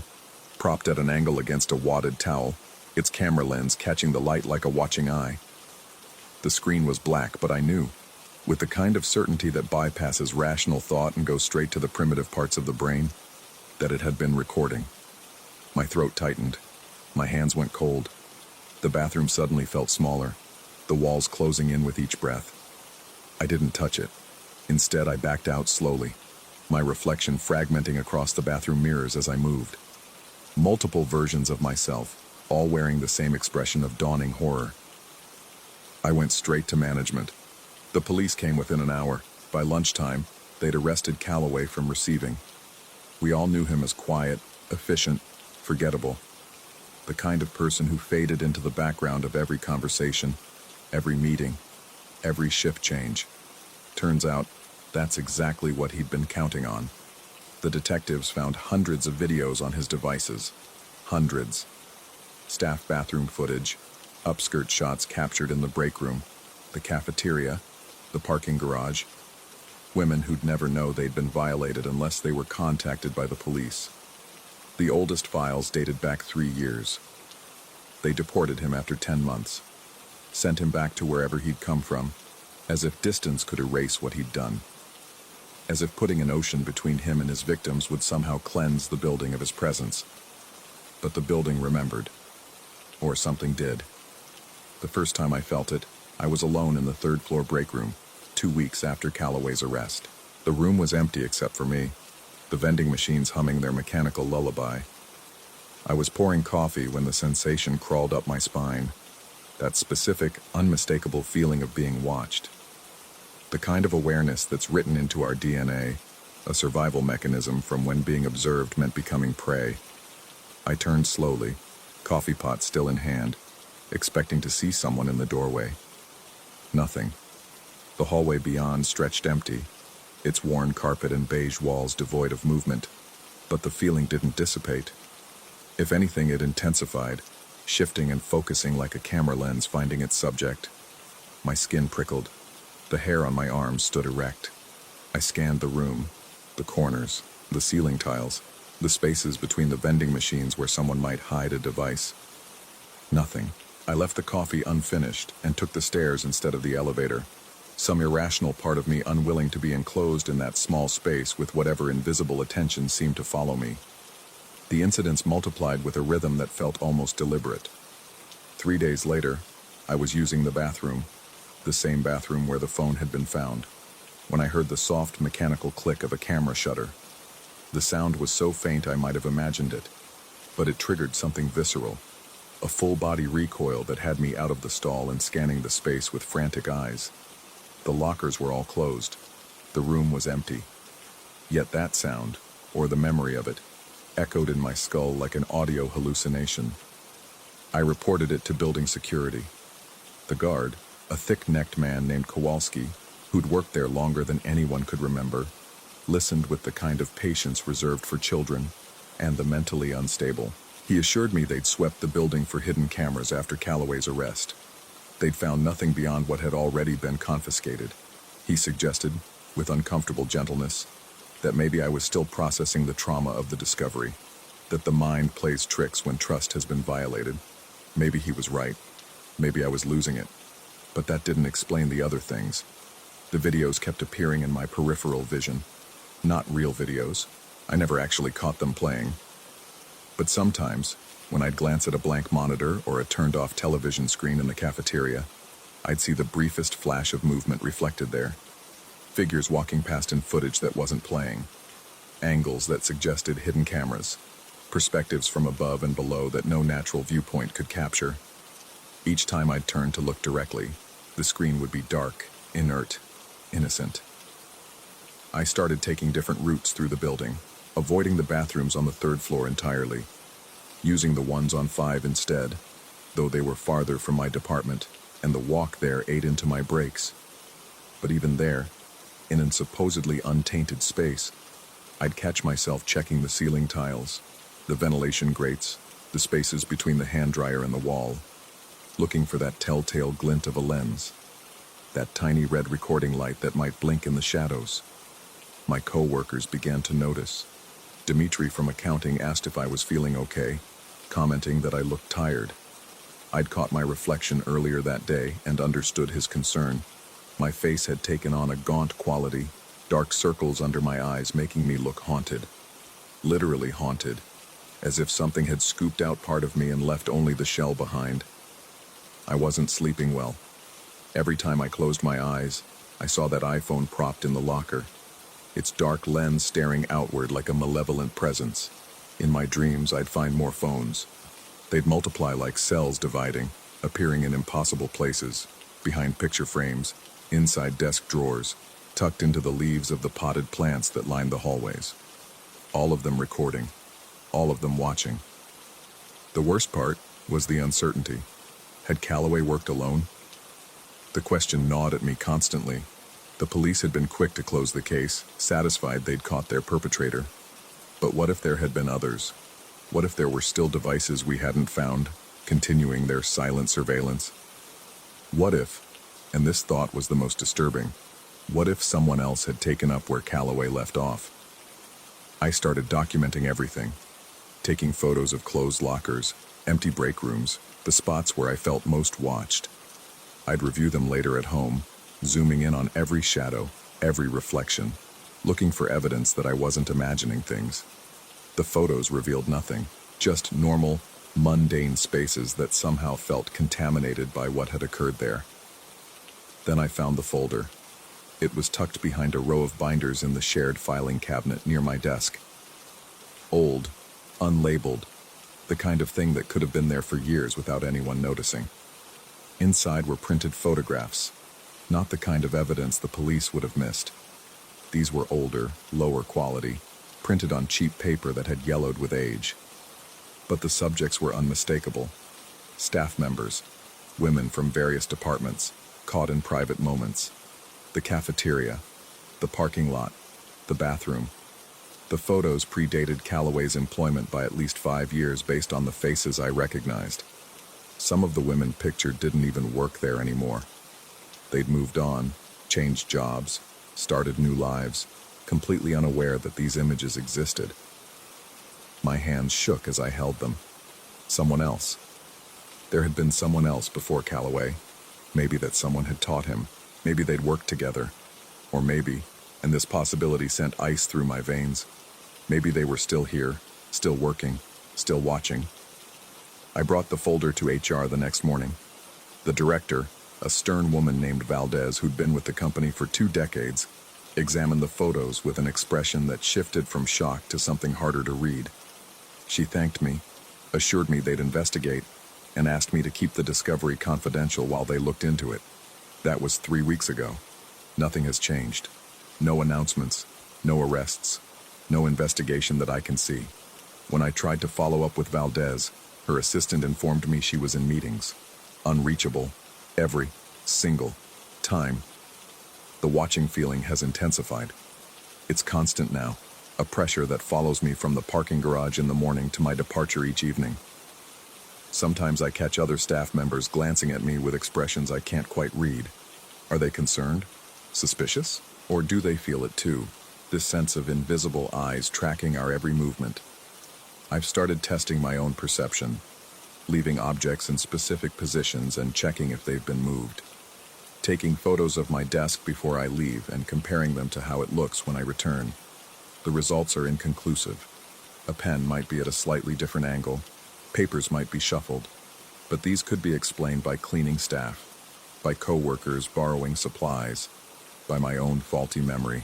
propped at an angle against a wadded towel, its camera lens catching the light like a watching eye. The screen was black, but I knew, with the kind of certainty that bypasses rational thought and goes straight to the primitive parts of the brain, that it had been recording. My throat tightened. My hands went cold. The bathroom suddenly felt smaller, the walls closing in with each breath. I didn't touch it. Instead, I backed out slowly, my reflection fragmenting across the bathroom mirrors as I moved. Multiple versions of myself, all wearing the same expression of dawning horror. I went straight to management. The police came within an hour. By lunchtime, they'd arrested Calloway from receiving. We all knew him as quiet, efficient, forgettable. The kind of person who faded into the background of every conversation, every meeting, every shift change. Turns out, that's exactly what he'd been counting on. The detectives found hundreds of videos on his devices. Hundreds. Staff bathroom footage, upskirt shots captured in the break room, the cafeteria, the parking garage. Women who'd never know they'd been violated unless they were contacted by the police. The oldest files dated back 3 years. They deported him after 10 months, sent him back to wherever he'd come from, as if distance could erase what he'd done. As if putting an ocean between him and his victims would somehow cleanse the building of his presence. But the building remembered. Or something did. The first time I felt it, I was alone in the third-floor break room, 2 weeks after Calloway's arrest. The room was empty except for me, the vending machines humming their mechanical lullaby. I was pouring coffee when the sensation crawled up my spine, that specific, unmistakable feeling of being watched. The kind of awareness that's written into our DNA, a survival mechanism from when being observed meant becoming prey. I turned slowly, coffee pot still in hand, expecting to see someone in the doorway. Nothing. The hallway beyond stretched empty, its worn carpet and beige walls devoid of movement, but the feeling didn't dissipate. If anything, it intensified, shifting and focusing like a camera lens finding its subject. My skin prickled. The hair on my arms stood erect. I scanned the room, the corners, the ceiling tiles, the spaces between the vending machines where someone might hide a device. Nothing. I left the coffee unfinished and took the stairs instead of the elevator. Some irrational part of me unwilling to be enclosed in that small space with whatever invisible attention seemed to follow me. The incidents multiplied with a rhythm that felt almost deliberate. 3 days later, I was using the bathroom, the same bathroom where the phone had been found, when I heard the soft mechanical click of a camera shutter. The sound was so faint I might have imagined it, but it triggered something visceral, a full-body recoil that had me out of the stall and scanning the space with frantic eyes. The lockers were all closed. The room was empty. Yet that sound, or the memory of it, echoed in my skull like an audio hallucination. I reported it to building security. The guard, a thick-necked man named Kowalski, who'd worked there longer than anyone could remember, listened with the kind of patience reserved for children and the mentally unstable. He assured me they'd swept the building for hidden cameras after Calloway's arrest. They'd found nothing beyond what had already been confiscated. He suggested, with uncomfortable gentleness, that maybe I was still processing the trauma of the discovery, that the mind plays tricks when trust has been violated. Maybe he was right. Maybe I was losing it. But that didn't explain the other things. The videos kept appearing in my peripheral vision. Not real videos. I never actually caught them playing. But sometimes, when I'd glance at a blank monitor or a turned-off television screen in the cafeteria, I'd see the briefest flash of movement reflected there. Figures walking past in footage that wasn't playing. Angles that suggested hidden cameras. Perspectives from above and below that no natural viewpoint could capture. Each time I'd turn to look directly, the screen would be dark, inert, innocent. I started taking different routes through the building, avoiding the bathrooms on the 3rd floor entirely, using the ones on 5 instead, though they were farther from my department, and the walk there ate into my breaks. But even there, in a supposedly untainted space, I'd catch myself checking the ceiling tiles, the ventilation grates, the spaces between the hand dryer and the wall, looking for that telltale glint of a lens, that tiny red recording light that might blink in the shadows. My co-workers began to notice. Dimitri from accounting asked if I was feeling okay, commenting that I looked tired. I'd caught my reflection earlier that day and understood his concern. My face had taken on a gaunt quality, dark circles under my eyes making me look haunted. Literally haunted, as if something had scooped out part of me and left only the shell behind. I wasn't sleeping well. Every time I closed my eyes, I saw that iPhone propped in the locker. its dark lens staring outward like a malevolent presence. In my dreams, I'd find more phones. They'd multiply like cells dividing, appearing in impossible places, behind picture frames, inside desk drawers, tucked into the leaves of the potted plants that lined the hallways. All of them recording, all of them watching. The worst part was the uncertainty. Had Calloway worked alone? The question gnawed at me constantly. The police had been quick to close the case, satisfied they'd caught their perpetrator. But what if there had been others? What if there were still devices we hadn't found, continuing their silent surveillance? What if, and this thought was the most disturbing, what if someone else had taken up where Calloway left off? I started documenting everything, taking photos of closed lockers, empty break rooms, the spots where I felt most watched. I'd review them later at home, zooming in on every shadow, every reflection, looking for evidence that I wasn't imagining things. The photos revealed nothing, just normal, mundane spaces that somehow felt contaminated by what had occurred there. Then I found the folder. It was tucked behind a row of binders in the shared filing cabinet near my desk. Old, unlabeled, the kind of thing that could have been there for years without anyone noticing. Inside were printed photographs, not the kind of evidence the police would have missed. These were older, lower quality, printed on cheap paper that had yellowed with age. But the subjects were unmistakable. Staff members, women from various departments, caught in private moments. The cafeteria, the parking lot, the bathroom. The photos predated Calloway's employment by at least 5 years based on the faces I recognized. Some of the women pictured didn't even work there anymore. They'd moved on, changed jobs, started new lives, completely unaware that these images existed. My hands shook as I held them. Someone else. There had been someone else before Calloway. Maybe that someone had taught him. Maybe they'd worked together. Or maybe, and this possibility sent ice through my veins, maybe they were still here, still working, still watching. I brought the folder to HR the next morning. The director, a stern woman named Valdez who'd been with the company for 2 decades, examined the photos with an expression that shifted from shock to something harder to read. She thanked me, assured me they'd investigate, and asked me to keep the discovery confidential while they looked into it. That was 3 weeks ago. Nothing has changed. No announcements, no arrests, no investigation that I can see. When I tried to follow up with Valdez, her assistant informed me she was in meetings. Unreachable, every single time. The watching feeling has intensified. It's constant now, a pressure that follows me from the parking garage in the morning to my departure each evening. Sometimes I catch other staff members glancing at me with expressions I can't quite read. Are they concerned? Suspicious? Or do they feel it too? This sense of invisible eyes tracking our every movement. I've started testing my own perception, leaving objects in specific positions and checking if they've been moved. Taking photos of my desk before I leave and comparing them to how it looks when I return. The results are inconclusive. A pen might be at a slightly different angle. Papers might be shuffled. But these could be explained by cleaning staff, by co-workers borrowing supplies, by my own faulty memory.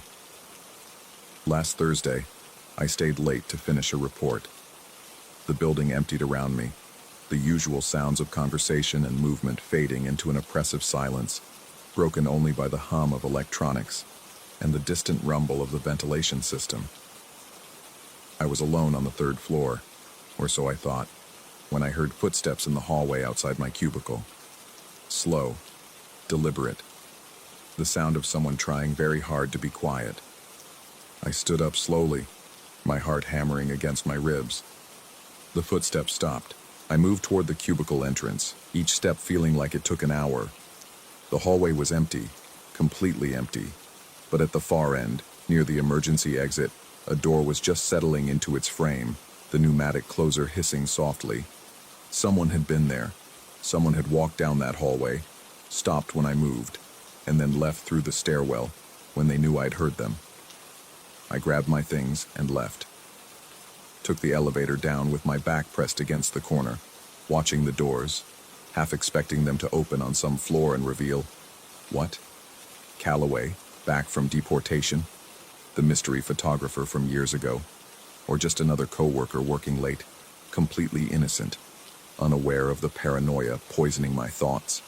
Last Thursday, I stayed late to finish a report. The building emptied around me, the usual sounds of conversation and movement fading into an oppressive silence, broken only by the hum of electronics and the distant rumble of the ventilation system. I was alone on the 3rd floor, or so I thought, when I heard footsteps in the hallway outside my cubicle. Slow, deliberate, the sound of someone trying very hard to be quiet. I stood up slowly, my heart hammering against my ribs. The footsteps stopped. I moved toward the cubicle entrance, each step feeling like it took an hour. The hallway was empty, completely empty. But at the far end, near the emergency exit, a door was just settling into its frame, the pneumatic closer hissing softly. Someone had been there. Someone had walked down that hallway, stopped when I moved, and then left through the stairwell when they knew I'd heard them. I grabbed my things and left. Took the elevator down with my back pressed against the corner, watching the doors, half expecting them to open on some floor and reveal, what? Calloway, back from deportation? the mystery photographer from years ago, or just another coworker working late, completely innocent, unaware of the paranoia poisoning my thoughts.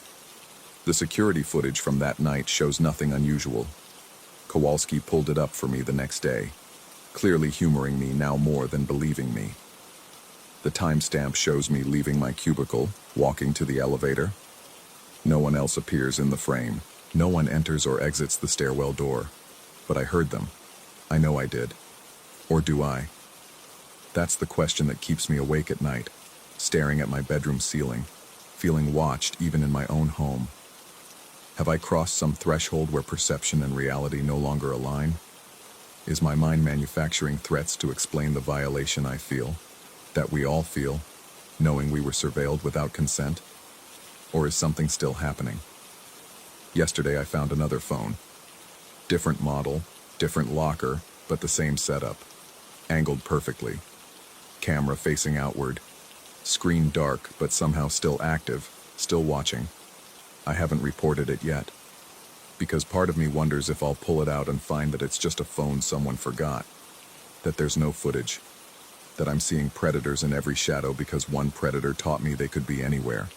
The security footage from that night shows nothing unusual. Kowalski pulled it up for me the next day, clearly humoring me now more than believing me. The timestamp shows me leaving my cubicle, walking to the elevator. No one else appears in the frame. No one enters or exits the stairwell door. But I heard them. I know I did. Or do I? That's the question that keeps me awake at night, staring at my bedroom ceiling, feeling watched even in my own home. Have I crossed some threshold where perception and reality no longer align? Is my mind manufacturing threats to explain the violation I feel, that we all feel, knowing we were surveilled without consent? Or is something still happening? Yesterday I found another phone. Different model, different locker, but the same setup. Angled perfectly. Camera facing outward. Screen dark, but somehow still active, still watching. I haven't reported it yet, because part of me wonders if I'll pull it out and find that it's just a phone someone forgot, that there's no footage, that I'm seeing predators in every shadow because one predator taught me they could be anywhere.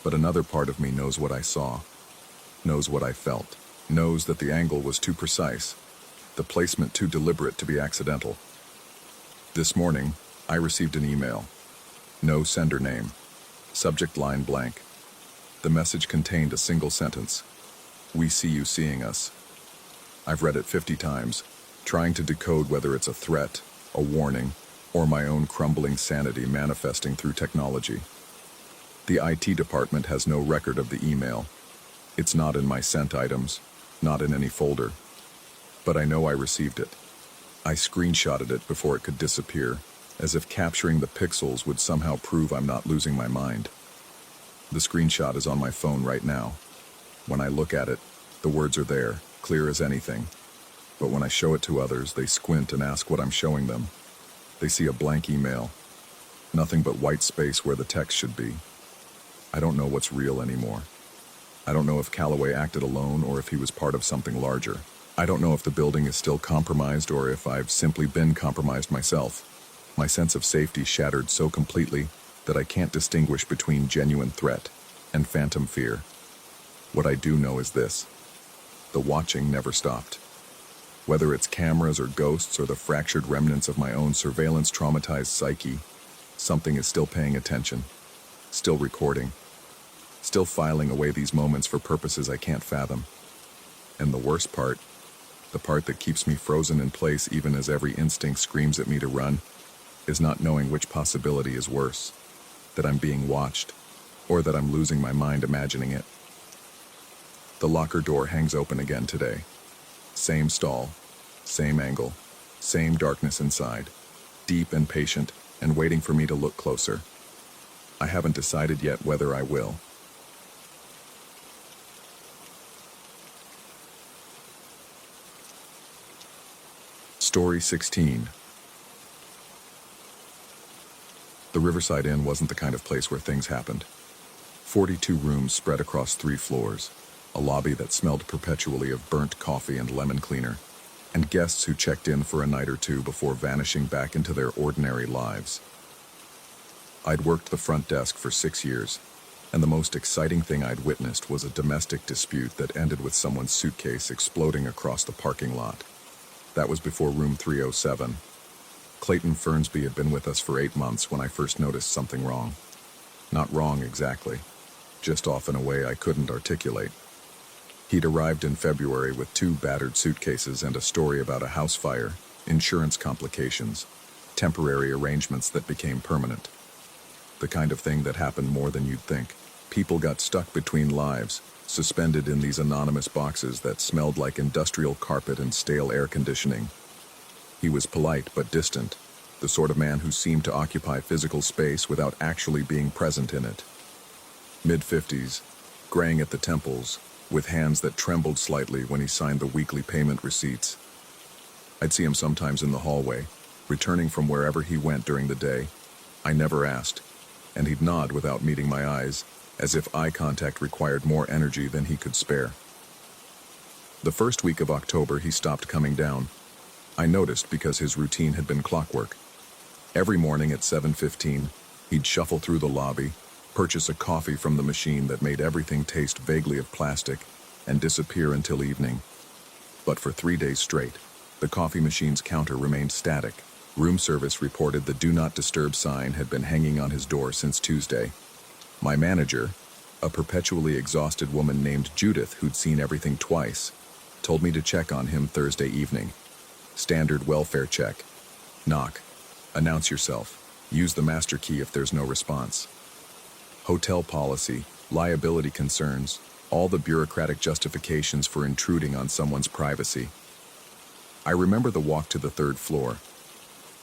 But another part of me knows what I saw, knows what I felt, knows that the angle was too precise, the placement too deliberate to be accidental. This morning, I received an email. No sender name. Subject line blank. The message contained a single sentence. We see you seeing us. I've read it 50 times, trying to decode whether it's a threat, a warning, or my own crumbling sanity manifesting through technology. The IT department has no record of the email. It's not in my sent items, not in any folder. But I know I received it. I screenshotted it before it could disappear, as if capturing the pixels would somehow prove I'm not losing my mind. The screenshot is on my phone right now. When I look at it, the words are there, clear as anything. But when I show it to others, they squint and ask what I'm showing them. They see a blank email. Nothing but white space where the text should be. I don't know what's real anymore. I don't know if Calloway acted alone or if he was part of something larger. I don't know if the building is still compromised or if I've simply been compromised myself. My sense of safety shattered so completely that I can't distinguish between genuine threat and phantom fear. What I do know is this: the watching never stopped. Whether it's cameras or ghosts or the fractured remnants of my own surveillance-traumatized psyche, something is still paying attention, still recording, still filing away these moments for purposes I can't fathom. And the worst part, the part that keeps me frozen in place even as every instinct screams at me to run, is not knowing which possibility is worse: that I'm being watched, or that I'm losing my mind imagining it. The locker door hangs open again today. Same stall, same angle, same darkness inside, deep and patient, and waiting for me to look closer. I haven't decided yet whether I will. Story 16. The Riverside Inn wasn't the kind of place where things happened. 42 rooms spread across 3 floors, a lobby that smelled perpetually of burnt coffee and lemon cleaner, and guests who checked in for a night or two before vanishing back into their ordinary lives. I'd worked the front desk for 6 years, and the most exciting thing I'd witnessed was a domestic dispute that ended with someone's suitcase exploding across the parking lot. That was before room 307. Clayton Fernsby had been with us for 8 months when I first noticed something wrong. Not wrong exactly, just off in a way I couldn't articulate. He'd arrived in February with 2 battered suitcases and a story about a house fire, insurance complications, temporary arrangements that became permanent. The kind of thing that happened more than you'd think. People got stuck between lives, suspended in these anonymous boxes that smelled like industrial carpet and stale air conditioning. He was polite but distant, the sort of man who seemed to occupy physical space without actually being present in it. Mid-50s, graying at the temples, with hands that trembled slightly when he signed the weekly payment receipts. I'd see him sometimes in the hallway, returning from wherever he went during the day. I never asked, and he'd nod without meeting my eyes, as if eye contact required more energy than he could spare. The first week of October, he stopped coming down, I noticed because his routine had been clockwork. Every morning at 7:15, he'd shuffle through the lobby, purchase a coffee from the machine that made everything taste vaguely of plastic, and disappear until evening. But for 3 days straight, the coffee machine's counter remained static. Room service reported the "Do Not Disturb" sign had been hanging on his door since Tuesday. My manager, a perpetually exhausted woman named Judith who'd seen everything twice, told me to check on him Thursday evening. Standard welfare check. Knock. Announce yourself. Use the master key if there's no response. Hotel policy, liability concerns, all the bureaucratic justifications for intruding on someone's privacy. I remember the walk to the 3rd floor.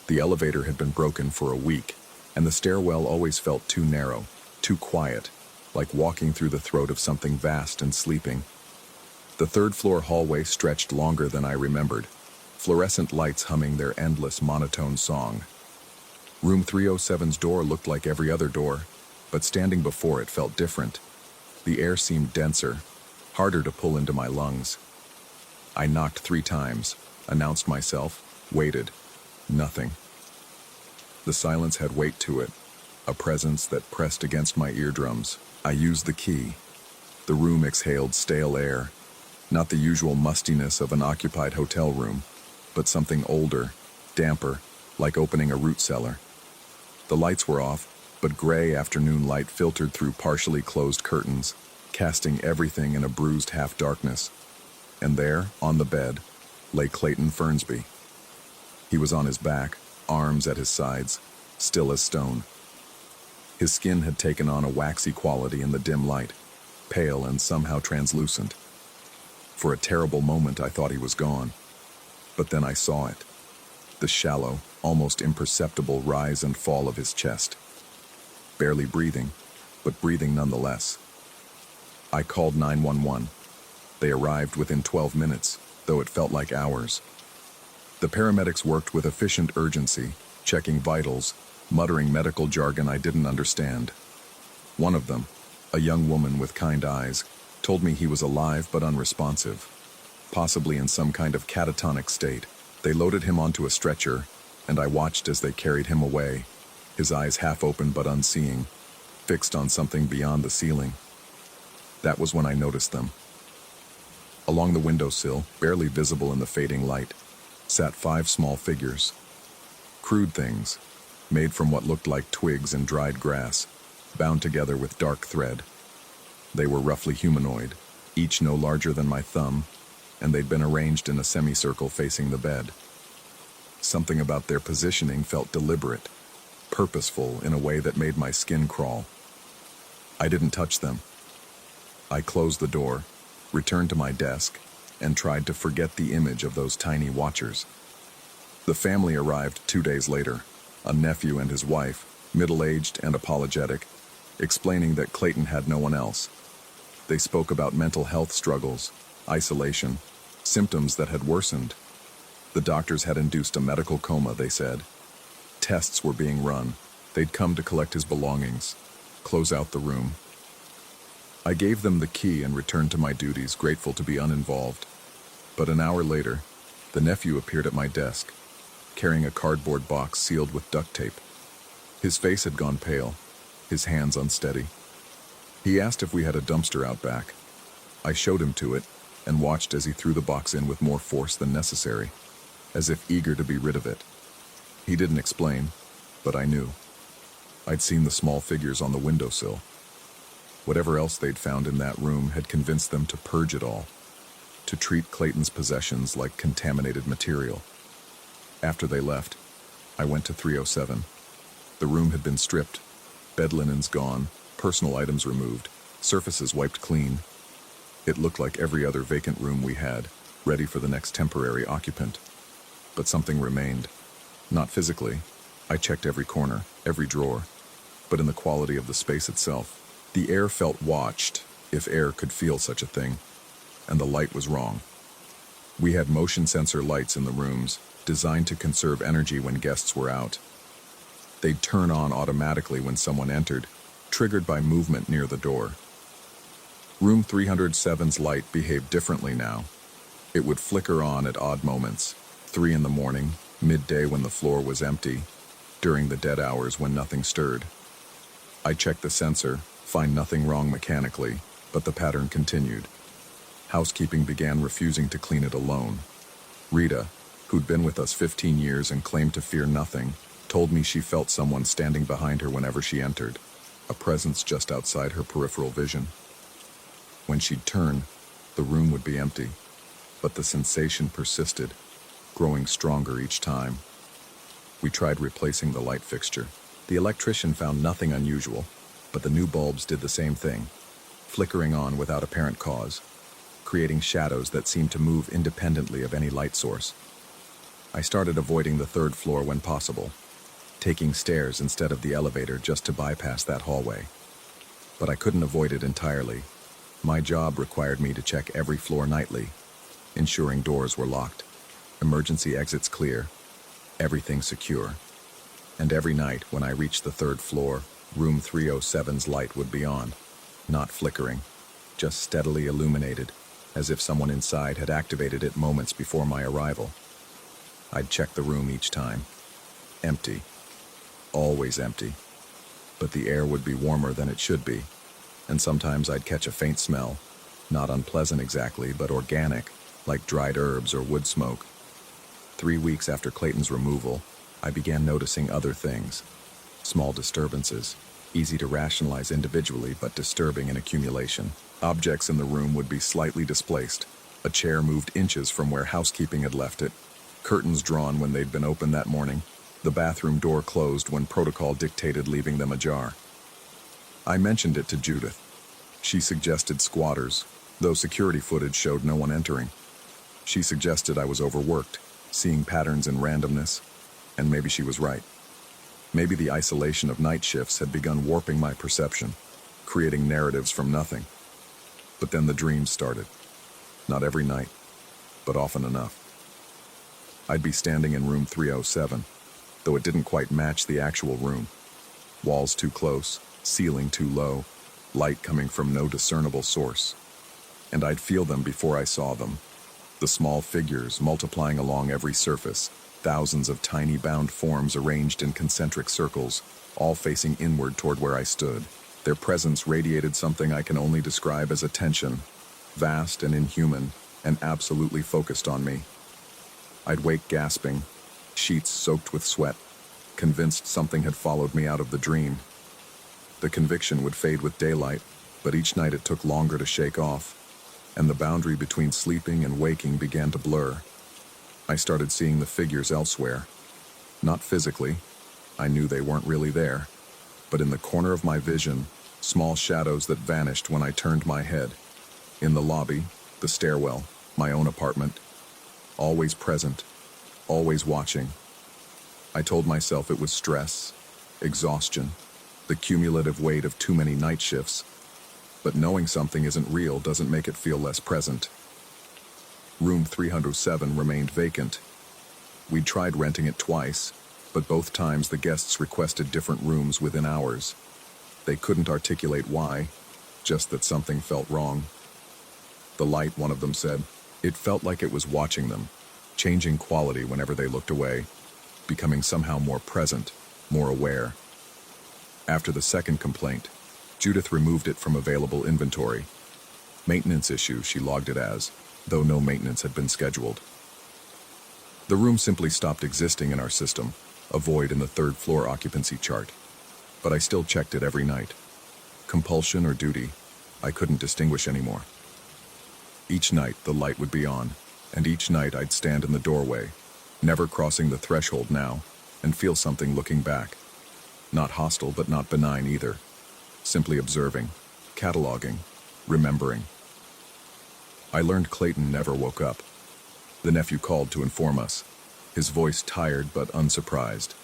The elevator had been broken for a week, and the stairwell always felt too narrow, too quiet, like walking through the throat of something vast and sleeping. The 3rd floor hallway stretched longer than I remembered, fluorescent lights humming their endless monotone song. Room 307's door looked like every other door, but standing before it felt different. The air seemed denser, harder to pull into my lungs. I knocked 3 times, announced myself, waited. Nothing. The silence had weight to it, a presence that pressed against my eardrums. I used the key. The room exhaled stale air, not the usual mustiness of an occupied hotel room, but something older, damper, like opening a root cellar. The lights were off, but gray afternoon light filtered through partially closed curtains, casting everything in a bruised half-darkness. And there, on the bed, lay Clayton Fernsby. He was on his back, arms at his sides, still as stone. His skin had taken on a waxy quality in the dim light, pale and somehow translucent. For a terrible moment I thought he was gone. But then I saw it. The shallow, almost imperceptible rise and fall of his chest. Barely breathing, but breathing nonetheless. I called 911. They arrived within 12 minutes, though it felt like hours. The paramedics worked with efficient urgency, checking vitals, muttering medical jargon I didn't understand. One of them, a young woman with kind eyes, told me he was alive but unresponsive, possibly in some kind of catatonic state. They loaded him onto a stretcher, and I watched as they carried him away, his eyes half open but unseeing, fixed on something beyond the ceiling. That was when I noticed them. Along the windowsill, barely visible in the fading light, sat 5 small figures. Crude things, made from what looked like twigs and dried grass, bound together with dark thread. They were roughly humanoid, each no larger than my thumb, and they'd been arranged in a semicircle facing the bed. Something about their positioning felt deliberate, purposeful in a way that made my skin crawl. I didn't touch them. I closed the door, returned to my desk, and tried to forget the image of those tiny watchers. The family arrived 2 days later, a nephew and his wife, middle-aged and apologetic, explaining that Clayton had no one else. They spoke about mental health struggles, isolation, symptoms that had worsened. The doctors had induced a medical coma, they said. Tests were being run. They'd come to collect his belongings, close out the room. I gave them the key and returned to my duties, grateful to be uninvolved. But an hour later, the nephew appeared at my desk, carrying a cardboard box sealed with duct tape. His face had gone pale, his hands unsteady. He asked if we had a dumpster out back. I showed him to it, and watched as he threw the box in with more force than necessary, as if eager to be rid of it. He didn't explain, but I knew. I'd seen the small figures on the windowsill. Whatever else they'd found in that room had convinced them to purge it all, to treat Clayton's possessions like contaminated material. After they left, I went to 307. The room had been stripped, bed linens gone, personal items removed, surfaces wiped clean. It looked like every other vacant room we had, ready for the next temporary occupant. But something remained. Not physically. I checked every corner, every drawer, but in the quality of the space itself. The air felt watched, if air could feel such a thing, and the light was wrong. We had motion sensor lights in the rooms, designed to conserve energy when guests were out. They'd turn on automatically when someone entered, triggered by movement near the door. Room 307's light behaved differently now. It would flicker on at odd moments, 3 in the morning, midday when the floor was empty, during the dead hours when nothing stirred. I checked the sensor, find nothing wrong mechanically, but the pattern continued. Housekeeping began refusing to clean it alone. Rita, who'd been with us 15 years and claimed to fear nothing, told me she felt someone standing behind her whenever she entered, a presence just outside her peripheral vision. When she'd turn, the room would be empty, but the sensation persisted, growing stronger each time. We tried replacing the light fixture. The electrician found nothing unusual, but the new bulbs did the same thing, flickering on without apparent cause, creating shadows that seemed to move independently of any light source. I started avoiding the third floor when possible, taking stairs instead of the elevator just to bypass that hallway. But I couldn't avoid it entirely. My job required me to check every floor nightly, ensuring doors were locked, emergency exits clear, everything secure. And every night when I reached the third floor, room 307's light would be on, not flickering, just steadily illuminated, as if someone inside had activated it moments before my arrival. I'd check the room each time. Empty. Always empty. But the air would be warmer than it should be, and sometimes I'd catch a faint smell, not unpleasant exactly, but organic, like dried herbs or wood smoke. 3 weeks after Clayton's removal, I began noticing other things. Small disturbances, easy to rationalize individually but disturbing in accumulation. Objects in the room would be slightly displaced. A chair moved inches from where housekeeping had left it. Curtains drawn when they'd been opened that morning. The bathroom door closed when protocol dictated leaving them ajar. I mentioned it to Judith. She suggested squatters, though security footage showed no one entering. She suggested I was overworked, seeing patterns in randomness, and maybe she was right. Maybe the isolation of night shifts had begun warping my perception, creating narratives from nothing. But then the dreams started. Not every night, but often enough. I'd be standing in room 307, though it didn't quite match the actual room. Walls too close, ceiling too low, light coming from no discernible source. And I'd feel them before I saw them. The small figures multiplying along every surface, thousands of tiny bound forms arranged in concentric circles, all facing inward toward where I stood. Their presence radiated something I can only describe as attention, vast and inhuman, and absolutely focused on me. I'd wake gasping, sheets soaked with sweat, convinced something had followed me out of the dream. The conviction would fade with daylight, but each night it took longer to shake off, and the boundary between sleeping and waking began to blur. I started seeing the figures elsewhere. Not physically, I knew they weren't really there, but in the corner of my vision, small shadows that vanished when I turned my head. In the lobby, the stairwell, my own apartment. Always present, always watching. I told myself it was stress, exhaustion, the cumulative weight of too many night shifts. But knowing something isn't real doesn't make it feel less present. Room 307 remained vacant. We'd tried renting it twice, but both times the guests requested different rooms within hours. They couldn't articulate why, just that something felt wrong. The light, one of them said, it felt like it was watching them, changing quality whenever they looked away, becoming somehow more present, more aware. After the second complaint, Judith removed it from available inventory. Maintenance issue, she logged it as, though no maintenance had been scheduled. The room simply stopped existing in our system, a void in the third floor occupancy chart. But I still checked it every night. Compulsion or duty, I couldn't distinguish anymore. Each night the light would be on, and each night I'd stand in the doorway, never crossing the threshold now, and feel something looking back. Not hostile, but not benign either. Simply observing, cataloging, remembering. I learned Clayton never woke up. The nephew called to inform us, his voice tired but unsurprised.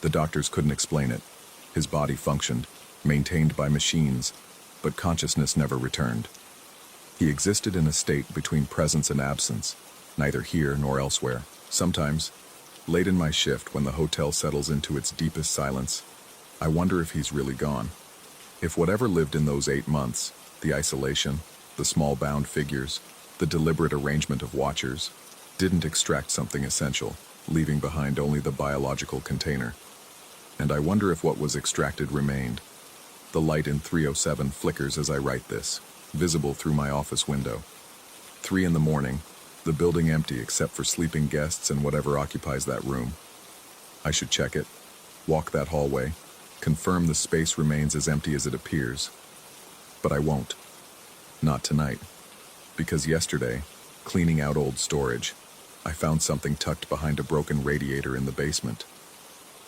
The doctors couldn't explain it. His body functioned, maintained by machines, but consciousness never returned. He existed in a state between presence and absence, neither here nor elsewhere. Sometimes, late in my shift when the hotel settles into its deepest silence, I wonder if he's really gone. If whatever lived in those 8 months, the isolation, the small bound figures, the deliberate arrangement of watchers, didn't extract something essential, leaving behind only the biological container. And I wonder if what was extracted remained. The light in 307 flickers as I write this, visible through my office window. 3 in the morning, the building empty except for sleeping guests and whatever occupies that room. I should check it, walk that hallway, confirm the space remains as empty as it appears. But I won't. Not tonight. Because yesterday, cleaning out old storage, I found something tucked behind a broken radiator in the basement.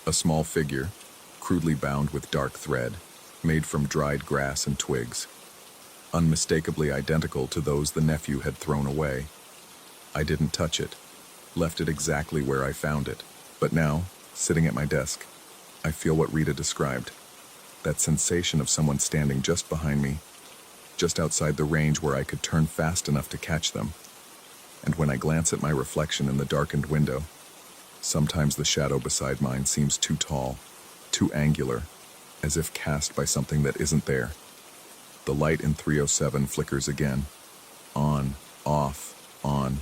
A small figure, crudely bound with dark thread, made from dried grass and twigs. Unmistakably identical to those the nephew had thrown away. I didn't touch it, left it exactly where I found it. But now, sitting at my desk, I feel what Rita described. That sensation of someone standing just behind me, just outside the range where I could turn fast enough to catch them. And when I glance at my reflection in the darkened window, sometimes the shadow beside mine seems too tall, too angular, as if cast by something that isn't there. The light in 307 flickers again. On, off, on.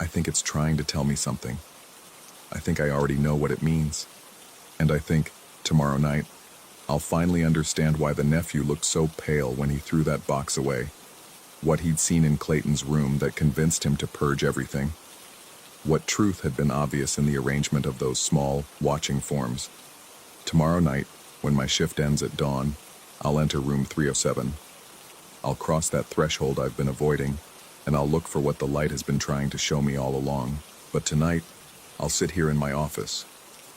I think it's trying to tell me something. I think I already know what it means. And I think, tomorrow night, I'll finally understand why the nephew looked so pale when he threw that box away. What he'd seen in Clayton's room that convinced him to purge everything. What truth had been obvious in the arrangement of those small, watching forms. Tomorrow night, when my shift ends at dawn, I'll enter room 307. I'll cross that threshold I've been avoiding, and I'll look for what the light has been trying to show me all along. But tonight, I'll sit here in my office,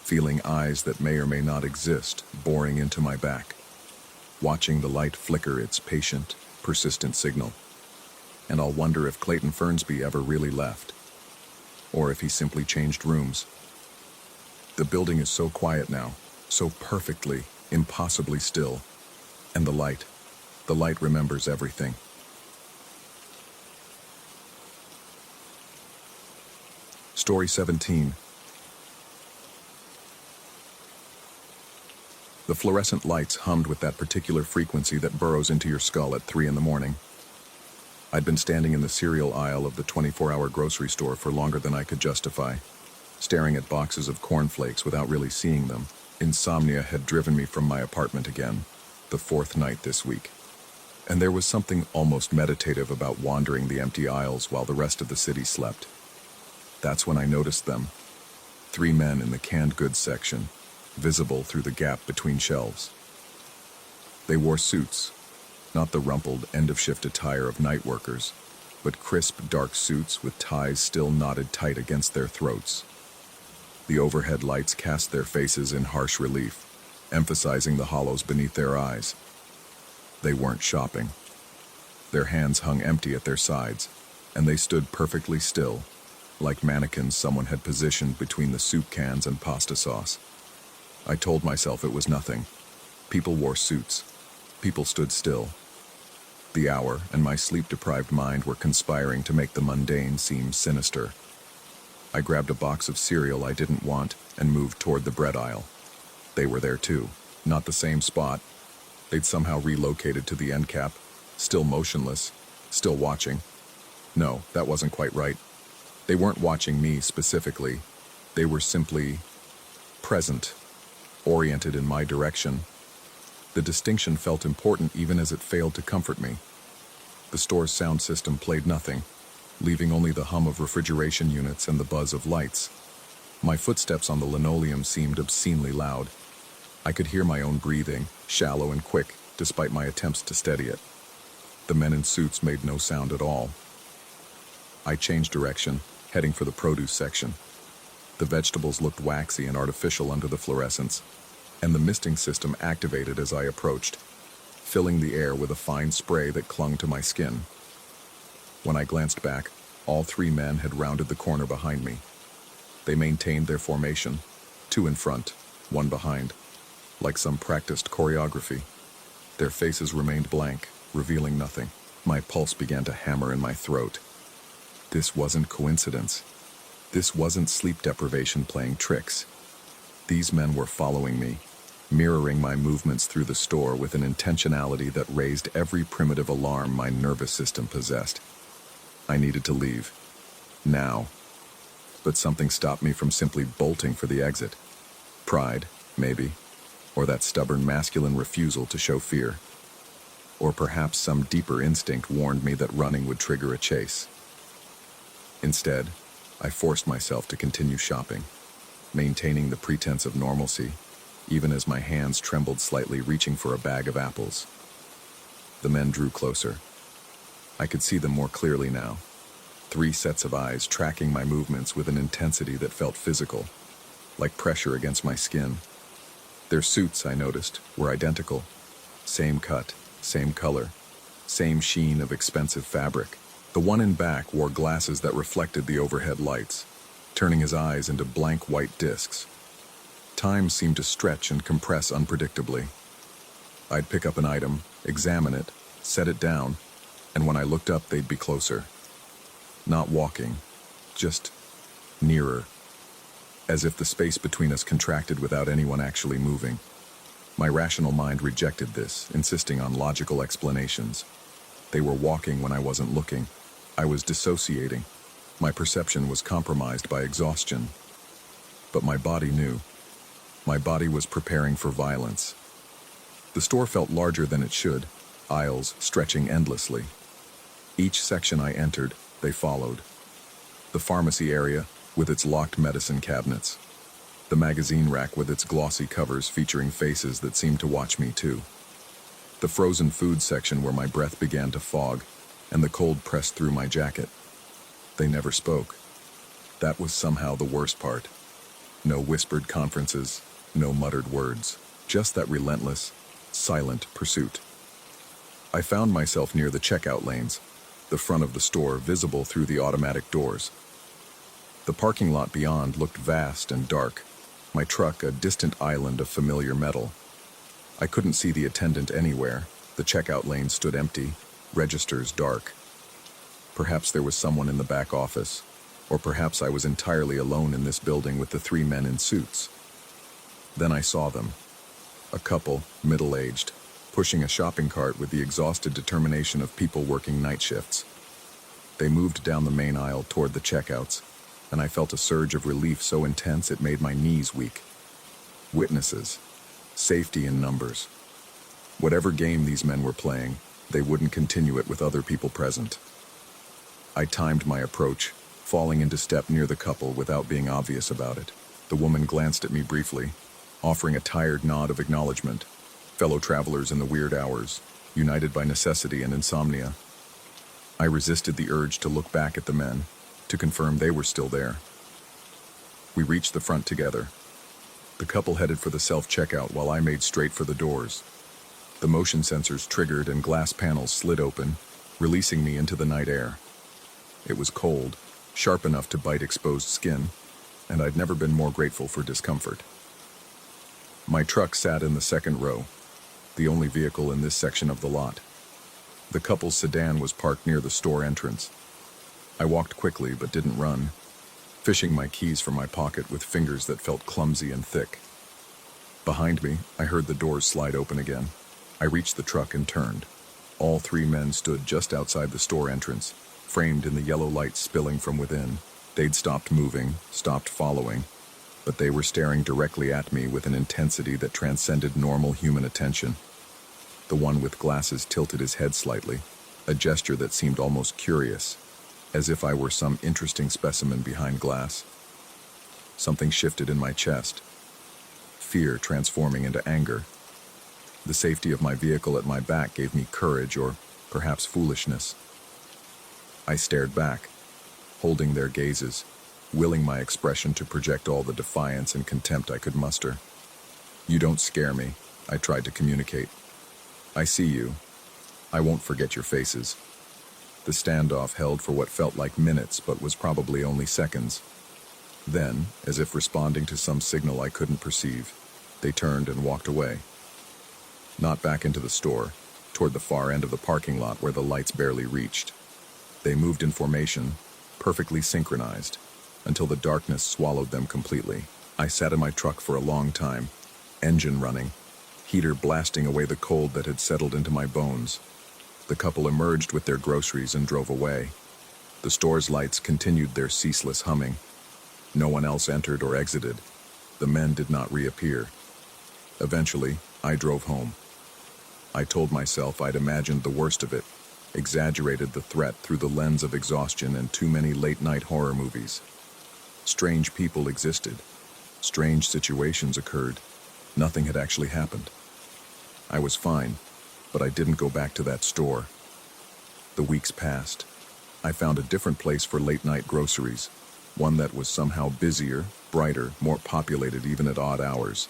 feeling eyes that may or may not exist boring into my back, watching the light flicker its patient, persistent signal. And I'll wonder if Clayton Fernsby ever really left, or if he simply changed rooms. The building is so quiet now, so perfectly, impossibly still, and the light remembers everything. Story 17. The fluorescent lights hummed with that particular frequency that burrows into your skull at 3 in the morning. I'd been standing in the cereal aisle of the 24-hour grocery store for longer than I could justify, staring at boxes of cornflakes without really seeing them. Insomnia had driven me from my apartment again, the 4th night this week. And there was something almost meditative about wandering the empty aisles while the rest of the city slept. That's when I noticed them. 3 men in the canned goods section, visible through the gap between shelves. They wore suits, not the rumpled end-of-shift attire of night workers, but crisp, dark suits with ties still knotted tight against their throats. The overhead lights cast their faces in harsh relief, emphasizing the hollows beneath their eyes. They weren't shopping. Their hands hung empty at their sides, and they stood perfectly still, like mannequins someone had positioned between the soup cans and pasta sauce. I told myself it was nothing. People wore suits. People stood still. The hour and my sleep-deprived mind were conspiring to make the mundane seem sinister. I grabbed a box of cereal I didn't want and moved toward the bread aisle. They were there too, not the same spot. They'd somehow relocated to the end cap, still motionless, still watching. No, that wasn't quite right. They weren't watching me specifically. They were simply present, oriented in my direction. The distinction felt important even as it failed to comfort me. The store's sound system played nothing, leaving only the hum of refrigeration units and the buzz of lights. My footsteps on the linoleum seemed obscenely loud. I could hear my own breathing, shallow and quick, despite my attempts to steady it. The men in suits made no sound at all. I changed direction, heading for the produce section. The vegetables looked waxy and artificial under the fluorescence, and the misting system activated as I approached, filling the air with a fine spray that clung to my skin. When I glanced back, all 3 men had rounded the corner behind me. They maintained their formation, 2 in front, 1 behind, like some practiced choreography. Their faces remained blank, revealing nothing. My pulse began to hammer in my throat. This wasn't coincidence. This wasn't sleep deprivation playing tricks. These men were following me, mirroring my movements through the store with an intentionality that raised every primitive alarm my nervous system possessed. I needed to leave. Now, but something stopped me from simply bolting for the exit. Pride, maybe, or that stubborn masculine refusal to show fear. Or perhaps some deeper instinct warned me that running would trigger a chase. Instead, I forced myself to continue shopping, maintaining the pretense of normalcy, even as my hands trembled slightly, reaching for a bag of apples. The men drew closer. I could see them more clearly now. 3 sets of eyes tracking my movements with an intensity that felt physical, like pressure against my skin. Their suits, I noticed, were identical. Same cut, same color, same sheen of expensive fabric. The one in back wore glasses that reflected the overhead lights, turning his eyes into blank white discs. Time seemed to stretch and compress unpredictably. I'd pick up an item, examine it, set it down, and when I looked up, they'd be closer. Not walking, just nearer, as if the space between us contracted without anyone actually moving. My rational mind rejected this, insisting on logical explanations. They were walking when I wasn't looking. I was dissociating. My perception was compromised by exhaustion. But my body knew. My body was preparing for violence. The store felt larger than it should, aisles stretching endlessly. Each section I entered, they followed. The pharmacy area, with its locked medicine cabinets. The magazine rack with its glossy covers featuring faces that seemed to watch me too. The frozen food section where my breath began to fog, and the cold pressed through my jacket. They never spoke. That was somehow the worst part. No whispered conferences, no muttered words, just that relentless, silent pursuit. I found myself near the checkout lanes, the front of the store visible through the automatic doors. The parking lot beyond looked vast and dark, my truck a distant island of familiar metal. I couldn't see the attendant anywhere. The checkout lane stood empty, registers dark. Perhaps there was someone in the back office, or perhaps I was entirely alone in this building with the 3 men in suits. Then I saw them. A couple, middle-aged, pushing a shopping cart with the exhausted determination of people working night shifts. They moved down the main aisle toward the checkouts, and I felt a surge of relief so intense it made my knees weak. Witnesses. Safety in numbers. Whatever game these men were playing, they wouldn't continue it with other people present. I timed my approach, falling into step near the couple without being obvious about it. The woman glanced at me briefly, offering a tired nod of acknowledgement. Fellow travelers in the weird hours, united by necessity and insomnia. I resisted the urge to look back at the men, to confirm they were still there. We reached the front together. The couple headed for the self-checkout while I made straight for the doors. The motion sensors triggered and glass panels slid open, releasing me into the night air. It was cold, sharp enough to bite exposed skin, and I'd never been more grateful for discomfort. My truck sat in the second row, the only vehicle in this section of the lot. The couple's sedan was parked near the store entrance. I walked quickly but didn't run, fishing my keys from my pocket with fingers that felt clumsy and thick. Behind me, I heard the doors slide open again. I reached the truck and turned. All 3 men stood just outside the store entrance, framed in the yellow light spilling from within. They'd stopped moving, stopped following, but they were staring directly at me with an intensity that transcended normal human attention. The one with glasses tilted his head slightly, a gesture that seemed almost curious, as if I were some interesting specimen behind glass. Something shifted in my chest, fear transforming into anger. The safety of my vehicle at my back gave me courage, or perhaps foolishness. I stared back, holding their gazes, willing my expression to project all the defiance and contempt I could muster. "You don't scare me," I tried to communicate. "I see you. I won't forget your faces." The standoff held for what felt like minutes but was probably only seconds. Then, as if responding to some signal I couldn't perceive, they turned and walked away. Not back into the store, toward the far end of the parking lot where the lights barely reached. They moved in formation, perfectly synchronized, until the darkness swallowed them completely. I sat in my truck for a long time, engine running, heater blasting away the cold that had settled into my bones. The couple emerged with their groceries and drove away. The store's lights continued their ceaseless humming. No one else entered or exited. The men did not reappear. Eventually, I drove home. I told myself I'd imagined the worst of it, exaggerated the threat through the lens of exhaustion and too many late-night horror movies. Strange people existed. Strange situations occurred. Nothing had actually happened. I was fine, but I didn't go back to that store. The weeks passed. I found a different place for late-night groceries, one that was somehow busier, brighter, more populated even at odd hours.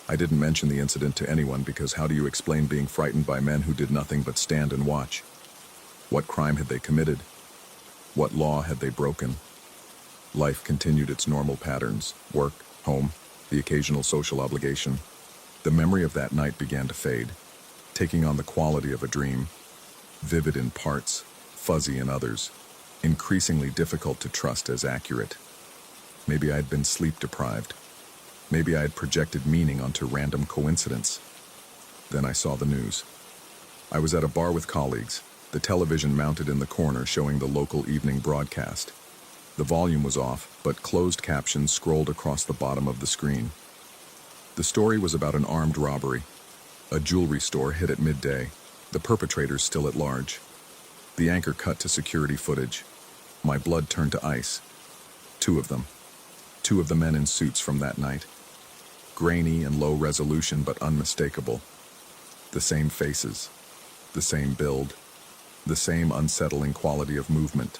I didn't mention the incident to anyone because how do you explain being frightened by men who did nothing but stand and watch? What crime had they committed? What law had they broken? Life continued its normal patterns: work, home, the occasional social obligation. The memory of that night began to fade, taking on the quality of a dream, vivid in parts, fuzzy in others, increasingly difficult to trust as accurate. Maybe I had been sleep deprived. Maybe I had projected meaning onto random coincidence. Then I saw the news. I was at a bar with colleagues, the television mounted in the corner showing the local evening broadcast. The volume was off, but closed captions scrolled across the bottom of the screen. The story was about an armed robbery. A jewelry store hit at midday, the perpetrators still at large. The anchor cut to security footage. My blood turned to ice. Two of them. Two of the men in suits from that night. Grainy and low resolution, but unmistakable. The same faces. The same build. The same unsettling quality of movement.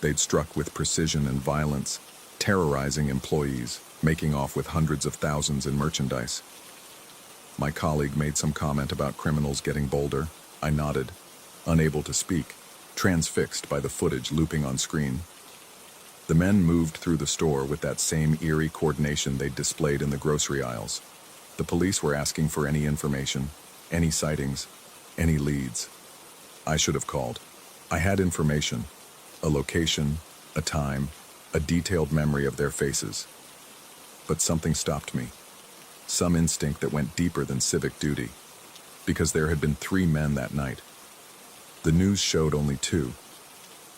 They'd struck with precision and violence, terrorizing employees, making off with hundreds of thousands in merchandise. My colleague made some comment about criminals getting bolder. I nodded, unable to speak, transfixed by the footage looping on screen. The men moved through the store with that same eerie coordination they'd displayed in the grocery aisles. The police were asking for any information, any sightings, any leads. I should have called. I had information, a location, a time, a detailed memory of their faces. But something stopped me. Some instinct that went deeper than civic duty. Because there had been 3 men that night. The news showed only 2.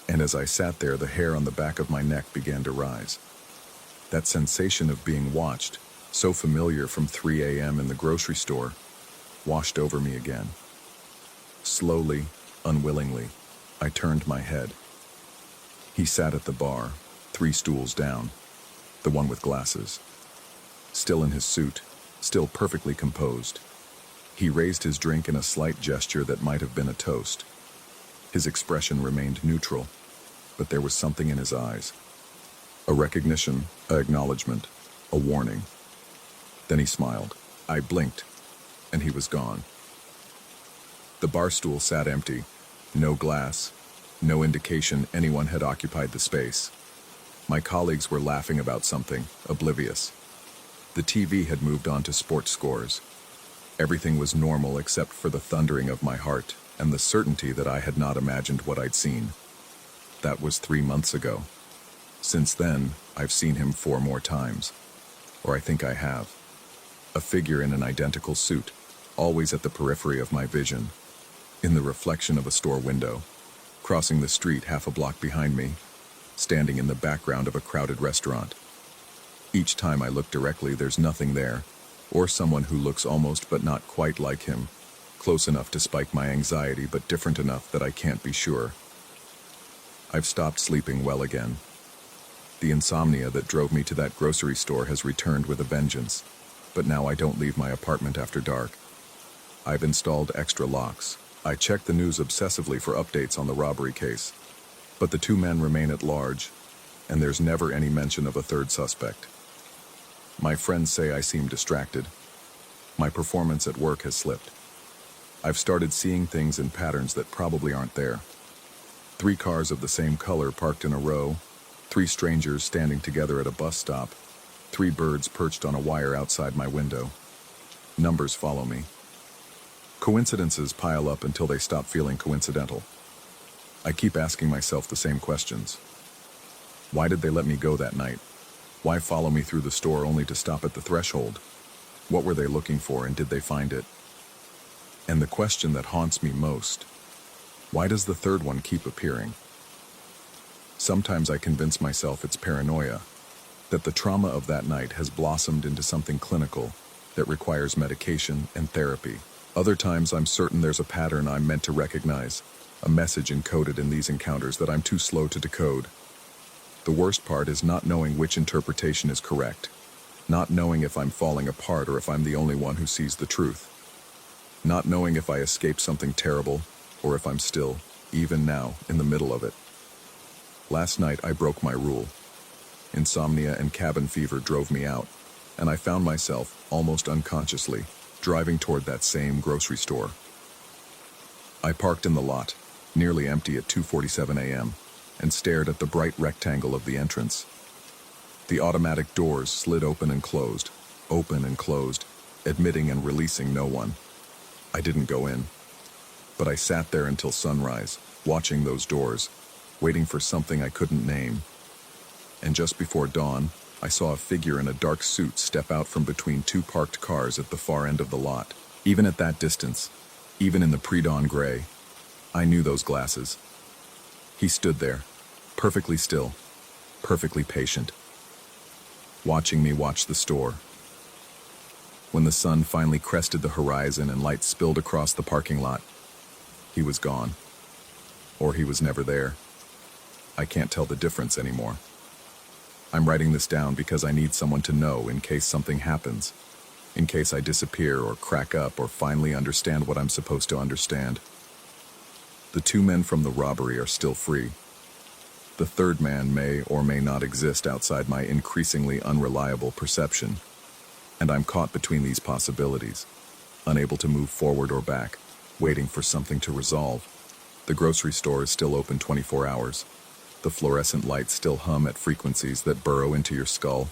And as I sat there, the hair on the back of my neck began to rise. That sensation of being watched, so familiar from 3 a.m. in the grocery store, washed over me again. Slowly, unwillingly, I turned my head. He sat at the bar, 3 stools down, the one with glasses. Still in his suit, still perfectly composed. He raised his drink in a slight gesture that might have been a toast. His expression remained neutral, but there was something in his eyes. A recognition, an acknowledgement, a warning. Then he smiled. I blinked, and he was gone. The bar stool sat empty, no glass, no indication anyone had occupied the space. My colleagues were laughing about something, oblivious. The TV had moved on to sports scores. Everything was normal except for the thundering of my heart and the certainty that I had not imagined what I'd seen. That was 3 months ago. Since then, I've seen him 4 more times. Or I think I have. A figure in an identical suit, always at the periphery of my vision, in the reflection of a store window, crossing the street half a block behind me, standing in the background of a crowded restaurant. Each time I look directly, there's nothing there, or someone who looks almost but not quite like him, close enough to spike my anxiety but different enough that I can't be sure. I've stopped sleeping well again. The insomnia that drove me to that grocery store has returned with a vengeance, but now I don't leave my apartment after dark. I've installed extra locks. I check the news obsessively for updates on the robbery case, but the 2 men remain at large, and there's never any mention of a 3rd suspect. My friends say I seem distracted. My performance at work has slipped. I've started seeing things in patterns that probably aren't there. 3 cars of the same color parked in a row, 3 strangers standing together at a bus stop, 3 birds perched on a wire outside my window. Numbers follow me. Coincidences pile up until they stop feeling coincidental. I keep asking myself the same questions. Why did they let me go that night? Why follow me through the store only to stop at the threshold? What were they looking for, and did they find it? And the question that haunts me most, why does the 3rd one keep appearing? Sometimes I convince myself it's paranoia, that the trauma of that night has blossomed into something clinical that requires medication and therapy. Other times I'm certain there's a pattern I'm meant to recognize, a message encoded in these encounters that I'm too slow to decode. The worst part is not knowing which interpretation is correct, not knowing if I'm falling apart or if I'm the only one who sees the truth, not knowing if I escaped something terrible or if I'm still, even now, in the middle of it. Last night I broke my rule. Insomnia and cabin fever drove me out, and I found myself, almost unconsciously, driving toward that same grocery store. I parked in the lot, nearly empty at 2:47 a.m., and stared at the bright rectangle of the entrance. The automatic doors slid open and closed, admitting and releasing no one. I didn't go in, but I sat there until sunrise, watching those doors, waiting for something I couldn't name. And just before dawn, I saw a figure in a dark suit step out from between two parked cars at the far end of the lot. Even at that distance, even in the pre-dawn gray, I knew those glasses. He stood there, perfectly still, perfectly patient, watching me watch the store. When the sun finally crested the horizon and light spilled across the parking lot, he was gone. Or he was never there. I can't tell the difference anymore. I'm writing this down because I need someone to know in case something happens, in case I disappear or crack up or finally understand what I'm supposed to understand. The two men from the robbery are still free. The third man may or may not exist outside my increasingly unreliable perception, and I'm caught between these possibilities, unable to move forward or back, waiting for something to resolve. The grocery store is still open 24 hours. The fluorescent lights still hum at frequencies that burrow into your skull,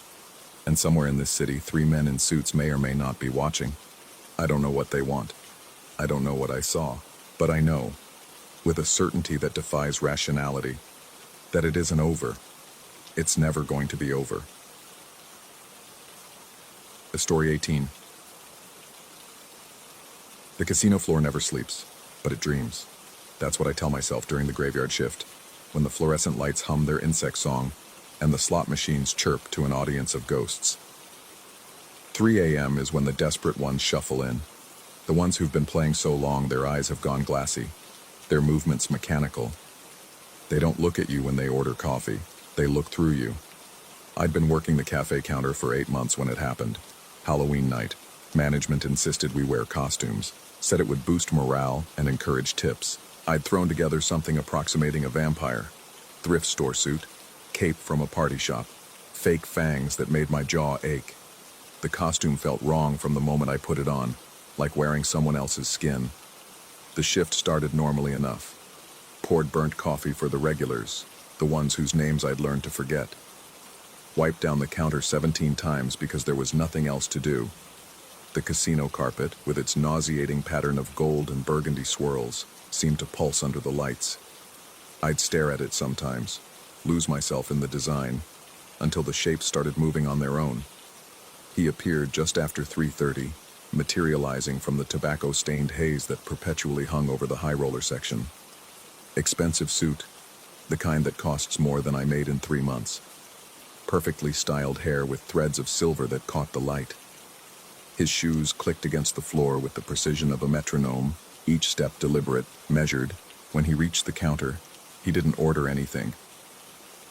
and somewhere in this city, three men in suits may or may not be watching. I don't know what they want. I don't know what I saw, but I know, with a certainty that defies rationality, that it isn't over. It's never going to be over. Story 18. The casino floor never sleeps, but it dreams. That's what I tell myself during the graveyard shift, when the fluorescent lights hum their insect song and the slot machines chirp to an audience of ghosts. 3 a.m. is when the desperate ones shuffle in. The ones who've been playing so long their eyes have gone glassy, their movements mechanical. They don't look at you when they order coffee. They look through you. I'd been working the cafe counter for 8 months when it happened. Halloween night. Management insisted we wear costumes, said it would boost morale and encourage tips. I'd thrown together something approximating a vampire. Thrift store suit, cape from a party shop, fake fangs that made my jaw ache. The costume felt wrong from the moment I put it on, like wearing someone else's skin. The shift started normally enough. Poured burnt coffee for the regulars, the ones whose names I'd learned to forget. Wiped down the counter 17 times because there was nothing else to do. The casino carpet, with its nauseating pattern of gold and burgundy swirls, seemed to pulse under the lights. I'd stare at it sometimes, lose myself in the design, until the shapes started moving on their own. He appeared just after 3:30, materializing from the tobacco-stained haze that perpetually hung over the high roller section. Expensive suit, the kind that costs more than I made in 3 months. Perfectly styled hair with threads of silver that caught the light. His shoes clicked against the floor with the precision of a metronome, each step deliberate, measured. When he reached the counter, he didn't order anything.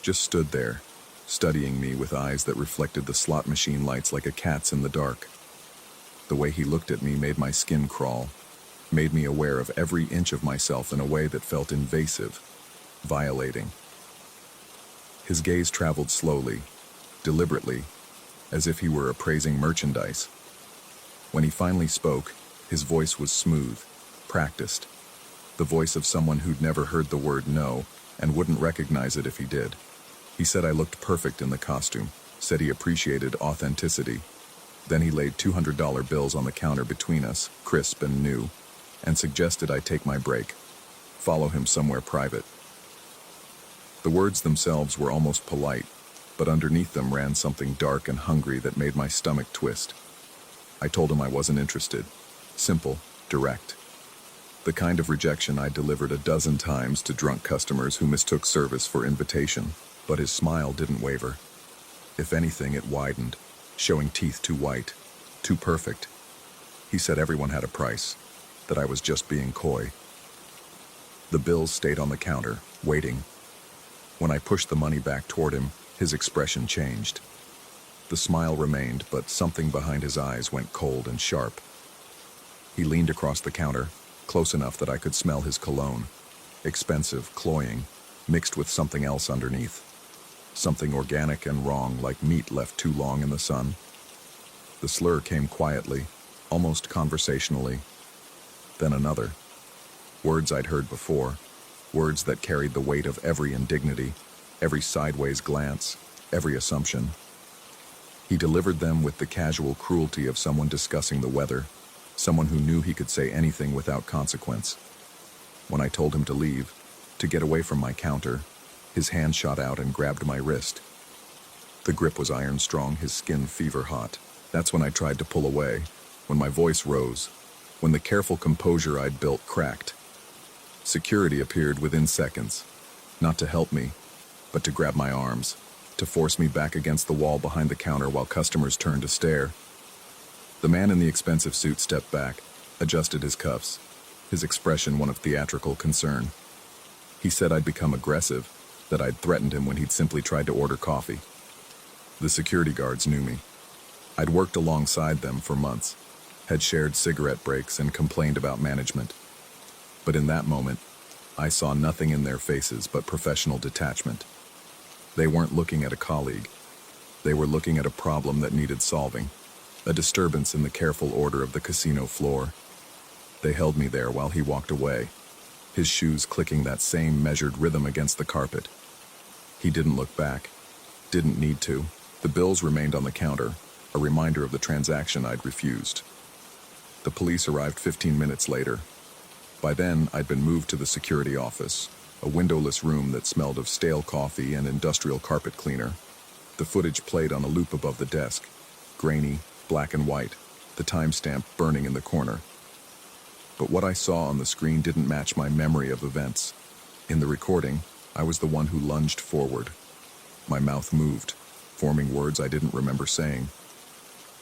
Just stood there, studying me with eyes that reflected the slot machine lights like a cat's in the dark. The way he looked at me made my skin crawl, made me aware of every inch of myself in a way that felt invasive, violating. His gaze traveled slowly, deliberately, as if he were appraising merchandise. When he finally spoke, his voice was smooth, practiced, the voice of someone who'd never heard the word no and wouldn't recognize it if he did. He said I looked perfect in the costume, said he appreciated authenticity. Then he laid $200 bills on the counter between us, crisp and new, and suggested I take my break, follow him somewhere private. The words themselves were almost polite, but underneath them ran something dark and hungry that made my stomach twist. I told him I wasn't interested. Simple, direct. The kind of rejection I delivered a dozen times to drunk customers who mistook service for invitation, but his smile didn't waver. If anything, it widened, showing teeth too white, too perfect. He said everyone had a price, that I was just being coy. The bills stayed on the counter, waiting. When I pushed the money back toward him, his expression changed. The smile remained, but something behind his eyes went cold and sharp. He leaned across the counter, close enough that I could smell his cologne. Expensive, cloying, mixed with something else underneath. Something organic and wrong, like meat left too long in the sun. The slur came quietly, almost conversationally. Then another. Words I'd heard before, words that carried the weight of every indignity, every sideways glance, every assumption. He delivered them with the casual cruelty of someone discussing the weather, someone who knew he could say anything without consequence. When I told him to leave, to get away from my counter, his hand shot out and grabbed my wrist. The grip was iron strong, his skin fever hot. That's when I tried to pull away, when my voice rose, when the careful composure I'd built cracked. Security appeared within seconds, not to help me, but to grab my arms, to force me back against the wall behind the counter while customers turned to stare. The man in the expensive suit stepped back, adjusted his cuffs, his expression one of theatrical concern. He said I'd become aggressive, that I'd threatened him when he'd simply tried to order coffee. The security guards knew me. I'd worked alongside them for months, had shared cigarette breaks and complained about management. But in that moment, I saw nothing in their faces but professional detachment. They weren't looking at a colleague. They were looking at a problem that needed solving, a disturbance in the careful order of the casino floor. They held me there while he walked away, his shoes clicking that same measured rhythm against the carpet. He didn't look back, didn't need to. The bills remained on the counter, a reminder of the transaction I'd refused. The police arrived 15 minutes later. By then, I'd been moved to the security office, a windowless room that smelled of stale coffee and industrial carpet cleaner. The footage played on a loop above the desk, grainy, black and white, the timestamp burning in the corner. But what I saw on the screen didn't match my memory of events. In the recording, I was the one who lunged forward. My mouth moved, forming words I didn't remember saying.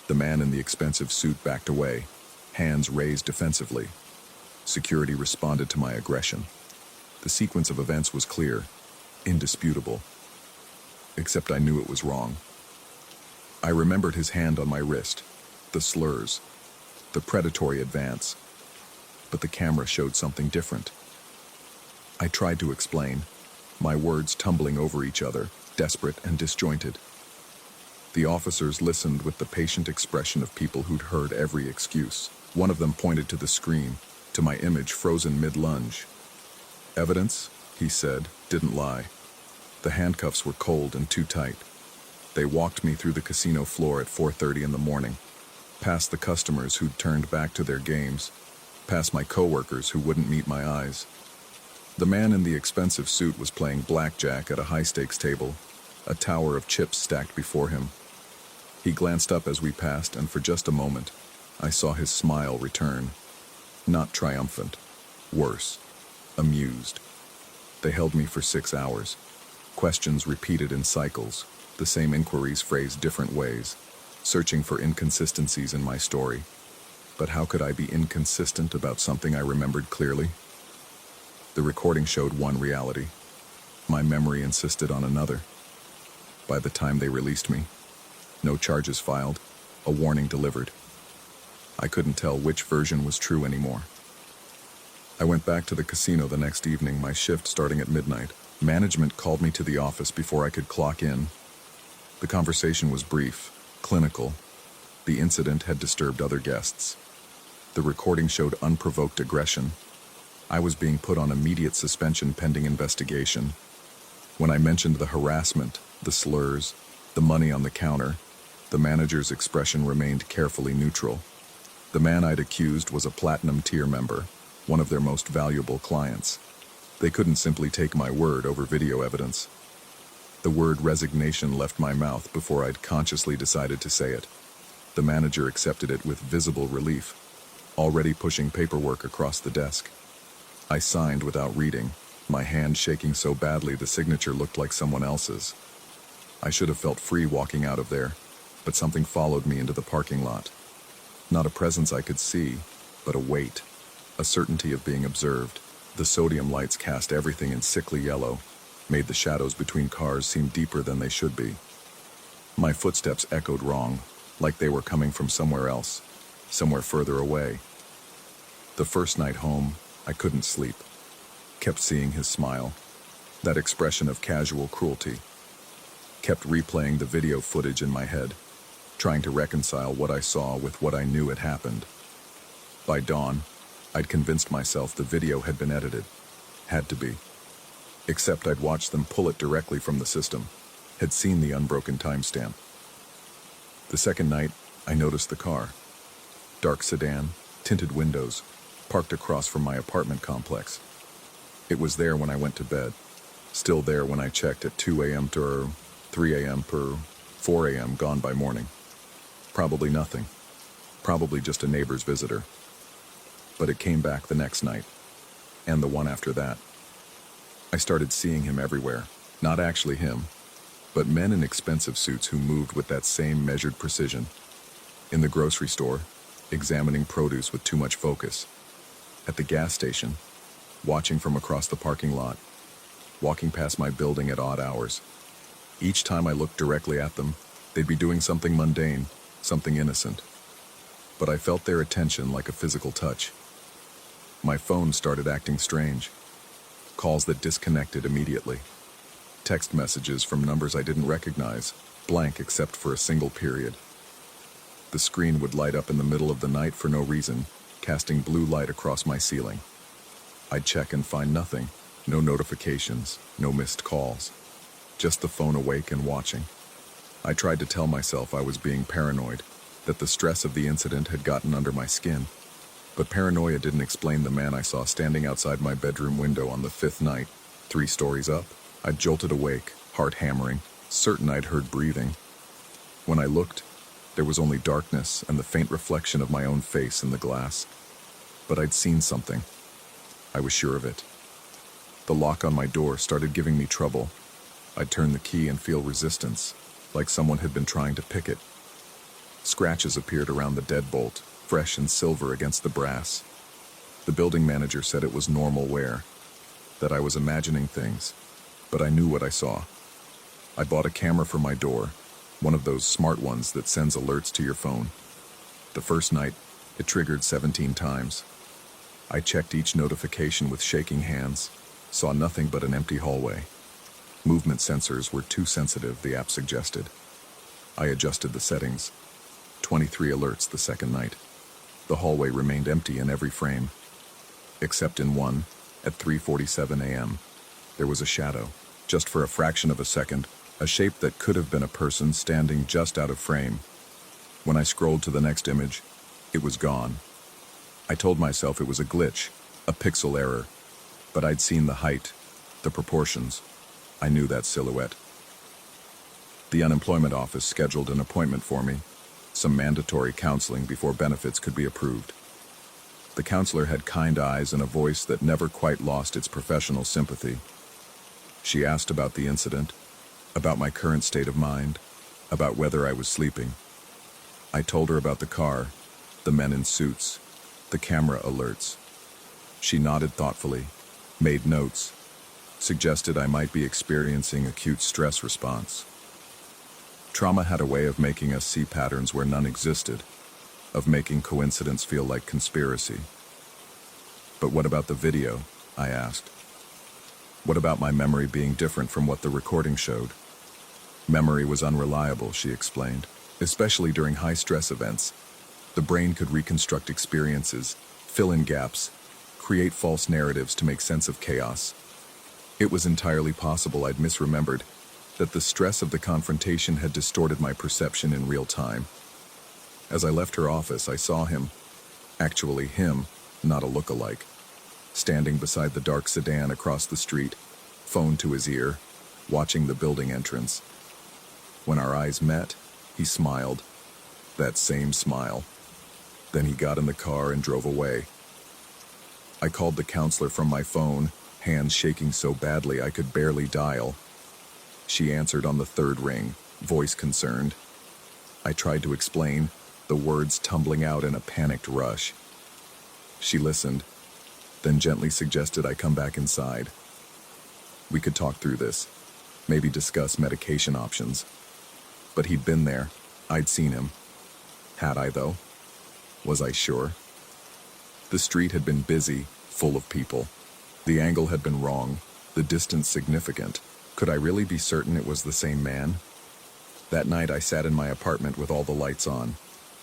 The man in the expensive suit backed away, hands raised defensively. Security responded to my aggression. The sequence of events was clear, indisputable. Except I knew it was wrong. I remembered his hand on my wrist, the slurs, the predatory advance. But the camera showed something different. I tried to explain, my words tumbling over each other, desperate and disjointed. The officers listened with the patient expression of people who'd heard every excuse. One of them pointed to the screen, to my image frozen mid-lunge. Evidence, he said, didn't lie. The handcuffs were cold and too tight. They walked me through the casino floor at 4:30 in the morning, past the customers who'd turned back to their games, past my coworkers who wouldn't meet my eyes. The man in the expensive suit was playing blackjack at a high-stakes table, a tower of chips stacked before him. He glanced up as we passed, and for just a moment, I saw his smile return. Not triumphant. Worse. Amused. They held me for 6 hours. Questions repeated in cycles, the same inquiries phrased different ways, searching for inconsistencies in my story. But how could I be inconsistent about something I remembered clearly? The recording showed one reality. My memory insisted on another. By the time they released me, no charges filed, a warning delivered. I couldn't tell which version was true anymore. I went back to the casino the next evening, my shift starting at midnight. Management called me to the office before I could clock in. The conversation was brief, clinical. The incident had disturbed other guests. The recording showed unprovoked aggression. I was being put on immediate suspension pending investigation. When I mentioned the harassment, the slurs, the money on the counter, the manager's expression remained carefully neutral. The man I'd accused was a platinum tier member, one of their most valuable clients. They couldn't simply take my word over video evidence. The word resignation left my mouth before I'd consciously decided to say it. The manager accepted it with visible relief, already pushing paperwork across the desk. I signed without reading, my hand shaking so badly the signature looked like someone else's. I should have felt free walking out of there, but something followed me into the parking lot. Not a presence I could see, but a weight, a certainty of being observed. The sodium lights cast everything in sickly yellow, made the shadows between cars seem deeper than they should be. My footsteps echoed wrong, like they were coming from somewhere else, somewhere further away. The first night home, I couldn't sleep. Kept seeing his smile, that expression of casual cruelty. Kept replaying the video footage in my head, trying to reconcile what I saw with what I knew had happened. By dawn, I'd convinced myself the video had been edited. Had to be. Except I'd watched them pull it directly from the system, had seen the unbroken timestamp. The second night, I noticed the car. Dark sedan, tinted windows, parked across from my apartment complex. It was there when I went to bed, still there when I checked at 2 a.m. to 3 a.m. per 4 a.m. gone by morning. Probably nothing. Probably just a neighbor's visitor. But it came back the next night, and the one after that. I started seeing him everywhere. Not actually him, but men in expensive suits who moved with that same measured precision. In the grocery store, examining produce with too much focus. At the gas station, watching from across the parking lot. Walking past my building at odd hours. Each time I looked directly at them, they'd be doing something mundane, something innocent. But I felt their attention like a physical touch. My phone started acting strange. Calls that disconnected immediately. Text messages from numbers I didn't recognize, blank except for a single period. The screen would light up in the middle of the night for no reason, casting blue light across my ceiling. I'd check and find nothing. No notifications, no missed calls. Just the phone awake and watching. I tried to tell myself I was being paranoid, that the stress of the incident had gotten under my skin. But paranoia didn't explain the man I saw standing outside my bedroom window on the 5th night, 3 stories up. I jolted awake, heart hammering, certain I'd heard breathing. When I looked, there was only darkness and the faint reflection of my own face in the glass. But I'd seen something. I was sure of it. The lock on my door started giving me trouble. I'd turn the key and feel resistance, like someone had been trying to pick it. Scratches appeared around the deadbolt, fresh and silver against the brass. The building manager said it was normal wear, that I was imagining things, but I knew what I saw. I bought a camera for my door, one of those smart ones that sends alerts to your phone. The first night, it triggered 17 times. I checked each notification with shaking hands, saw nothing but an empty hallway. Movement sensors were too sensitive, the app suggested. I adjusted the settings. 23 alerts the second night. The hallway remained empty in every frame. Except in one, at 3:47 a.m. There was a shadow, just for a fraction of a second, a shape that could have been a person standing just out of frame. When I scrolled to the next image, it was gone. I told myself it was a glitch, a pixel error, but I'd seen the height, the proportions. I knew that silhouette. The unemployment office scheduled an appointment for me, some mandatory counseling before benefits could be approved. The counselor had kind eyes and a voice that never quite lost its professional sympathy. She asked about the incident, about my current state of mind, about whether I was sleeping. I told her about the car, the men in suits, the camera alerts. She nodded thoughtfully, made notes, suggested I might be experiencing acute stress response. Trauma had a way of making us see patterns where none existed, of making coincidence feel like conspiracy. But what about the video? I asked. What about my memory being different from what the recording showed? Memory was unreliable, she explained, especially during high-stress events. The brain could reconstruct experiences, fill in gaps, create false narratives to make sense of chaos. It was entirely possible I'd misremembered, that the stress of the confrontation had distorted my perception in real time. As I left her office, I saw him, actually him, not a look-alike, standing beside the dark sedan across the street, phone to his ear, watching the building entrance. When our eyes met, he smiled, that same smile. Then he got in the car and drove away. I called the counselor from my phone, hands shaking so badly I could barely dial. She answered on the third ring, voice concerned. I tried to explain, the words tumbling out in a panicked rush. She listened, then gently suggested I come back inside. We could talk through this, maybe discuss medication options. But he'd been there. I'd seen him. Had I, though? Was I sure? The street had been busy, full of people. The angle had been wrong, the distance significant. Could I really be certain it was the same man? That night I sat in my apartment with all the lights on,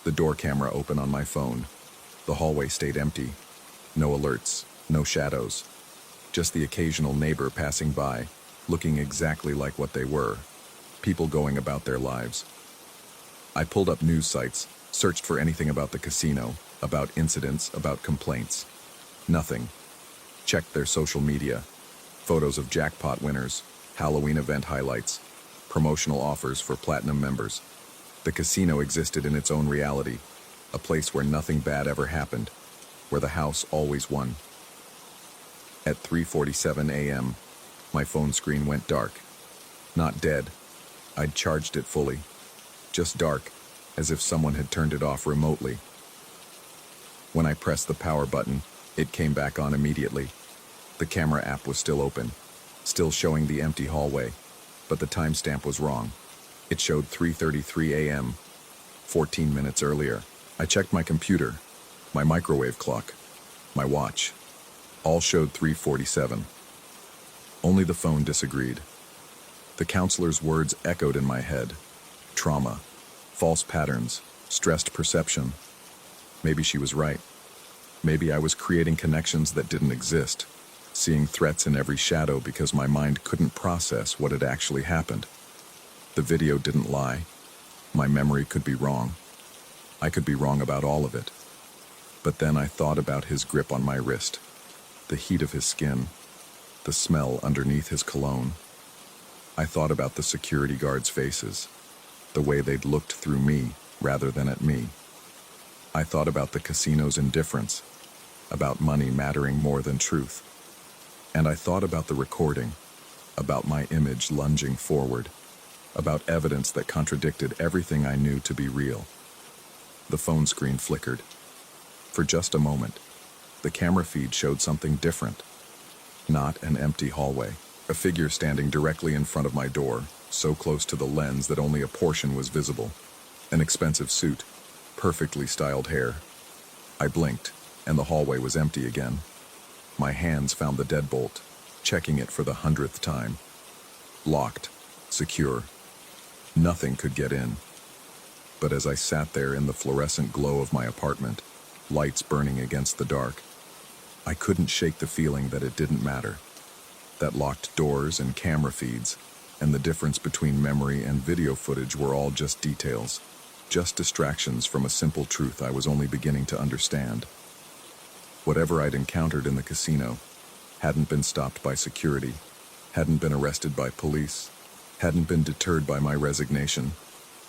the door camera open on my phone. The hallway stayed empty. No alerts, no shadows. Just the occasional neighbor passing by, looking exactly like what they were. People going about their lives. I pulled up news sites, searched for anything about the casino, about incidents, about complaints. Nothing. Checked their social media. Photos of jackpot winners, Halloween event highlights, promotional offers for platinum members. The casino existed in its own reality, a place where nothing bad ever happened, where the house always won. At 3:47 a.m., my phone screen went dark. Not dead. I'd charged it fully. Just dark, as if someone had turned it off remotely. When I pressed the power button, it came back on immediately. The camera app was still open, still showing the empty hallway, but the timestamp was wrong. It showed 3:33 a.m., 14 minutes earlier. I checked my computer, my microwave clock, my watch. All showed 3:47. Only the phone disagreed. The counselor's words echoed in my head. Trauma, false patterns, stressed perception. Maybe she was right. Maybe I was creating connections that didn't exist, seeing threats in every shadow because my mind couldn't process what had actually happened. The video didn't lie. My memory could be wrong. I could be wrong about all of it. But then I thought about his grip on my wrist, the heat of his skin, the smell underneath his cologne. I thought about the security guards' faces, the way they'd looked through me rather than at me. I thought about the casino's indifference, about money mattering more than truth. And I thought about the recording, about my image lunging forward, about evidence that contradicted everything I knew to be real. The phone screen flickered. For just a moment, the camera feed showed something different. Not an empty hallway, a figure standing directly in front of my door, so close to the lens that only a portion was visible. An expensive suit, perfectly styled hair. I blinked, and the hallway was empty again. My hands found the deadbolt, checking it for the 100th time. Locked, secure. Nothing could get in. But as I sat there in the fluorescent glow of my apartment, lights burning against the dark, I couldn't shake the feeling that it didn't matter. That locked doors and camera feeds, and the difference between memory and video footage were all just details, just distractions from a simple truth I was only beginning to understand. Whatever I'd encountered in the casino hadn't been stopped by security, hadn't been arrested by police, hadn't been deterred by my resignation.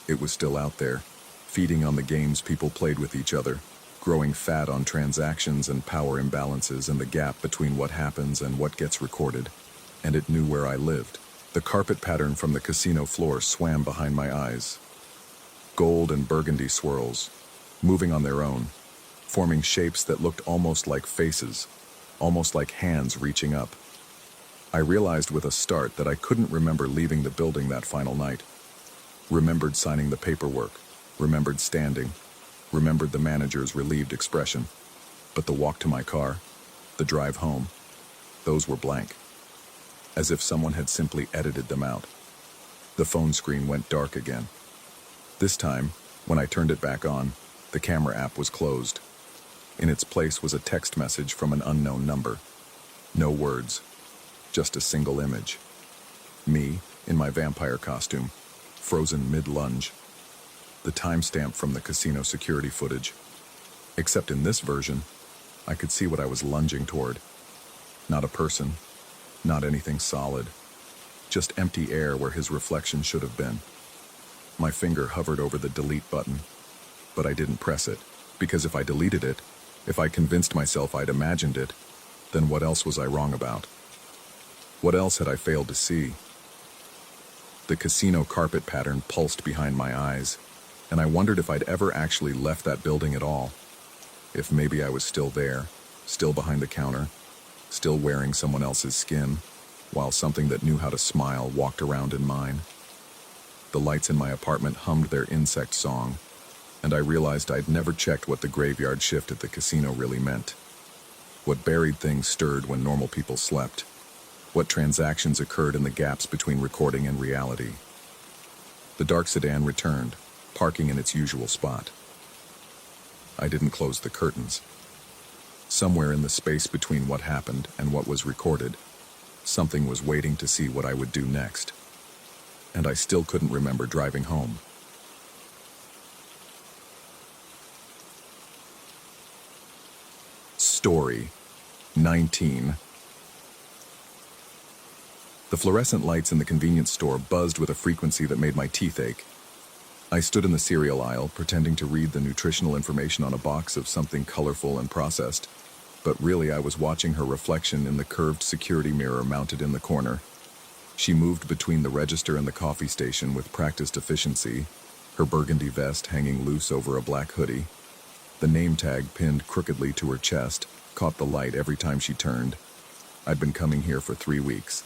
It was still out there, feeding on the games people played with each other, growing fat on transactions and power imbalances and the gap between what happens and what gets recorded. And it knew where I lived. The carpet pattern from the casino floor swam behind my eyes. Gold and burgundy swirls, moving on their own, forming shapes that looked almost like faces, almost like hands reaching up. I realized with a start that I couldn't remember leaving the building that final night. Remembered signing the paperwork, remembered standing, remembered the manager's relieved expression. But the walk to my car, the drive home, those were blank. As if someone had simply edited them out. The phone screen went dark again. This time, when I turned it back on, the camera app was closed. In its place was a text message from an unknown number. No words, just a single image. Me, in my vampire costume, frozen mid-lunge. The timestamp from the casino security footage. Except in this version, I could see what I was lunging toward. Not a person, not anything solid. Just empty air where his reflection should have been. My finger hovered over the delete button, but I didn't press it, because if I deleted it, if I convinced myself I'd imagined it, then what else was I wrong about? What else had I failed to see? The casino carpet pattern pulsed behind my eyes, and I wondered if I'd ever actually left that building at all. If maybe I was still there, still behind the counter, still wearing someone else's skin, while something that knew how to smile walked around in mine. The lights in my apartment hummed their insect song, and I realized I'd never checked what the graveyard shift at the casino really meant. What buried things stirred when normal people slept. What transactions occurred in the gaps between recording and reality. The dark sedan returned, parking in its usual spot. I didn't close the curtains. Somewhere in the space between what happened and what was recorded, something was waiting to see what I would do next. And I still couldn't remember driving home. Story 19. The fluorescent lights in the convenience store buzzed with a frequency that made my teeth ache. I stood in the cereal aisle, pretending to read the nutritional information on a box of something colorful and processed, but really I was watching her reflection in the curved security mirror mounted in the corner. She moved between the register and the coffee station with practiced efficiency, her burgundy vest hanging loose over a black hoodie. The name tag pinned crookedly to her chest caught the light every time she turned. I'd been coming here for 3 weeks.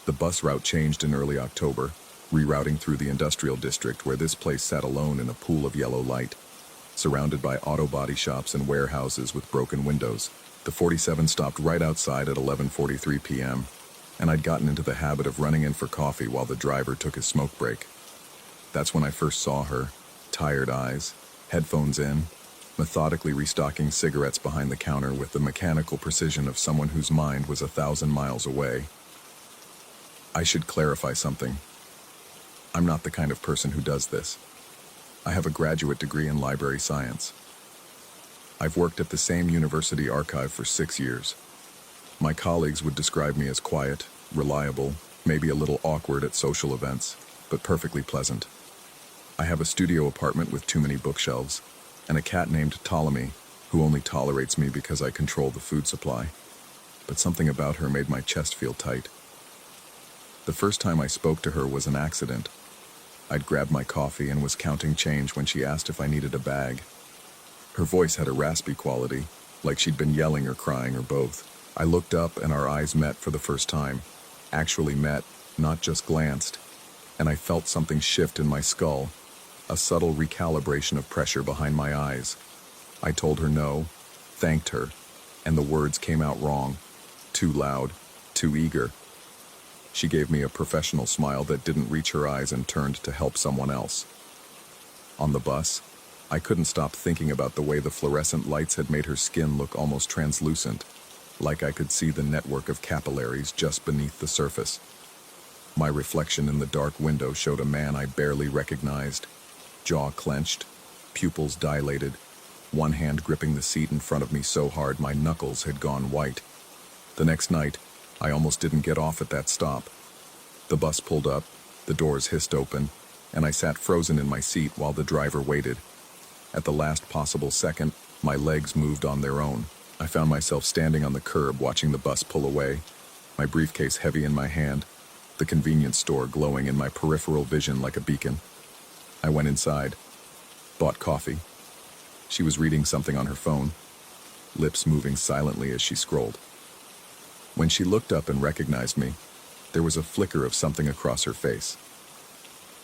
The bus route changed in early October, rerouting through the industrial district where this place sat alone in a pool of yellow light, surrounded by auto body shops and warehouses with broken windows. The 47 stopped right outside at 11:43 p.m., and I'd gotten into the habit of running in for coffee while the driver took his smoke break. That's when I first saw her, tired eyes, headphones in, methodically restocking cigarettes behind the counter with the mechanical precision of someone whose mind was 1,000 miles away. I should clarify something. I'm not the kind of person who does this. I have a graduate degree in library science. I've worked at the same university archive for 6 years. My colleagues would describe me as quiet, reliable, maybe a little awkward at social events, but perfectly pleasant. I have a studio apartment with too many bookshelves, and a cat named Ptolemy, who only tolerates me because I control the food supply. But something about her made my chest feel tight. The first time I spoke to her was an accident. I'd grabbed my coffee and was counting change when she asked if I needed a bag. Her voice had a raspy quality, like she'd been yelling or crying or both. I looked up and our eyes met for the first time. Actually met, not just glanced. And I felt something shift in my skull, a subtle recalibration of pressure behind my eyes. I told her no, thanked her, and the words came out wrong. Too loud, too eager. She gave me a professional smile that didn't reach her eyes and turned to help someone else. On the bus, I couldn't stop thinking about the way the fluorescent lights had made her skin look almost translucent, like I could see the network of capillaries just beneath the surface. My reflection in the dark window showed a man I barely recognized, jaw clenched, pupils dilated, one hand gripping the seat in front of me so hard my knuckles had gone white. The next night, I almost didn't get off at that stop. The bus pulled up, the doors hissed open, and I sat frozen in my seat while the driver waited. At the last possible second, my legs moved on their own. I found myself standing on the curb watching the bus pull away, my briefcase heavy in my hand, the convenience store glowing in my peripheral vision like a beacon. I went inside, bought coffee. She was reading something on her phone, lips moving silently as she scrolled. When she looked up and recognized me, there was a flicker of something across her face.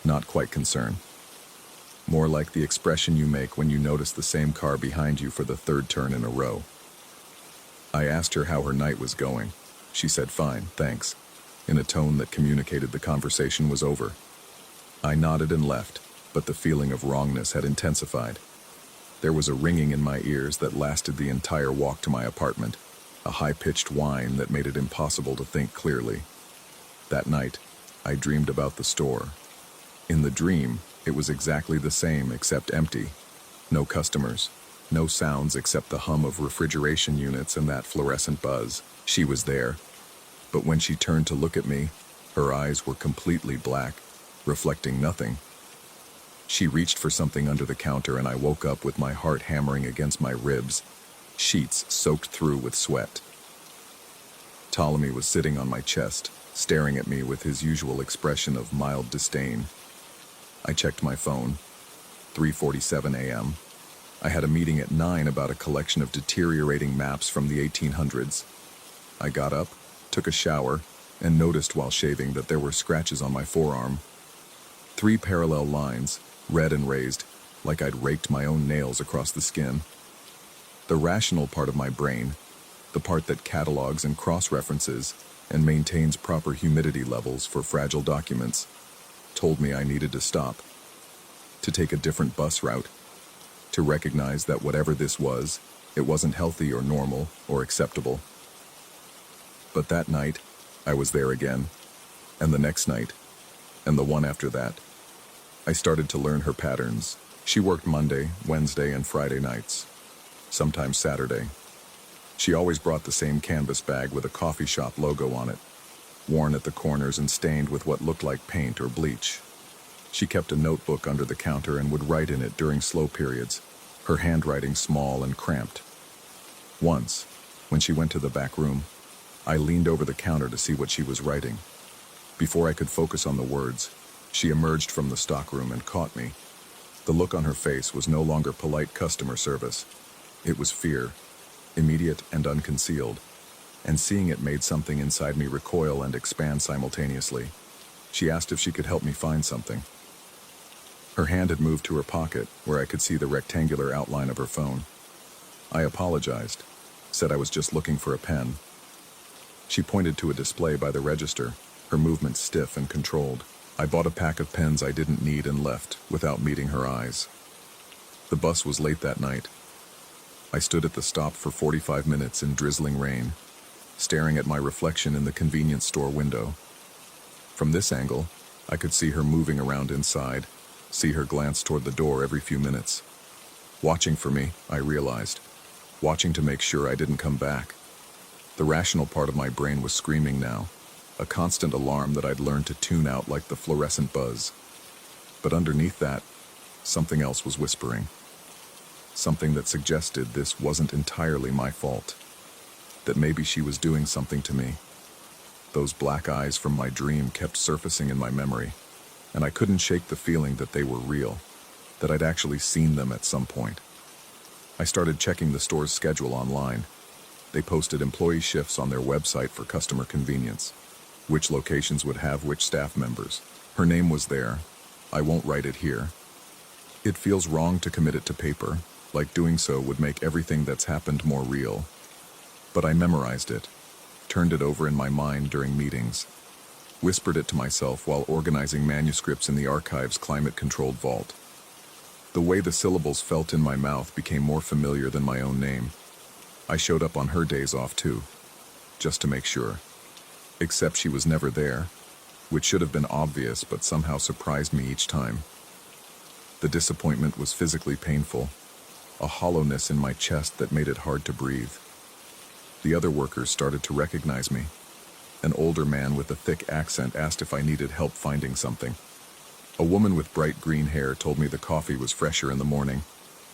Not quite concern. More like the expression you make when you notice the same car behind you for the third turn in a row. I asked her how her night was going. She said, "Fine, thanks," in a tone that communicated the conversation was over. I nodded and left, but the feeling of wrongness had intensified. There was a ringing in my ears that lasted the entire walk to my apartment, a high-pitched whine that made it impossible to think clearly. That night, I dreamed about the store. In the dream, it was exactly the same except empty. No customers, no sounds except the hum of refrigeration units and that fluorescent buzz. She was there, but when she turned to look at me, her eyes were completely black, reflecting nothing. She reached for something under the counter and I woke up with my heart hammering against my ribs, sheets soaked through with sweat. Ptolemy was sitting on my chest, staring at me with his usual expression of mild disdain. I checked my phone. 3:47 a.m. I had a meeting at 9 about a collection of deteriorating maps from the 1800s. I got up, took a shower, and noticed while shaving that there were scratches on my forearm. 3 parallel lines, red and raised, like I'd raked my own nails across the skin. The rational part of my brain, the part that catalogs and cross-references and maintains proper humidity levels for fragile documents, told me I needed to stop, to take a different bus route, to recognize that whatever this was, it wasn't healthy or normal or acceptable. But that night, I was there again, and the next night, and the one after that. I started to learn her patterns. She worked Monday, Wednesday, and Friday nights, sometimes Saturday. She always brought the same canvas bag with a coffee shop logo on it, worn at the corners and stained with what looked like paint or bleach. She kept a notebook under the counter and would write in it during slow periods, her handwriting small and cramped. Once, when she went to the back room, I leaned over the counter to see what she was writing. Before I could focus on the words, she emerged from the stockroom and caught me. The look on her face was no longer polite customer service. It was fear, immediate and unconcealed, and seeing it made something inside me recoil and expand simultaneously. She asked if she could help me find something. Her hand had moved to her pocket, where I could see the rectangular outline of her phone. I apologized, said I was just looking for a pen. She pointed to a display by the register, her movements stiff and controlled. I bought a pack of pens I didn't need and left, without meeting her eyes. The bus was late that night. I stood at the stop for 45 minutes in drizzling rain, staring at my reflection in the convenience store window. From this angle, I could see her moving around inside, see her glance toward the door every few minutes. Watching for me, I realized. Watching to make sure I didn't come back. The rational part of my brain was screaming now, a constant alarm that I'd learned to tune out like the fluorescent buzz. But underneath that, something else was whispering. Something that suggested this wasn't entirely my fault. That maybe she was doing something to me. Those black eyes from my dream kept surfacing in my memory, and I couldn't shake the feeling that they were real, that I'd actually seen them at some point. I started checking the store's schedule online. They posted employee shifts on their website for customer convenience, which locations would have which staff members. Her name was there. I won't write it here. It feels wrong to commit it to paper, like doing so would make everything that's happened more real. But I memorized it, turned it over in my mind during meetings, whispered it to myself while organizing manuscripts in the archive's climate-controlled vault. The way the syllables felt in my mouth became more familiar than my own name. I showed up on her days off too, just to make sure. Except she was never there, which should have been obvious but somehow surprised me each time. The disappointment was physically painful, a hollowness in my chest that made it hard to breathe. The other workers started to recognize me. An older man with a thick accent asked if I needed help finding something. A woman with bright green hair told me the coffee was fresher in the morning.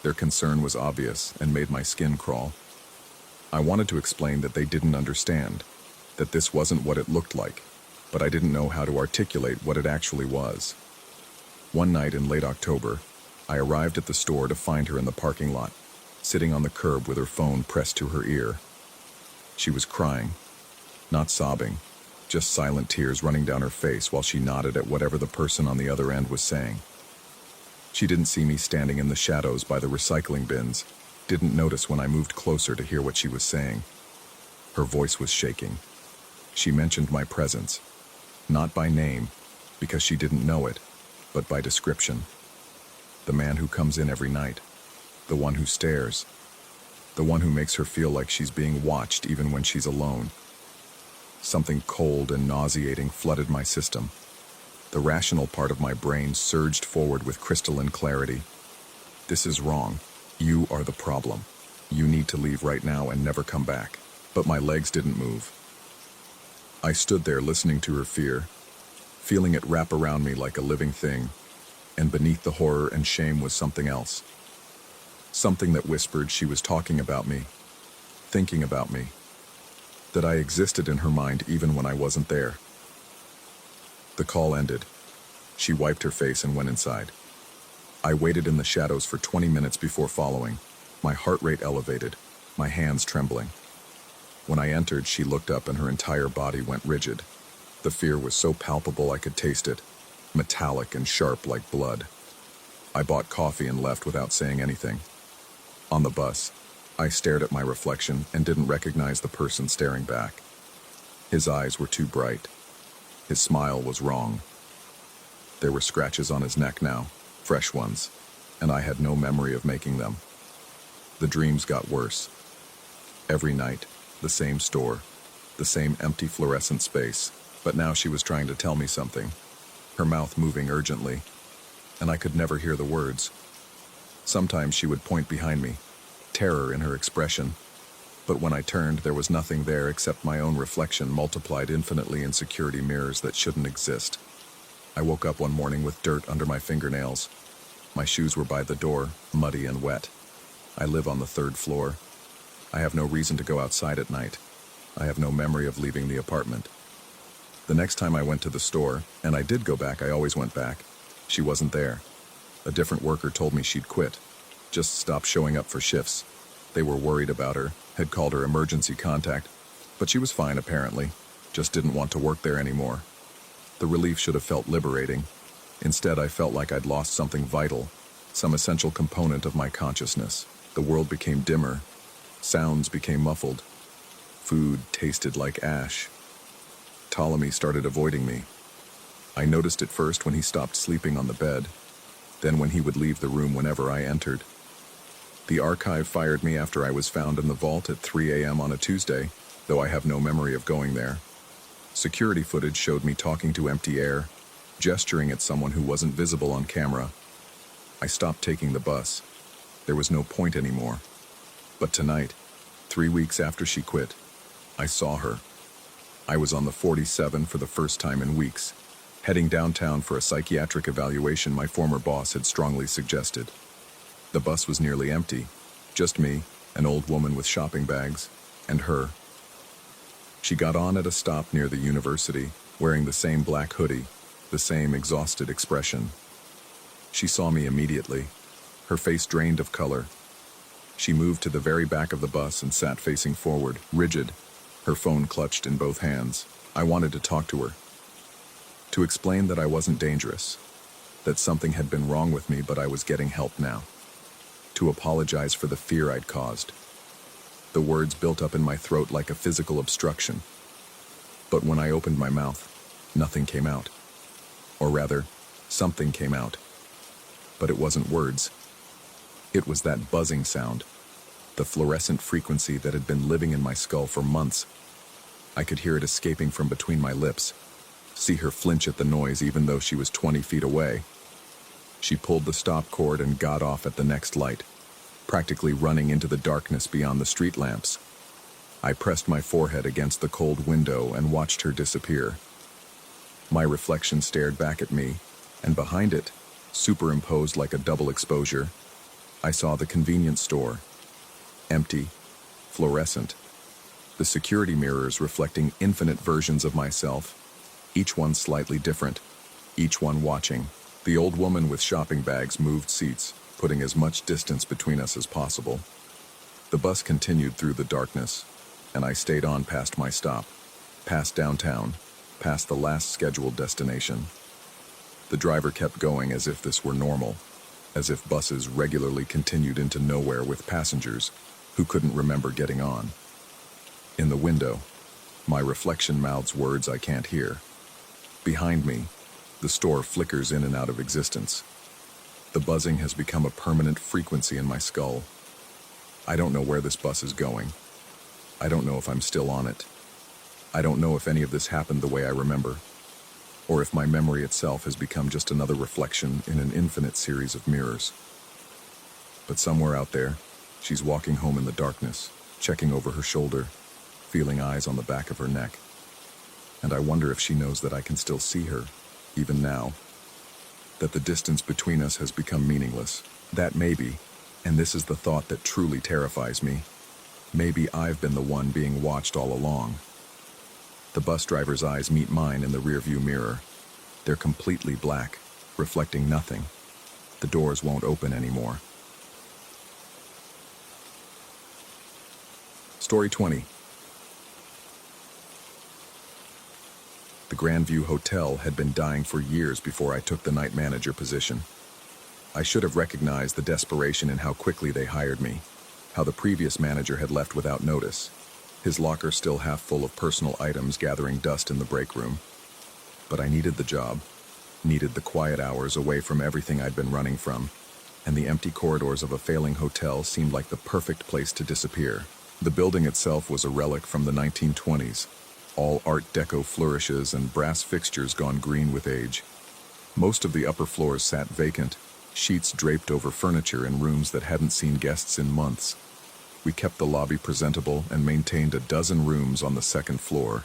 Their concern was obvious and made my skin crawl. I wanted to explain that they didn't understand, that this wasn't what it looked like, but I didn't know how to articulate what it actually was. One night in late October, I arrived at the store to find her in the parking lot, sitting on the curb with her phone pressed to her ear. She was crying, not sobbing, just silent tears running down her face while she nodded at whatever the person on the other end was saying. She didn't see me standing in the shadows by the recycling bins, didn't notice when I moved closer to hear what she was saying. Her voice was shaking. She mentioned my presence, not by name, because she didn't know it, but by description. The man who comes in every night, the one who stares, the one who makes her feel like she's being watched even when she's alone. Something cold and nauseating flooded my system. The rational part of my brain surged forward with crystalline clarity. This is wrong. You are the problem. You need to leave right now and never come back. But my legs didn't move. I stood there listening to her fear, feeling it wrap around me like a living thing, and beneath the horror and shame was something else. Something that whispered she was talking about me, thinking about me. that I existed in her mind even when I wasn't there. The call ended. She wiped her face and went inside. I waited in the shadows for 20 minutes before following, my heart rate elevated, my hands trembling. When I entered, she looked up and her entire body went rigid. The fear was so palpable I could taste it, metallic and sharp like blood. I bought coffee and left without saying anything. On the bus, I stared at my reflection and didn't recognize the person staring back. His eyes were too bright. His smile was wrong. There were scratches on his neck now, fresh ones, and I had no memory of making them. The dreams got worse. Every night, the same store, the same empty fluorescent space, but now she was trying to tell me something, her mouth moving urgently, and I could never hear the words. Sometimes she would point behind me, terror in her expression, but when I turned, there was nothing there except my own reflection multiplied infinitely in security mirrors that shouldn't exist. I woke up one morning with dirt under my fingernails. My shoes were by the door, muddy and wet. I live on the 3rd floor. I have no reason to go outside at night. I have no memory of leaving the apartment. The next time I went to the store, and I did go back, I always went back, she wasn't there. A different worker told me she'd quit, just stopped showing up for shifts. They were worried about her, had called her emergency contact, but she was fine apparently, just didn't want to work there anymore. The relief should have felt liberating. Instead, I felt like I'd lost something vital, some essential component of my consciousness. The world became dimmer. Sounds became muffled. Food tasted like ash. Ptolemy started avoiding me. I noticed it first when he stopped sleeping on the bed, then when he would leave the room whenever I entered. The archive fired me after I was found in the vault at 3 a.m. on a Tuesday, though I have no memory of going there. Security footage showed me talking to empty air, gesturing at someone who wasn't visible on camera. I stopped taking the bus. There was no point anymore. But tonight, 3 weeks after she quit, I saw her. I was on the 47 for the first time in weeks, heading downtown for a psychiatric evaluation my former boss had strongly suggested. The bus was nearly empty, just me, an old woman with shopping bags, and her. She got on at a stop near the university, wearing the same black hoodie, the same exhausted expression. She saw me immediately, her face drained of color. She moved to the very back of the bus and sat facing forward, rigid, her phone clutched in both hands. I wanted to talk to her, to explain that I wasn't dangerous, that something had been wrong with me but I was getting help now, to apologize for the fear I'd caused. The words built up in my throat like a physical obstruction. But when I opened my mouth, nothing came out. Or rather, something came out. But it wasn't words. It was that buzzing sound, the fluorescent frequency that had been living in my skull for months. I could hear it escaping from between my lips, see her flinch at the noise even though she was 20 feet away. She pulled the stop cord and got off at the next light, practically running into the darkness beyond the street lamps. I pressed my forehead against the cold window and watched her disappear. My reflection stared back at me, and behind it, superimposed like a double exposure, I saw the convenience store. Empty, fluorescent. The security mirrors reflecting infinite versions of myself, each one slightly different, each one watching. The old woman with shopping bags moved seats, putting as much distance between us as possible. The bus continued through the darkness, and I stayed on past my stop, past downtown, past the last scheduled destination. The driver kept going as if this were normal, as if buses regularly continued into nowhere with passengers who couldn't remember getting on. In the window, my reflection mouths words I can't hear. Behind me, the store flickers in and out of existence. The buzzing has become a permanent frequency in my skull. I don't know where this bus is going. I don't know if I'm still on it. I don't know if any of this happened the way I remember, or if my memory itself has become just another reflection in an infinite series of mirrors. But somewhere out there, she's walking home in the darkness, checking over her shoulder, feeling eyes on the back of her neck. And I wonder if she knows that I can still see her, even now. That the distance between us has become meaningless. That maybe, and this is the thought that truly terrifies me, Maybe I've been the one being watched all along. The bus driver's eyes meet mine in the rearview mirror. They're completely black, reflecting nothing. The doors won't open anymore. Story 20. The Grandview Hotel had been dying for years before I took the night manager position. I should have recognized the desperation in how quickly they hired me, how the previous manager had left without notice, his locker still half full of personal items gathering dust in the break room. But I needed the job, needed the quiet hours away from everything I'd been running from, and the empty corridors of a failing hotel seemed like the perfect place to disappear. The building itself was a relic from the 1920s, all Art Deco flourishes and brass fixtures gone green with age. Most of the upper floors sat vacant, sheets draped over furniture in rooms that hadn't seen guests in months. We kept the lobby presentable and maintained a dozen rooms on the second floor,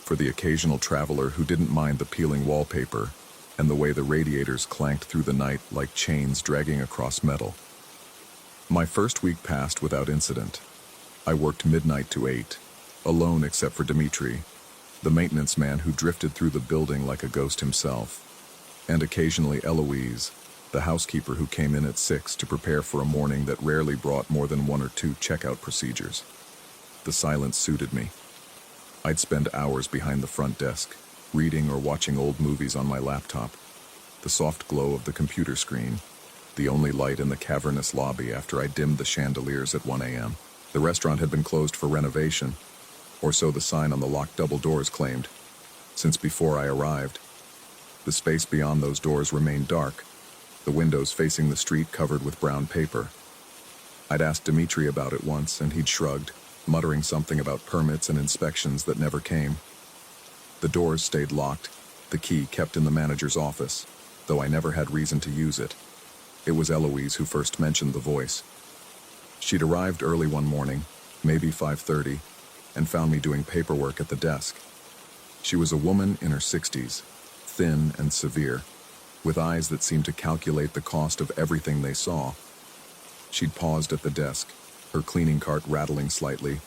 for the occasional traveler who didn't mind the peeling wallpaper and the way the radiators clanked through the night like chains dragging across metal. My first week passed without incident. I worked midnight to 8, alone except for Dimitri, the maintenance man who drifted through the building like a ghost himself, and occasionally Eloise, the housekeeper who came in at 6 to prepare for a morning that rarely brought more than 1 or 2 checkout procedures. The silence suited me. I'd spend hours behind the front desk, reading or watching old movies on my laptop. The soft glow of the computer screen, the only light in the cavernous lobby after I dimmed the chandeliers at 1 a.m. The restaurant had been closed for renovation, or so the sign on the locked double doors claimed. Since before I arrived, the space beyond those doors remained dark, the windows facing the street covered with brown paper. I'd asked Dimitri about it once, and he'd shrugged, muttering something about permits and inspections that never came. The doors stayed locked, the key kept in the manager's office, though I never had reason to use it. It was Eloise who first mentioned the voice. She'd arrived early one morning, maybe 5:30, and found me doing paperwork at the desk. She was a woman in her 60s, thin and severe, with eyes that seemed to calculate the cost of everything they saw. She'd paused at the desk, her cleaning cart rattling slightly,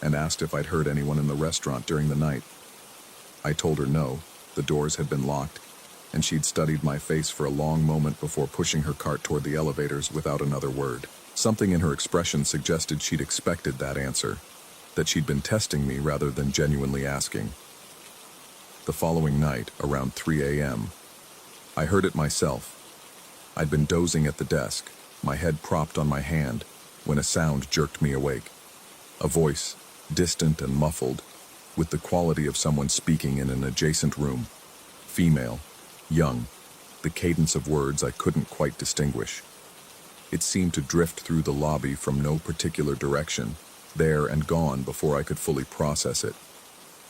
and asked if I'd heard anyone in the restaurant during the night. I told her no, the doors had been locked, and she'd studied my face for a long moment before pushing her cart toward the elevators without another word. Something in her expression suggested she'd expected that answer, that she'd been testing me rather than genuinely asking. The following night, around 3 a.m., I heard it myself. I'd been dozing at the desk, my head propped on my hand, when a sound jerked me awake. A voice, distant and muffled, with the quality of someone speaking in an adjacent room. Female, young, the cadence of words I couldn't quite distinguish. It seemed to drift through the lobby from no particular direction, there and gone before I could fully process it.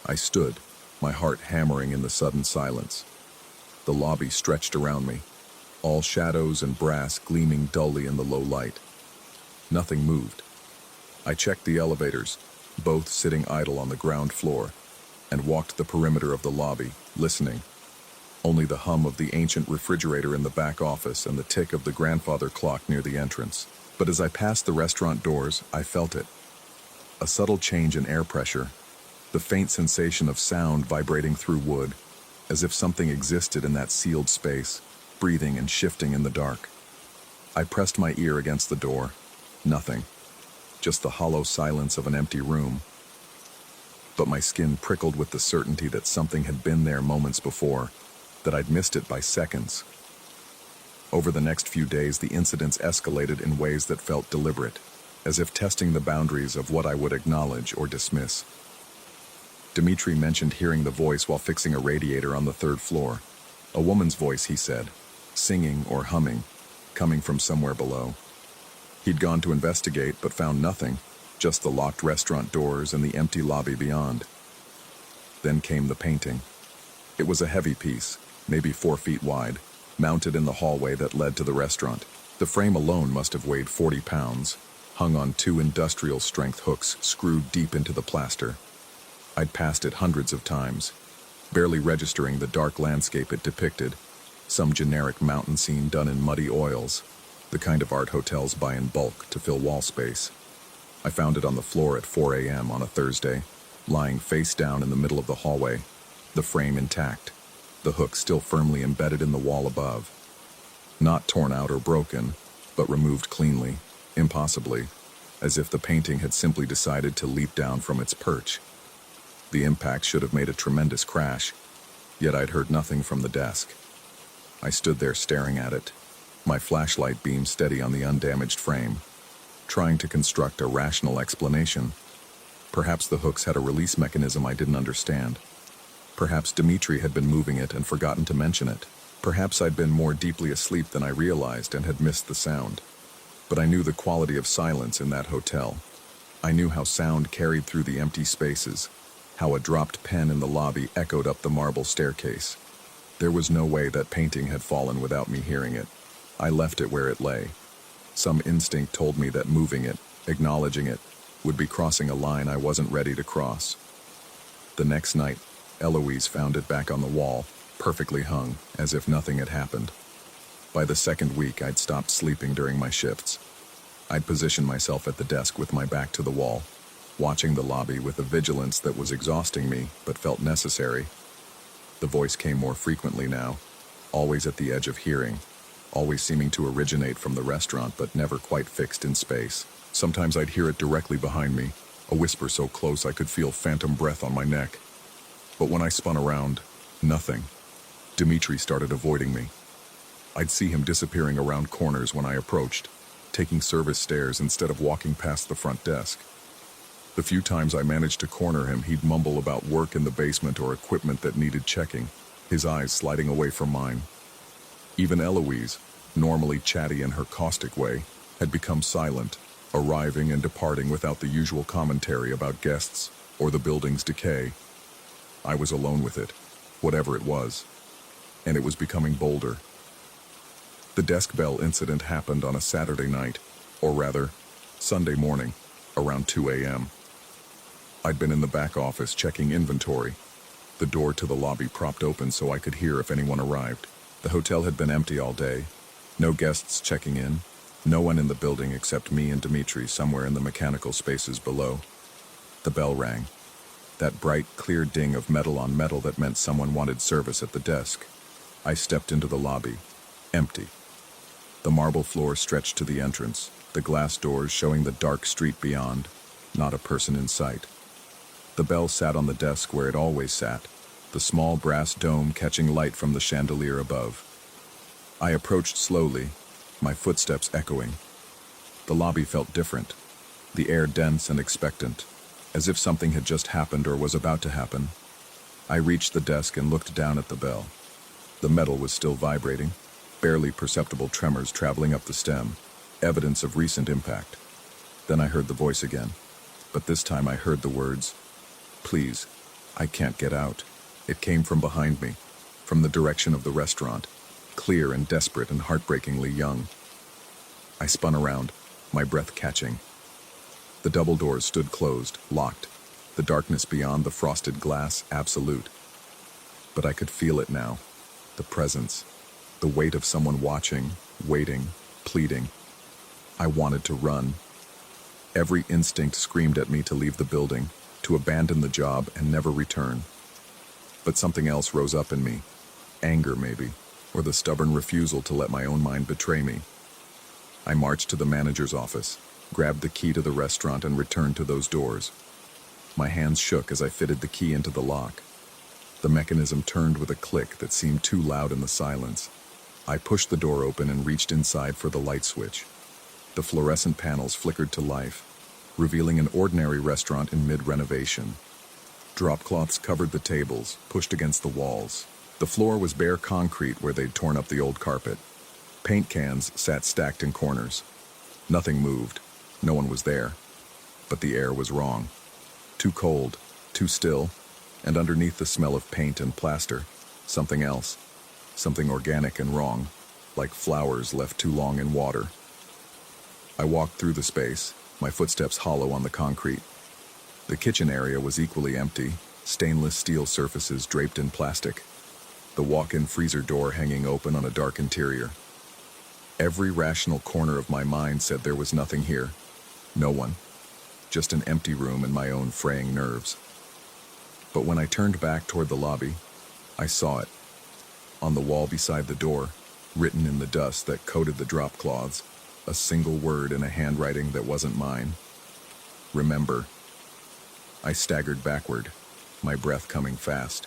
I stood, my heart hammering in the sudden silence. The lobby stretched around me, all shadows and brass gleaming dully in the low light. Nothing moved. I checked the elevators, both sitting idle on the ground floor, and walked the perimeter of the lobby, listening. Only the hum of the ancient refrigerator in the back office and the tick of the grandfather clock near the entrance. But as I passed the restaurant doors, I felt it. A subtle change in air pressure, the faint sensation of sound vibrating through wood, as if something existed in that sealed space, breathing and shifting in the dark. I pressed my ear against the door. Nothing. Just the hollow silence of an empty room. But my skin prickled with the certainty that something had been there moments before, that I'd missed it by seconds. Over the next few days, the incidents escalated in ways that felt deliberate, as if testing the boundaries of what I would acknowledge or dismiss. Dimitri mentioned hearing the voice while fixing a radiator on the 3rd floor. A woman's voice, he said, singing or humming, coming from somewhere below. He'd gone to investigate but found nothing, just the locked restaurant doors and the empty lobby beyond. Then came the painting. It was a heavy piece, maybe 4 feet wide, mounted in the hallway that led to the restaurant. The frame alone must have weighed 40 pounds, hung on 2 industrial-strength hooks screwed deep into the plaster. I'd passed it hundreds of times, barely registering the dark landscape it depicted, some generic mountain scene done in muddy oils, the kind of art hotels buy in bulk to fill wall space. I found it on the floor at 4 a.m. on a Thursday, lying face down in the middle of the hallway, the frame intact, the hook still firmly embedded in the wall above. Not torn out or broken, but removed cleanly, impossibly, as if the painting had simply decided to leap down from its perch. The impact should have made a tremendous crash, yet I'd heard nothing from the desk. I stood there staring at it, my flashlight beam steady on the undamaged frame, trying to construct a rational explanation. Perhaps the hooks had a release mechanism I didn't understand. Perhaps Dmitri had been moving it and forgotten to mention it. Perhaps I'd been more deeply asleep than I realized and had missed the sound. But I knew the quality of silence in that hotel. I knew how sound carried through the empty spaces, how a dropped pen in the lobby echoed up the marble staircase. There was no way that painting had fallen without me hearing it. I left it where it lay. Some instinct told me that moving it, acknowledging it, would be crossing a line I wasn't ready to cross. The next night, Eloise found it back on the wall, perfectly hung, as if nothing had happened. By the second week, I'd stopped sleeping during my shifts. I'd positioned myself at the desk with my back to the wall, watching the lobby with a vigilance that was exhausting me but felt necessary. The voice came more frequently now, always at the edge of hearing, always seeming to originate from the restaurant but never quite fixed in space. Sometimes I'd hear it directly behind me, a whisper so close I could feel phantom breath on my neck. But when I spun around, nothing. Dmitri started avoiding me. I'd see him disappearing around corners when I approached, taking service stairs instead of walking past the front desk. The few times I managed to corner him, he'd mumble about work in the basement or equipment that needed checking, his eyes sliding away from mine. Even Eloise, normally chatty in her caustic way, had become silent, arriving and departing without the usual commentary about guests or the building's decay. I was alone with it, whatever it was, and it was becoming bolder. The desk bell incident happened on a Saturday night, or rather, Sunday morning, around 2 a.m. I'd been in the back office checking inventory, the door to the lobby propped open so I could hear if anyone arrived. The hotel had been empty all day, no guests checking in, no one in the building except me and Dmitri somewhere in the mechanical spaces below. The bell rang, that bright, clear ding of metal on metal that meant someone wanted service at the desk. I stepped into the lobby, empty. The marble floor stretched to the entrance, the glass doors showing the dark street beyond, not a person in sight. The bell sat on the desk where it always sat, the small brass dome catching light from the chandelier above. I approached slowly, my footsteps echoing. The lobby felt different, the air dense and expectant, as if something had just happened or was about to happen. I reached the desk and looked down at the bell. The metal was still vibrating, barely perceptible tremors traveling up the stem, evidence of recent impact. Then I heard the voice again, but this time I heard the words, "Please, I can't get out." It came from behind me, from the direction of the restaurant, clear and desperate and heartbreakingly young. I spun around, my breath catching. The double doors stood closed, locked, the darkness beyond the frosted glass absolute. But I could feel it now, the presence, the weight of someone watching, waiting, pleading. I wanted to run. Every instinct screamed at me to leave the building, to abandon the job and never return. But something else rose up in me, anger maybe, or the stubborn refusal to let my own mind betray me. I marched to the manager's office, grabbed the key to the restaurant and returned to those doors. My hands shook as I fitted the key into the lock. The mechanism turned with a click that seemed too loud in the silence. I pushed the door open and reached inside for the light switch. The fluorescent panels flickered to life, revealing an ordinary restaurant in mid-renovation. Drop cloths covered the tables, pushed against the walls. The floor was bare concrete where they'd torn up the old carpet. Paint cans sat stacked in corners. Nothing moved. No one was there. But the air was wrong. Too cold, too still, and underneath the smell of paint and plaster, something else. Something organic and wrong, like flowers left too long in water. I walked through the space, my footsteps hollow on the concrete. The kitchen area was equally empty, stainless steel surfaces draped in plastic. The walk-in freezer door hanging open on a dark interior. Every rational corner of my mind said there was nothing here. No one. just an empty room and my own fraying nerves. But when I turned back toward the lobby, I saw it. On the wall beside the door, written in the dust that coated the drop cloths, a single word in a handwriting that wasn't mine. Remember. I staggered backward, my breath coming fast.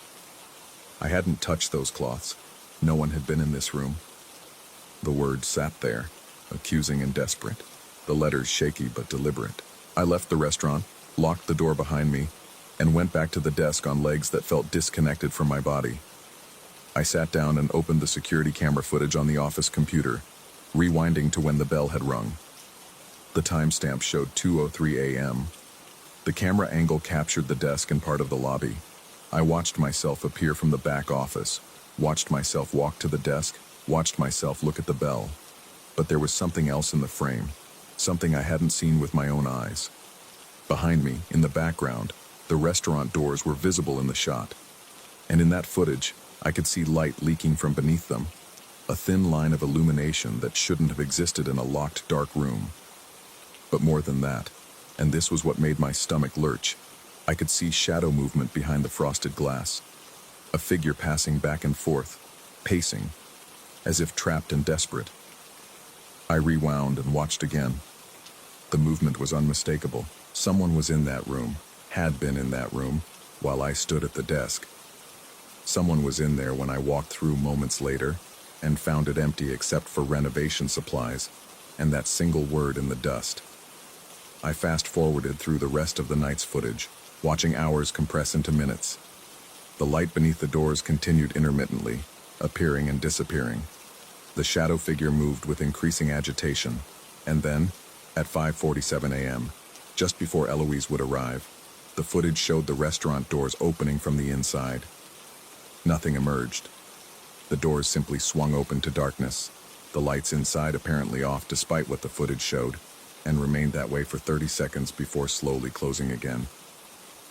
I hadn't touched those cloths. No one had been in this room. The words sat there, accusing and desperate, the letters shaky but deliberate. I left the restaurant, locked the door behind me, and went back to the desk on legs that felt disconnected from my body. I sat down and opened the security camera footage on the office computer, rewinding to when the bell had rung. The timestamp showed 2:03 a.m. The camera angle captured the desk and part of the lobby. I watched myself appear from the back office, watched myself walk to the desk, watched myself look at the bell. But there was something else in the frame, something I hadn't seen with my own eyes. Behind me, in the background, the restaurant doors were visible in the shot. And in that footage, I could see light leaking from beneath them, a thin line of illumination that shouldn't have existed in a locked, dark room. But more than that, and this was what made my stomach lurch, I could see shadow movement behind the frosted glass, a figure passing back and forth, pacing, as if trapped and desperate. I rewound and watched again. The movement was unmistakable. Someone was in that room, had been in that room, while I stood at the desk. Someone was in there when I walked through moments later and found it empty except for renovation supplies and that single word in the dust. I fast-forwarded through the rest of the night's footage, watching hours compress into minutes. The light beneath the doors continued intermittently, appearing and disappearing. The shadow figure moved with increasing agitation, and then, at 5:47 a.m., just before Eloise would arrive, the footage showed the restaurant doors opening from the inside. Nothing emerged. The doors simply swung open to darkness, the lights inside apparently off despite what the footage showed, and remained that way for 30 seconds before slowly closing again.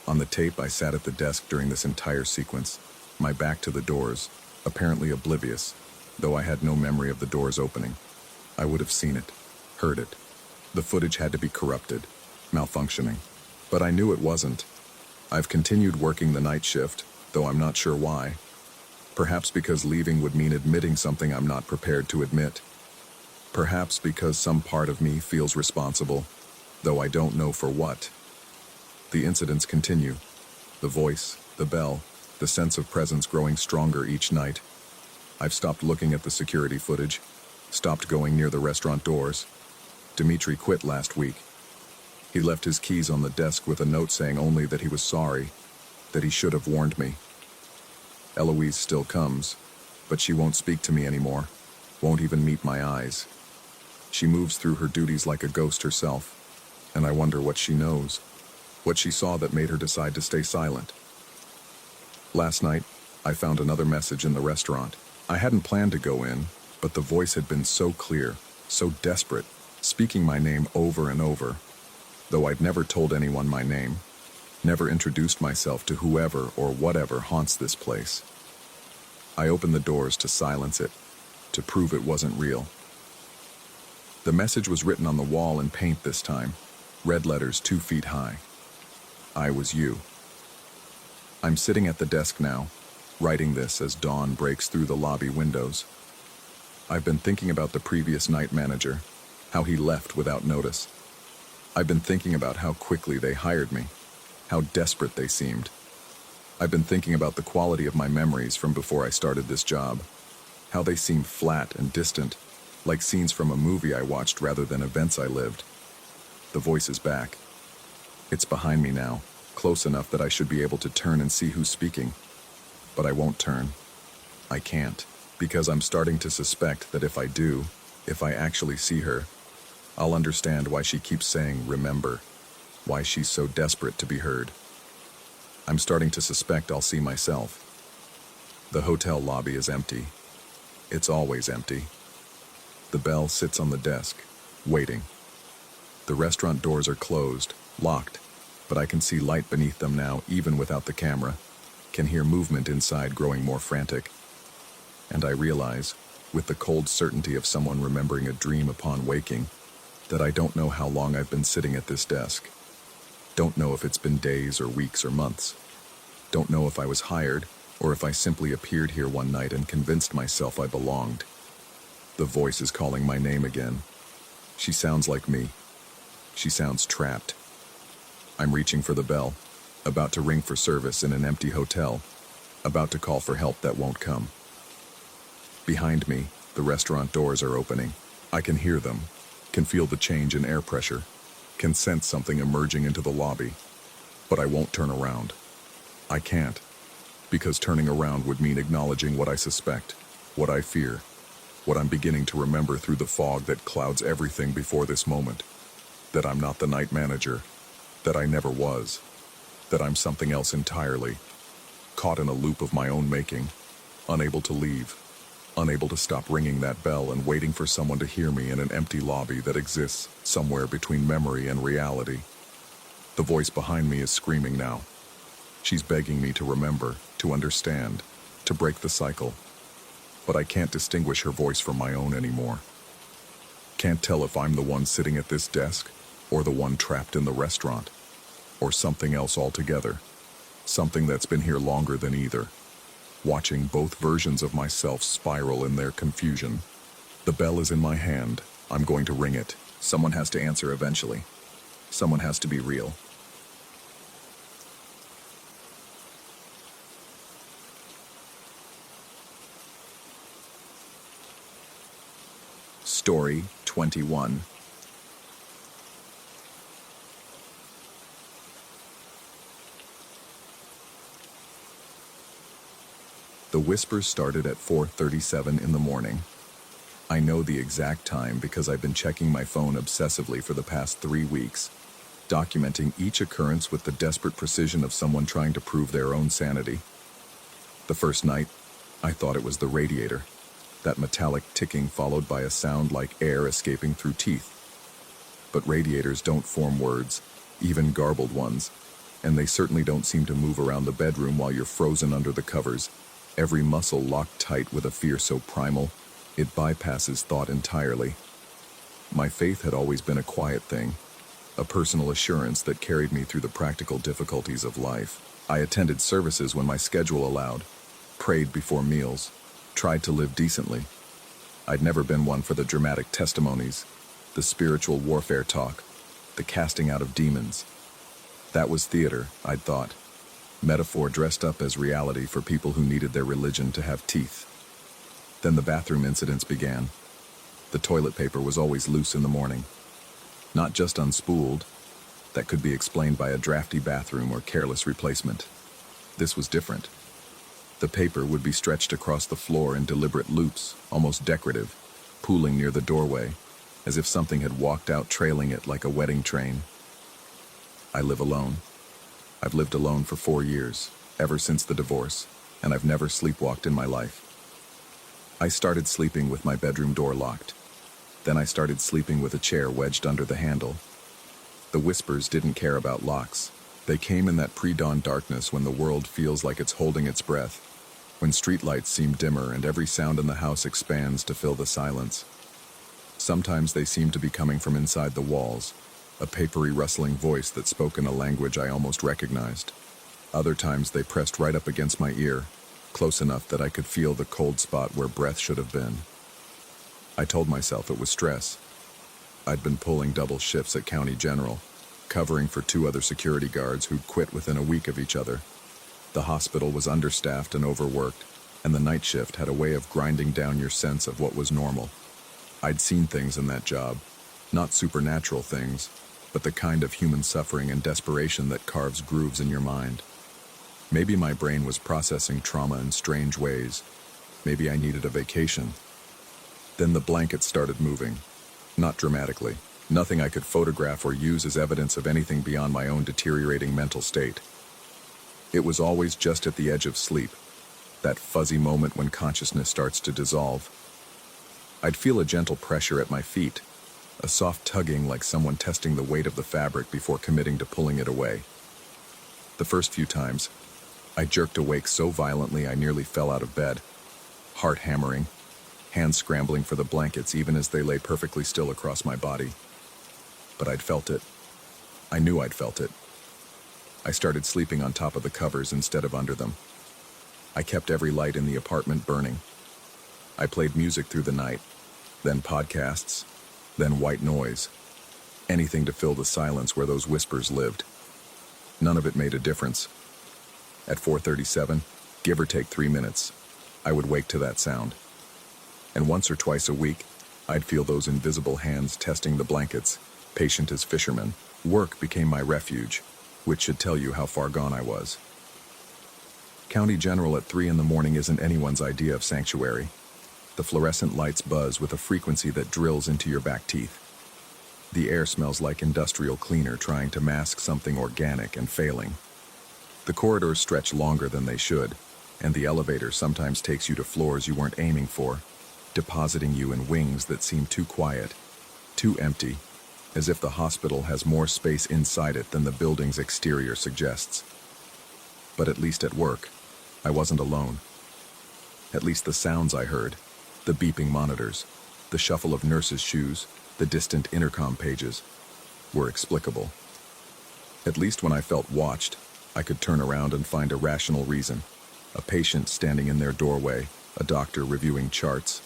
On the tape, I sat at the desk during this entire sequence, my back to the doors, apparently oblivious, though I had no memory of the doors opening. I would have seen it, heard it. The footage had to be corrupted, malfunctioning. But I knew it wasn't. I've continued working the night shift, though I'm not sure why. Perhaps because leaving would mean admitting something I'm not prepared to admit. Perhaps because some part of me feels responsible, though I don't know for what. The incidents continue. The voice, the bell, the sense of presence growing stronger each night. I've stopped looking at the security footage, stopped going near the restaurant doors. Dimitri quit last week. He left his keys on the desk with a note saying only that he was sorry, that he should have warned me. Eloise still comes, but she won't speak to me anymore, won't even meet my eyes. She moves through her duties like a ghost herself, and I wonder what she knows, what she saw that made her decide to stay silent. Last night, I found another message in the restaurant. I hadn't planned to go in, but the voice had been so clear, so desperate, speaking my name over and over, though I'd never told anyone my name, never introduced myself to whoever or whatever haunts this place. I opened the doors to silence it, to prove it wasn't real. The message was written on the wall in paint this time, red letters 2 feet high. I was you. I'm sitting at the desk now, writing this as dawn breaks through the lobby windows. I've been thinking about the previous night manager, how he left without notice. I've been thinking about how quickly they hired me, how desperate they seemed. I've been thinking about the quality of my memories from before I started this job, how they seem flat and distant, like scenes from a movie I watched rather than events I lived. The voice is back. It's behind me now, close enough that I should be able to turn and see who's speaking. But I won't turn. I can't, because I'm starting to suspect that if I do, if I actually see her, I'll understand why she keeps saying remember, why she's so desperate to be heard. I'm starting to suspect I'll see myself. The hotel lobby is empty. It's always empty. The bell sits on the desk, waiting. The restaurant doors are closed, locked, but I can see light beneath them now even without the camera, can hear movement inside growing more frantic. And I realize, with the cold certainty of someone remembering a dream upon waking, that I don't know how long I've been sitting at this desk. Don't know if it's been days or weeks or months. Don't know if I was hired or if I simply appeared here one night and convinced myself I belonged. The voice is calling my name again. She sounds like me. She sounds trapped. I'm reaching for the bell, about to ring for service in an empty hotel, about to call for help that won't come. Behind me, the restaurant doors are opening. I can hear them, can feel the change in air pressure, can sense something emerging into the lobby. But I won't turn around. I can't, because turning around would mean acknowledging what I suspect, what I fear, what I'm beginning to remember through the fog that clouds everything before this moment. That I'm not the night manager, that I never was, that I'm something else entirely, caught in a loop of my own making, unable to leave, unable to stop ringing that bell and waiting for someone to hear me in an empty lobby that exists somewhere between memory and reality. The voice behind me is screaming now. She's begging me to remember, to understand, to break the cycle. But I can't distinguish her voice from my own anymore. Can't tell if I'm the one sitting at this desk, or the one trapped in the restaurant, or something else altogether. Something that's been here longer than either. Watching both versions of myself spiral in their confusion. The bell is in my hand. I'm going to ring it. Someone has to answer eventually. Someone has to be real. Story 21. The whispers started at 4:37 in the morning. I know the exact time because I've been checking my phone obsessively for the past 3 weeks, documenting each occurrence with the desperate precision of someone trying to prove their own sanity. The first night, I thought it was the radiator, that metallic ticking followed by a sound like air escaping through teeth. But radiators don't form words, even garbled ones, and they certainly don't seem to move around the bedroom while you're frozen under the covers, every muscle locked tight with a fear so primal, it bypasses thought entirely. My faith had always been a quiet thing, a personal assurance that carried me through the practical difficulties of life. I attended services when my schedule allowed, prayed before meals, tried to live decently. I'd never been one for the dramatic testimonies, the spiritual warfare talk, the casting out of demons. That was theater, I'd thought. Metaphor dressed up as reality for people who needed their religion to have teeth. Then the bathroom incidents began. The toilet paper was always loose in the morning. Not just unspooled. That could be explained by a drafty bathroom or careless replacement. This was different. The paper would be stretched across the floor in deliberate loops, almost decorative, pooling near the doorway, as if something had walked out trailing it like a wedding train. I live alone. I've lived alone for 4 years, ever since the divorce, and I've never sleepwalked in my life. I started sleeping with my bedroom door locked. Then I started sleeping with a chair wedged under the handle. The whispers didn't care about locks. They came in that pre-dawn darkness when the world feels like it's holding its breath, when streetlights seem dimmer and every sound in the house expands to fill the silence. Sometimes they seemed to be coming from inside the walls, a papery rustling voice that spoke in a language I almost recognized. Other times they pressed right up against my ear, close enough that I could feel the cold spot where breath should have been. I told myself it was stress. I'd been pulling double shifts at County General, covering for 2 other security guards who'd quit within a week of each other. The hospital was understaffed and overworked, and the night shift had a way of grinding down your sense of what was normal. I'd seen things in that job, not supernatural things, but the kind of human suffering and desperation that carves grooves in your mind. Maybe my brain was processing trauma in strange ways. Maybe I needed a vacation. Then the blanket started moving, not dramatically, nothing I could photograph or use as evidence of anything beyond my own deteriorating mental state. It was always just at the edge of sleep, that fuzzy moment when consciousness starts to dissolve. I'd feel a gentle pressure at my feet, a soft tugging like someone testing the weight of the fabric before committing to pulling it away. The first few times, I jerked awake so violently I nearly fell out of bed, heart hammering, hands scrambling for the blankets even as they lay perfectly still across my body. But I'd felt it. I knew I'd felt it. I started sleeping on top of the covers instead of under them. I kept every light in the apartment burning. I played music through the night, then podcasts, then white noise. Anything to fill the silence where those whispers lived. None of it made a difference. At 4:37, give or take 3 minutes, I would wake to that sound. And once or twice a week, I'd feel those invisible hands testing the blankets, patient as fishermen. Work became my refuge, which should tell you how far gone I was. County General at 3 in the morning isn't anyone's idea of sanctuary. The fluorescent lights buzz with a frequency that drills into your back teeth. The air smells like industrial cleaner trying to mask something organic and failing. The corridors stretch longer than they should, and the elevator sometimes takes you to floors you weren't aiming for, depositing you in wings that seem too quiet, too empty, as if the hospital has more space inside it than the building's exterior suggests. But at least at work, I wasn't alone. At least the sounds I heard, the beeping monitors, the shuffle of nurses' shoes, the distant intercom pages, were explicable. At least when I felt watched, I could turn around and find a rational reason. A patient standing in their doorway, a doctor reviewing charts,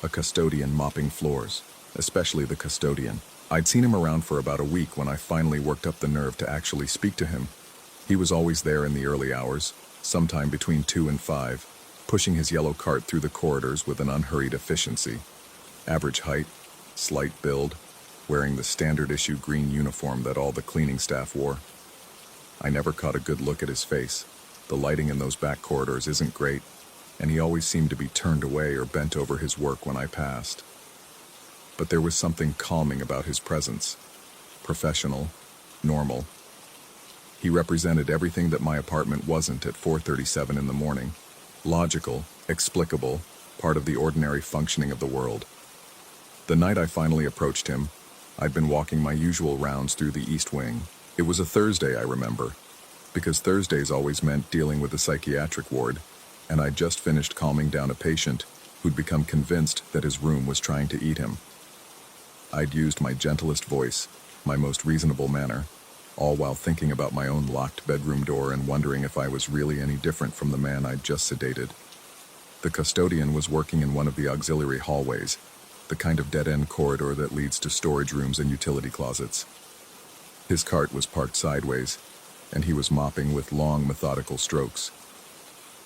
a custodian mopping floors, especially the custodian. I'd seen him around for about a week when I finally worked up the nerve to actually speak to him. He was always there in the early hours, sometime between 2 and 5, pushing his yellow cart through the corridors with an unhurried efficiency. Average height, slight build, wearing the standard-issue green uniform that all the cleaning staff wore. I never caught a good look at his face. The lighting in those back corridors isn't great, and he always seemed to be turned away or bent over his work when I passed. But there was something calming about his presence. Professional, normal. He represented everything that my apartment wasn't at 4:37 in the morning. Logical, explicable, part of the ordinary functioning of the world. The night I finally approached him, I'd been walking my usual rounds through the East Wing. It was a Thursday, I remember, because Thursdays always meant dealing with the psychiatric ward, and I'd just finished calming down a patient who'd become convinced that his room was trying to eat him. I'd used my gentlest voice, my most reasonable manner, all while thinking about my own locked bedroom door and wondering if I was really any different from the man I'd just sedated. The custodian was working in one of the auxiliary hallways, the kind of dead-end corridor that leads to storage rooms and utility closets. His cart was parked sideways, and he was mopping with long, methodical strokes.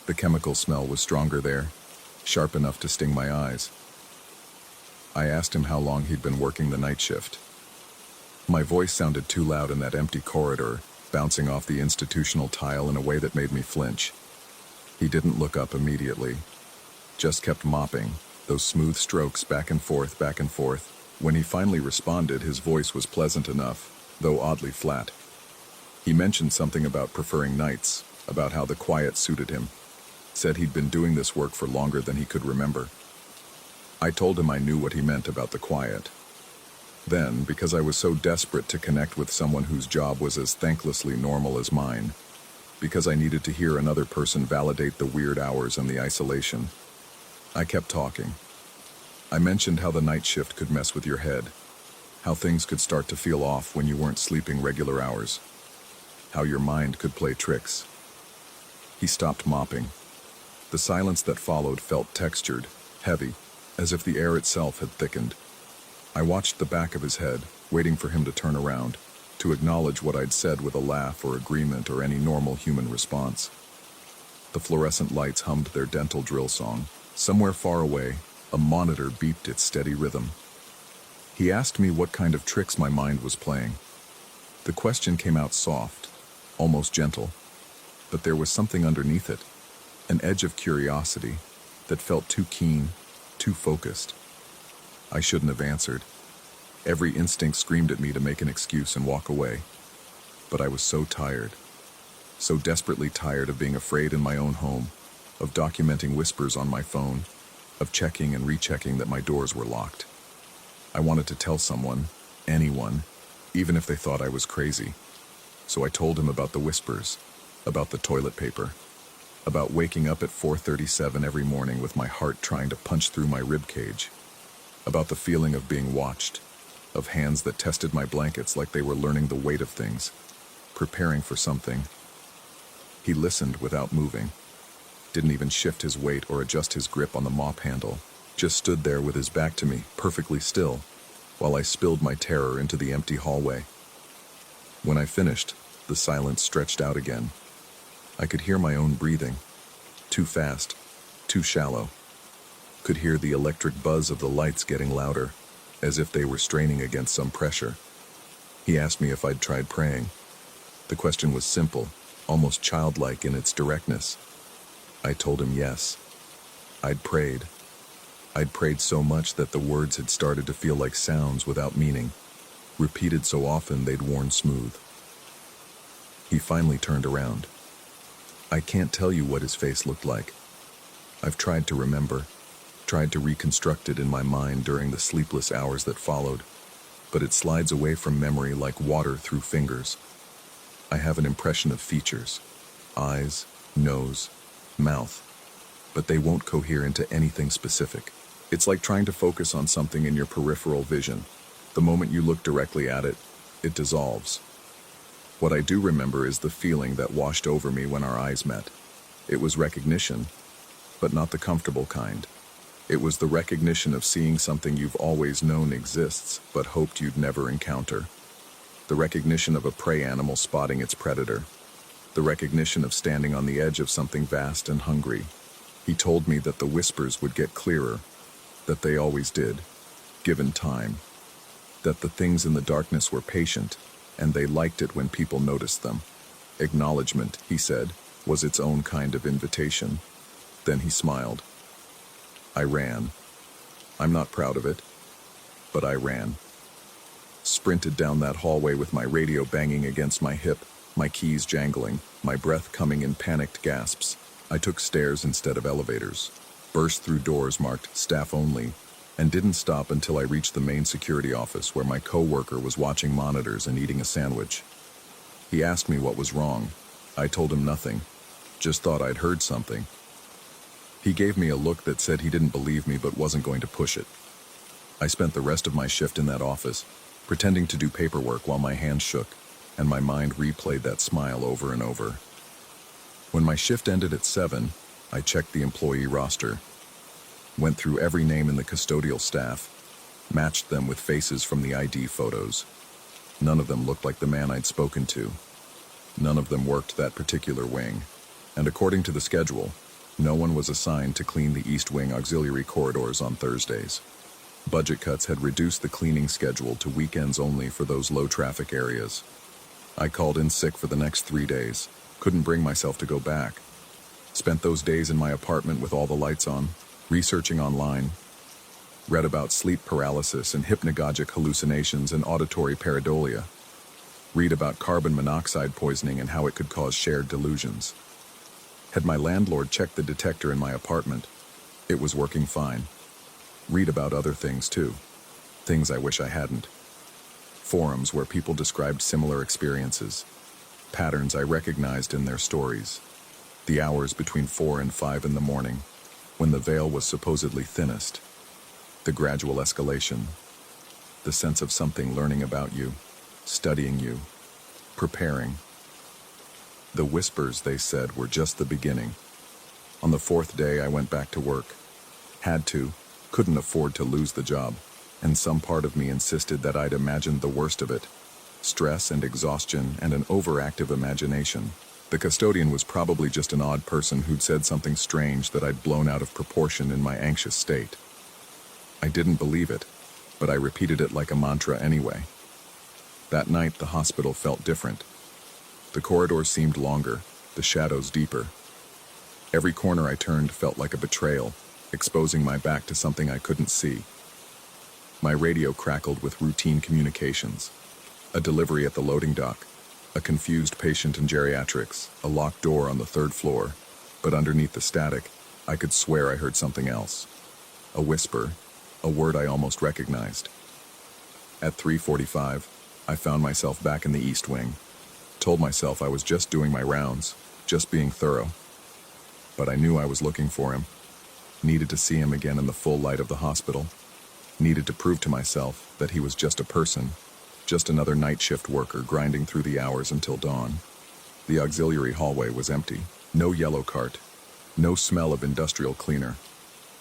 The chemical smell was stronger there, sharp enough to sting my eyes. I asked him how long he'd been working the night shift. My voice sounded too loud in that empty corridor, bouncing off the institutional tile in a way that made me flinch. He didn't look up immediately, just kept mopping, those smooth strokes back and forth, back and forth. When he finally responded, his voice was pleasant enough, though oddly flat. He mentioned something about preferring nights, about how the quiet suited him. Said he'd been doing this work for longer than he could remember. I told him I knew what he meant about the quiet. Then, because I was so desperate to connect with someone whose job was as thanklessly normal as mine, because I needed to hear another person validate the weird hours and the isolation, I kept talking. I mentioned how the night shift could mess with your head, how things could start to feel off when you weren't sleeping regular hours, how your mind could play tricks. He stopped mopping. The silence that followed felt textured, heavy, as if the air itself had thickened. I watched the back of his head, waiting for him to turn around, to acknowledge what I'd said with a laugh or agreement or any normal human response. The fluorescent lights hummed their dental drill song. Somewhere far away, a monitor beeped its steady rhythm. He asked me what kind of tricks my mind was playing. The question came out soft, almost gentle, but there was something underneath it, an edge of curiosity that felt too keen, too focused. I shouldn't have answered. Every instinct screamed at me to make an excuse and walk away. But I was so tired, so desperately tired of being afraid in my own home, of documenting whispers on my phone, of checking and rechecking that my doors were locked. I wanted to tell someone, anyone, even if they thought I was crazy. So I told him about the whispers, about the toilet paper, about waking up at 4:37 every morning with my heart trying to punch through my rib cage, about the feeling of being watched, of hands that tested my blankets like they were learning the weight of things, preparing for something. He listened without moving, didn't even shift his weight or adjust his grip on the mop handle, just stood there with his back to me, perfectly still, while I spilled my terror into the empty hallway. When I finished, the silence stretched out again. I could hear my own breathing, too fast, too shallow. Could hear the electric buzz of the lights getting louder, as if they were straining against some pressure. He asked me if I'd tried praying. The question was simple, almost childlike in its directness. I told him yes. I'd prayed. I'd prayed so much that the words had started to feel like sounds without meaning, repeated so often they'd worn smooth. He finally turned around. I can't tell you what his face looked like. I've tried to remember, tried to reconstruct it in my mind during the sleepless hours that followed, but it slides away from memory like water through fingers. I have an impression of features, eyes, nose, mouth, but they won't cohere into anything specific. It's like trying to focus on something in your peripheral vision. The moment you look directly at it, it dissolves. What I do remember is the feeling that washed over me when our eyes met. It was recognition, but not the comfortable kind. It was the recognition of seeing something you've always known exists, but hoped you'd never encounter. The recognition of a prey animal spotting its predator. The recognition of standing on the edge of something vast and hungry. He told me that the whispers would get clearer, that they always did, given time. That the things in the darkness were patient, and they liked it when people noticed them. Acknowledgement, he said, was its own kind of invitation. Then he smiled. I ran. I'm not proud of it, but I ran. Sprinted down that hallway with my radio banging against my hip, my keys jangling, my breath coming in panicked gasps. I took stairs instead of elevators, burst through doors marked staff only, and didn't stop until I reached the main security office where my co-worker was watching monitors and eating a sandwich. He asked me what was wrong. I told him nothing, just thought I'd heard something. He gave me a look that said he didn't believe me but wasn't going to push it. I spent the rest of my shift in that office, pretending to do paperwork while my hands shook, and my mind replayed that smile over and over. When my shift ended at 7, I checked the employee roster, went through every name in the custodial staff, matched them with faces from the ID photos. None of them looked like the man I'd spoken to. None of them worked that particular wing, and according to the schedule, no one was assigned to clean the East Wing auxiliary corridors on Thursdays. Budget cuts had reduced the cleaning schedule to weekends only for those low-traffic areas. I called in sick for the next 3 days, couldn't bring myself to go back. Spent those days in my apartment with all the lights on, researching online. Read about sleep paralysis and hypnagogic hallucinations and auditory pareidolia. Read about carbon monoxide poisoning and how it could cause shared delusions. Had my landlord checked the detector in my apartment, it was working fine. Read about other things too, things I wish I hadn't. Forums where people described similar experiences, patterns I recognized in their stories. The hours between 4 and 5 in the morning, when the veil was supposedly thinnest. The gradual escalation, the sense of something learning about you, studying you, preparing. The whispers, they said, were just the beginning. On the 4th day, I went back to work. Had to, couldn't afford to lose the job, and some part of me insisted that I'd imagined the worst of it. Stress and exhaustion and an overactive imagination. The custodian was probably just an odd person who'd said something strange that I'd blown out of proportion in my anxious state. I didn't believe it, but I repeated it like a mantra anyway. That night, the hospital felt different. The corridors seemed longer, the shadows deeper. Every corner I turned felt like a betrayal, exposing my back to something I couldn't see. My radio crackled with routine communications. A delivery at the loading dock, a confused patient in geriatrics, a locked door on the 3rd floor, but underneath the static, I could swear I heard something else. A whisper, a word I almost recognized. At 3:45, I found myself back in the East Wing. Told myself I was just doing my rounds, just being thorough. But I knew I was looking for him. Needed to see him again in the full light of the hospital. Needed to prove to myself that he was just a person, Just another night shift worker grinding through the hours until dawn. The auxiliary hallway was empty. No yellow cart. No smell of industrial cleaner.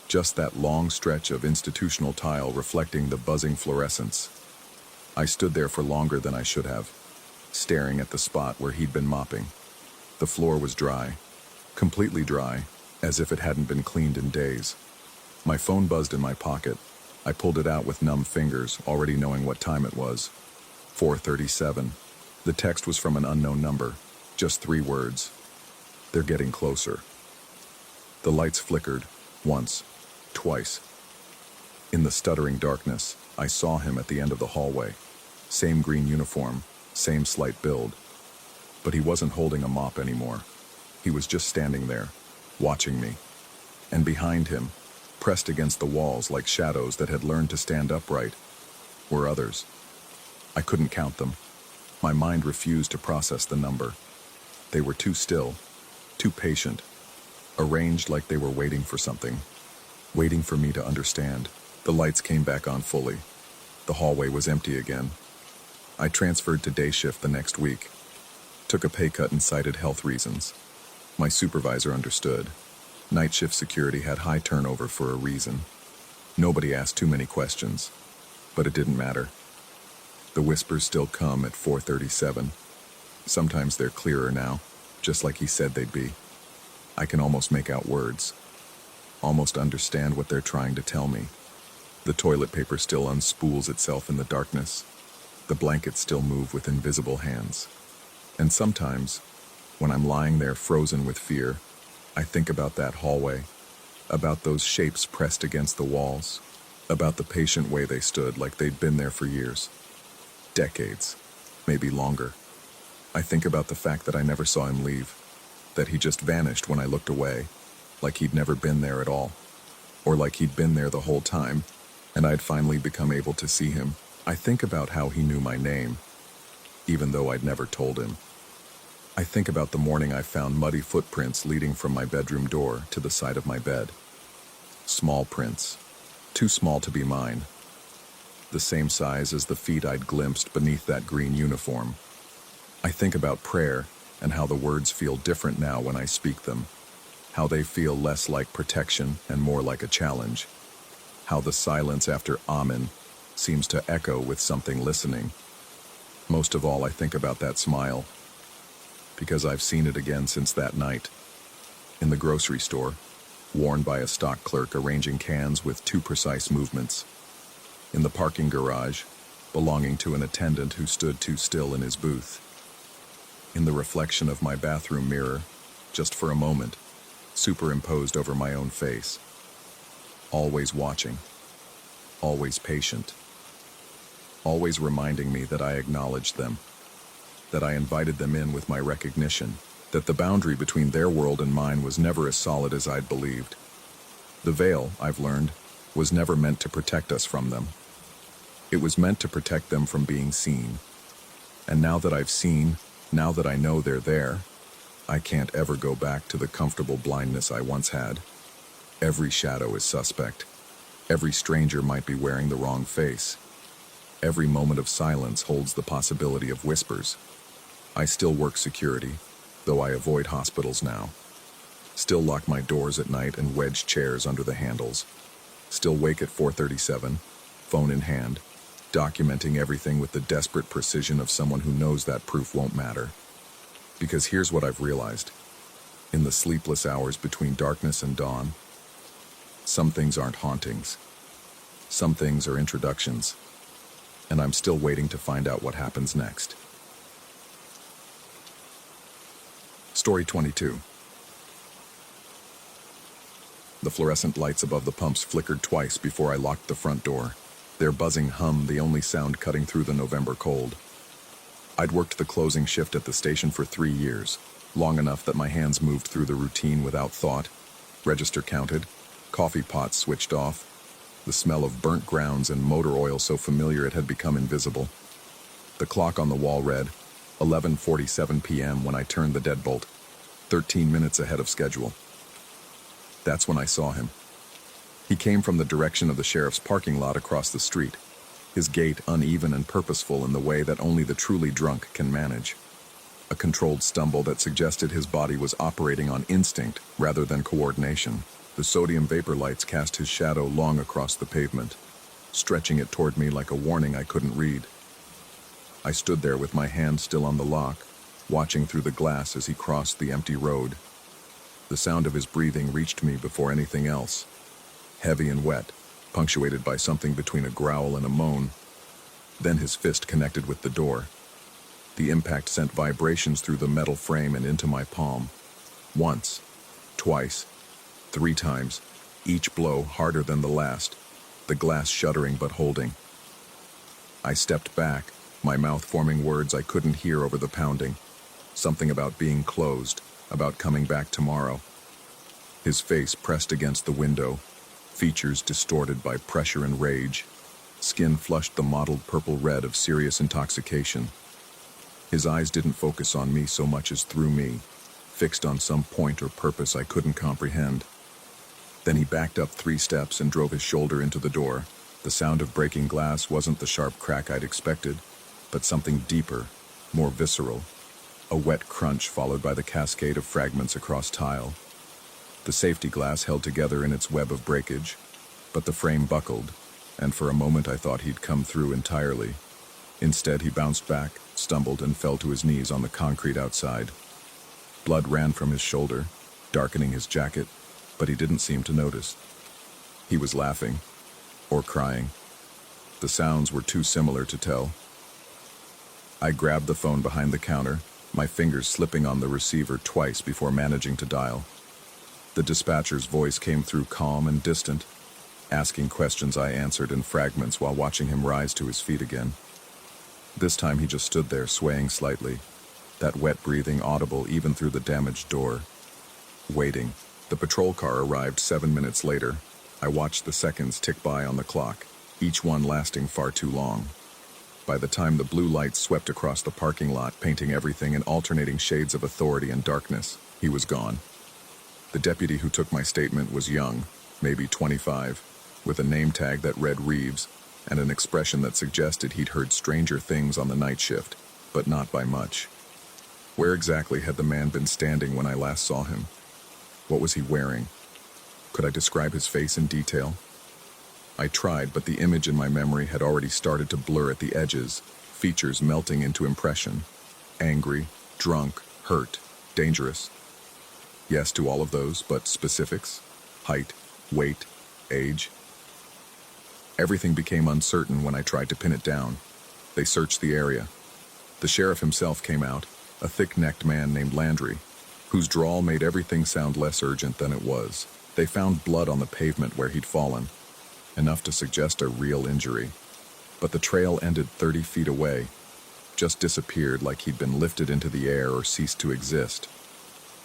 Just that long stretch of institutional tile reflecting the buzzing fluorescence. I stood there for longer than I should have, staring at the spot where he'd been mopping. The floor was dry, completely dry, as if it hadn't been cleaned in days. My phone buzzed in my pocket. I pulled it out with numb fingers, already knowing what time it was. 4:37. The text was from an unknown number, just 3 words. They're getting closer. The lights flickered, once, twice. In the stuttering darkness, I saw him at the end of the hallway. Same green uniform, same slight build. But he wasn't holding a mop anymore. He was just standing there, watching me. And behind him, pressed against the walls like shadows that had learned to stand upright, were others. I couldn't count them. My mind refused to process the number. They were too still, too patient, arranged like they were waiting for something, waiting for me to understand. The lights came back on fully. The hallway was empty again. I transferred to day shift the next week. Took a pay cut and cited health reasons. My supervisor understood. Night shift security had high turnover for a reason. Nobody asked too many questions, but it didn't matter. The whispers still come at 4:37. Sometimes they're clearer now, just like he said they'd be. I can almost make out words, almost understand what they're trying to tell me. The toilet paper still unspools itself in the darkness. The blankets still move with invisible hands. And sometimes, when I'm lying there frozen with fear, I think about that hallway, about those shapes pressed against the walls, about the patient way they stood like they'd been there for years. Decades, maybe longer. I think about the fact that I never saw him leave, that he just vanished when I looked away, like he'd never been there at all, or like he'd been there the whole time, and I'd finally become able to see him. I think about how he knew my name, even though I'd never told him. I think about the morning I found muddy footprints leading from my bedroom door to the side of my bed. Small prints, too small to be mine. The same size as the feet I'd glimpsed beneath that green uniform. I think about prayer and how the words feel different now when I speak them. How they feel less like protection and more like a challenge. How the silence after Amen seems to echo with something listening. Most of all, I think about that smile, because I've seen it again since that night. In the grocery store, worn by a stock clerk arranging cans with too precise movements. In the parking garage, belonging to an attendant who stood too still in his booth. In the reflection of my bathroom mirror, just for a moment, superimposed over my own face. Always watching, always patient, always reminding me that I acknowledged them, that I invited them in with my recognition, that the boundary between their world and mine was never as solid as I'd believed. The veil, I've learned, was never meant to protect us from them. It was meant to protect them from being seen. And now that I've seen, now that I know they're there, I can't ever go back to the comfortable blindness I once had. Every shadow is suspect. Every stranger might be wearing the wrong face. Every moment of silence holds the possibility of whispers. I still work security, though I avoid hospitals now. Still lock my doors at night and wedge chairs under the handles. Still wake at 4:37, phone in hand, documenting everything with the desperate precision of someone who knows that proof won't matter. Because here's what I've realized. In the sleepless hours between darkness and dawn, some things aren't hauntings. Some things are introductions. And I'm still waiting to find out what happens next. Story 22. The fluorescent lights above the pumps flickered twice before I locked the front door. Their buzzing hum, the only sound cutting through the November cold. I'd worked the closing shift at the station for 3 years, long enough that my hands moved through the routine without thought. Register counted, coffee pots switched off, the smell of burnt grounds and motor oil so familiar it had become invisible. The clock on the wall read 11:47 p.m. when I turned the deadbolt, 13 minutes ahead of schedule. That's when I saw him. He came from the direction of the sheriff's parking lot across the street, his gait uneven and purposeful in the way that only the truly drunk can manage. A controlled stumble that suggested his body was operating on instinct rather than coordination. The sodium vapor lights cast his shadow long across the pavement, stretching it toward me like a warning I couldn't read. I stood there with my hand still on the lock, watching through the glass as he crossed the empty road. The sound of his breathing reached me before anything else, heavy and wet, punctuated by something between a growl and a moan. Then his fist connected with the door. The impact sent vibrations through the metal frame and into my palm. Once, twice, 3 times, each blow harder than the last, the glass shuddering but holding. I stepped back, my mouth forming words I couldn't hear over the pounding. Something about being closed, about coming back tomorrow. His face pressed against the window, features distorted by pressure and rage. Skin flushed the mottled purple red of serious intoxication. His eyes didn't focus on me so much as through me, fixed on some point or purpose I couldn't comprehend. Then he backed up 3 steps and drove his shoulder into the door. The sound of breaking glass wasn't the sharp crack I'd expected, but something deeper, more visceral. A wet crunch followed by the cascade of fragments across tile. The safety glass held together in its web of breakage, but the frame buckled, and for a moment I thought he'd come through entirely. Instead, he bounced back, stumbled, and fell to his knees on the concrete outside. Blood ran from his shoulder, darkening his jacket, but he didn't seem to notice. He was laughing, or crying. The sounds were too similar to tell. I grabbed the phone behind the counter, my fingers slipping on the receiver twice before managing to dial. The dispatcher's voice came through calm and distant, asking questions I answered in fragments while watching him rise to his feet again. This time he just stood there, swaying slightly, that wet breathing audible even through the damaged door. Waiting. The patrol car arrived 7 minutes later. I watched the seconds tick by on the clock, each one lasting far too long. By the time the blue lights swept across the parking lot, painting everything in alternating shades of authority and darkness, he was gone. The deputy who took my statement was young, maybe 25, with a name tag that read Reeves, and an expression that suggested he'd heard stranger things on the night shift, but not by much. Where exactly had the man been standing when I last saw him? What was he wearing? Could I describe his face in detail? I tried, but the image in my memory had already started to blur at the edges, features melting into impression. Angry, drunk, hurt, dangerous. Yes to all of those, but specifics? Height, weight, age? Everything became uncertain when I tried to pin it down. They searched the area. The sheriff himself came out, a thick-necked man named Landry, whose drawl made everything sound less urgent than it was. They found blood on the pavement where he'd fallen, enough to suggest a real injury. But the trail ended 30 feet away, just disappeared like he'd been lifted into the air or ceased to exist.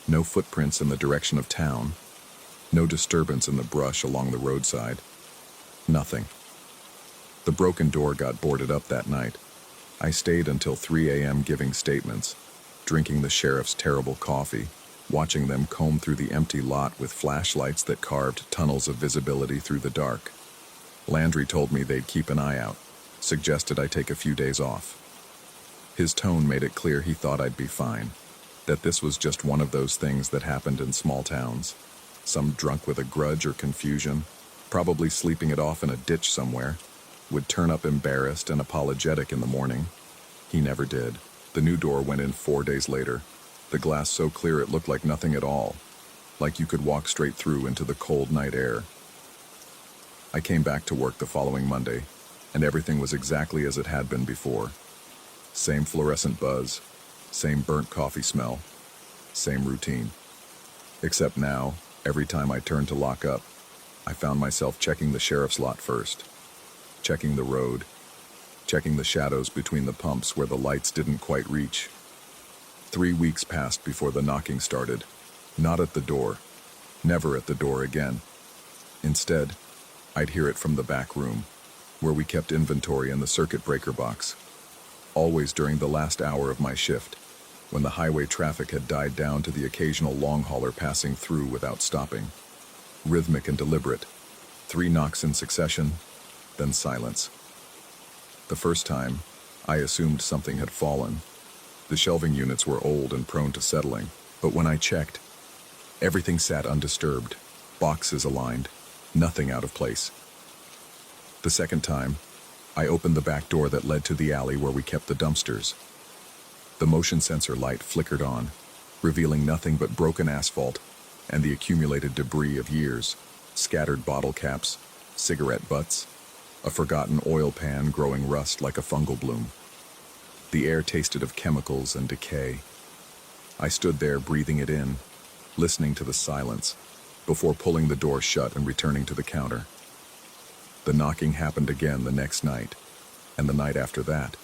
No footprints in the direction of town. No disturbance in the brush along the roadside. Nothing. The broken door got boarded up that night. I stayed until 3 a.m. giving statements, drinking the sheriff's terrible coffee, watching them comb through the empty lot with flashlights that carved tunnels of visibility through the dark. Landry told me they'd keep an eye out, suggested I take a few days off. His tone made it clear he thought I'd be fine, that this was just one of those things that happened in small towns. Some drunk with a grudge or confusion, probably sleeping it off in a ditch somewhere, would turn up embarrassed and apologetic in the morning. He never did. The new door went in 4 days later, the glass so clear it looked like nothing at all, like you could walk straight through into the cold night air. I came back to work the following Monday, and everything was exactly as it had been before. Same fluorescent buzz, same burnt coffee smell, same routine. Except now, every time I turned to lock up, I found myself checking the sheriff's lot first, checking the road, checking the shadows between the pumps where the lights didn't quite reach. 3 weeks passed before the knocking started. Not at the door. Never at the door again. Instead, I'd hear it from the back room, where we kept inventory in the circuit breaker box. Always during the last hour of my shift, when the highway traffic had died down to the occasional long hauler passing through without stopping. Rhythmic and deliberate. 3 knocks in succession, then silence. The first time, I assumed something had fallen. The shelving units were old and prone to settling, but when I checked, everything sat undisturbed, boxes aligned, nothing out of place. The second time, I opened the back door that led to the alley where we kept the dumpsters. The motion sensor light flickered on, revealing nothing but broken asphalt and the accumulated debris of years, scattered bottle caps, cigarette butts, a forgotten oil pan growing rust like a fungal bloom. The air tasted of chemicals and decay. I stood there breathing it in, listening to the silence, before pulling the door shut and returning to the counter. The knocking happened again the next night, and the night after that.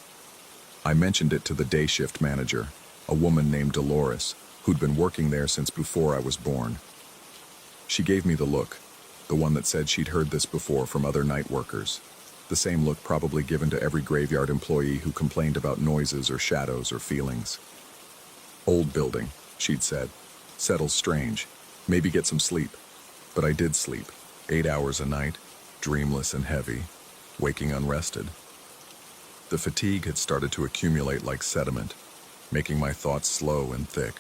I mentioned it to the day shift manager, a woman named Dolores, who'd been working there since before I was born. She gave me the look, the one that said she'd heard this before from other night workers, the same look probably given to every graveyard employee who complained about noises or shadows or feelings. "Old building," she'd said. "Settles strange. Maybe get some sleep." But I did sleep, 8 hours a night, dreamless and heavy, waking unrested. The fatigue had started to accumulate like sediment, making my thoughts slow and thick.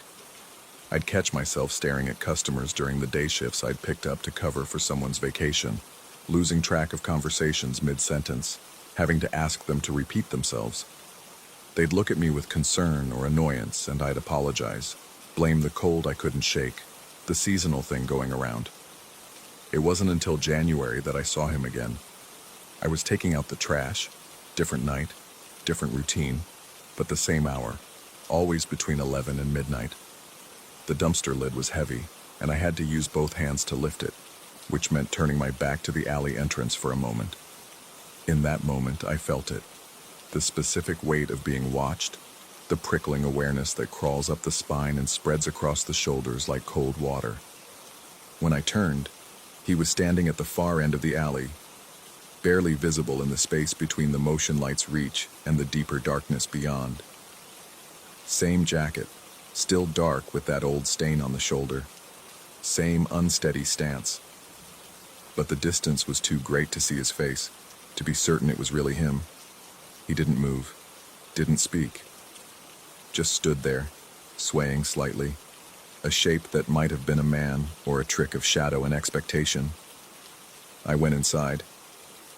I'd catch myself staring at customers during the day shifts I'd picked up to cover for someone's vacation, losing track of conversations mid-sentence, having to ask them to repeat themselves. They'd look at me with concern or annoyance, and I'd apologize, blame the cold I couldn't shake, the seasonal thing going around. It wasn't until January that I saw him again. I was taking out the trash, different night, different routine, but the same hour, always between 11 and midnight. The dumpster lid was heavy, and I had to use both hands to lift it, which meant turning my back to the alley entrance for a moment. In that moment, I felt it. The specific weight of being watched, the prickling awareness that crawls up the spine and spreads across the shoulders like cold water. When I turned, he was standing at the far end of the alley, barely visible in the space between the motion light's reach and the deeper darkness beyond. Same jacket, still dark with that old stain on the shoulder. Same unsteady stance. But the distance was too great to see his face, to be certain it was really him. He didn't move, didn't speak. Just stood there, swaying slightly, a shape that might have been a man or a trick of shadow and expectation. I went inside,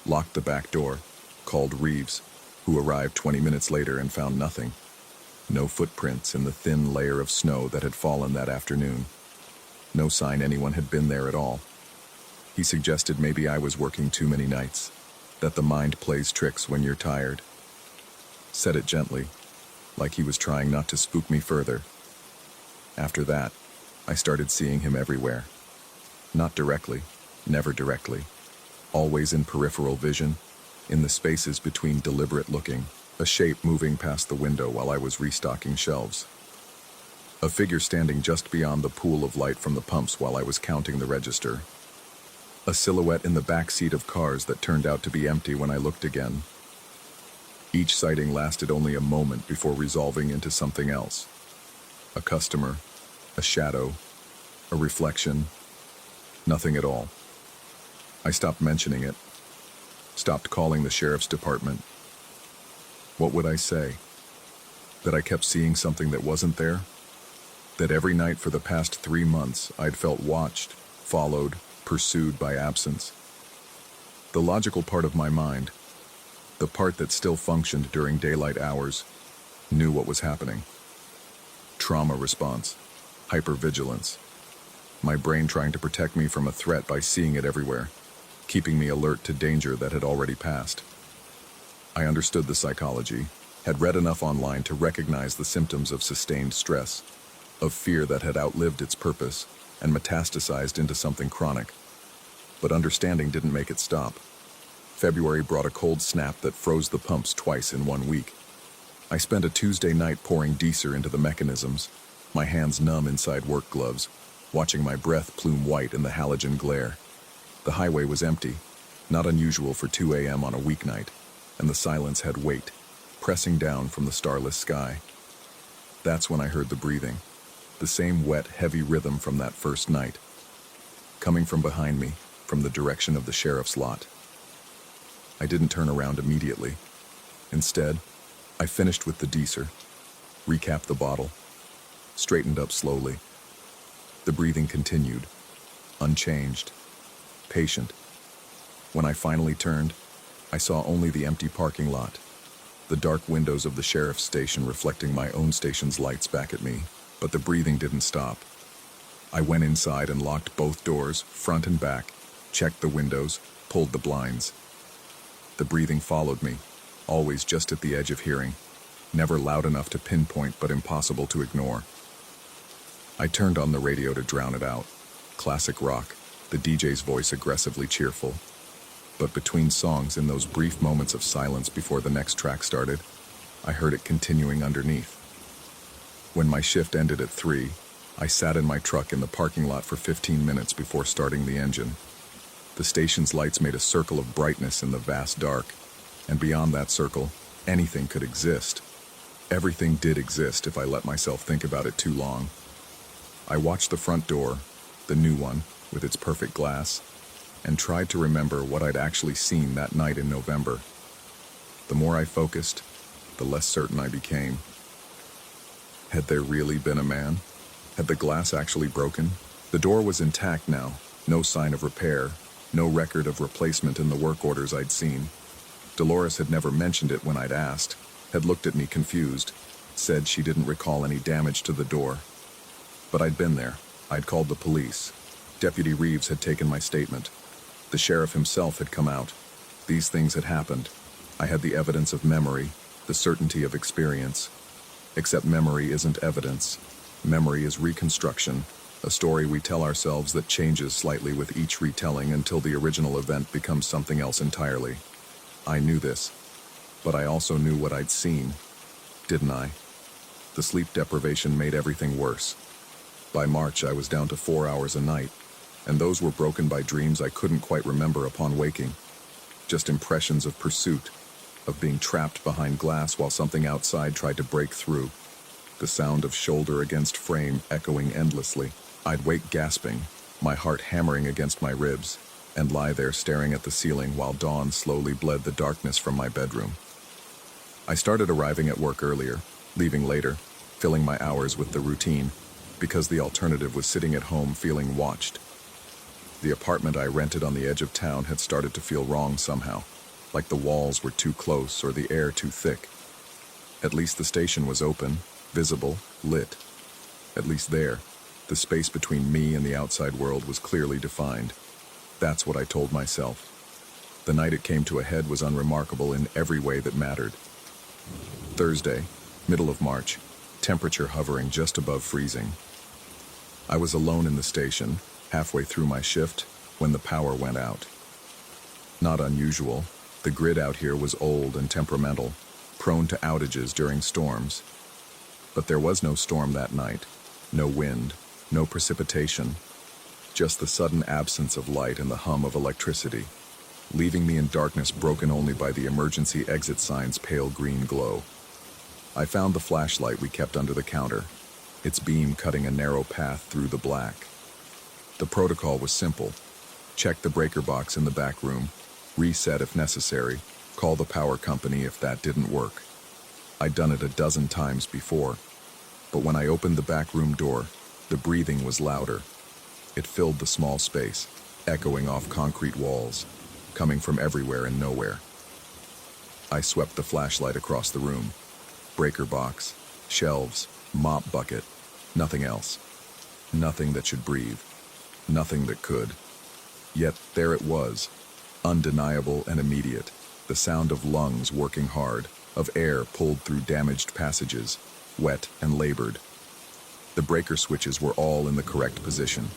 locked the back door, called Reeves, who arrived 20 minutes later and found nothing. No footprints in the thin layer of snow that had fallen that afternoon. No sign anyone had been there at all. He suggested maybe I was working too many nights, that the mind plays tricks when you're tired. Said it gently, like he was trying not to spook me further. After that, I started seeing him everywhere. Not directly, never directly. Always in peripheral vision, in the spaces between deliberate looking, a shape moving past the window while I was restocking shelves. A figure standing just beyond the pool of light from the pumps while I was counting the register. A silhouette in the back seat of cars that turned out to be empty when I looked again. Each sighting lasted only a moment before resolving into something else. A customer, a shadow, a reflection, nothing at all. I stopped mentioning it, stopped calling the sheriff's department. What would I say? That I kept seeing something that wasn't there? That every night for the past 3 months I'd felt watched, followed, pursued by absence? The logical part of my mind, the part that still functioned during daylight hours, knew what was happening. Trauma response, hypervigilance. My brain trying to protect me from a threat by seeing it everywhere, keeping me alert to danger that had already passed. I understood the psychology, had read enough online to recognize the symptoms of sustained stress, of fear that had outlived its purpose and metastasized into something chronic. But understanding didn't make it stop. February brought a cold snap that froze the pumps twice in 1 week. I spent a Tuesday night pouring diesel into the mechanisms, my hands numb inside work gloves, watching my breath plume white in the halogen glare. The highway was empty, not unusual for 2 a.m. on a weeknight, and the silence had weight, pressing down from the starless sky. That's when I heard the breathing, the same wet, heavy rhythm from that first night, coming from behind me, from the direction of the sheriff's lot. I didn't turn around immediately. Instead, I finished with the deezer, recapped the bottle, straightened up slowly. The breathing continued, unchanged, patient. When I finally turned, I saw only the empty parking lot, the dark windows of the sheriff's station reflecting my own station's lights back at me, but the breathing didn't stop. I went inside and locked both doors, front and back, checked the windows, pulled the blinds. The breathing followed me, always just at the edge of hearing, never loud enough to pinpoint but impossible to ignore. I turned on the radio to drown it out. Classic rock, the DJ's voice aggressively cheerful. But between songs, in those brief moments of silence before the next track started, I heard it continuing underneath. When my shift ended at 3, I sat in my truck in the parking lot for 15 minutes before starting the engine. The station's lights made a circle of brightness in the vast dark, and beyond that circle, anything could exist. Everything did exist if I let myself think about it too long. I watched the front door, the new one, with its perfect glass, and tried to remember what I'd actually seen that night in November. The more I focused, the less certain I became. Had there really been a man? Had the glass actually broken? The door was intact now, no sign of repair, no record of replacement in the work orders I'd seen. Dolores had never mentioned it when I'd asked, had looked at me confused, said she didn't recall any damage to the door. But I'd been there. I'd called the police. Deputy Reeves had taken my statement. The sheriff himself had come out. These things had happened. I had the evidence of memory, the certainty of experience. Except memory isn't evidence. Memory is reconstruction, a story we tell ourselves that changes slightly with each retelling until the original event becomes something else entirely. I knew this, but I also knew what I'd seen, didn't I? The sleep deprivation made everything worse. By March, I was down to 4 hours a night, and those were broken by dreams I couldn't quite remember upon waking. Just impressions of pursuit, of being trapped behind glass while something outside tried to break through. The sound of shoulder against frame echoing endlessly. I'd wake gasping, my heart hammering against my ribs, and lie there staring at the ceiling while dawn slowly bled the darkness from my bedroom. I started arriving at work earlier, leaving later, filling my hours with the routine, because the alternative was sitting at home feeling watched. The apartment I rented on the edge of town had started to feel wrong somehow, like the walls were too close or the air too thick. At least the station was open, visible, lit. At least there, the space between me and the outside world was clearly defined. That's what I told myself. The night it came to a head was unremarkable in every way that mattered. Thursday, middle of March, temperature hovering just above freezing. I was alone in the station, halfway through my shift, when the power went out. Not unusual, the grid out here was old and temperamental, prone to outages during storms. But there was no storm that night, no wind, no precipitation, just the sudden absence of light and the hum of electricity, leaving me in darkness broken only by the emergency exit sign's pale green glow. I found the flashlight we kept under the counter, its beam cutting a narrow path through the black. The protocol was simple. Check the breaker box in the back room, reset if necessary, call the power company if that didn't work. I'd done it a dozen times before, but when I opened the back room door, the breathing was louder. It filled the small space, echoing off concrete walls, coming from everywhere and nowhere. I swept the flashlight across the room. Breaker box, shelves, mop bucket, nothing else. Nothing that should breathe. Nothing that could. Yet there it was, undeniable and immediate, the sound of lungs working hard, of air pulled through damaged passages, wet and labored. The breaker switches were all in the correct position.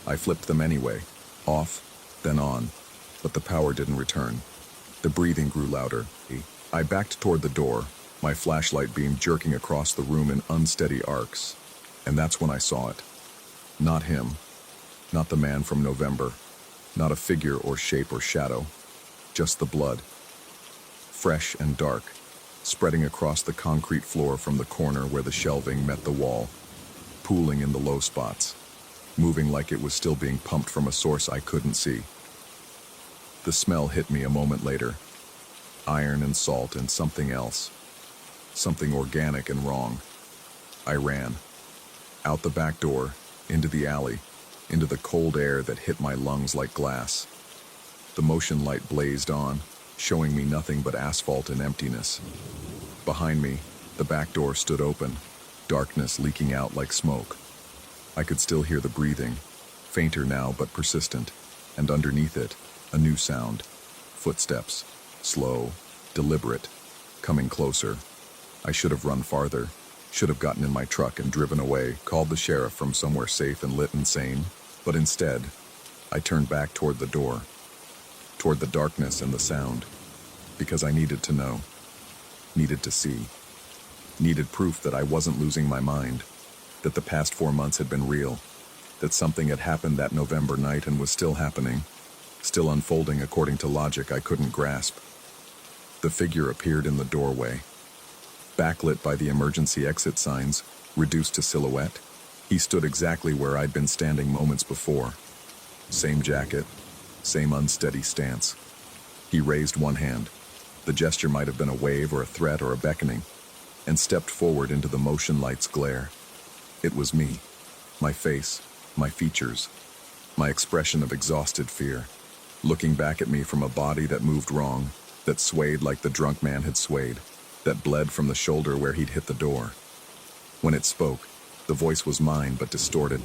I flipped them anyway, off, then on, but the power didn't return. The breathing grew louder. I backed toward the door, my flashlight beam jerking across the room in unsteady arcs, and that's when I saw it. Not him. Not the man from November. Not a figure or shape or shadow. Just the blood. Fresh and dark, spreading across the concrete floor from the corner where the shelving met the wall, pooling in the low spots, moving like it was still being pumped from a source I couldn't see. The smell hit me a moment later. iron and salt and something else. Something organic and wrong. I ran. Out the back door, into the alley, into the cold air that hit my lungs like glass. The motion light blazed on, showing me nothing but asphalt and emptiness. Behind me, the back door stood open, darkness leaking out like smoke. I could still hear the breathing, fainter now but persistent, and underneath it, a new sound. Footsteps, slow, deliberate, coming closer. I should have run farther, should have gotten in my truck and driven away, called the sheriff from somewhere safe and lit and sane, but instead, I turned back toward the door, toward the darkness and the sound, because I needed to know, needed to see, needed proof that I wasn't losing my mind, that the past 4 months had been real, that something had happened that November night and was still happening, still unfolding according to logic I couldn't grasp. The figure appeared in the doorway. Backlit by the emergency exit signs, reduced to silhouette, he stood exactly where I'd been standing moments before. Same jacket, same unsteady stance. He raised one hand. The gesture might have been a wave or a threat or a beckoning, and stepped forward into the motion light's glare. It was me, my face, my features, my expression of exhausted fear, looking back at me from a body that moved wrong, that swayed like the drunk man had swayed, that bled from the shoulder where he'd hit the door. When it spoke, the voice was mine but distorted,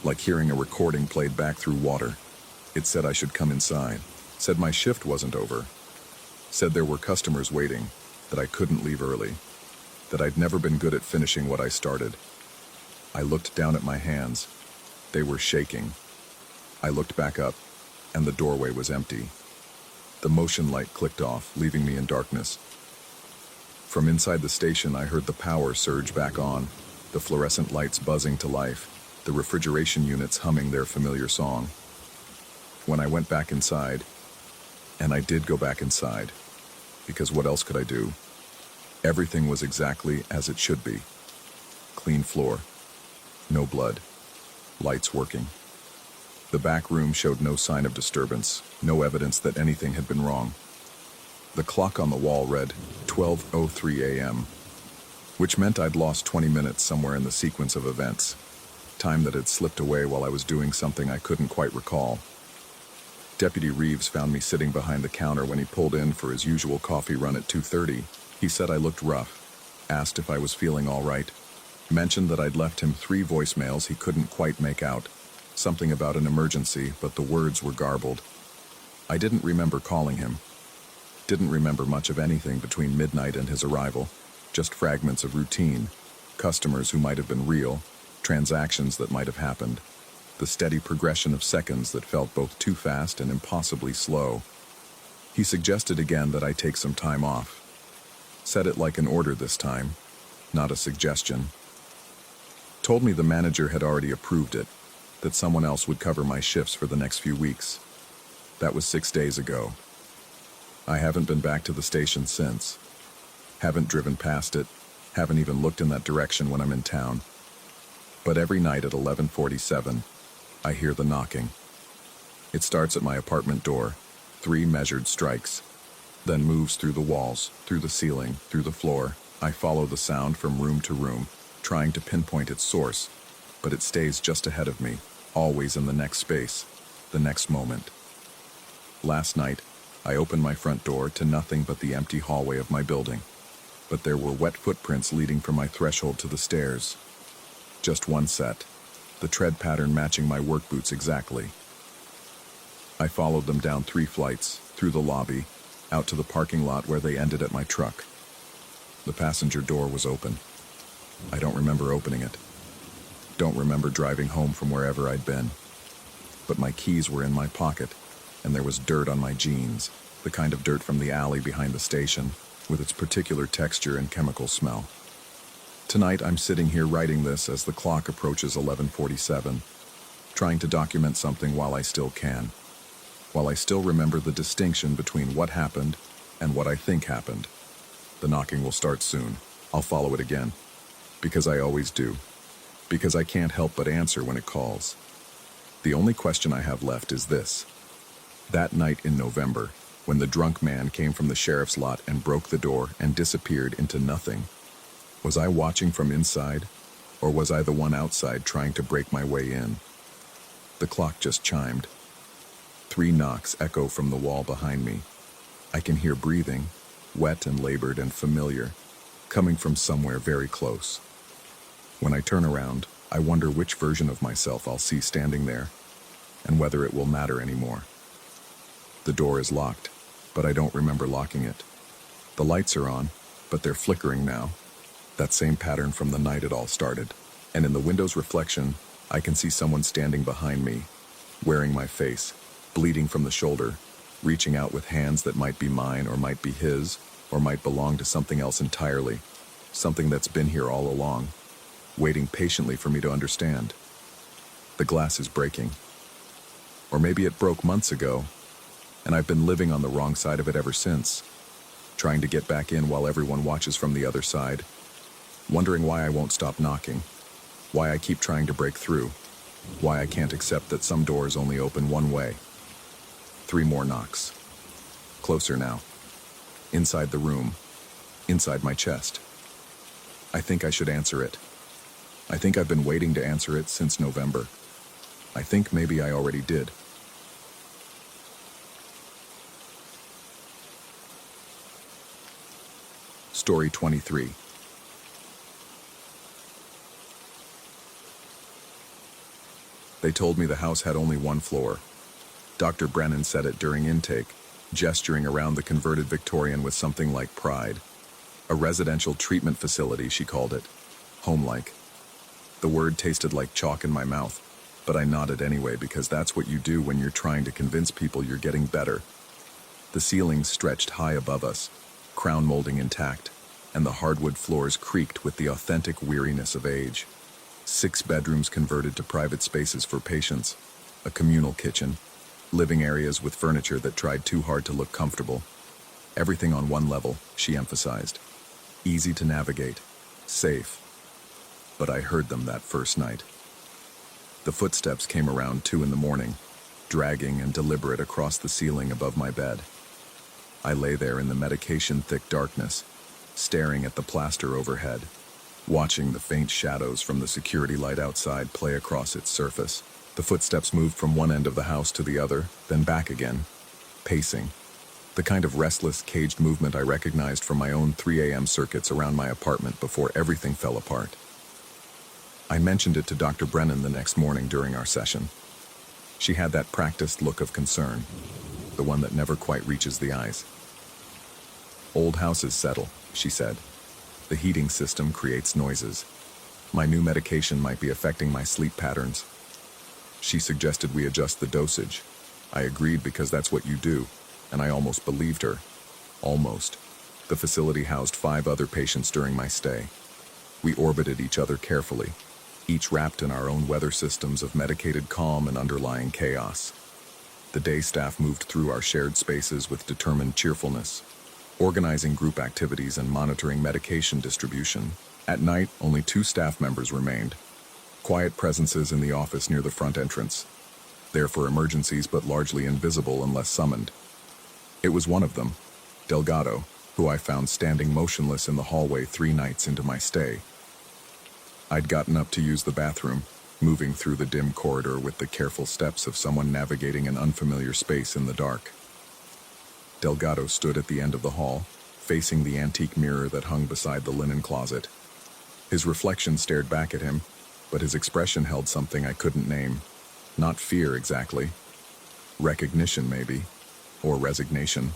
like hearing a recording played back through water. It said I should come inside, said my shift wasn't over, said there were customers waiting, that I couldn't leave early, that I'd never been good at finishing what I started. I looked down at my hands. They were shaking. I looked back up, and the doorway was empty. The motion light clicked off, leaving me in darkness. From inside the station, I heard the power surge back on, the fluorescent lights buzzing to life, the refrigeration units humming their familiar song. When I went back inside, and I did go back inside, because what else could I do? Everything was exactly as it should be. Clean floor, no blood, lights working. The back room showed no sign of disturbance, no evidence that anything had been wrong. The clock on the wall read 12:03 a.m., which meant I'd lost 20 minutes somewhere in the sequence of events, time that had slipped away while I was doing something I couldn't quite recall. Deputy Reeves found me sitting behind the counter when he pulled in for his usual coffee run at 2:30. He said I looked rough, asked if I was feeling all right, mentioned that I'd left him 3 voicemails he couldn't quite make out, something about an emergency, but the words were garbled. I didn't remember calling him. Didn't remember much of anything between midnight and his arrival, just fragments of routine, customers who might have been real, transactions that might have happened, the steady progression of seconds that felt both too fast and impossibly slow. He suggested again that I take some time off. Said it like an order this time, not a suggestion. Told me the manager had already approved it, that someone else would cover my shifts for the next few weeks. That was 6 days ago. I haven't been back to the station since. Haven't driven past it, haven't even looked in that direction when I'm in town. But every night at 11:47, I hear the knocking. It starts at my apartment door, 3 measured strikes, then moves through the walls, through the ceiling, through the floor. I follow the sound from room to room, trying to pinpoint its source, but it stays just ahead of me, always in the next space, the next moment. Last night, I opened my front door to nothing but the empty hallway of my building, but there were wet footprints leading from my threshold to the stairs. Just one set, the tread pattern matching my work boots exactly. I followed them down 3 flights, through the lobby, out to the parking lot where they ended at my truck. The passenger door was open. I don't remember opening it. Don't remember driving home from wherever I'd been. But my keys were in my pocket, and there was dirt on my jeans, the kind of dirt from the alley behind the station, with its particular texture and chemical smell. Tonight I'm sitting here writing this as the clock approaches 11:47, trying to document something while I still can, while I still remember the distinction between what happened and what I think happened. The knocking will start soon. I'll follow it again, because I always do, because I can't help but answer when it calls. The only question I have left is this. That night in November, when the drunk man came from the sheriff's lot and broke the door and disappeared into nothing. Was I watching from inside, or was I the one outside trying to break my way in? The clock just chimed. 3 knocks echo from the wall behind me. I can hear breathing, wet and labored and familiar, coming from somewhere very close. When I turn around, I wonder which version of myself I'll see standing there, and whether it will matter anymore. The door is locked, but I don't remember locking it. The lights are on, but they're flickering now. That same pattern from the night it all started. And in the window's reflection, I can see someone standing behind me, wearing my face, bleeding from the shoulder, reaching out with hands that might be mine or might be his, or might belong to something else entirely, something that's been here all along, waiting patiently for me to understand. The glass is breaking. Or maybe it broke months ago, and I've been living on the wrong side of it ever since, trying to get back in while everyone watches from the other side, wondering why I won't stop knocking, why I keep trying to break through, why I can't accept that some doors only open one way. 3 more knocks. Closer now. Inside the room. Inside my chest. I think I should answer it. I think I've been waiting to answer it since November. I think maybe I already did. Story 23. They told me the house had only 1 floor. Dr. Brennan said it during intake, gesturing around the converted Victorian with something like pride. A residential treatment facility, she called it. Home-like. The word tasted like chalk in my mouth, but I nodded anyway because that's what you do when you're trying to convince people you're getting better. The ceilings stretched high above us, crown molding intact, and the hardwood floors creaked with the authentic weariness of age. 6 bedrooms converted to private spaces for patients, a communal kitchen, living areas with furniture that tried too hard to look comfortable. Everything on 1 level, she emphasized. Easy to navigate, safe. But I heard them that first night. The footsteps came around 2 in the morning, dragging and deliberate across the ceiling above my bed. I lay there in the medication-thick darkness, staring at the plaster overhead, watching the faint shadows from the security light outside play across its surface. The footsteps moved from one end of the house to the other, then back again, pacing. The kind of restless, caged movement I recognized from my own 3 a.m. circuits around my apartment before everything fell apart. I mentioned it to Dr. Brennan the next morning during our session. She had that practiced look of concern, the one that never quite reaches the eyes. Old houses settle, she said. The heating system creates noises. My new medication might be affecting my sleep patterns. She suggested we adjust the dosage. I agreed because that's what you do, and I almost believed her. Almost. The facility housed 5 other patients during my stay. We orbited each other carefully, each wrapped in our own weather systems of medicated calm and underlying chaos. The day staff moved through our shared spaces with determined cheerfulness, organizing group activities and monitoring medication distribution. At night, only 2 staff members remained. Quiet presences in the office near the front entrance, there for emergencies but largely invisible unless summoned. It was one of them, Delgado, who I found standing motionless in the hallway 3 nights into my stay. I'd gotten up to use the bathroom, moving through the dim corridor with the careful steps of someone navigating an unfamiliar space in the dark. Delgado stood at the end of the hall, facing the antique mirror that hung beside the linen closet. His reflection stared back at him, but his expression held something I couldn't name. Not fear exactly. Recognition, maybe. Or resignation.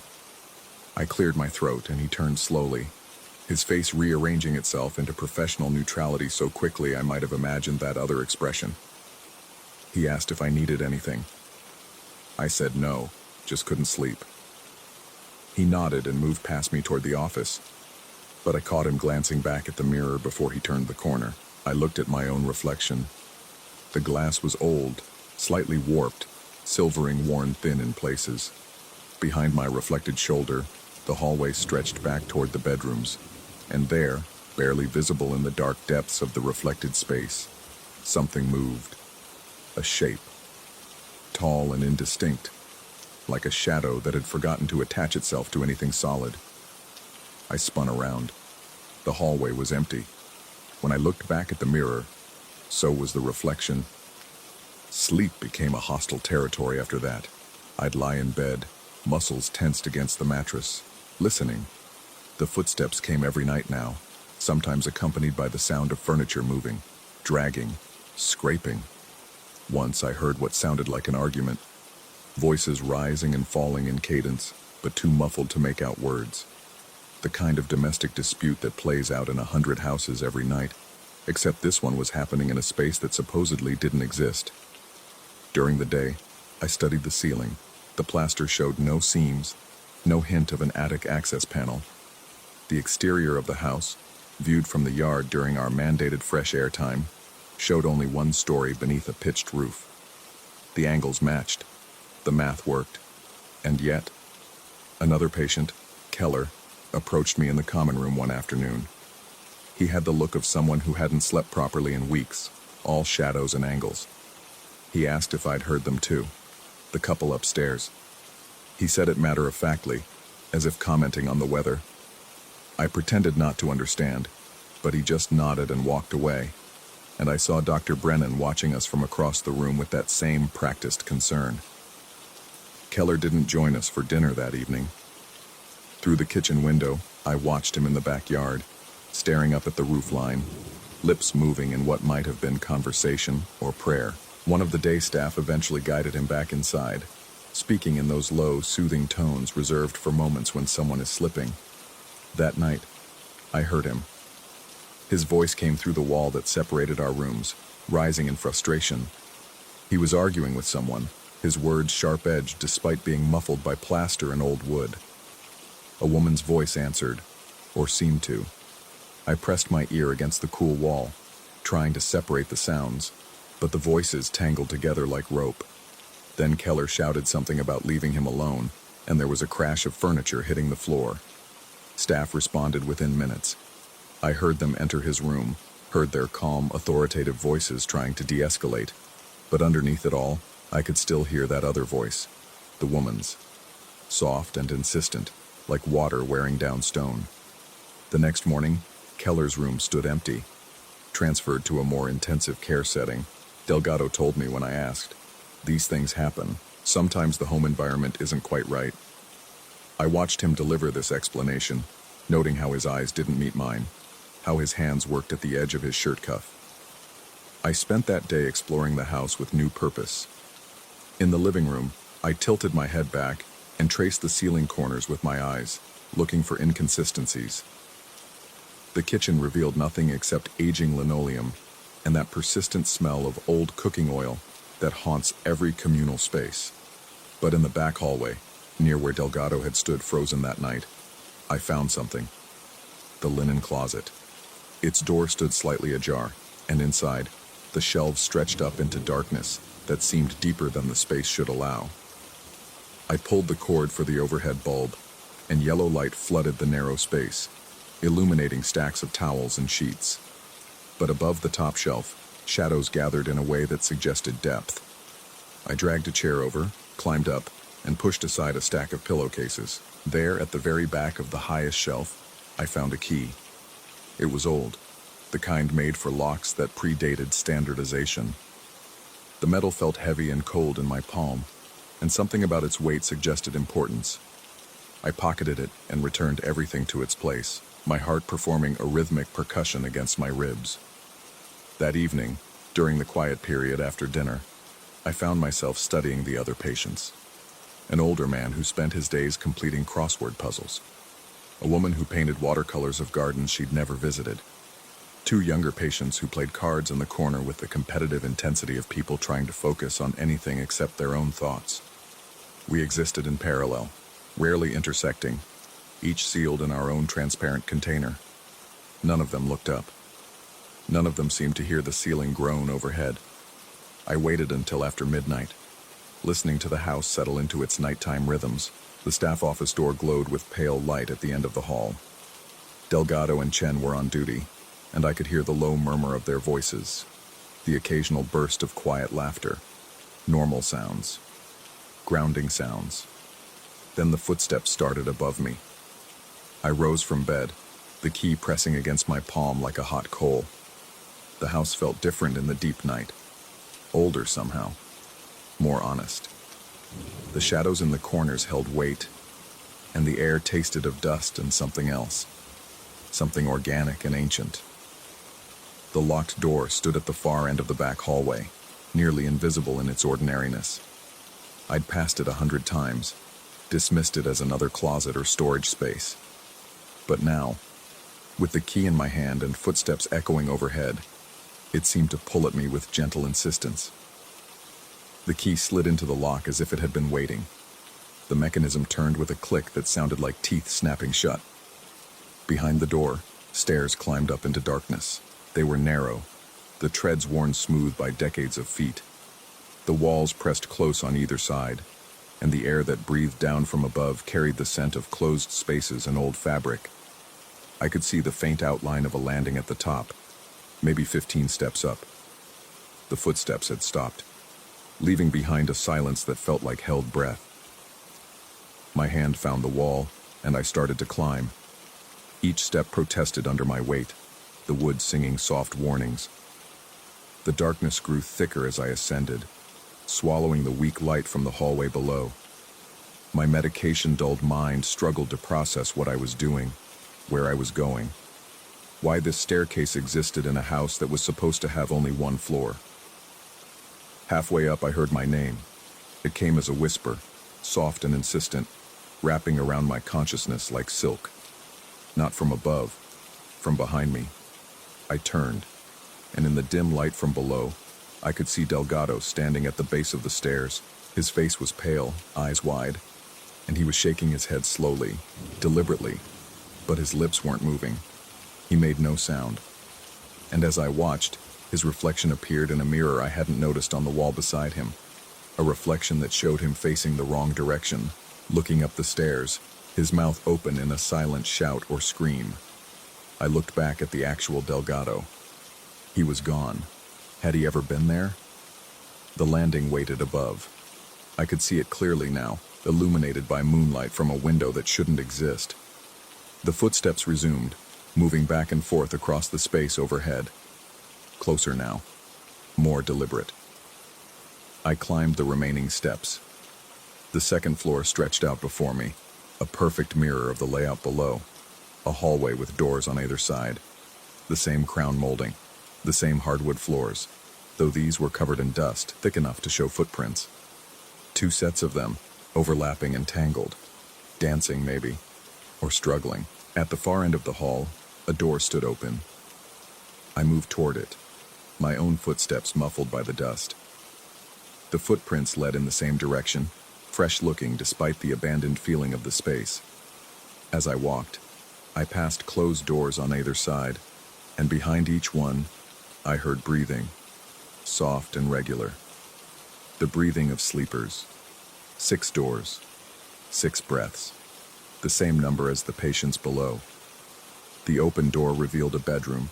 I cleared my throat and he turned slowly, his face rearranging itself into professional neutrality so quickly I might have imagined that other expression. He asked if I needed anything. I said no, just couldn't sleep. He nodded and moved past me toward the office, but I caught him glancing back at the mirror before he turned the corner. I looked at my own reflection. The glass was old, slightly warped, silvering worn thin in places. Behind my reflected shoulder, the hallway stretched back toward the bedrooms, and there, barely visible in the dark depths of the reflected space, something moved. A shape. Tall and indistinct, like a shadow that had forgotten to attach itself to anything solid. I spun around. The hallway was empty. When I looked back at the mirror, so was the reflection. Sleep became a hostile territory after that. I'd lie in bed, muscles tensed against the mattress, listening. The footsteps came every night now, sometimes accompanied by the sound of furniture moving, dragging, scraping. Once I heard what sounded like an argument, voices rising and falling in cadence, but too muffled to make out words. The kind of domestic dispute that plays out in 100 houses every night, except this one was happening in a space that supposedly didn't exist. During the day, I studied the ceiling. The plaster showed no seams, no hint of an attic access panel. The exterior of the house, viewed from the yard during our mandated fresh air time, showed only one story beneath a pitched roof. The angles matched. The math worked. And yet, another patient, Keller, approached me in the common room one afternoon. He had the look of someone who hadn't slept properly in weeks, all shadows and angles. He asked if I'd heard them too, the couple upstairs. He said it matter-of-factly, as if commenting on the weather. I pretended not to understand, but he just nodded and walked away, and I saw Dr. Brennan watching us from across the room with that same practiced concern. Keller didn't join us for dinner that evening. Through the kitchen window, I watched him in the backyard, staring up at the roofline, lips moving in what might have been conversation or prayer. One of the day staff eventually guided him back inside, speaking in those low, soothing tones reserved for moments when someone is slipping. That night, I heard him. His voice came through the wall that separated our rooms, rising in frustration. He was arguing with someone, his words sharp-edged despite being muffled by plaster and old wood. A woman's voice answered, or seemed to. I pressed my ear against the cool wall, trying to separate the sounds, but the voices tangled together like rope. Then Keller shouted something about leaving him alone, and there was a crash of furniture hitting the floor. Staff responded within minutes. I heard them enter his room, heard their calm, authoritative voices trying to de-escalate, but underneath it all, I could still hear that other voice, the woman's, soft and insistent, like water wearing down stone. The next morning, Keller's room stood empty, transferred to a more intensive care setting. Delgado told me when I asked. These things happen. Sometimes the home environment isn't quite right. I watched him deliver this explanation, noting how his eyes didn't meet mine, how his hands worked at the edge of his shirt cuff. I spent that day exploring the house with new purpose. In the living room, I tilted my head back and traced the ceiling corners with my eyes, looking for inconsistencies. The kitchen revealed nothing except aging linoleum and that persistent smell of old cooking oil that haunts every communal space. But in the back hallway, near where Delgado had stood frozen that night, I found something. The linen closet. Its door stood slightly ajar, and inside, the shelves stretched up into darkness that seemed deeper than the space should allow. I pulled the cord for the overhead bulb, and yellow light flooded the narrow space, illuminating stacks of towels and sheets. But above the top shelf, shadows gathered in a way that suggested depth. I dragged a chair over, climbed up, and pushed aside a stack of pillowcases. There, at the very back of the highest shelf, I found a key. It was old, the kind made for locks that predated standardization. The metal felt heavy and cold in my palm, and something about its weight suggested importance. I pocketed it and returned everything to its place, my heart performing a rhythmic percussion against my ribs. That evening, during the quiet period after dinner, I found myself studying the other patients. An older man who spent his days completing crossword puzzles. A woman who painted watercolors of gardens she'd never visited. Two younger patients who played cards in the corner with the competitive intensity of people trying to focus on anything except their own thoughts. We existed in parallel, rarely intersecting, each sealed in our own transparent container. None of them looked up. None of them seemed to hear the ceiling groan overhead. I waited until after midnight, listening to the house settle into its nighttime rhythms. The staff office door glowed with pale light at the end of the hall. Delgado and Chen were on duty, and I could hear the low murmur of their voices, the occasional burst of quiet laughter, normal sounds, grounding sounds. Then the footsteps started above me. I rose from bed, the key pressing against my palm like a hot coal. The house felt different in the deep night. Older somehow. More honest. The shadows in the corners held weight, and the air tasted of dust and something else. Something organic and ancient. The locked door stood at the far end of the back hallway, nearly invisible in its ordinariness. I'd passed it 100 times, dismissed it as another closet or storage space. But now, with the key in my hand and footsteps echoing overhead, it seemed to pull at me with gentle insistence. The key slid into the lock as if it had been waiting. The mechanism turned with a click that sounded like teeth snapping shut. Behind the door, stairs climbed up into darkness. They were narrow, the treads worn smooth by decades of feet. The walls pressed close on either side, and the air that breathed down from above carried the scent of closed spaces and old fabric. I could see the faint outline of a landing at the top, maybe 15 steps up. The footsteps had stopped, leaving behind a silence that felt like held breath. My hand found the wall, and I started to climb. Each step protested under my weight, the wood singing soft warnings. The darkness grew thicker as I ascended, swallowing the weak light from the hallway below. My medication-dulled mind struggled to process what I was doing, where I was going, why this staircase existed in a house that was supposed to have only one floor. Halfway up, I heard my name. It came as a whisper, soft and insistent, wrapping around my consciousness like silk. Not from above, from behind me. I turned, and in the dim light from below, I could see Delgado standing at the base of the stairs. His face was pale, eyes wide, and he was shaking his head slowly, deliberately, but his lips weren't moving. He made no sound. And as I watched, his reflection appeared in a mirror I hadn't noticed on the wall beside him. A reflection that showed him facing the wrong direction, looking up the stairs, his mouth open in a silent shout or scream. I looked back at the actual Delgado. He was gone. Had he ever been there? The landing waited above. I could see it clearly now, illuminated by moonlight from a window that shouldn't exist. The footsteps resumed, moving back and forth across the space overhead. Closer now, more deliberate. I climbed the remaining steps. The second floor stretched out before me, a perfect mirror of the layout below. A hallway with doors on either side. The same crown molding, the same hardwood floors, though these were covered in dust, thick enough to show footprints. 2 sets of them, overlapping and tangled. Dancing, maybe, or struggling. At the far end of the hall, a door stood open. I moved toward it, my own footsteps muffled by the dust. The footprints led in the same direction, fresh-looking despite the abandoned feeling of the space. As I walked, I passed closed doors on either side, and behind each one, I heard breathing, soft and regular. The breathing of sleepers. 6 doors, 6 breaths, the same number as the patients below. The open door revealed a bedroom,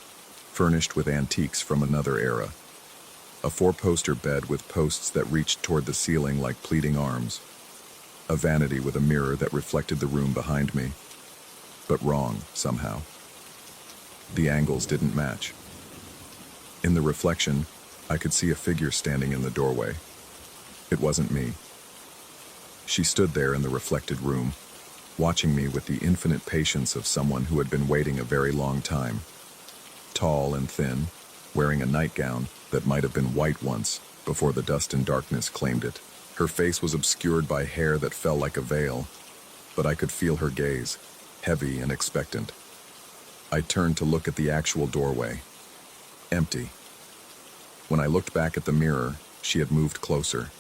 furnished with antiques from another era. A 4-poster bed with posts that reached toward the ceiling like pleading arms. A vanity with a mirror that reflected the room behind me. But wrong, somehow. The angles didn't match. In the reflection, I could see a figure standing in the doorway. It wasn't me. She stood there in the reflected room, watching me with the infinite patience of someone who had been waiting a very long time. Tall and thin, wearing a nightgown that might have been white once, before the dust and darkness claimed it. Her face was obscured by hair that fell like a veil, but I could feel her gaze, heavy and expectant. I turned to look at the actual doorway. Empty. When I looked back at the mirror, she had moved closer.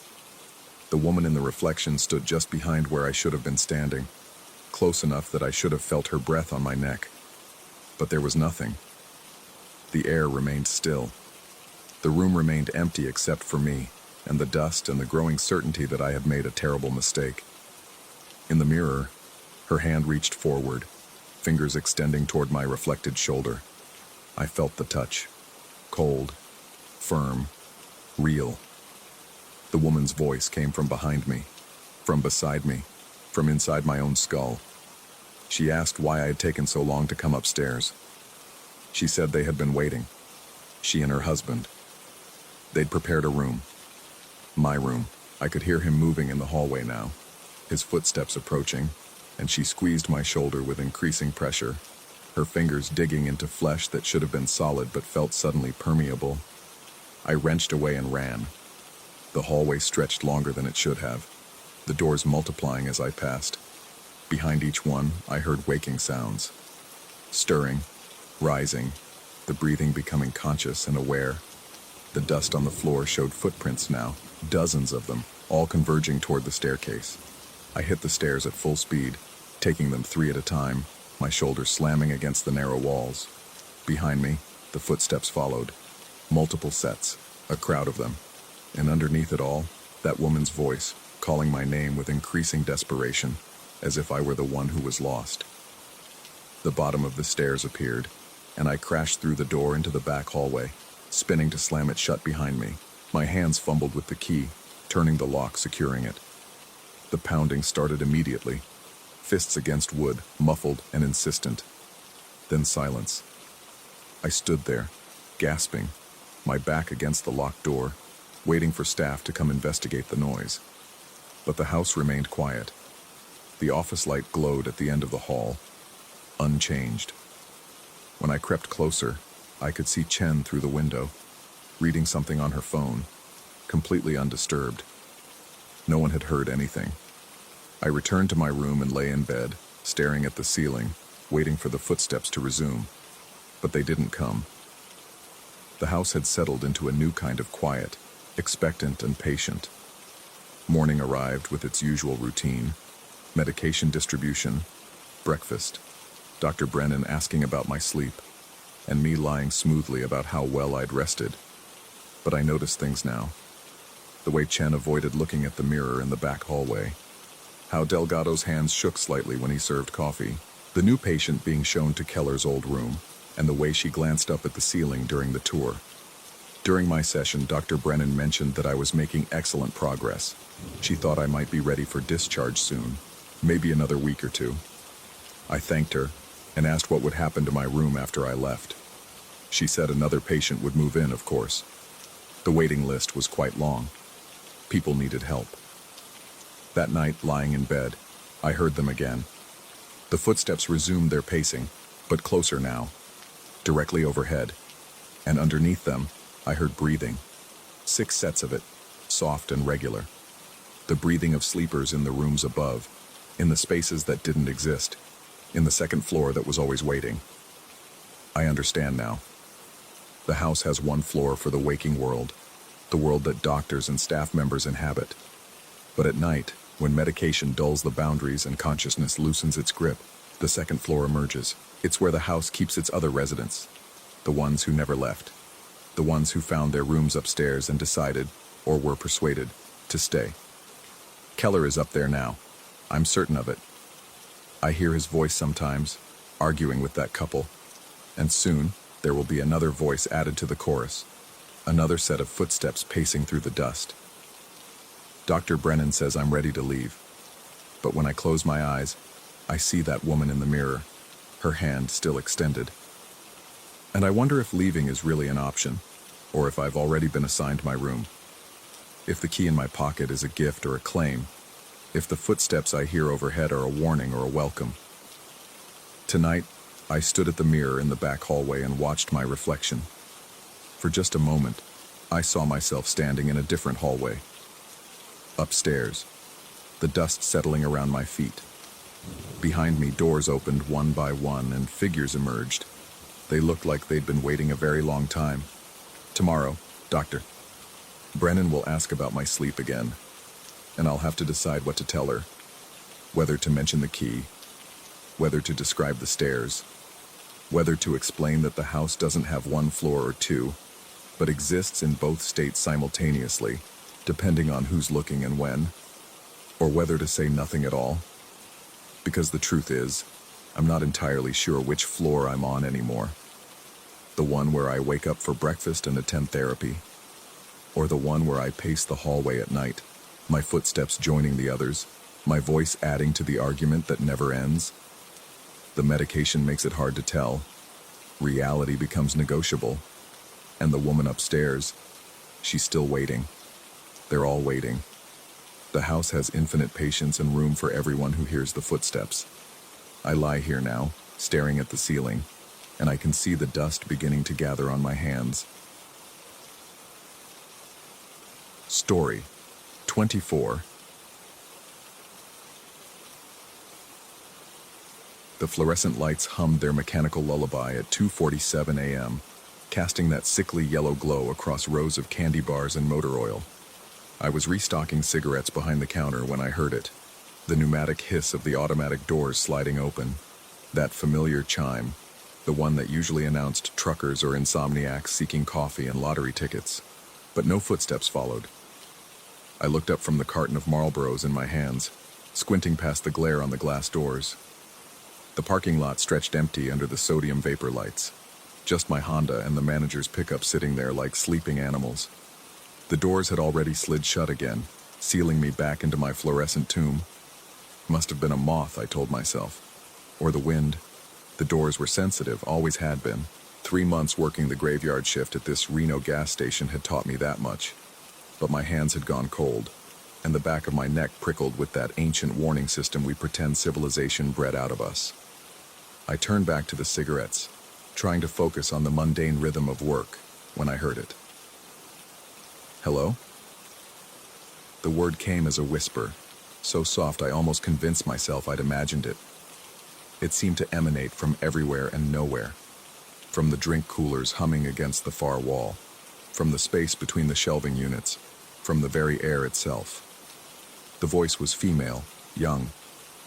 The woman in the reflection stood just behind where I should have been standing, close enough that I should have felt her breath on my neck. But there was nothing. The air remained still. The room remained empty except for me, and the dust and the growing certainty that I had made a terrible mistake. In the mirror, her hand reached forward, fingers extending toward my reflected shoulder. I felt the touch. Cold, firm, real. The woman's voice came from behind me, from beside me. from inside my own skull. She asked why I had taken so long to come upstairs. She said they had been waiting, she and her husband. They'd prepared a room. My room. I could hear him moving in the hallway now, his footsteps approaching, and she squeezed my shoulder with increasing pressure, her fingers digging into flesh that should have been solid but felt suddenly permeable. I wrenched away and ran. The hallway stretched longer than it should have, the doors multiplying as I passed. Behind each one, I heard waking sounds. Stirring, rising, the breathing becoming conscious and aware. The dust on the floor showed footprints now, dozens of them, all converging toward the staircase. I hit the stairs at full speed, taking them 3 at a time, my shoulders slamming against the narrow walls. Behind me, the footsteps followed. Multiple sets, a crowd of them. And underneath it all, that woman's voice, calling my name with increasing desperation, as if I were the one who was lost. The bottom of the stairs appeared, and I crashed through the door into the back hallway, spinning to slam it shut behind me. My hands fumbled with the key, turning the lock, securing it. The pounding started immediately, fists against wood, muffled and insistent. Then silence. I stood there, gasping, my back against the locked door, waiting for staff to come investigate the noise. But the house remained quiet. The office light glowed at the end of the hall, unchanged. When I crept closer, I could see Chen through the window, reading something on her phone, completely undisturbed. No one had heard anything. I returned to my room and lay in bed, staring at the ceiling, waiting for the footsteps to resume. But they didn't come. The house had settled into a new kind of quiet, expectant and patient. Morning arrived with its usual routine: medication distribution, breakfast, Dr. Brennan asking about my sleep, and me lying smoothly about how well I'd rested. But I noticed things now. The way Chen avoided looking at the mirror in the back hallway, how Delgado's hands shook slightly when he served coffee, the new patient being shown to Keller's old room, and the way she glanced up at the ceiling during the tour. During my session, Dr. Brennan mentioned that I was making excellent progress. She thought I might be ready for discharge soon, maybe another week or 2. I thanked her and asked what would happen to my room after I left. She said another patient would move in, of course. The waiting list was quite long. People needed help. That night, lying in bed, I heard them again. The footsteps resumed their pacing, but closer now, directly overhead, and underneath them, I heard breathing. 6 sets of it, soft and regular. The breathing of sleepers in the rooms above, in the spaces that didn't exist, in the second floor that was always waiting. I understand now. The house has one floor for the waking world, the world that doctors and staff members inhabit. But at night, when medication dulls the boundaries and consciousness loosens its grip, the second floor emerges. It's where the house keeps its other residents, the ones who never left, the ones who found their rooms upstairs and decided, or were persuaded, to stay. Keller is up there now. I'm certain of it. I hear his voice sometimes, arguing with that couple, and soon there will be another voice added to the chorus, another set of footsteps pacing through the dust. Dr. Brennan says I'm ready to leave, but when I close my eyes, I see that woman in the mirror, her hand still extended. And I wonder if leaving is really an option, or if I've already been assigned my room. If the key in my pocket is a gift or a claim, if the footsteps I hear overhead are a warning or a welcome. Tonight, I stood at the mirror in the back hallway and watched my reflection. For just a moment, I saw myself standing in a different hallway. Upstairs, the dust settling around my feet. Behind me, doors opened one by one and figures emerged. They looked like they'd been waiting a very long time. Tomorrow, Dr. Brennan will ask about my sleep again, and I'll have to decide what to tell her, whether to mention the key, whether to describe the stairs, whether to explain that the house doesn't have one floor or 2, but exists in both states simultaneously, depending on who's looking and when, or whether to say nothing at all. Because the truth is, I'm not entirely sure which floor I'm on anymore. The one where I wake up for breakfast and attend therapy, or the one where I pace the hallway at night, my footsteps joining the others, my voice adding to the argument that never ends. The medication makes it hard to tell. Reality becomes negotiable. And the woman upstairs, she's still waiting. They're all waiting. The house has infinite patience and room for everyone who hears the footsteps. I lie here now, staring at the ceiling, and I can see the dust beginning to gather on my hands. Story 24. The fluorescent lights hummed their mechanical lullaby at 2:47 a.m., casting that sickly yellow glow across rows of candy bars and motor oil. I was restocking cigarettes behind the counter when I heard it, the pneumatic hiss of the automatic doors sliding open, that familiar chime, the one that usually announced truckers or insomniacs seeking coffee and lottery tickets. But no footsteps followed. I looked up from the carton of Marlboros in my hands, squinting past the glare on the glass doors. The parking lot stretched empty under the sodium vapor lights, just my Honda and the manager's pickup sitting there like sleeping animals. The doors had already slid shut again, sealing me back into my fluorescent tomb. Must have been a moth, I told myself. Or the wind. The doors were sensitive, always had been. 3 months working the graveyard shift at this Reno gas station had taught me that much. But my hands had gone cold, and the back of my neck prickled with that ancient warning system we pretend civilization bred out of us. I turned back to the cigarettes, trying to focus on the mundane rhythm of work, when I heard it. Hello? The word came as a whisper, so soft I almost convinced myself I'd imagined it. It seemed to emanate from everywhere and nowhere, from the drink coolers humming against the far wall, from the space between the shelving units, from the very air itself. The voice was female, young,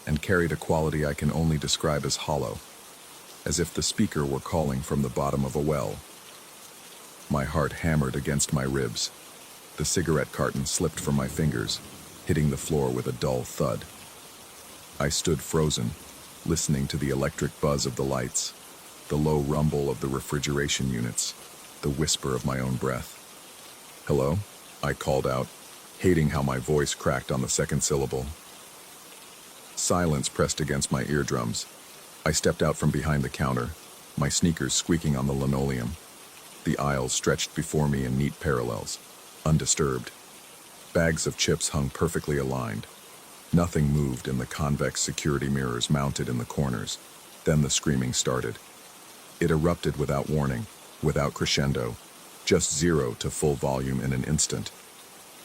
and carried a quality I can only describe as hollow, as if the speaker were calling from the bottom of a well. My heart hammered against my ribs. The cigarette carton slipped from my fingers, hitting the floor with a dull thud. I stood frozen, listening to the electric buzz of the lights, the low rumble of the refrigeration units, the whisper of my own breath. Hello? I called out, hating how my voice cracked on the second syllable. Silence pressed against my eardrums. I stepped out from behind the counter, my sneakers squeaking on the linoleum. The aisles stretched before me in neat parallels, undisturbed. Bags of chips hung perfectly aligned. Nothing moved in the convex security mirrors mounted in the corners. Then the screaming started. It erupted without warning, without crescendo, just 0 to full volume in an instant.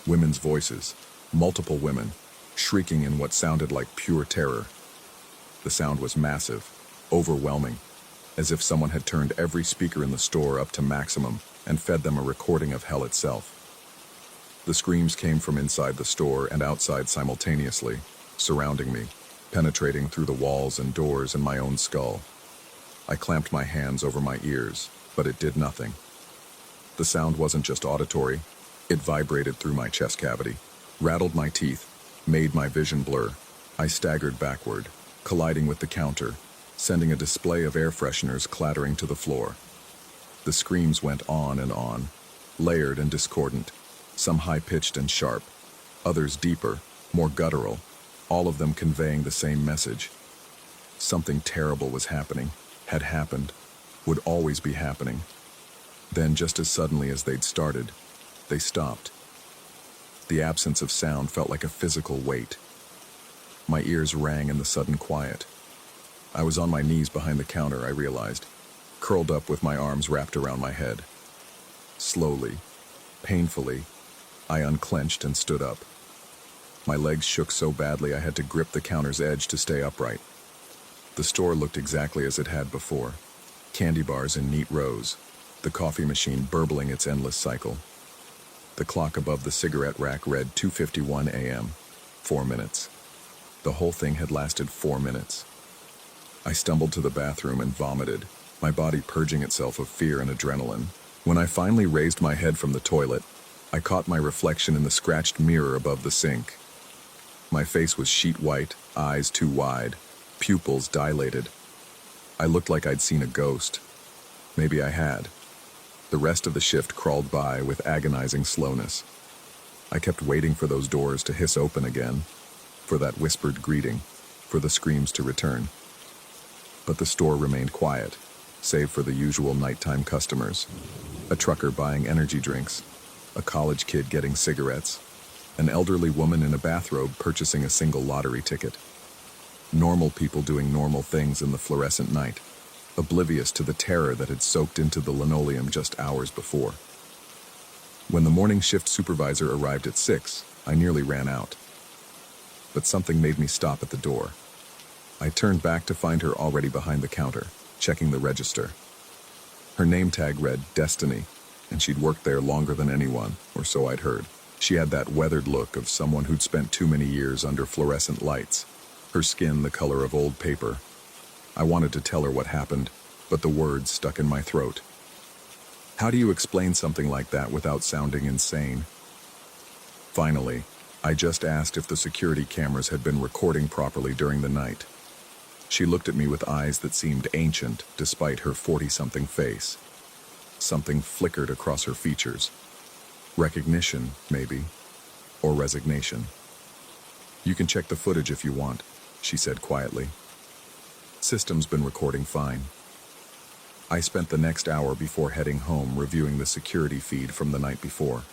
Women's voices, multiple women, shrieking in what sounded like pure terror. The sound was massive, overwhelming, as if someone had turned every speaker in the store up to maximum and fed them a recording of hell itself. The screams came from inside the store and outside simultaneously, surrounding me, penetrating through the walls and doors and my own skull. I clamped my hands over my ears, but it did nothing. The sound wasn't just auditory, it vibrated through my chest cavity, rattled my teeth, made my vision blur. I staggered backward, colliding with the counter, sending a display of air fresheners clattering to the floor. The screams went on, layered and discordant, some high-pitched and sharp, others deeper, more guttural, all of them conveying the same message. Something terrible was happening, had happened, would always be happening. Then, just as suddenly as they'd started, they stopped. The absence of sound felt like a physical weight. My ears rang in the sudden quiet. I was on my knees behind the counter, I realized, curled up with my arms wrapped around my head. Slowly, painfully, I unclenched and stood up. My legs shook so badly I had to grip the counter's edge to stay upright. The store looked exactly as it had before. Candy bars in neat rows, the coffee machine burbling its endless cycle. The clock above the cigarette rack read 2:51 a.m., 4 minutes. The whole thing had lasted 4 minutes. I stumbled to the bathroom and vomited, my body purging itself of fear and adrenaline. When I finally raised my head from the toilet, I caught my reflection in the scratched mirror above the sink. My face was sheet white, eyes too wide, pupils dilated. I looked like I'd seen a ghost. Maybe I had. The rest of the shift crawled by with agonizing slowness. I kept waiting for those doors to hiss open again, for that whispered greeting, for the screams to return. But the store remained quiet, save for the usual nighttime customers. A trucker buying energy drinks, a college kid getting cigarettes, an elderly woman in a bathrobe purchasing a single lottery ticket. Normal people doing normal things in the fluorescent night, oblivious to the terror that had soaked into the linoleum just hours before. When the morning shift supervisor arrived at 6, I nearly ran out. But something made me stop at the door. I turned back to find her already behind the counter, checking the register. Her name tag read Destiny, and she'd worked there longer than anyone, or so I'd heard. She had that weathered look of someone who'd spent too many years under fluorescent lights, her skin the color of old paper. I wanted to tell her what happened, but the words stuck in my throat. How do you explain something like that without sounding insane? Finally, I just asked if the security cameras had been recording properly during the night. She looked at me with eyes that seemed ancient despite her 40-something face. Something flickered across her features. Recognition, maybe, or resignation. You can check the footage if you want, she said quietly. System's been recording fine. I spent the next hour before heading home reviewing the security feed from the night before.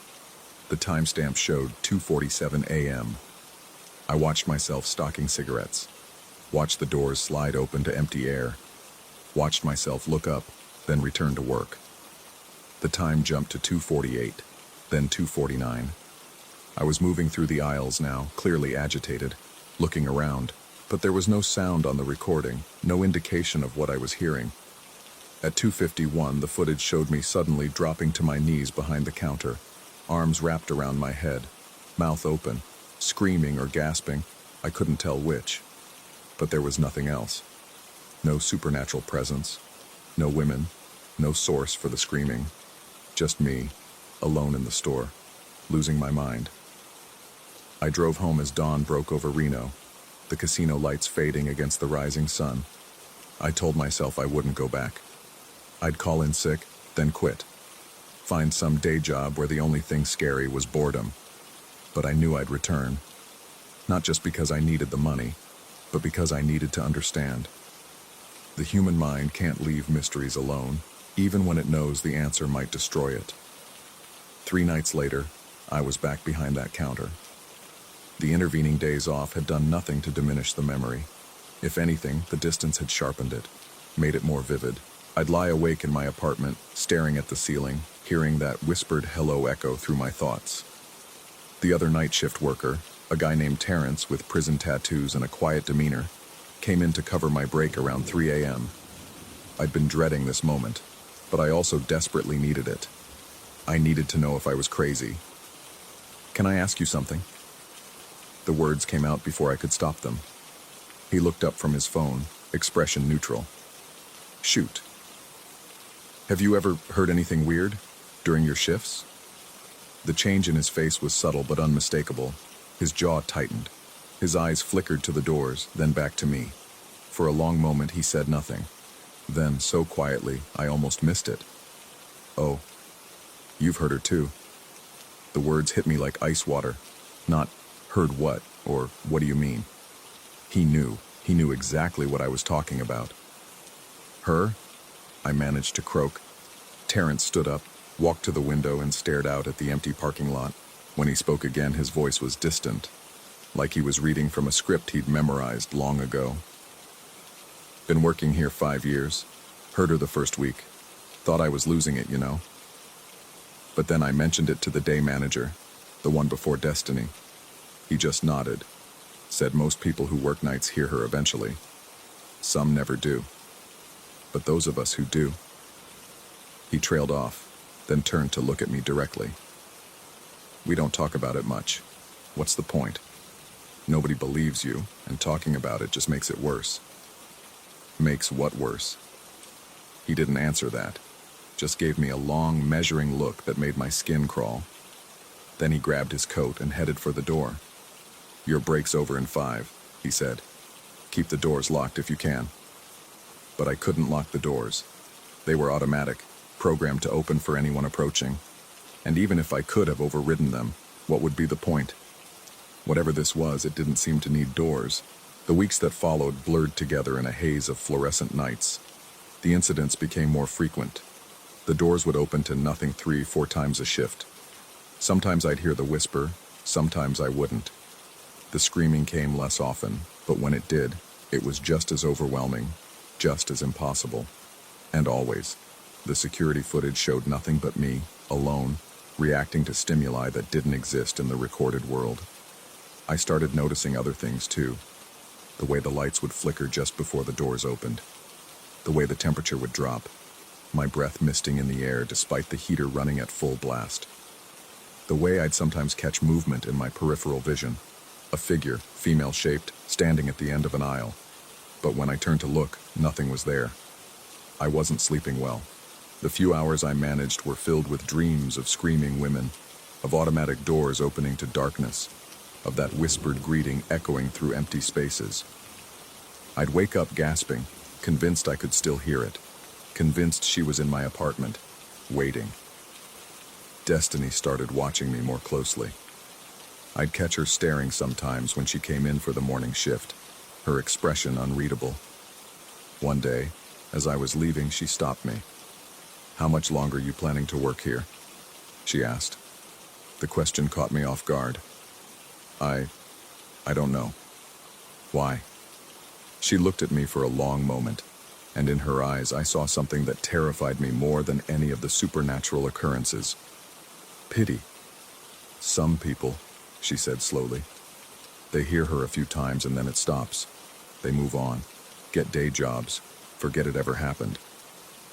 The timestamp showed 2:47 a.m. I watched myself stocking cigarettes, watched the doors slide open to empty air, watched myself look up, then return to work. The time jumped to 2:48, then 2:49. I was moving through the aisles now, clearly agitated, looking around, but there was no sound on the recording, no indication of what I was hearing. At 2:51, the footage showed me suddenly dropping to my knees behind the counter, arms wrapped around my head, mouth open, screaming or gasping, I couldn't tell which. But there was nothing else. No supernatural presence, no women, no source for the screaming. Just me, alone in the store, losing my mind. I drove home as dawn broke over Reno, the casino lights fading against the rising sun. I told myself I wouldn't go back. I'd call in sick, then quit. Find some day job where the only thing scary was boredom. But I knew I'd return. Not just because I needed the money, but because I needed to understand. The human mind can't leave mysteries alone, even when it knows the answer might destroy it. 3 nights later, I was back behind that counter. The intervening days off had done nothing to diminish the memory. If anything, the distance had sharpened it, made it more vivid. I'd lie awake in my apartment, staring at the ceiling, hearing that whispered hello echo through my thoughts. The other night shift worker, a guy named Terrence with prison tattoos and a quiet demeanor, came in to cover my break around 3 a.m. I'd been dreading this moment, but I also desperately needed it. I needed to know if I was crazy. Can I ask you something? The words came out before I could stop them. He looked up from his phone, expression neutral. Shoot. Have you ever heard anything weird during your shifts? The change in his face was subtle but unmistakable. His jaw tightened. His eyes flickered to the doors, then back to me. For a long moment he said nothing. Then, so quietly, I almost missed it. Oh, you've heard her too. The words hit me like ice water. Not, heard what, or what do you mean? He knew exactly what I was talking about. Her? I managed to croak. Terrence stood up, walked to the window and stared out at the empty parking lot. When he spoke again, his voice was distant, like he was reading from a script he'd memorized long ago. Been working here 5 years. Heard her the first week. Thought I was losing it, you know. But then I mentioned it to the day manager, the one before Destiny. He just nodded, said most people who work nights hear her eventually. Some never do. But those of us who do. He trailed off, then turned to look at me directly. We don't talk about it much. What's the point? Nobody believes you, and talking about it just makes it worse. Makes what worse? He didn't answer that, just gave me a long, measuring look that made my skin crawl. Then he grabbed his coat and headed for the door. Your break's over in 5, he said. Keep the doors locked if you can. But I couldn't lock the doors. They were automatic, programmed to open for anyone approaching. And even if I could have overridden them, what would be the point? Whatever this was, it didn't seem to need doors. The weeks that followed blurred together in a haze of fluorescent nights. The incidents became more frequent. The doors would open to nothing 3-4 times a shift. Sometimes I'd hear the whisper, sometimes I wouldn't. The screaming came less often, but when it did, it was just as overwhelming, just as impossible. And always, the security footage showed nothing but me, alone, reacting to stimuli that didn't exist in the recorded world. I started noticing other things too. The way the lights would flicker just before the doors opened. The way the temperature would drop. My breath misting in the air despite the heater running at full blast. The way I'd sometimes catch movement in my peripheral vision. A figure, female-shaped, standing at the end of an aisle. But when I turned to look, nothing was there. I wasn't sleeping well. The few hours I managed were filled with dreams of screaming women, of automatic doors opening to darkness, of that whispered greeting echoing through empty spaces. I'd wake up gasping, convinced I could still hear it, convinced she was in my apartment, waiting. Destiny started watching me more closely. I'd catch her staring sometimes when she came in for the morning shift, her expression unreadable. One day, as I was leaving, she stopped me. "How much longer are you planning to work here?" she asked. The question caught me off guard. I don't know. Why? She looked at me for a long moment, and in her eyes I saw something that terrified me more than any of the supernatural occurrences. Pity. Some people, she said slowly. They hear her a few times and then it stops. They move on, get day jobs, forget it ever happened.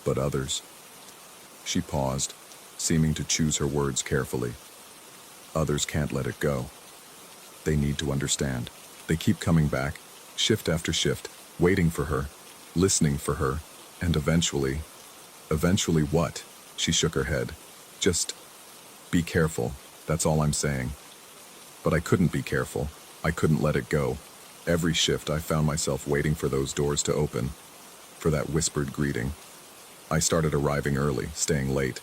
But others... She paused, seeming to choose her words carefully. Others can't let it go. They need to understand. They keep coming back, shift after shift, waiting for her, listening for her, and eventually... Eventually what? She shook her head. Just be careful, that's all I'm saying. But I couldn't be careful. I couldn't let it go. Every shift I found myself waiting for those doors to open, for that whispered greeting. I started arriving early, staying late.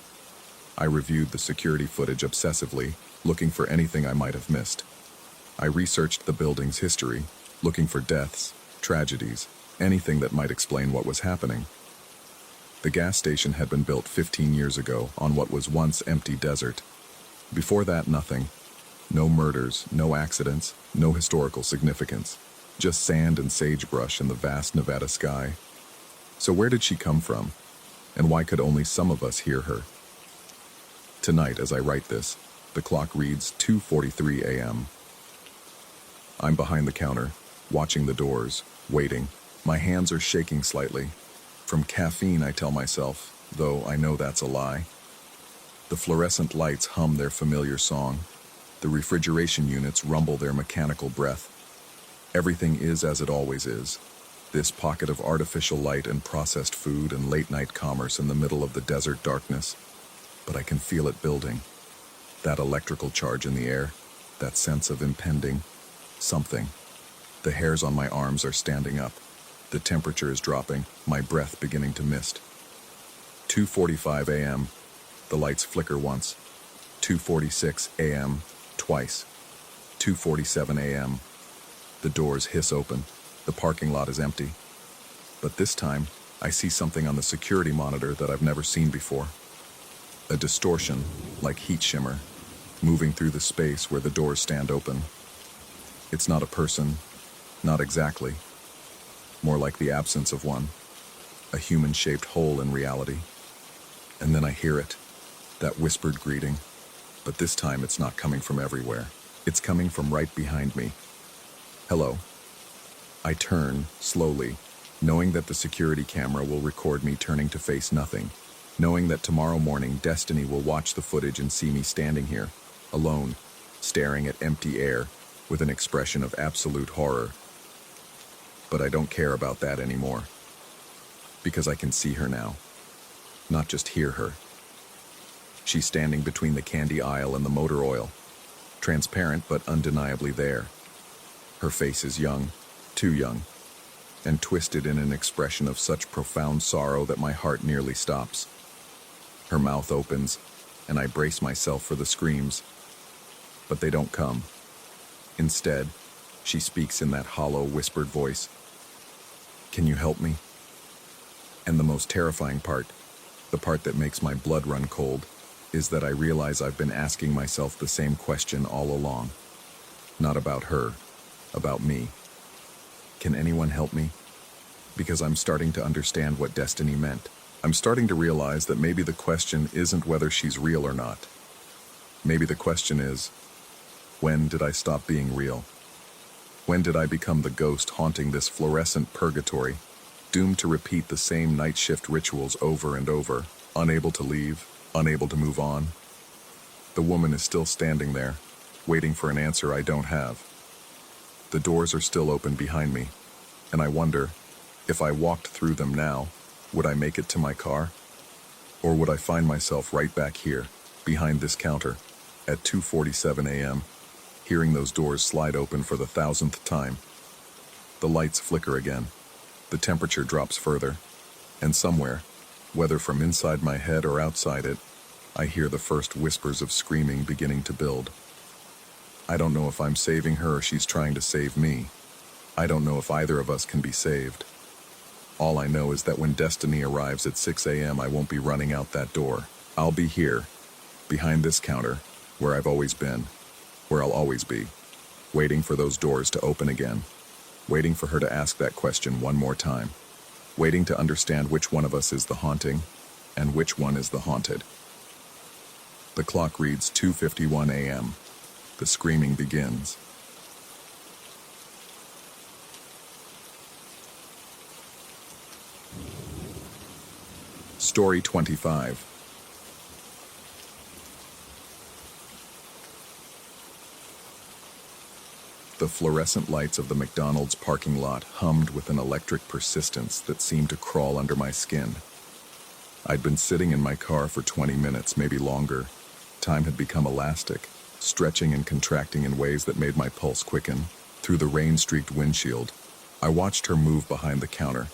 I reviewed the security footage obsessively, looking for anything I might have missed. I researched the building's history, looking for deaths, tragedies, anything that might explain what was happening. The gas station had been built 15 years ago on what was once empty desert. Before that, nothing. No murders, no accidents, no historical significance. Just sand and sagebrush in the vast Nevada sky. So where did she come from? And why could only some of us hear her? Tonight, as I write this, the clock reads 2:43 a.m. I'm behind the counter, watching the doors, waiting. My hands are shaking slightly. From caffeine, I tell myself, though I know that's a lie. The fluorescent lights hum their familiar song. The refrigeration units rumble their mechanical breath. Everything is as it always is. This pocket of artificial light and processed food and late-night commerce in the middle of the desert darkness. But I can feel it building. That electrical charge in the air, that sense of impending something. The hairs on my arms are standing up. The temperature is dropping, my breath beginning to mist. 2:45 a.m. The lights flicker once. 2:46 a.m. Twice. 2:47 a.m. The doors hiss open. The parking lot is empty. But this time, I see something on the security monitor that I've never seen before. A distortion, like heat shimmer, moving through the space where the doors stand open. It's not a person, not exactly. More like the absence of one. A human-shaped hole in reality. And then I hear it, that whispered greeting. But this time it's not coming from everywhere. It's coming from right behind me. Hello. I turn, slowly, knowing that the security camera will record me turning to face nothing, knowing that tomorrow morning Destiny will watch the footage and see me standing here, alone, staring at empty air, with an expression of absolute horror. But I don't care about that anymore, because I can see her now, not just hear her. She's standing between the candy aisle and the motor oil, transparent but undeniably there. Her face is young, too young, and twisted in an expression of such profound sorrow that my heart nearly stops. Her mouth opens, and I brace myself for the screams, but they don't come. Instead, she speaks in that hollow, whispered voice. Can you help me? And the most terrifying part, the part that makes my blood run cold, is that I realize I've been asking myself the same question all along. Not about her, about me. Can anyone help me? Because I'm starting to understand what destiny meant. I'm starting to realize that maybe the question isn't whether she's real or not. Maybe the question is, when did I stop being real? When did I become the ghost haunting this fluorescent purgatory, doomed to repeat the same night shift rituals over and over, unable to leave, unable to move on? The woman is still standing there, waiting for an answer I don't have. The doors are still open behind me, and I wonder, if I walked through them now, would I make it to my car? Or would I find myself right back here, behind this counter, at 2:47 a.m., hearing those doors slide open for the 1,000th time? The lights flicker again, the temperature drops further, and somewhere, whether from inside my head or outside it, I hear the first whispers of screaming beginning to build. I don't know if I'm saving her or she's trying to save me. I don't know if either of us can be saved. All I know is that when destiny arrives at 6 a.m., I won't be running out that door. I'll be here, behind this counter, where I've always been, where I'll always be, waiting for those doors to open again, waiting for her to ask that question one more time, waiting to understand which one of us is the haunting and which one is the haunted. The clock reads 2:51 a.m. The screaming begins. Story 25. The fluorescent lights of the McDonald's parking lot hummed with an electric persistence that seemed to crawl under my skin. I'd been sitting in my car for 20 minutes, maybe longer. Time had become elastic, stretching and contracting in ways that made my pulse quicken. Through the rain-streaked windshield, I watched her move behind the counter,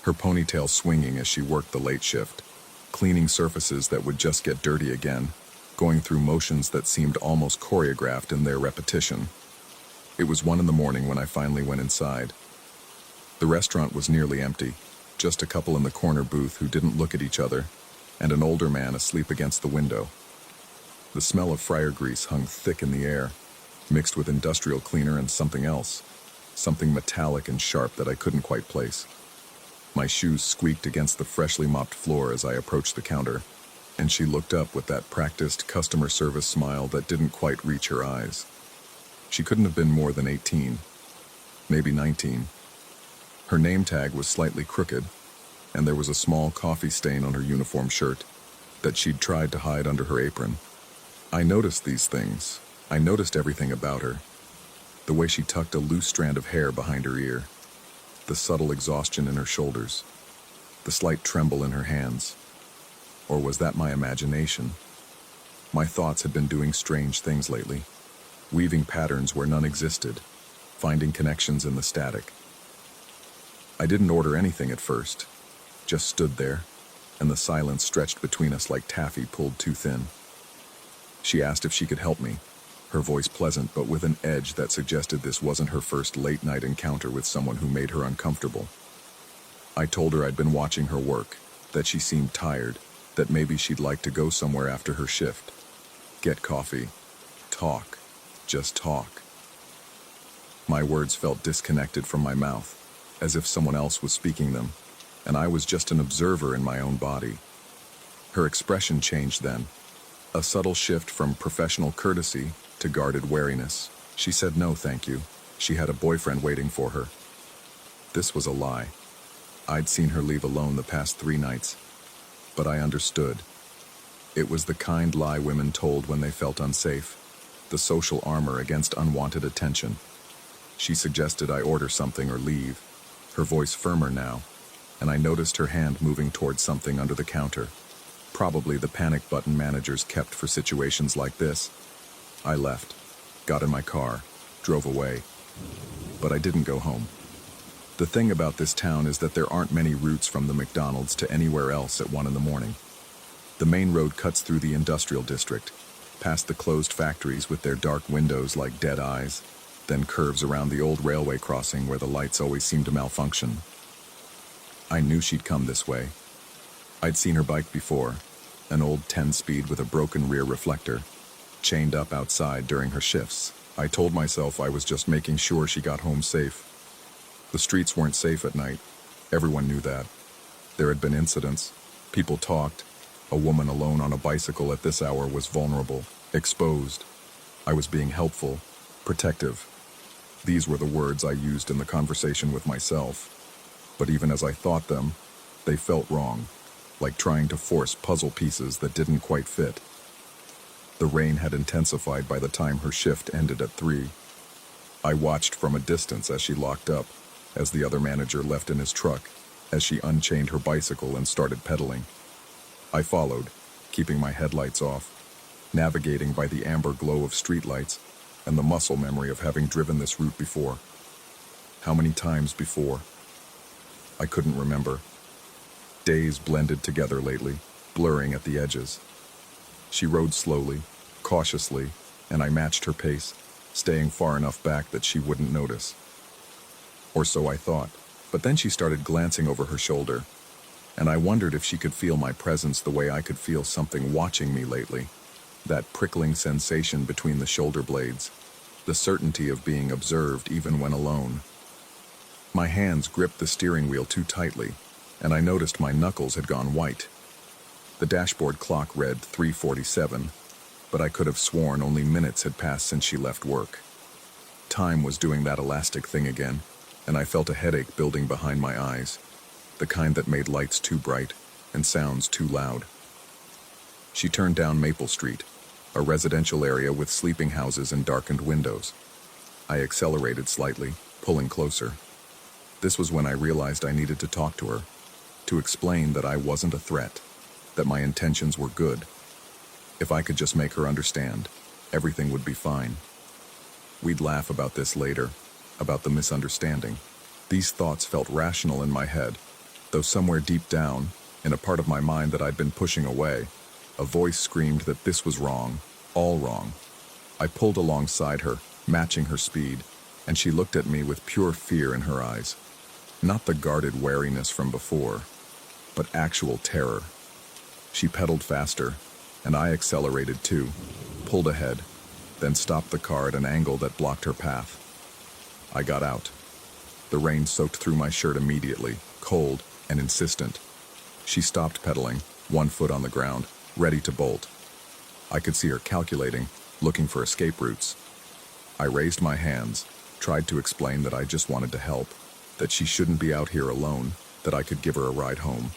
her ponytail swinging as she worked the late shift, cleaning surfaces that would just get dirty again, going through motions that seemed almost choreographed in their repetition. It was 1 a.m. when I finally went inside. The restaurant was nearly empty, just a couple in the corner booth who didn't look at each other, and an older man asleep against the window. The smell of fryer grease hung thick in the air, mixed with industrial cleaner and something else, something metallic and sharp that I couldn't quite place. My shoes squeaked against the freshly mopped floor as I approached the counter, and she looked up with that practiced customer service smile that didn't quite reach her eyes. She couldn't have been more than 18, maybe 19. Her name tag was slightly crooked, and there was a small coffee stain on her uniform shirt that she'd tried to hide under her apron. I noticed these things. I noticed everything about her. The way she tucked a loose strand of hair behind her ear, the subtle exhaustion in her shoulders, the slight tremble in her hands. Or was that my imagination? My thoughts had been doing strange things lately, weaving patterns where none existed, finding connections in the static. I didn't order anything at first, just stood there, and the silence stretched between us like taffy pulled too thin. She asked if she could help me, her voice pleasant but with an edge that suggested this wasn't her first late-night encounter with someone who made her uncomfortable. I told her I'd been watching her work, that she seemed tired, that maybe she'd like to go somewhere after her shift. Get coffee. Talk. Just talk. My words felt disconnected from my mouth, as if someone else was speaking them, and I was just an observer in my own body. Her expression changed then, a subtle shift from professional courtesy to guarded wariness. She said no, thank you. She had a boyfriend waiting for her. This was a lie. I'd seen her leave alone the past 3 nights, but I understood. It was the kind lie women told when they felt unsafe, the social armor against unwanted attention. She suggested I order something or leave, her voice firmer now, and I noticed her hand moving towards something under the counter. Probably the panic button managers kept for situations like this. I left, got in my car, drove away. But I didn't go home. The thing about this town is that there aren't many routes from the McDonald's to anywhere else at 1 a.m. The main road cuts through the industrial district, past the closed factories with their dark windows like dead eyes, then curves around the old railway crossing where the lights always seem to malfunction. I knew she'd come this way. I'd seen her bike before, an old 10-speed with a broken rear reflector, chained up outside during her shifts. I told myself I was just making sure she got home safe. The streets weren't safe at night. Everyone knew that. There had been incidents. People talked. A woman alone on a bicycle at this hour was vulnerable, exposed. I was being helpful, protective. These were the words I used in the conversation with myself. But even as I thought them, they felt wrong, like trying to force puzzle pieces that didn't quite fit. The rain had intensified by the time her shift ended at 3. I watched from a distance as she locked up, as the other manager left in his truck, as she unchained her bicycle and started pedaling. I followed, keeping my headlights off, navigating by the amber glow of streetlights and the muscle memory of having driven this route before. How many times before? I couldn't remember. Days blended together lately, blurring at the edges. She rode slowly, cautiously, and I matched her pace, staying far enough back that she wouldn't notice. Or so I thought, but then she started glancing over her shoulder, and I wondered if she could feel my presence the way I could feel something watching me lately. That prickling sensation between the shoulder blades, the certainty of being observed even when alone. My hands gripped the steering wheel too tightly, and I noticed my knuckles had gone white. The dashboard clock read 3:47, but I could have sworn only minutes had passed since she left work. Time was doing that elastic thing again, and I felt a headache building behind my eyes, the kind that made lights too bright and sounds too loud. She turned down Maple Street, a residential area with sleeping houses and darkened windows. I accelerated slightly, pulling closer. This was when I realized I needed to talk to her, to explain that I wasn't a threat, that my intentions were good. If I could just make her understand, everything would be fine. We'd laugh about this later, about the misunderstanding. These thoughts felt rational in my head, though somewhere deep down, in a part of my mind that I'd been pushing away, a voice screamed that this was wrong, all wrong. I pulled alongside her, matching her speed, and she looked at me with pure fear in her eyes. Not the guarded wariness from before, but actual terror. She pedaled faster, and I accelerated too, pulled ahead, then stopped the car at an angle that blocked her path. I got out. The rain soaked through my shirt immediately, cold and insistent. She stopped pedaling, one foot on the ground, ready to bolt. I could see her calculating, looking for escape routes. I raised my hands, tried to explain that I just wanted to help, that she shouldn't be out here alone, that I could give her a ride home.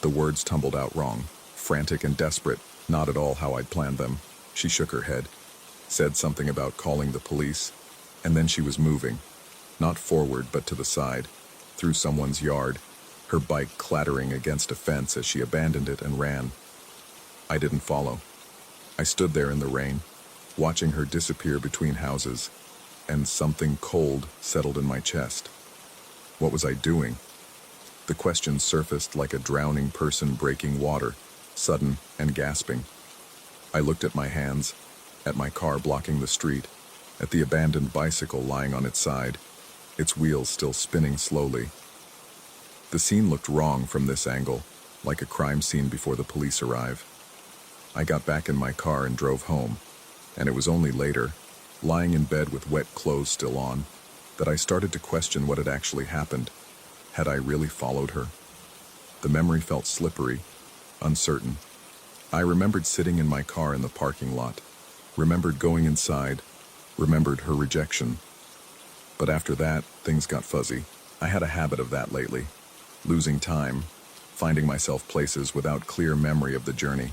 The words tumbled out wrong, frantic and desperate, not at all how I'd planned them. She shook her head, said something about calling the police, and then she was moving, not forward but to the side, through someone's yard, her bike clattering against a fence as she abandoned it and ran. I didn't follow. I stood there in the rain, watching her disappear between houses, and something cold settled in my chest. What was I doing? The question surfaced like a drowning person breaking water, sudden and gasping. I looked at my hands, at my car blocking the street, at the abandoned bicycle lying on its side, its wheels still spinning slowly. The scene looked wrong from this angle, like a crime scene before the police arrive. I got back in my car and drove home, and it was only later, lying in bed with wet clothes still on, that I started to question what had actually happened. Had I really followed her? The memory felt slippery, uncertain. I remembered sitting in my car in the parking lot, remembered going inside, remembered her rejection. But after that, things got fuzzy. I had a habit of that lately, losing time, finding myself places without clear memory of the journey.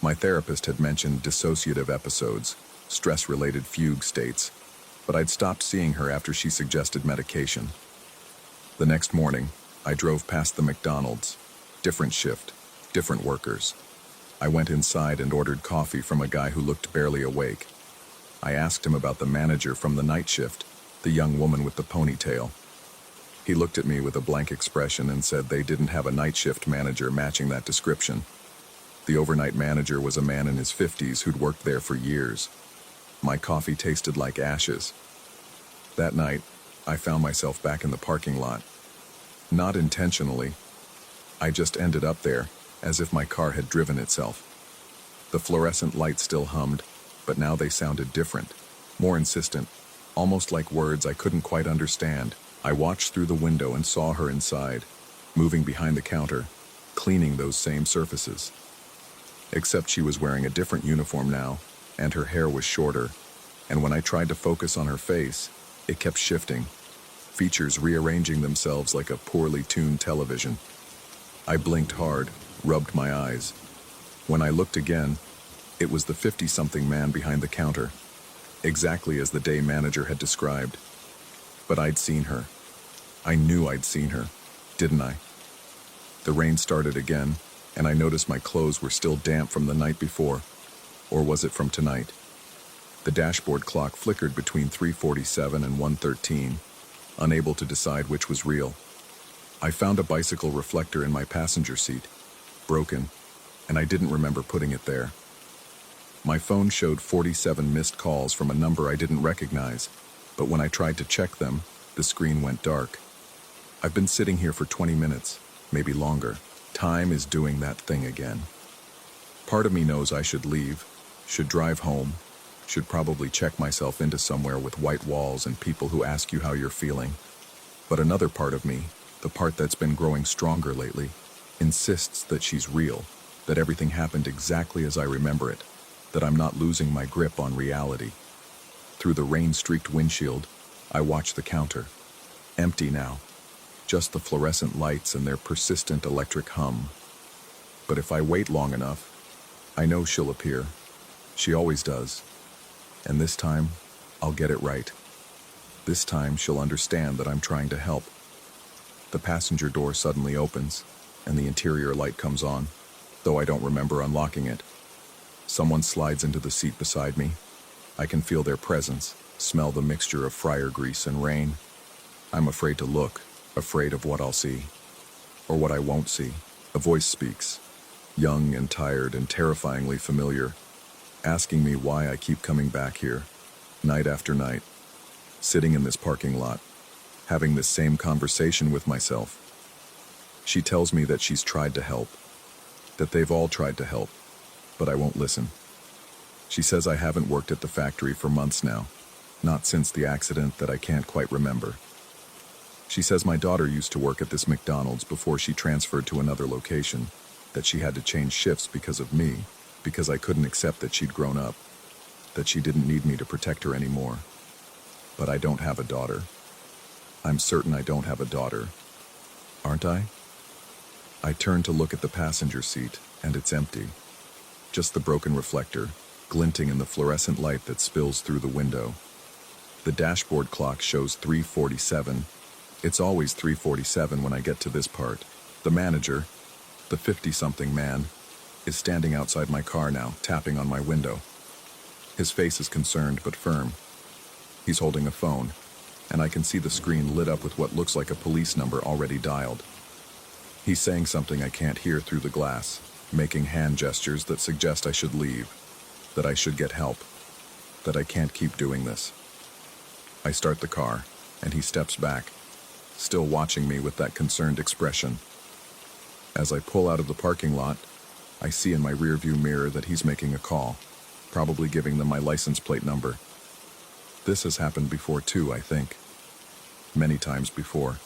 My therapist had mentioned dissociative episodes, stress-related fugue states, but I'd stopped seeing her after she suggested medication. The next morning, I drove past the McDonald's, different shift, different workers. I went inside and ordered coffee from a guy who looked barely awake. I asked him about the manager from the night shift, the young woman with the ponytail. He looked at me with a blank expression and said they didn't have a night shift manager matching that description. The overnight manager was a man in his 50s who'd worked there for years. My coffee tasted like ashes. That night, I found myself back in the parking lot. Not intentionally. I just ended up there, as if my car had driven itself. The fluorescent lights still hummed, but now they sounded different, more insistent, almost like words I couldn't quite understand. I watched through the window and saw her inside, moving behind the counter, cleaning those same surfaces. Except she was wearing a different uniform now, and her hair was shorter, and when I tried to focus on her face, it kept shifting, features rearranging themselves like a poorly tuned television. I blinked hard, rubbed my eyes. When I looked again, it was the 50-something man behind the counter, exactly as the day manager had described. But I'd seen her. I knew I'd seen her, didn't I? The rain started again, and I noticed my clothes were still damp from the night before. Or was it from tonight? The dashboard clock flickered between 3:47 and 1:13, unable to decide which was real. I found a bicycle reflector in my passenger seat, broken, and I didn't remember putting it there. My phone showed 47 missed calls from a number I didn't recognize, but when I tried to check them, the screen went dark. I've been sitting here for 20 minutes, maybe longer. Time is doing that thing again. Part of me knows I should leave, should drive home, should probably check myself into somewhere with white walls and people who ask you how you're feeling. But another part of me, the part that's been growing stronger lately, insists that she's real, that everything happened exactly as I remember it, that I'm not losing my grip on reality. Through the rain-streaked windshield, I watch the counter. Empty now. Just the fluorescent lights and their persistent electric hum. But if I wait long enough, I know she'll appear. She always does. And this time, I'll get it right. This time, she'll understand that I'm trying to help. The passenger door suddenly opens, and the interior light comes on, though I don't remember unlocking it. Someone slides into the seat beside me. I can feel their presence, smell the mixture of fryer grease and rain. I'm afraid to look, afraid of what I'll see, or what I won't see. A voice speaks, young and tired and terrifyingly familiar, asking me why I keep coming back here, night after night, sitting in this parking lot, having this same conversation with myself. She tells me that she's tried to help, that they've all tried to help, but I won't listen. She says I haven't worked at the factory for months now, not since the accident that I can't quite remember. She says my daughter used to work at this McDonald's before she transferred to another location, that she had to change shifts because of me, because I couldn't accept that she'd grown up, that she didn't need me to protect her anymore. But I don't have a daughter. I'm certain I don't have a daughter. Aren't I? I turn to look at the passenger seat, and it's empty. Just the broken reflector, glinting in the fluorescent light that spills through the window. The dashboard clock shows 3:47. It's always 3:47 when I get to this part. The manager, the 50-something man, is standing outside my car now, tapping on my window. His face is concerned but firm. He's holding a phone, and I can see the screen lit up with what looks like a police number already dialed. He's saying something I can't hear through the glass, making hand gestures that suggest I should leave, that I should get help, that I can't keep doing this. I start the car, and he steps back, still watching me with that concerned expression. As I pull out of the parking lot, I see in my rearview mirror that he's making a call, probably giving them my license plate number. This has happened before too, I think. Many times before.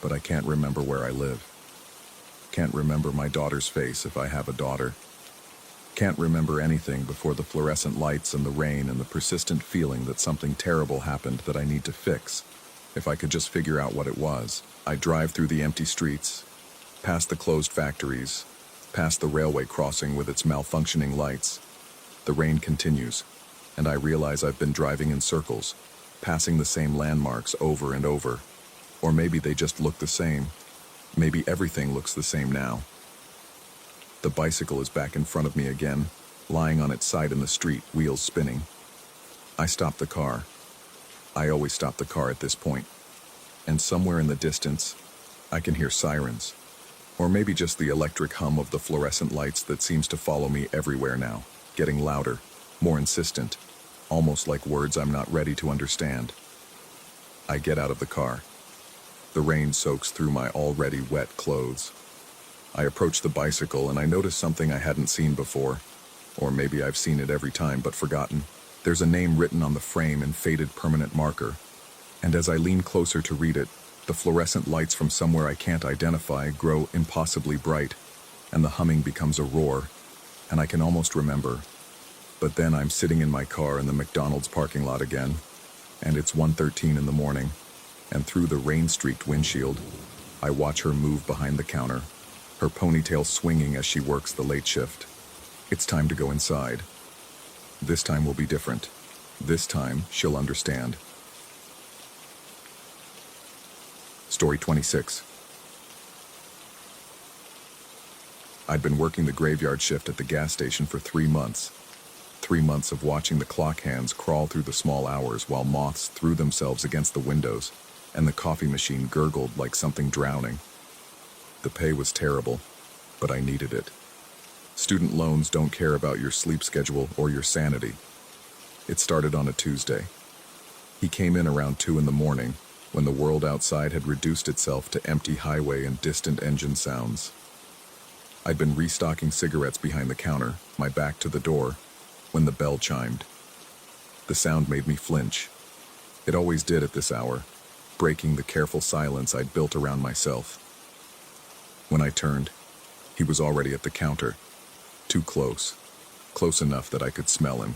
But I can't remember where I live. Can't remember my daughter's face if I have a daughter. Can't remember anything before the fluorescent lights and the rain and the persistent feeling that something terrible happened that I need to fix. If I could just figure out what it was. I drive through the empty streets, past the closed factories, past the railway crossing with its malfunctioning lights. The rain continues, and I realize I've been driving in circles, passing the same landmarks over and over. Or maybe they just look the same. Maybe everything looks the same now. The bicycle is back in front of me again, lying on its side in the street, wheels spinning. I stop the car. I always stop the car at this point. And somewhere in the distance, I can hear sirens. Or maybe just the electric hum of the fluorescent lights that seems to follow me everywhere now, getting louder, more insistent, almost like words I'm not ready to understand. I get out of the car. The rain soaks through my already wet clothes. I approach the bicycle and I notice something I hadn't seen before. Or maybe I've seen it every time but forgotten. There's a name written on the frame in faded permanent marker. And as I lean closer to read it, the fluorescent lights from somewhere I can't identify grow impossibly bright, and the humming becomes a roar, and I can almost remember. But then I'm sitting in my car in the McDonald's parking lot again, and it's 1:13 in the morning, and through the rain-streaked windshield, I watch her move behind the counter, her ponytail swinging as she works the late shift. It's time to go inside. This time will be different. This time, she'll understand. Story 26. I'd been working the graveyard shift at the gas station for 3 months. 3 months of watching the clock hands crawl through the small hours while moths threw themselves against the windows and the coffee machine gurgled like something drowning. The pay was terrible, but I needed it. Student loans don't care about your sleep schedule or your sanity. It started on a Tuesday. He came in around 2 in the morning, when the world outside had reduced itself to empty highway and distant engine sounds. I'd been restocking cigarettes behind the counter, my back to the door, when the bell chimed. The sound made me flinch. It always did at this hour, breaking the careful silence I'd built around myself. When I turned, he was already at the counter, too close, close enough that I could smell him.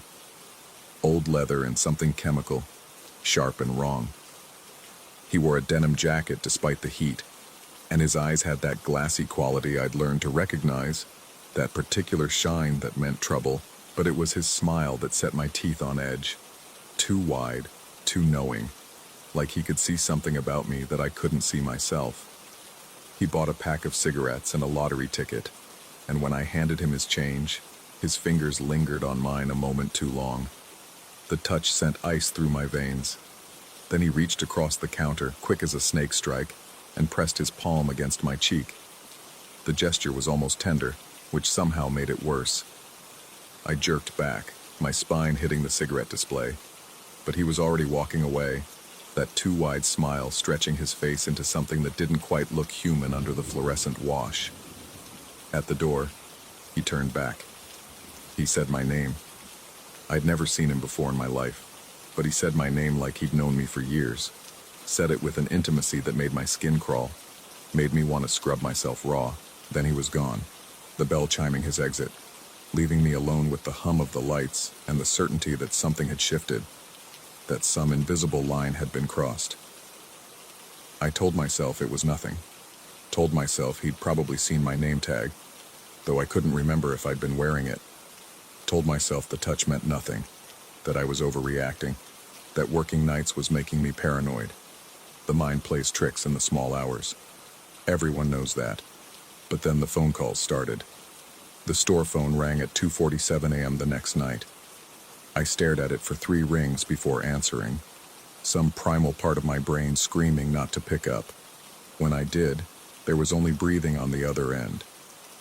Old leather and something chemical, sharp and wrong. He wore a denim jacket despite the heat, and his eyes had that glassy quality I'd learned to recognize, that particular shine that meant trouble, but it was his smile that set my teeth on edge. Too wide, too knowing, like he could see something about me that I couldn't see myself. He bought a pack of cigarettes and a lottery ticket, and when I handed him his change, his fingers lingered on mine a moment too long. The touch sent ice through my veins. Then he reached across the counter, quick as a snake strike, and pressed his palm against my cheek. The gesture was almost tender, which somehow made it worse. I jerked back, my spine hitting the cigarette display, but he was already walking away, that too wide smile stretching his face into something that didn't quite look human under the fluorescent wash. At the door, he turned back. He said my name. I'd never seen him before in my life, but he said my name like he'd known me for years. Said it with an intimacy that made my skin crawl, made me want to scrub myself raw. Then he was gone, the bell chiming his exit, leaving me alone with the hum of the lights and the certainty that something had shifted, that some invisible line had been crossed. I told myself it was nothing. Told myself he'd probably seen my name tag, though I couldn't remember if I'd been wearing it. Told myself the touch meant nothing, that I was overreacting, that working nights was making me paranoid. The mind plays tricks in the small hours. Everyone knows that. But then the phone calls started. The store phone rang at 2:47 a.m. the next night. I stared at it for 3 rings before answering, some primal part of my brain screaming not to pick up. When I did, there was only breathing on the other end.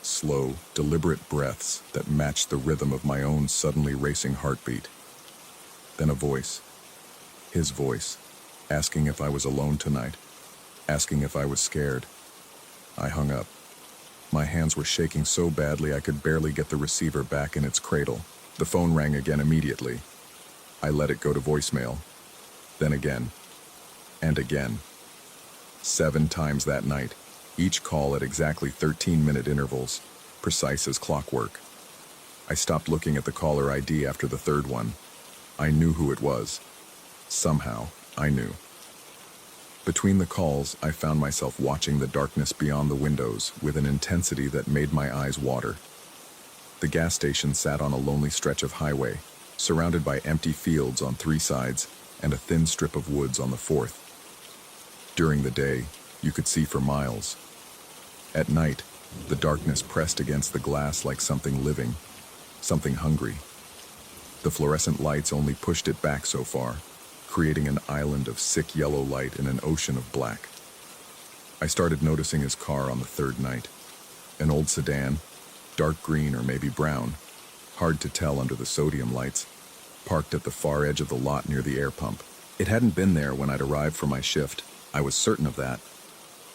Slow, deliberate breaths that matched the rhythm of my own suddenly racing heartbeat. Then a voice, his voice, asking if I was alone tonight, asking if I was scared. I hung up. My hands were shaking so badly I could barely get the receiver back in its cradle. The phone rang again immediately. I let it go to voicemail. Then again. And again. 7 times that night, each call at exactly 13-minute intervals, precise as clockwork. I stopped looking at the caller ID after the 3rd one. I knew who it was. Somehow, I knew. Between the calls, I found myself watching the darkness beyond the windows with an intensity that made my eyes water. The gas station sat on a lonely stretch of highway, surrounded by empty fields on 3 sides and a thin strip of woods on the 4th. During the day, you could see for miles. At night, the darkness pressed against the glass like something living, something hungry. The fluorescent lights only pushed it back so far, creating an island of sick yellow light in an ocean of black. I started noticing his car on the 3rd night. An old sedan, dark green or maybe brown, hard to tell under the sodium lights, parked at the far edge of the lot near the air pump. It hadn't been there when I'd arrived for my shift, I was certain of that.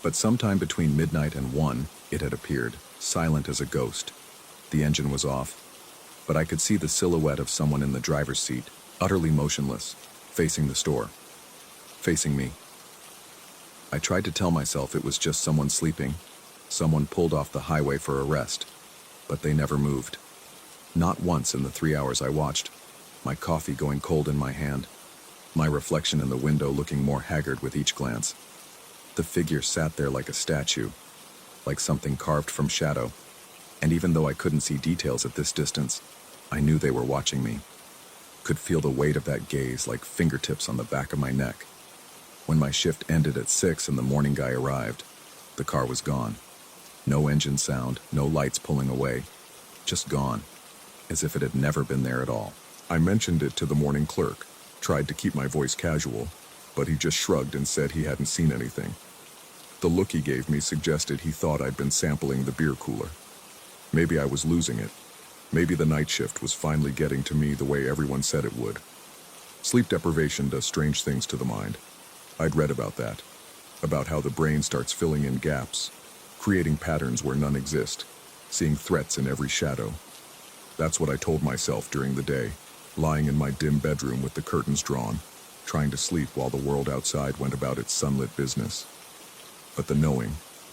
But sometime between midnight and 1, it had appeared, silent as a ghost. The engine was off, but I could see the silhouette of someone in the driver's seat, utterly motionless, facing the store. Facing me. I tried to tell myself it was just someone sleeping, someone pulled off the highway for a rest, but they never moved. Not once in the 3 hours I watched, my coffee going cold in my hand, my reflection in the window looking more haggard with each glance. The figure sat there like a statue, like something carved from shadow, and even though I couldn't see details at this distance, I knew they were watching me. Could feel the weight of that gaze like fingertips on the back of my neck. When my shift ended at 6 and the morning guy arrived, the car was gone. No engine sound, no lights pulling away, just gone, as if it had never been there at all. I mentioned it to the morning clerk, tried to keep my voice casual, but he just shrugged and said he hadn't seen anything. The look he gave me suggested he thought I'd been sampling the beer cooler. Maybe I was losing it. Maybe the night shift was finally getting to me the way everyone said it would. Sleep deprivation does strange things to the mind. I'd read about that, about how the brain starts filling in gaps, creating patterns where none exist, seeing threats in every shadow. That's what I told myself during the day, lying in my dim bedroom with the curtains drawn, trying to sleep while the world outside went about its sunlit business. But the knowing,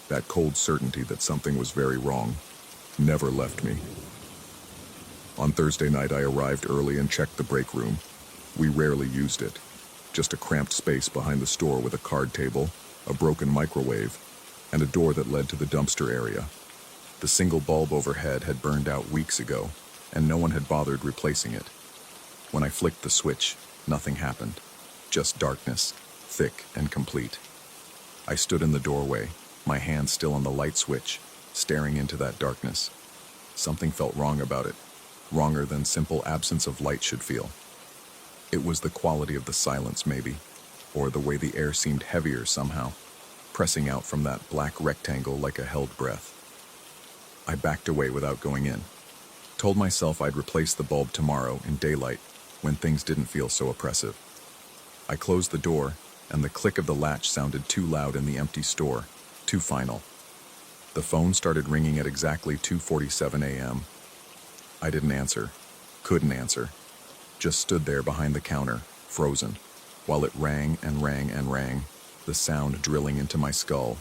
that cold certainty that something was very wrong, never left me. On Thursday night, I arrived early and checked the break room. We rarely used it. Just a cramped space behind the store with a card table, a broken microwave, and a door that led to the dumpster area. The single bulb overhead had burned out weeks ago, and no one had bothered replacing it. When I flicked the switch, nothing happened. Just darkness, thick and complete. I stood in the doorway, my hand still on the light switch, staring into that darkness. Something felt wrong about it, wronger than simple absence of light should feel. It was the quality of the silence, maybe, or the way the air seemed heavier somehow, pressing out from that black rectangle like a held breath. I backed away without going in. Told myself I'd replace the bulb tomorrow in daylight when things didn't feel so oppressive. I closed the door, and the click of the latch sounded too loud in the empty store, too final. The phone started ringing at exactly 2:47 a.m. I didn't answer, couldn't answer, just stood there behind the counter, frozen, while it rang and rang and rang, the sound drilling into my skull.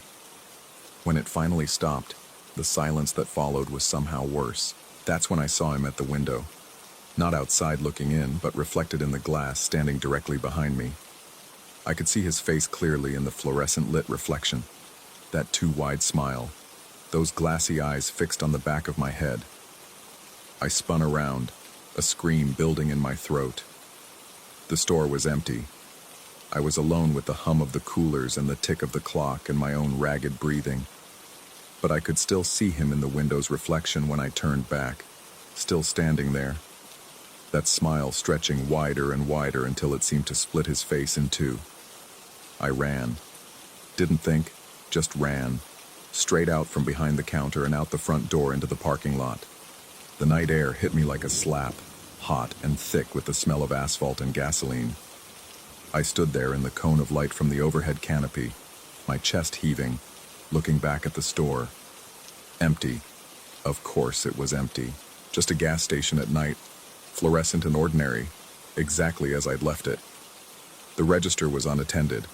When it finally stopped, the silence that followed was somehow worse. That's when I saw him at the window. Not outside looking in, but reflected in the glass standing directly behind me. I could see his face clearly in the fluorescent lit reflection. That too wide smile, those glassy eyes fixed on the back of my head. I spun around, a scream building in my throat. The store was empty. I was alone with the hum of the coolers and the tick of the clock and my own ragged breathing. But I could still see him in the window's reflection when I turned back, still standing there. That smile stretching wider and wider until it seemed to split his face in two. I ran. Didn't think, just ran. Straight out from behind the counter and out the front door into the parking lot. The night air hit me like a slap, hot and thick with the smell of asphalt and gasoline. I stood there in the cone of light from the overhead canopy, my chest heaving, looking back at the store. Empty. Of course it was empty. Just a gas station at night, fluorescent and ordinary, exactly as I'd left it. The register was unattended.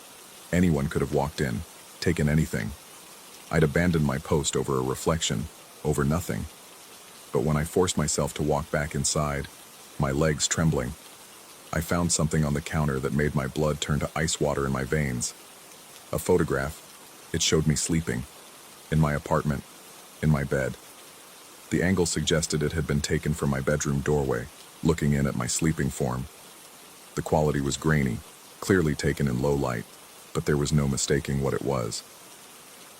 Anyone could have walked in, taken anything. I'd abandoned my post over a reflection, over nothing. But when I forced myself to walk back inside, my legs trembling, I found something on the counter that made my blood turn to ice water in my veins. A photograph. It showed me sleeping. In my apartment. In my bed. The angle suggested it had been taken from my bedroom doorway, looking in at my sleeping form. The quality was grainy, clearly taken in low light, but there was no mistaking what it was.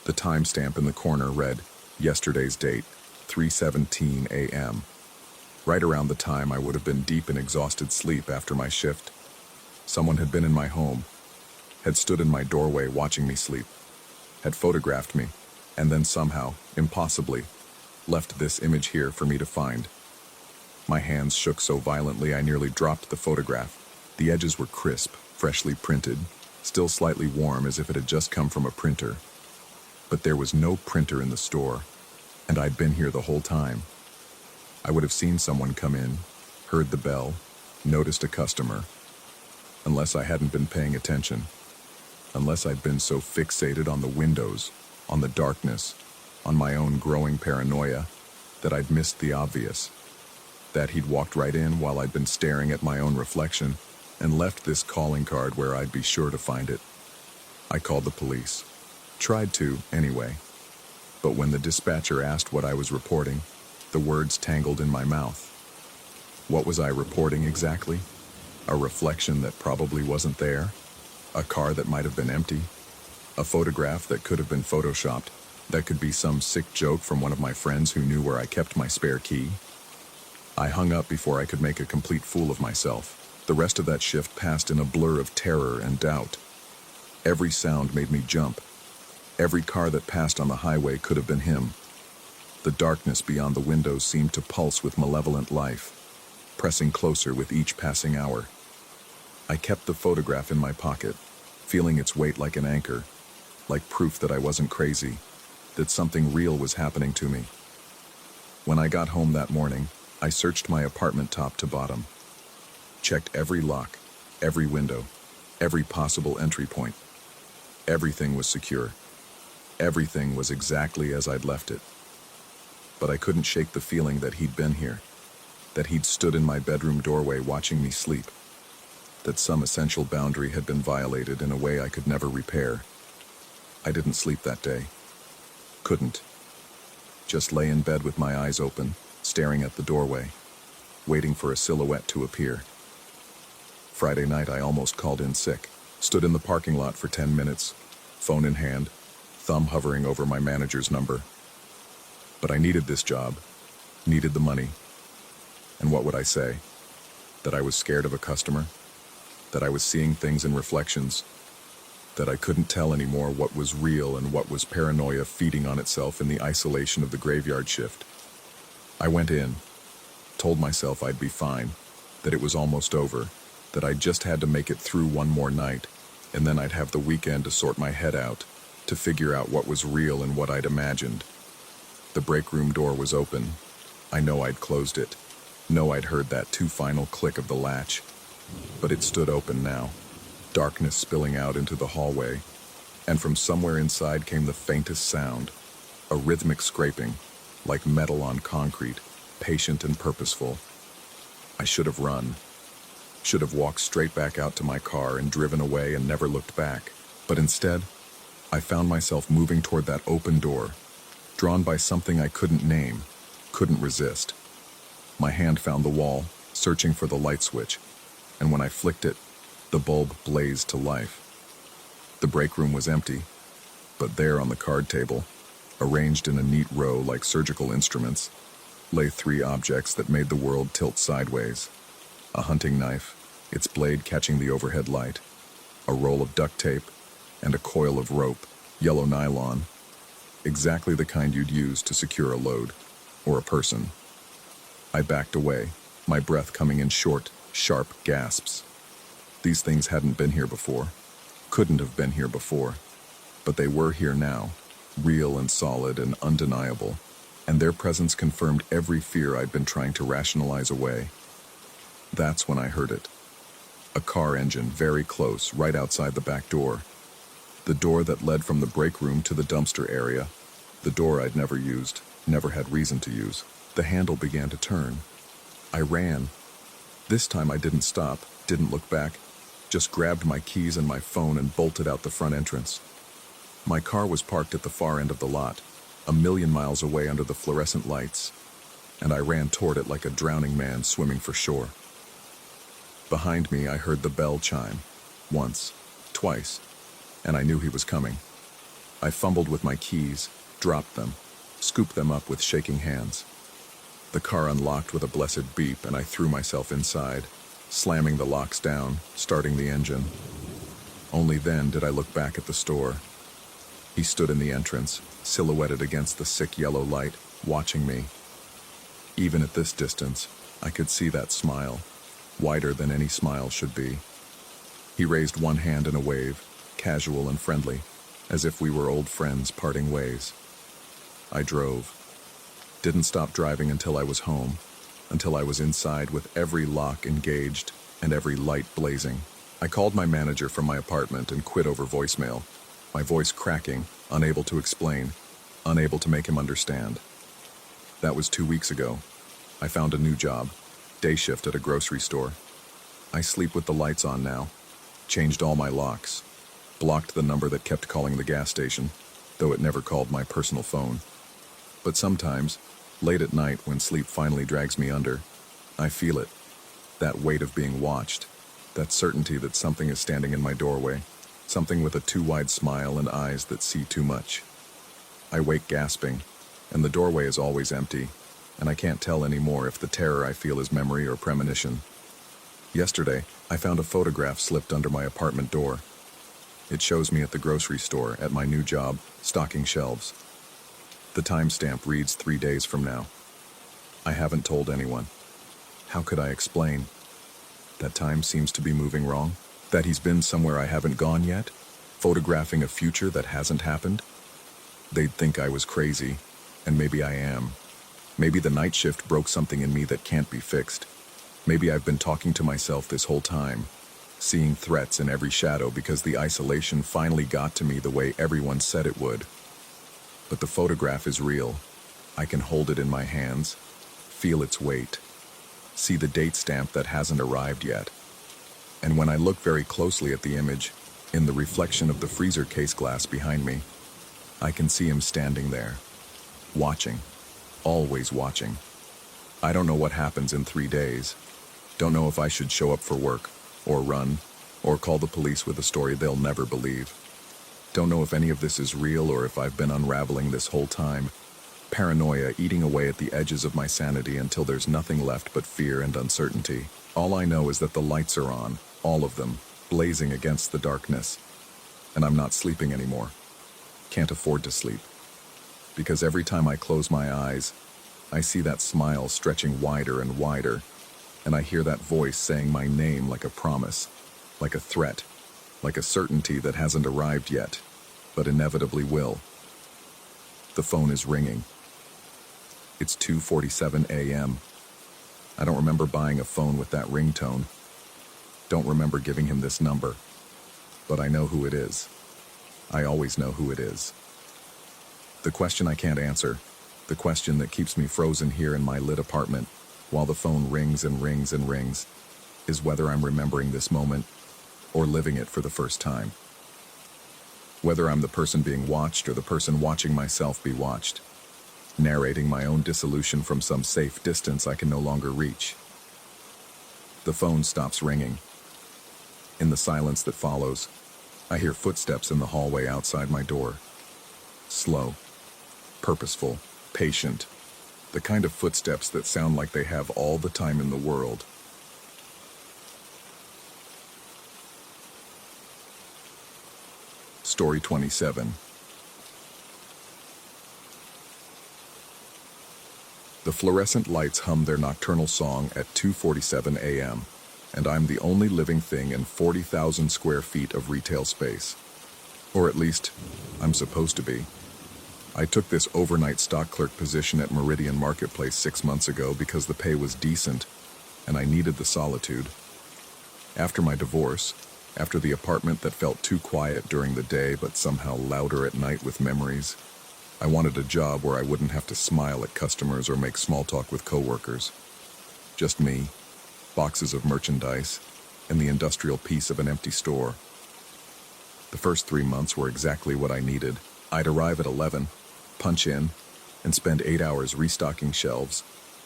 The timestamp in the corner read, yesterday's date, 3:17 a.m. Right around the time I would have been deep in exhausted sleep after my shift. Someone had been in my home, had stood in my doorway watching me sleep, had photographed me, and then somehow, impossibly, left this image here for me to find. My hands shook so violently I nearly dropped the photograph. The edges were crisp, freshly printed, still slightly warm as if it had just come from a printer. But there was no printer in the store, and I'd been here the whole time. I would have seen someone come in, heard the bell, noticed a customer, unless I hadn't been paying attention, unless I'd been so fixated on the windows, on the darkness, on my own growing paranoia, that I'd missed the obvious, that he'd walked right in while I'd been staring at my own reflection and left this calling card where I'd be sure to find it. I called the police. Tried to, anyway. But when the dispatcher asked what I was reporting, the words tangled in my mouth. What was I reporting exactly? A reflection that probably wasn't there? A car that might have been empty? A photograph that could have been photoshopped? That could be some sick joke from one of my friends who knew where I kept my spare key? I hung up before I could make a complete fool of myself. The rest of that shift passed in a blur of terror and doubt. Every sound made me jump. Every car that passed on the highway could have been him. The darkness beyond the windows seemed to pulse with malevolent life, pressing closer with each passing hour. I kept the photograph in my pocket, feeling its weight like an anchor, like proof that I wasn't crazy, that something real was happening to me. When I got home that morning, I searched my apartment top to bottom, checked every lock, every window, every possible entry point. Everything was secure. Everything was exactly as I'd left it. But I couldn't shake the feeling that he'd been here, that he'd stood in my bedroom doorway watching me sleep, that some essential boundary had been violated in a way I could never repair. I didn't sleep that day. Couldn't. Just lay in bed with my eyes open, staring at the doorway, waiting for a silhouette to appear. Friday night I almost called in sick, stood in the parking lot for 10 minutes, phone in hand, thumb hovering over my manager's number. But I needed this job, needed the money. And what would I say? That I was scared of a customer? That I was seeing things in reflections? That I couldn't tell anymore what was real and what was paranoia feeding on itself in the isolation of the graveyard shift? I went in, told myself I'd be fine, that it was almost over, that I just had to make it through one more night, and then I'd have the weekend to sort my head out, to figure out what was real and what I'd imagined. The break room door was open. I know I'd closed it. Know I'd heard that final click of the latch. But it stood open now, darkness spilling out into the hallway, and from somewhere inside came the faintest sound, a rhythmic scraping, like metal on concrete, patient and purposeful. I should have run. Should have walked straight back out to my car and driven away and never looked back. But instead, I found myself moving toward that open door, drawn by something I couldn't name, couldn't resist. My hand found the wall, searching for the light switch, and when I flicked it, the bulb blazed to life. The break room was empty, but there on the card table, arranged in a neat row like surgical instruments, lay 3 objects that made the world tilt sideways. A hunting knife, its blade catching the overhead light, a roll of duct tape, and a coil of rope, yellow nylon, exactly the kind you'd use to secure a load, or a person. I backed away, my breath coming in short, sharp gasps. These things hadn't been here before, couldn't have been here before, but they were here now, real and solid and undeniable, and their presence confirmed every fear I'd been trying to rationalize away. That's when I heard it. A car engine very close, right outside the back door. The door that led from the break room to the dumpster area. The door I'd never used, never had reason to use. The handle began to turn. I ran. This time I didn't stop, didn't look back, just grabbed my keys and my phone and bolted out the front entrance. My car was parked at the far end of the lot, a million miles away under the fluorescent lights, and I ran toward it like a drowning man swimming for shore. Behind me, I heard the bell chime, once, twice, and I knew he was coming. I fumbled with my keys, dropped them, scooped them up with shaking hands. The car unlocked with a blessed beep, and I threw myself inside, slamming the locks down, starting the engine. Only then did I look back at the store. He stood in the entrance, silhouetted against the sick yellow light, watching me. Even at this distance, I could see that smile, wider than any smile should be. He raised one hand in a wave, casual and friendly, as if we were old friends parting ways. I drove. Didn't stop driving until I was home, until I was inside with every lock engaged and every light blazing. I called my manager from my apartment and quit over voicemail, my voice cracking, unable to explain, unable to make him understand. That was 2 weeks ago. I found a new job, day shift at a grocery store. I sleep with the lights on now, changed all my locks, blocked the number that kept calling the gas station, though it never called my personal phone. But sometimes, late at night when sleep finally drags me under, I feel it, that weight of being watched, that certainty that something is standing in my doorway, something with a too wide smile and eyes that see too much. I wake gasping, and the doorway is always empty, and I can't tell anymore if the terror I feel is memory or premonition. Yesterday, I found a photograph slipped under my apartment door. It shows me at the grocery store at my new job, stocking shelves. The timestamp reads 3 days from now. I haven't told anyone. How could I explain? That time seems to be moving wrong? That he's been somewhere I haven't gone yet? Photographing a future that hasn't happened? They'd think I was crazy, and maybe I am. Maybe the night shift broke something in me that can't be fixed. Maybe I've been talking to myself this whole time, seeing threats in every shadow because the isolation finally got to me the way everyone said it would. But the photograph is real. I can hold it in my hands, feel its weight, see the date stamp that hasn't arrived yet. And when I look very closely at the image, in the reflection of the freezer case glass behind me, I can see him standing there, watching, always watching. I don't know what happens in 3 days. Don't know if I should show up for work, or run, or call the police with a story they'll never believe. Don't know if any of this is real or if I've been unraveling this whole time. Paranoia eating away at the edges of my sanity until there's nothing left but fear and uncertainty. All I know is that the lights are on, all of them, blazing against the darkness. And I'm not sleeping anymore. Can't afford to sleep. Because every time I close my eyes, I see that smile stretching wider and wider, and I hear that voice saying my name like a promise, like a threat, like a certainty that hasn't arrived yet, but inevitably will. The phone is ringing. It's 2:47 a.m. I don't remember buying a phone with that ringtone. Don't remember giving him this number. But I know who it is. I always know who it is. The question I can't answer, the question that keeps me frozen here in my lit apartment while the phone rings and rings and rings, is whether I'm remembering this moment or living it for the first time. Whether I'm the person being watched or the person watching myself be watched, narrating my own dissolution from some safe distance I can no longer reach. The phone stops ringing. In the silence that follows, I hear footsteps in the hallway outside my door. Slow, purposeful, patient, the kind of footsteps that sound like they have all the time in the world. Story 27. The fluorescent lights hum their nocturnal song at 2:47 a.m., and I'm the only living thing in 40,000 square feet of retail space. Or at least, I'm supposed to be. I took this overnight stock clerk position at Meridian Marketplace 6 months ago because the pay was decent, and I needed the solitude. After my divorce, after the apartment that felt too quiet during the day but somehow louder at night with memories, I wanted a job where I wouldn't have to smile at customers or make small talk with coworkers. Just me, boxes of merchandise, and the industrial peace of an empty store. The first 3 months were exactly what I needed. I'd arrive at 11, punch in, and spend 8 hours restocking shelves,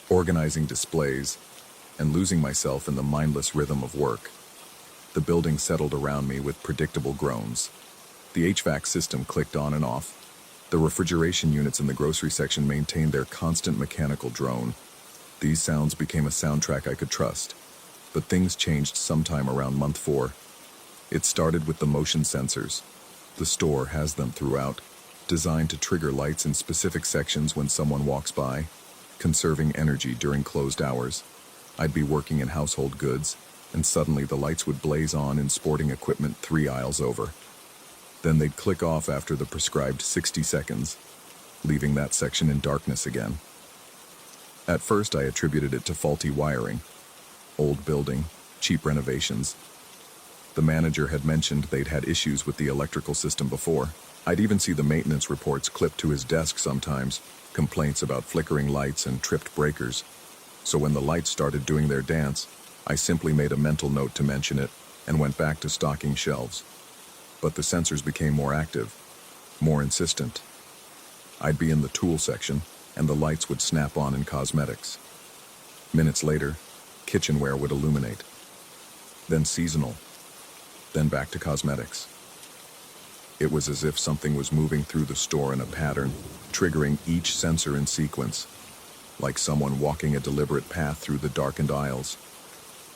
organizing displays, and losing myself in the mindless rhythm of work. The building settled around me with predictable groans. The HVAC system clicked on and off. The refrigeration units in the grocery section maintained their constant mechanical drone. These sounds became a soundtrack I could trust. But things changed sometime around month 4. It started with the motion sensors. The store has them throughout, designed to trigger lights in specific sections when someone walks by, conserving energy during closed hours. I'd be working in household goods, and suddenly the lights would blaze on in sporting equipment 3 aisles over. Then they'd click off after the prescribed 60 seconds, leaving that section in darkness again. At first, I attributed it to faulty wiring. Old building, cheap renovations. The manager had mentioned they'd had issues with the electrical system before. I'd even see the maintenance reports clipped to his desk sometimes, complaints about flickering lights and tripped breakers. So when the lights started doing their dance, I simply made a mental note to mention it and went back to stocking shelves. But the sensors became more active, more insistent. I'd be in the tool section, and the lights would snap on in cosmetics. Minutes later, kitchenware would illuminate. Then seasonal. Then back to cosmetics. It was as if something was moving through the store in a pattern, triggering each sensor in sequence, like someone walking a deliberate path through the darkened aisles.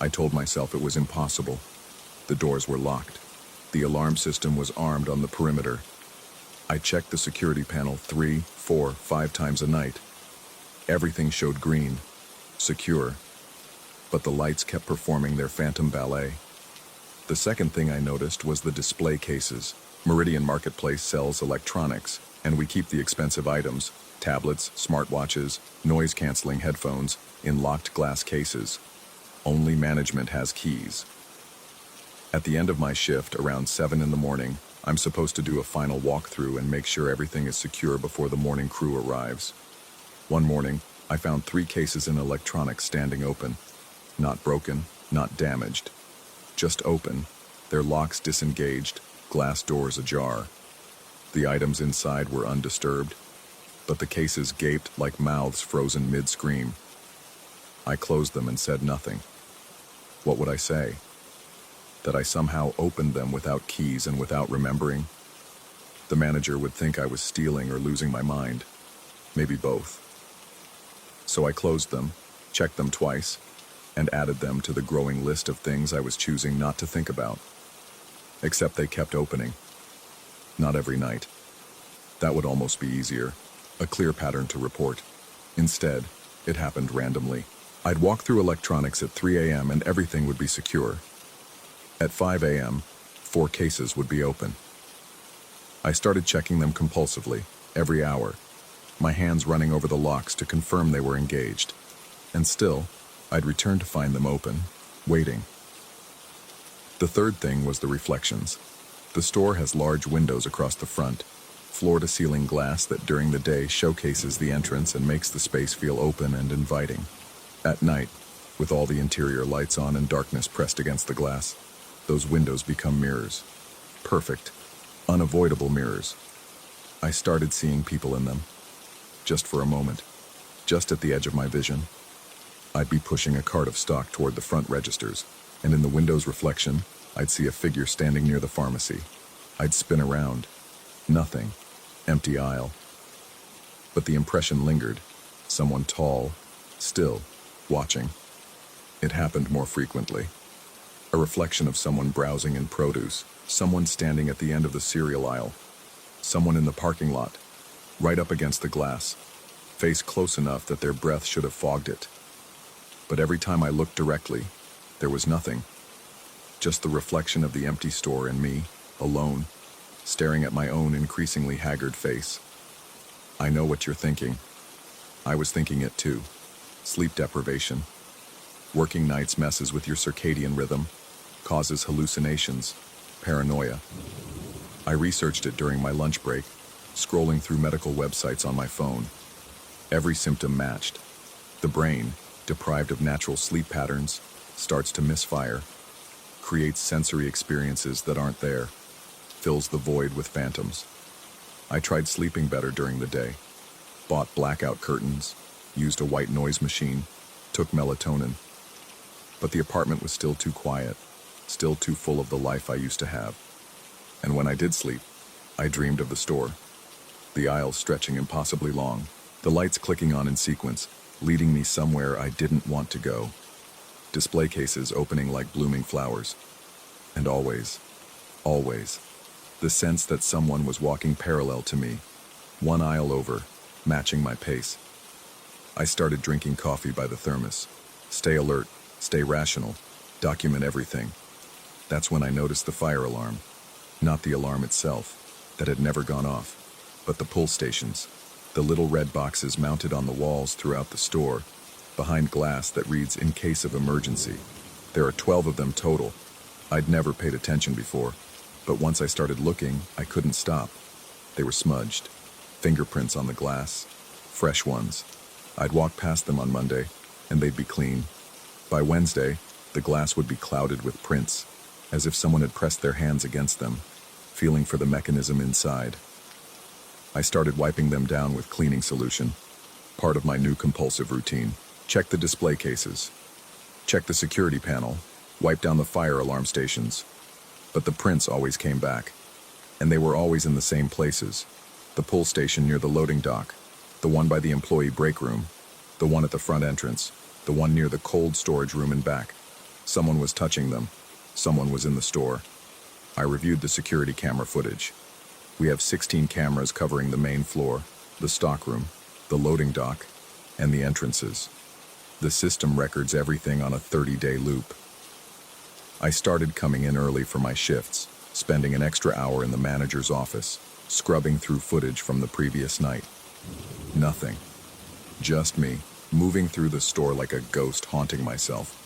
I told myself it was impossible. The doors were locked. The alarm system was armed on the perimeter. I checked the security panel 3, 4, 5 times a night. Everything showed green, secure, but the lights kept performing their phantom ballet. The second thing I noticed was the display cases. Meridian Marketplace sells electronics, and we keep the expensive items, tablets, smartwatches, noise-canceling headphones, in locked glass cases. Only management has keys. At the end of my shift, around 7 in the morning, I'm supposed to do a final walkthrough and make sure everything is secure before the morning crew arrives. One morning, I found 3 cases in electronics standing open. Not broken, not damaged. Just open, their locks disengaged, glass doors ajar. The items inside were undisturbed, but the cases gaped like mouths frozen mid-scream. I closed them and said nothing. What would I say? That I somehow opened them without keys and without remembering? The manager would think I was stealing or losing my mind. Maybe both. So I closed them, checked them twice, and added them to the growing list of things I was choosing not to think about. Except they kept opening. Not every night. That would almost be easier. A clear pattern to report. Instead, it happened randomly. I'd walk through electronics at 3 a.m. and everything would be secure. At 5 a.m., 4 cases would be open. I started checking them compulsively, every hour, my hands running over the locks to confirm they were engaged. And still, I'd return to find them open, waiting. The third thing was the reflections. The store has large windows across the front, floor-to-ceiling glass that during the day showcases the entrance and makes the space feel open and inviting. At night, with all the interior lights on and darkness pressed against the glass, those windows become mirrors. Perfect, unavoidable mirrors. I started seeing people in them. Just for a moment, just at the edge of my vision. I'd be pushing a cart of stock toward the front registers, and in the window's reflection, I'd see a figure standing near the pharmacy. I'd spin around. Nothing. Empty aisle. But the impression lingered. Someone tall, still, watching. It happened more frequently. A reflection of someone browsing in produce, someone standing at the end of the cereal aisle, someone in the parking lot, right up against the glass, face close enough that their breath should have fogged it. But every time I looked directly, there was nothing. Just the reflection of the empty store and me, alone, staring at my own increasingly haggard face. I know what you're thinking. I was thinking it too. Sleep deprivation. Working nights messes with your circadian rhythm, causes hallucinations, paranoia. I researched it during my lunch break, scrolling through medical websites on my phone. Every symptom matched. The brain, deprived of natural sleep patterns, starts to misfire, creates sensory experiences that aren't there, fills the void with phantoms. I tried sleeping better during the day, bought blackout curtains, used a white noise machine, took melatonin. But the apartment was still too quiet, still too full of the life I used to have. And when I did sleep, I dreamed of the store, the aisles stretching impossibly long, the lights clicking on in sequence, leading me somewhere I didn't want to go. Display cases opening like blooming flowers. And always, the sense that someone was walking parallel to me, one aisle over, matching my pace. I started drinking coffee by the thermos. Stay alert, stay rational, Document everything. That's when I noticed the fire alarm. Not the alarm itself, that had never gone off, but the pull stations. The little red boxes mounted on the walls throughout the store, behind glass that reads "in case of emergency." There are 12 of them total. I'd never paid attention before, but once I started looking, I couldn't stop. They were smudged. Fingerprints on the glass. Fresh ones. I'd walk past them on Monday, and they'd be clean. By Wednesday, the glass would be clouded with prints, as if someone had pressed their hands against them, feeling for the mechanism inside. I started wiping them down with cleaning solution, part of my new compulsive routine. Check the display cases. Check the security panel. Wipe down the fire alarm stations. But the prints always came back, and they were always in the same places. The pull station near the loading dock, the one by the employee break room, the one at the front entrance, the one near the cold storage room and back. Someone was touching them. Someone was in the store. I reviewed the security camera footage. We have 16 cameras covering the main floor, the stockroom, the loading dock, and the entrances. The system records everything on a 30-day loop. I started coming in early for my shifts, spending an extra hour in the manager's office, scrubbing through footage from the previous night. Nothing. Just me, moving through the store like a ghost haunting myself.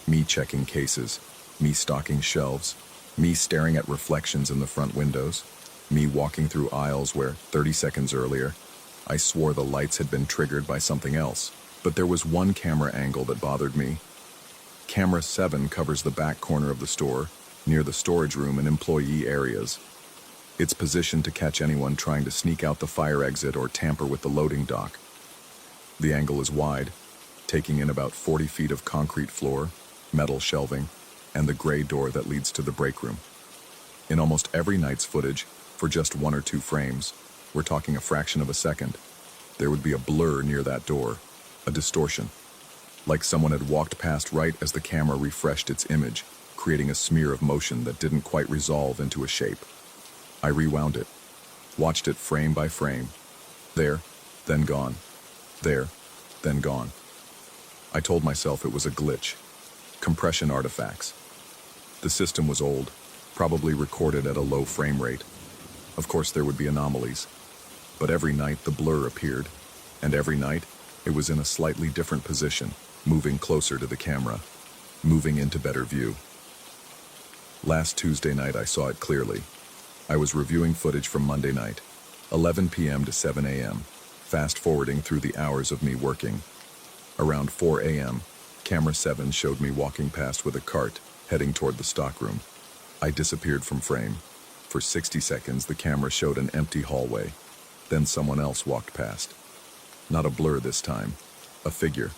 Me checking cases, me stocking shelves, me staring at reflections in the front windows, me walking through aisles where, 30 seconds earlier, I swore the lights had been triggered by something else. But there was one camera angle that bothered me. Camera 7 covers the back corner of the store, near the storage room and employee areas. It's positioned to catch anyone trying to sneak out the fire exit or tamper with the loading dock. The angle is wide, taking in about 40 feet of concrete floor, metal shelving, and the gray door that leads to the break room. In almost every night's footage, for just 1 or 2 frames, we're talking a fraction of a second, there would be a blur near that door, a distortion, like someone had walked past right as the camera refreshed its image, creating a smear of motion that didn't quite resolve into a shape. I rewound it, watched it frame by frame. There, then gone. There, then gone. I told myself it was a glitch. Compression artifacts. The system was old, probably recorded at a low frame rate. Of course there would be anomalies. But every night the blur appeared, and every night it was in a slightly different position, moving closer to the camera, moving into better view. Last Tuesday night I saw it clearly. I was reviewing footage from Monday night, 11 p.m. to 7 a.m., fast-forwarding through the hours of me working. Around 4 a.m., camera 7 showed me walking past with a cart, heading toward the stockroom. I disappeared from frame. For 60 seconds, the camera showed an empty hallway. Then someone else walked past. Not a blur this time. A figure.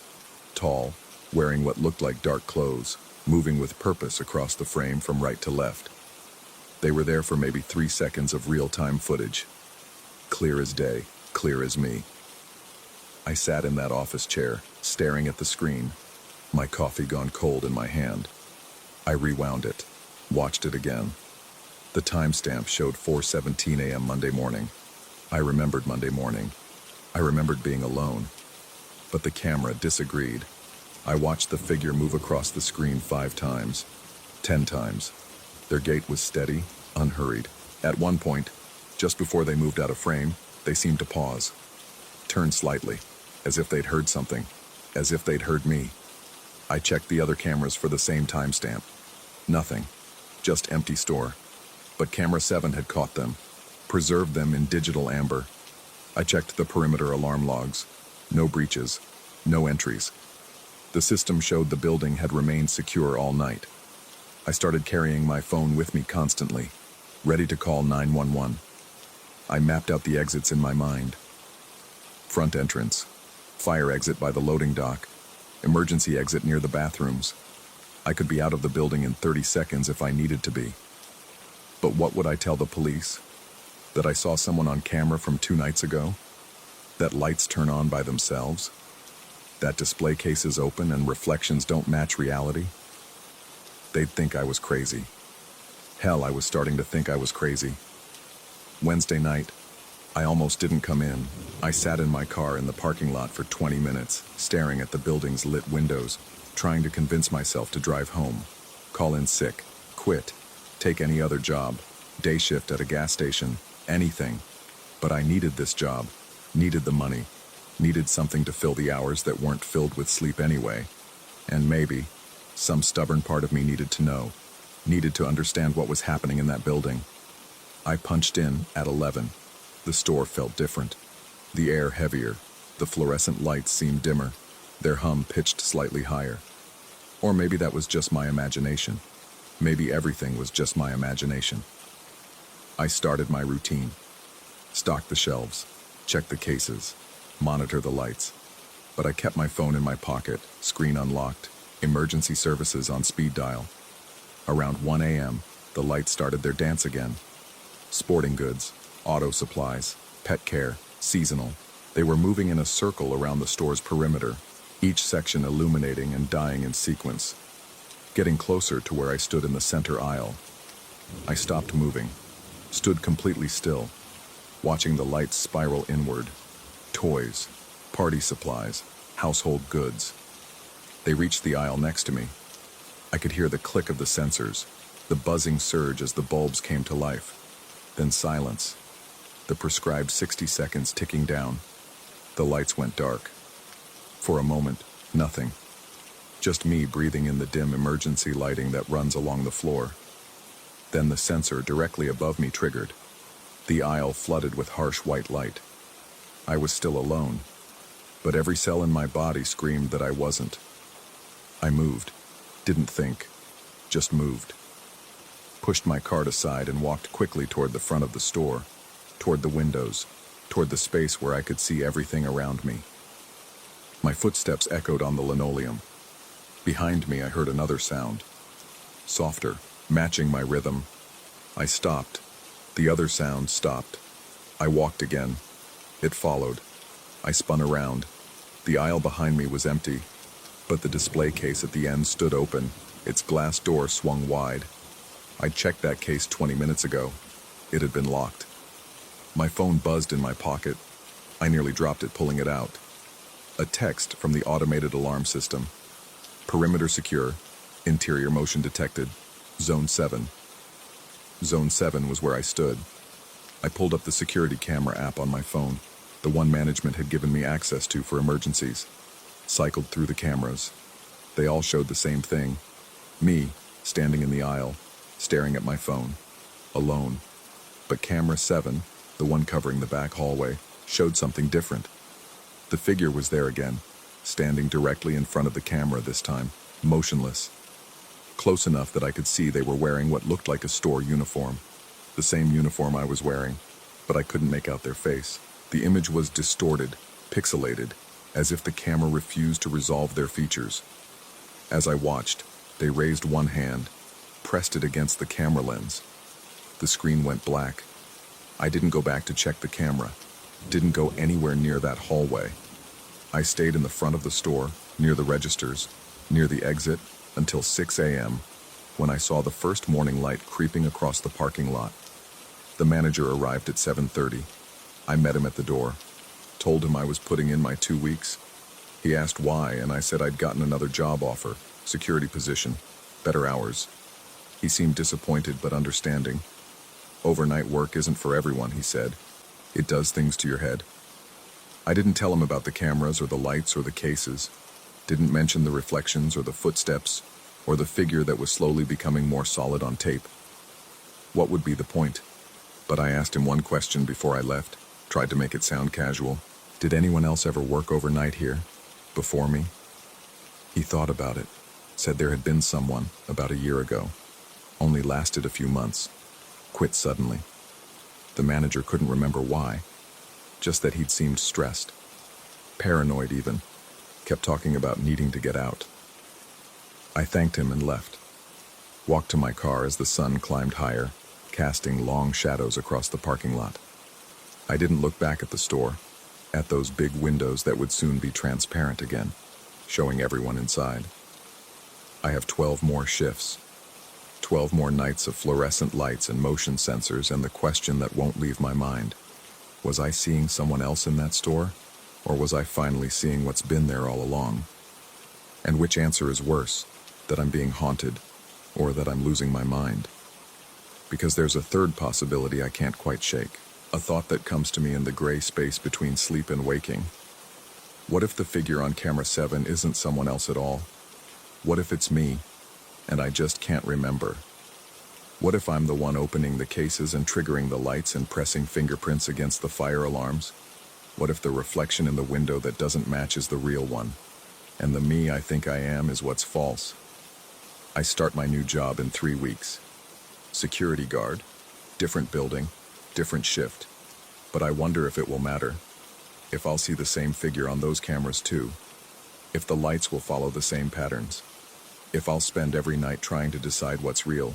Tall, wearing what looked like dark clothes, moving with purpose across the frame from right to left. They were there for maybe 3 seconds of real-time footage. Clear as day, clear as me. I sat in that office chair, staring at the screen, my coffee gone cold in my hand. I rewound it, watched it again. The timestamp showed 4:17 a.m. Monday morning. I remembered Monday morning. I remembered being alone. But the camera disagreed. I watched the figure move across the screen 5 times, 10 times. Their gait was steady, unhurried. At one point, just before they moved out of frame, they seemed to pause, turn slightly, as if they'd heard something, as if they'd heard me. I checked the other cameras for the same timestamp. Nothing, just empty store. But camera 7 had caught them, preserved them in digital amber. I checked the perimeter alarm logs. No breaches, no entries. The system showed the building had remained secure all night. I started carrying my phone with me constantly, ready to call 911. I mapped out the exits in my mind. Front entrance, fire exit by the loading dock, emergency exit near the bathrooms. I could be out of the building in 30 seconds if I needed to be. But what would I tell the police? That I saw someone on camera from 2 nights ago? That lights turn on by themselves? That display cases open and reflections don't match reality? They'd think I was crazy. Hell, I was starting to think I was crazy. Wednesday night, I almost didn't come in. I sat in my car in the parking lot for 20 minutes, staring at the building's lit windows, trying to convince myself to drive home. Call in sick, quit, take any other job, day shift at a gas station, anything. But I needed this job, needed the money, needed something to fill the hours that weren't filled with sleep anyway. And maybe, some stubborn part of me needed to know, needed to understand what was happening in that building. I punched in at 11. The store felt different. The air heavier, the fluorescent lights seemed dimmer, their hum pitched slightly higher. Or maybe that was just my imagination. Maybe everything was just my imagination. I started my routine. Stock the shelves, check the cases, monitor the lights. But I kept my phone in my pocket, screen unlocked, emergency services on speed dial. Around 1 a.m., the lights started their dance again. Sporting goods, auto supplies, pet care, seasonal. They were moving in a circle around the store's perimeter, each section illuminating and dying in sequence. Getting closer to where I stood in the center aisle. I stopped moving, stood completely still, watching the lights spiral inward. Toys, party supplies, household goods. They reached the aisle next to me. I could hear the click of the sensors, the buzzing surge as the bulbs came to life. Then silence, the prescribed 60 seconds ticking down. The lights went dark. For a moment, nothing. Just me breathing in the dim emergency lighting that runs along the floor. Then the sensor directly above me triggered. The aisle flooded with harsh white light. I was still alone, but every cell in my body screamed that I wasn't. I moved, didn't think, just moved. Pushed my cart aside and walked quickly toward the front of the store, toward the windows, toward the space where I could see everything around me. My footsteps echoed on the linoleum. Behind me I heard another sound, softer, matching my rhythm. I stopped. The other sound stopped. I walked again. It followed. I spun around. The aisle behind me was empty, but the display case at the end stood open, its glass door swung wide. I'd checked that case 20 minutes ago. It had been locked. My phone buzzed in my pocket. I nearly dropped it pulling it out. A text from the automated alarm system. Perimeter secure. Interior motion detected. Zone 7. Zone 7 was where I stood. I pulled up the security camera app on my phone, the one management had given me access to for emergencies. Cycled through the cameras. They all showed the same thing. Me, standing in the aisle, staring at my phone. Alone. But camera 7, the one covering the back hallway, showed something different. The figure was there again, standing directly in front of the camera this time, motionless. Close enough that I could see they were wearing what looked like a store uniform. The same uniform I was wearing, but I couldn't make out their face. The image was distorted, pixelated, as if the camera refused to resolve their features. As I watched, they raised one hand, pressed it against the camera lens. The screen went black. I didn't go back to check the camera, didn't go anywhere near that hallway. I stayed in the front of the store, near the registers, near the exit, until 6 a.m., when I saw the first morning light creeping across the parking lot. The manager arrived at 7:30. I met him at the door, told him I was putting in my 2 weeks. He asked why, and I said I'd gotten another job offer, security position, better hours. He seemed disappointed but understanding. Overnight work isn't for everyone, he said. It does things to your head. I didn't tell him about the cameras or the lights or the cases. Didn't mention the reflections or the footsteps or the figure that was slowly becoming more solid on tape. What would be the point? But I asked him one question before I left, tried to make it sound casual. Did anyone else ever work overnight here, before me? He thought about it, said there had been someone about a year ago, only lasted a few months, quit suddenly. The manager couldn't remember why, just that he'd seemed stressed, paranoid even, kept talking about needing to get out. I thanked him and left. Walked to my car as the sun climbed higher, casting long shadows across the parking lot. I didn't look back at the store, at those big windows that would soon be transparent again, showing everyone inside. I have 12 more shifts, 12 more nights of fluorescent lights and motion sensors, and the question that won't leave my mind. Was I seeing someone else in that store? Or was I finally seeing what's been there all along? And which answer is worse, that I'm being haunted, or that I'm losing my mind. Because there's a third possibility I can't quite shake, a thought that comes to me in the gray space between sleep and waking. What if the figure on camera 7 isn't someone else at all? What if it's me, and I just can't remember? What if I'm the one opening the cases and triggering the lights and pressing fingerprints against the fire alarms? What if the reflection in the window that doesn't match is the real one, and the me I think I am is what's false? I start my new job in 3 weeks. Security guard, different building, different shift. But I wonder if it will matter. If I'll see the same figure on those cameras too. If the lights will follow the same patterns. If I'll spend every night trying to decide what's real.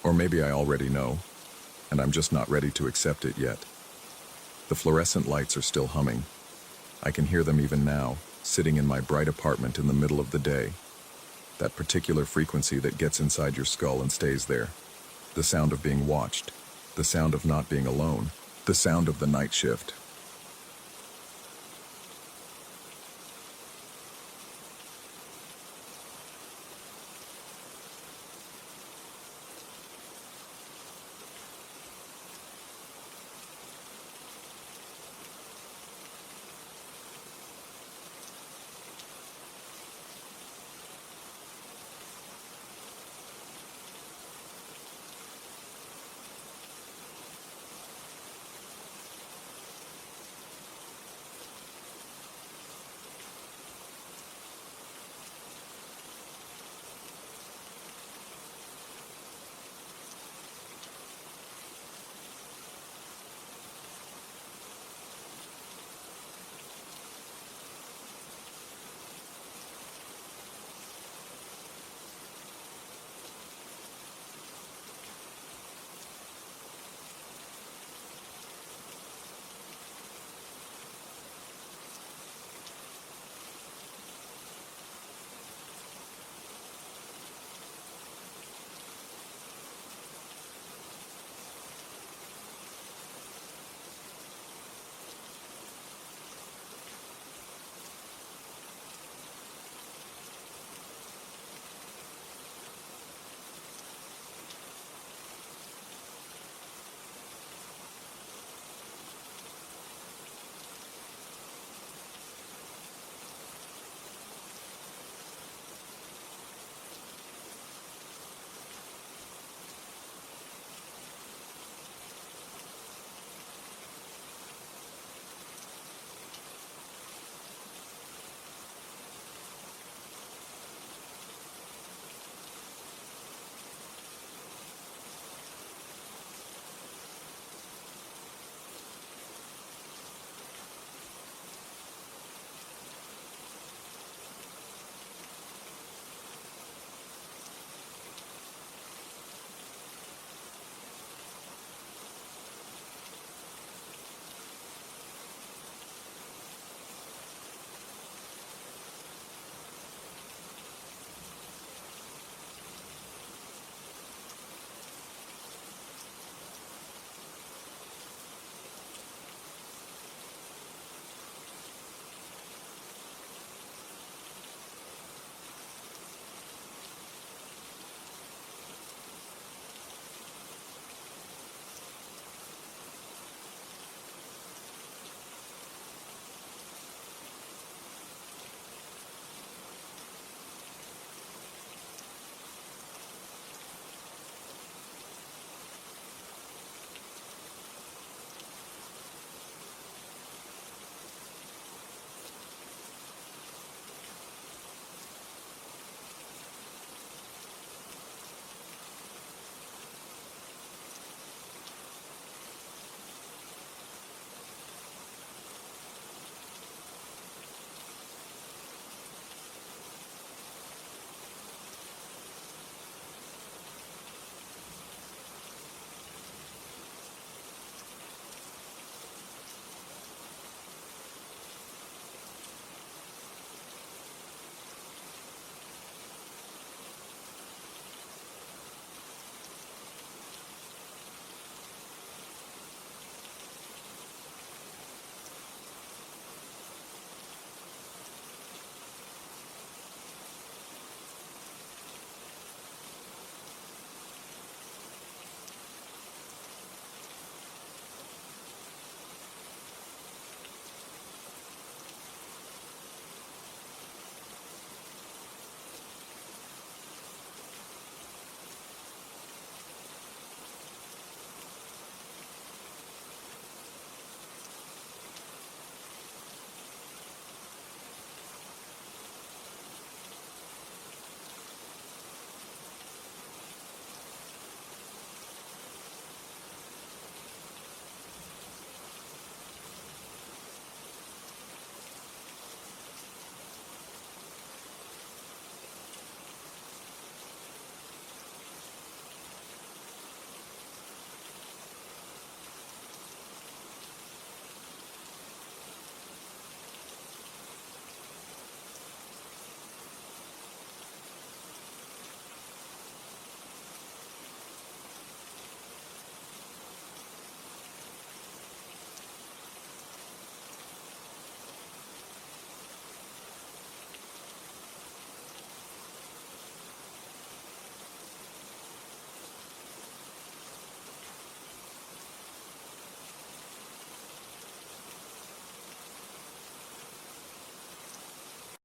Or maybe I already know, and I'm just not ready to accept it yet. The fluorescent lights are still humming. I can hear them even now, sitting in my bright apartment in the middle of the day. That particular frequency that gets inside your skull and stays there. The sound of being watched. The sound of not being alone. The sound of the night shift,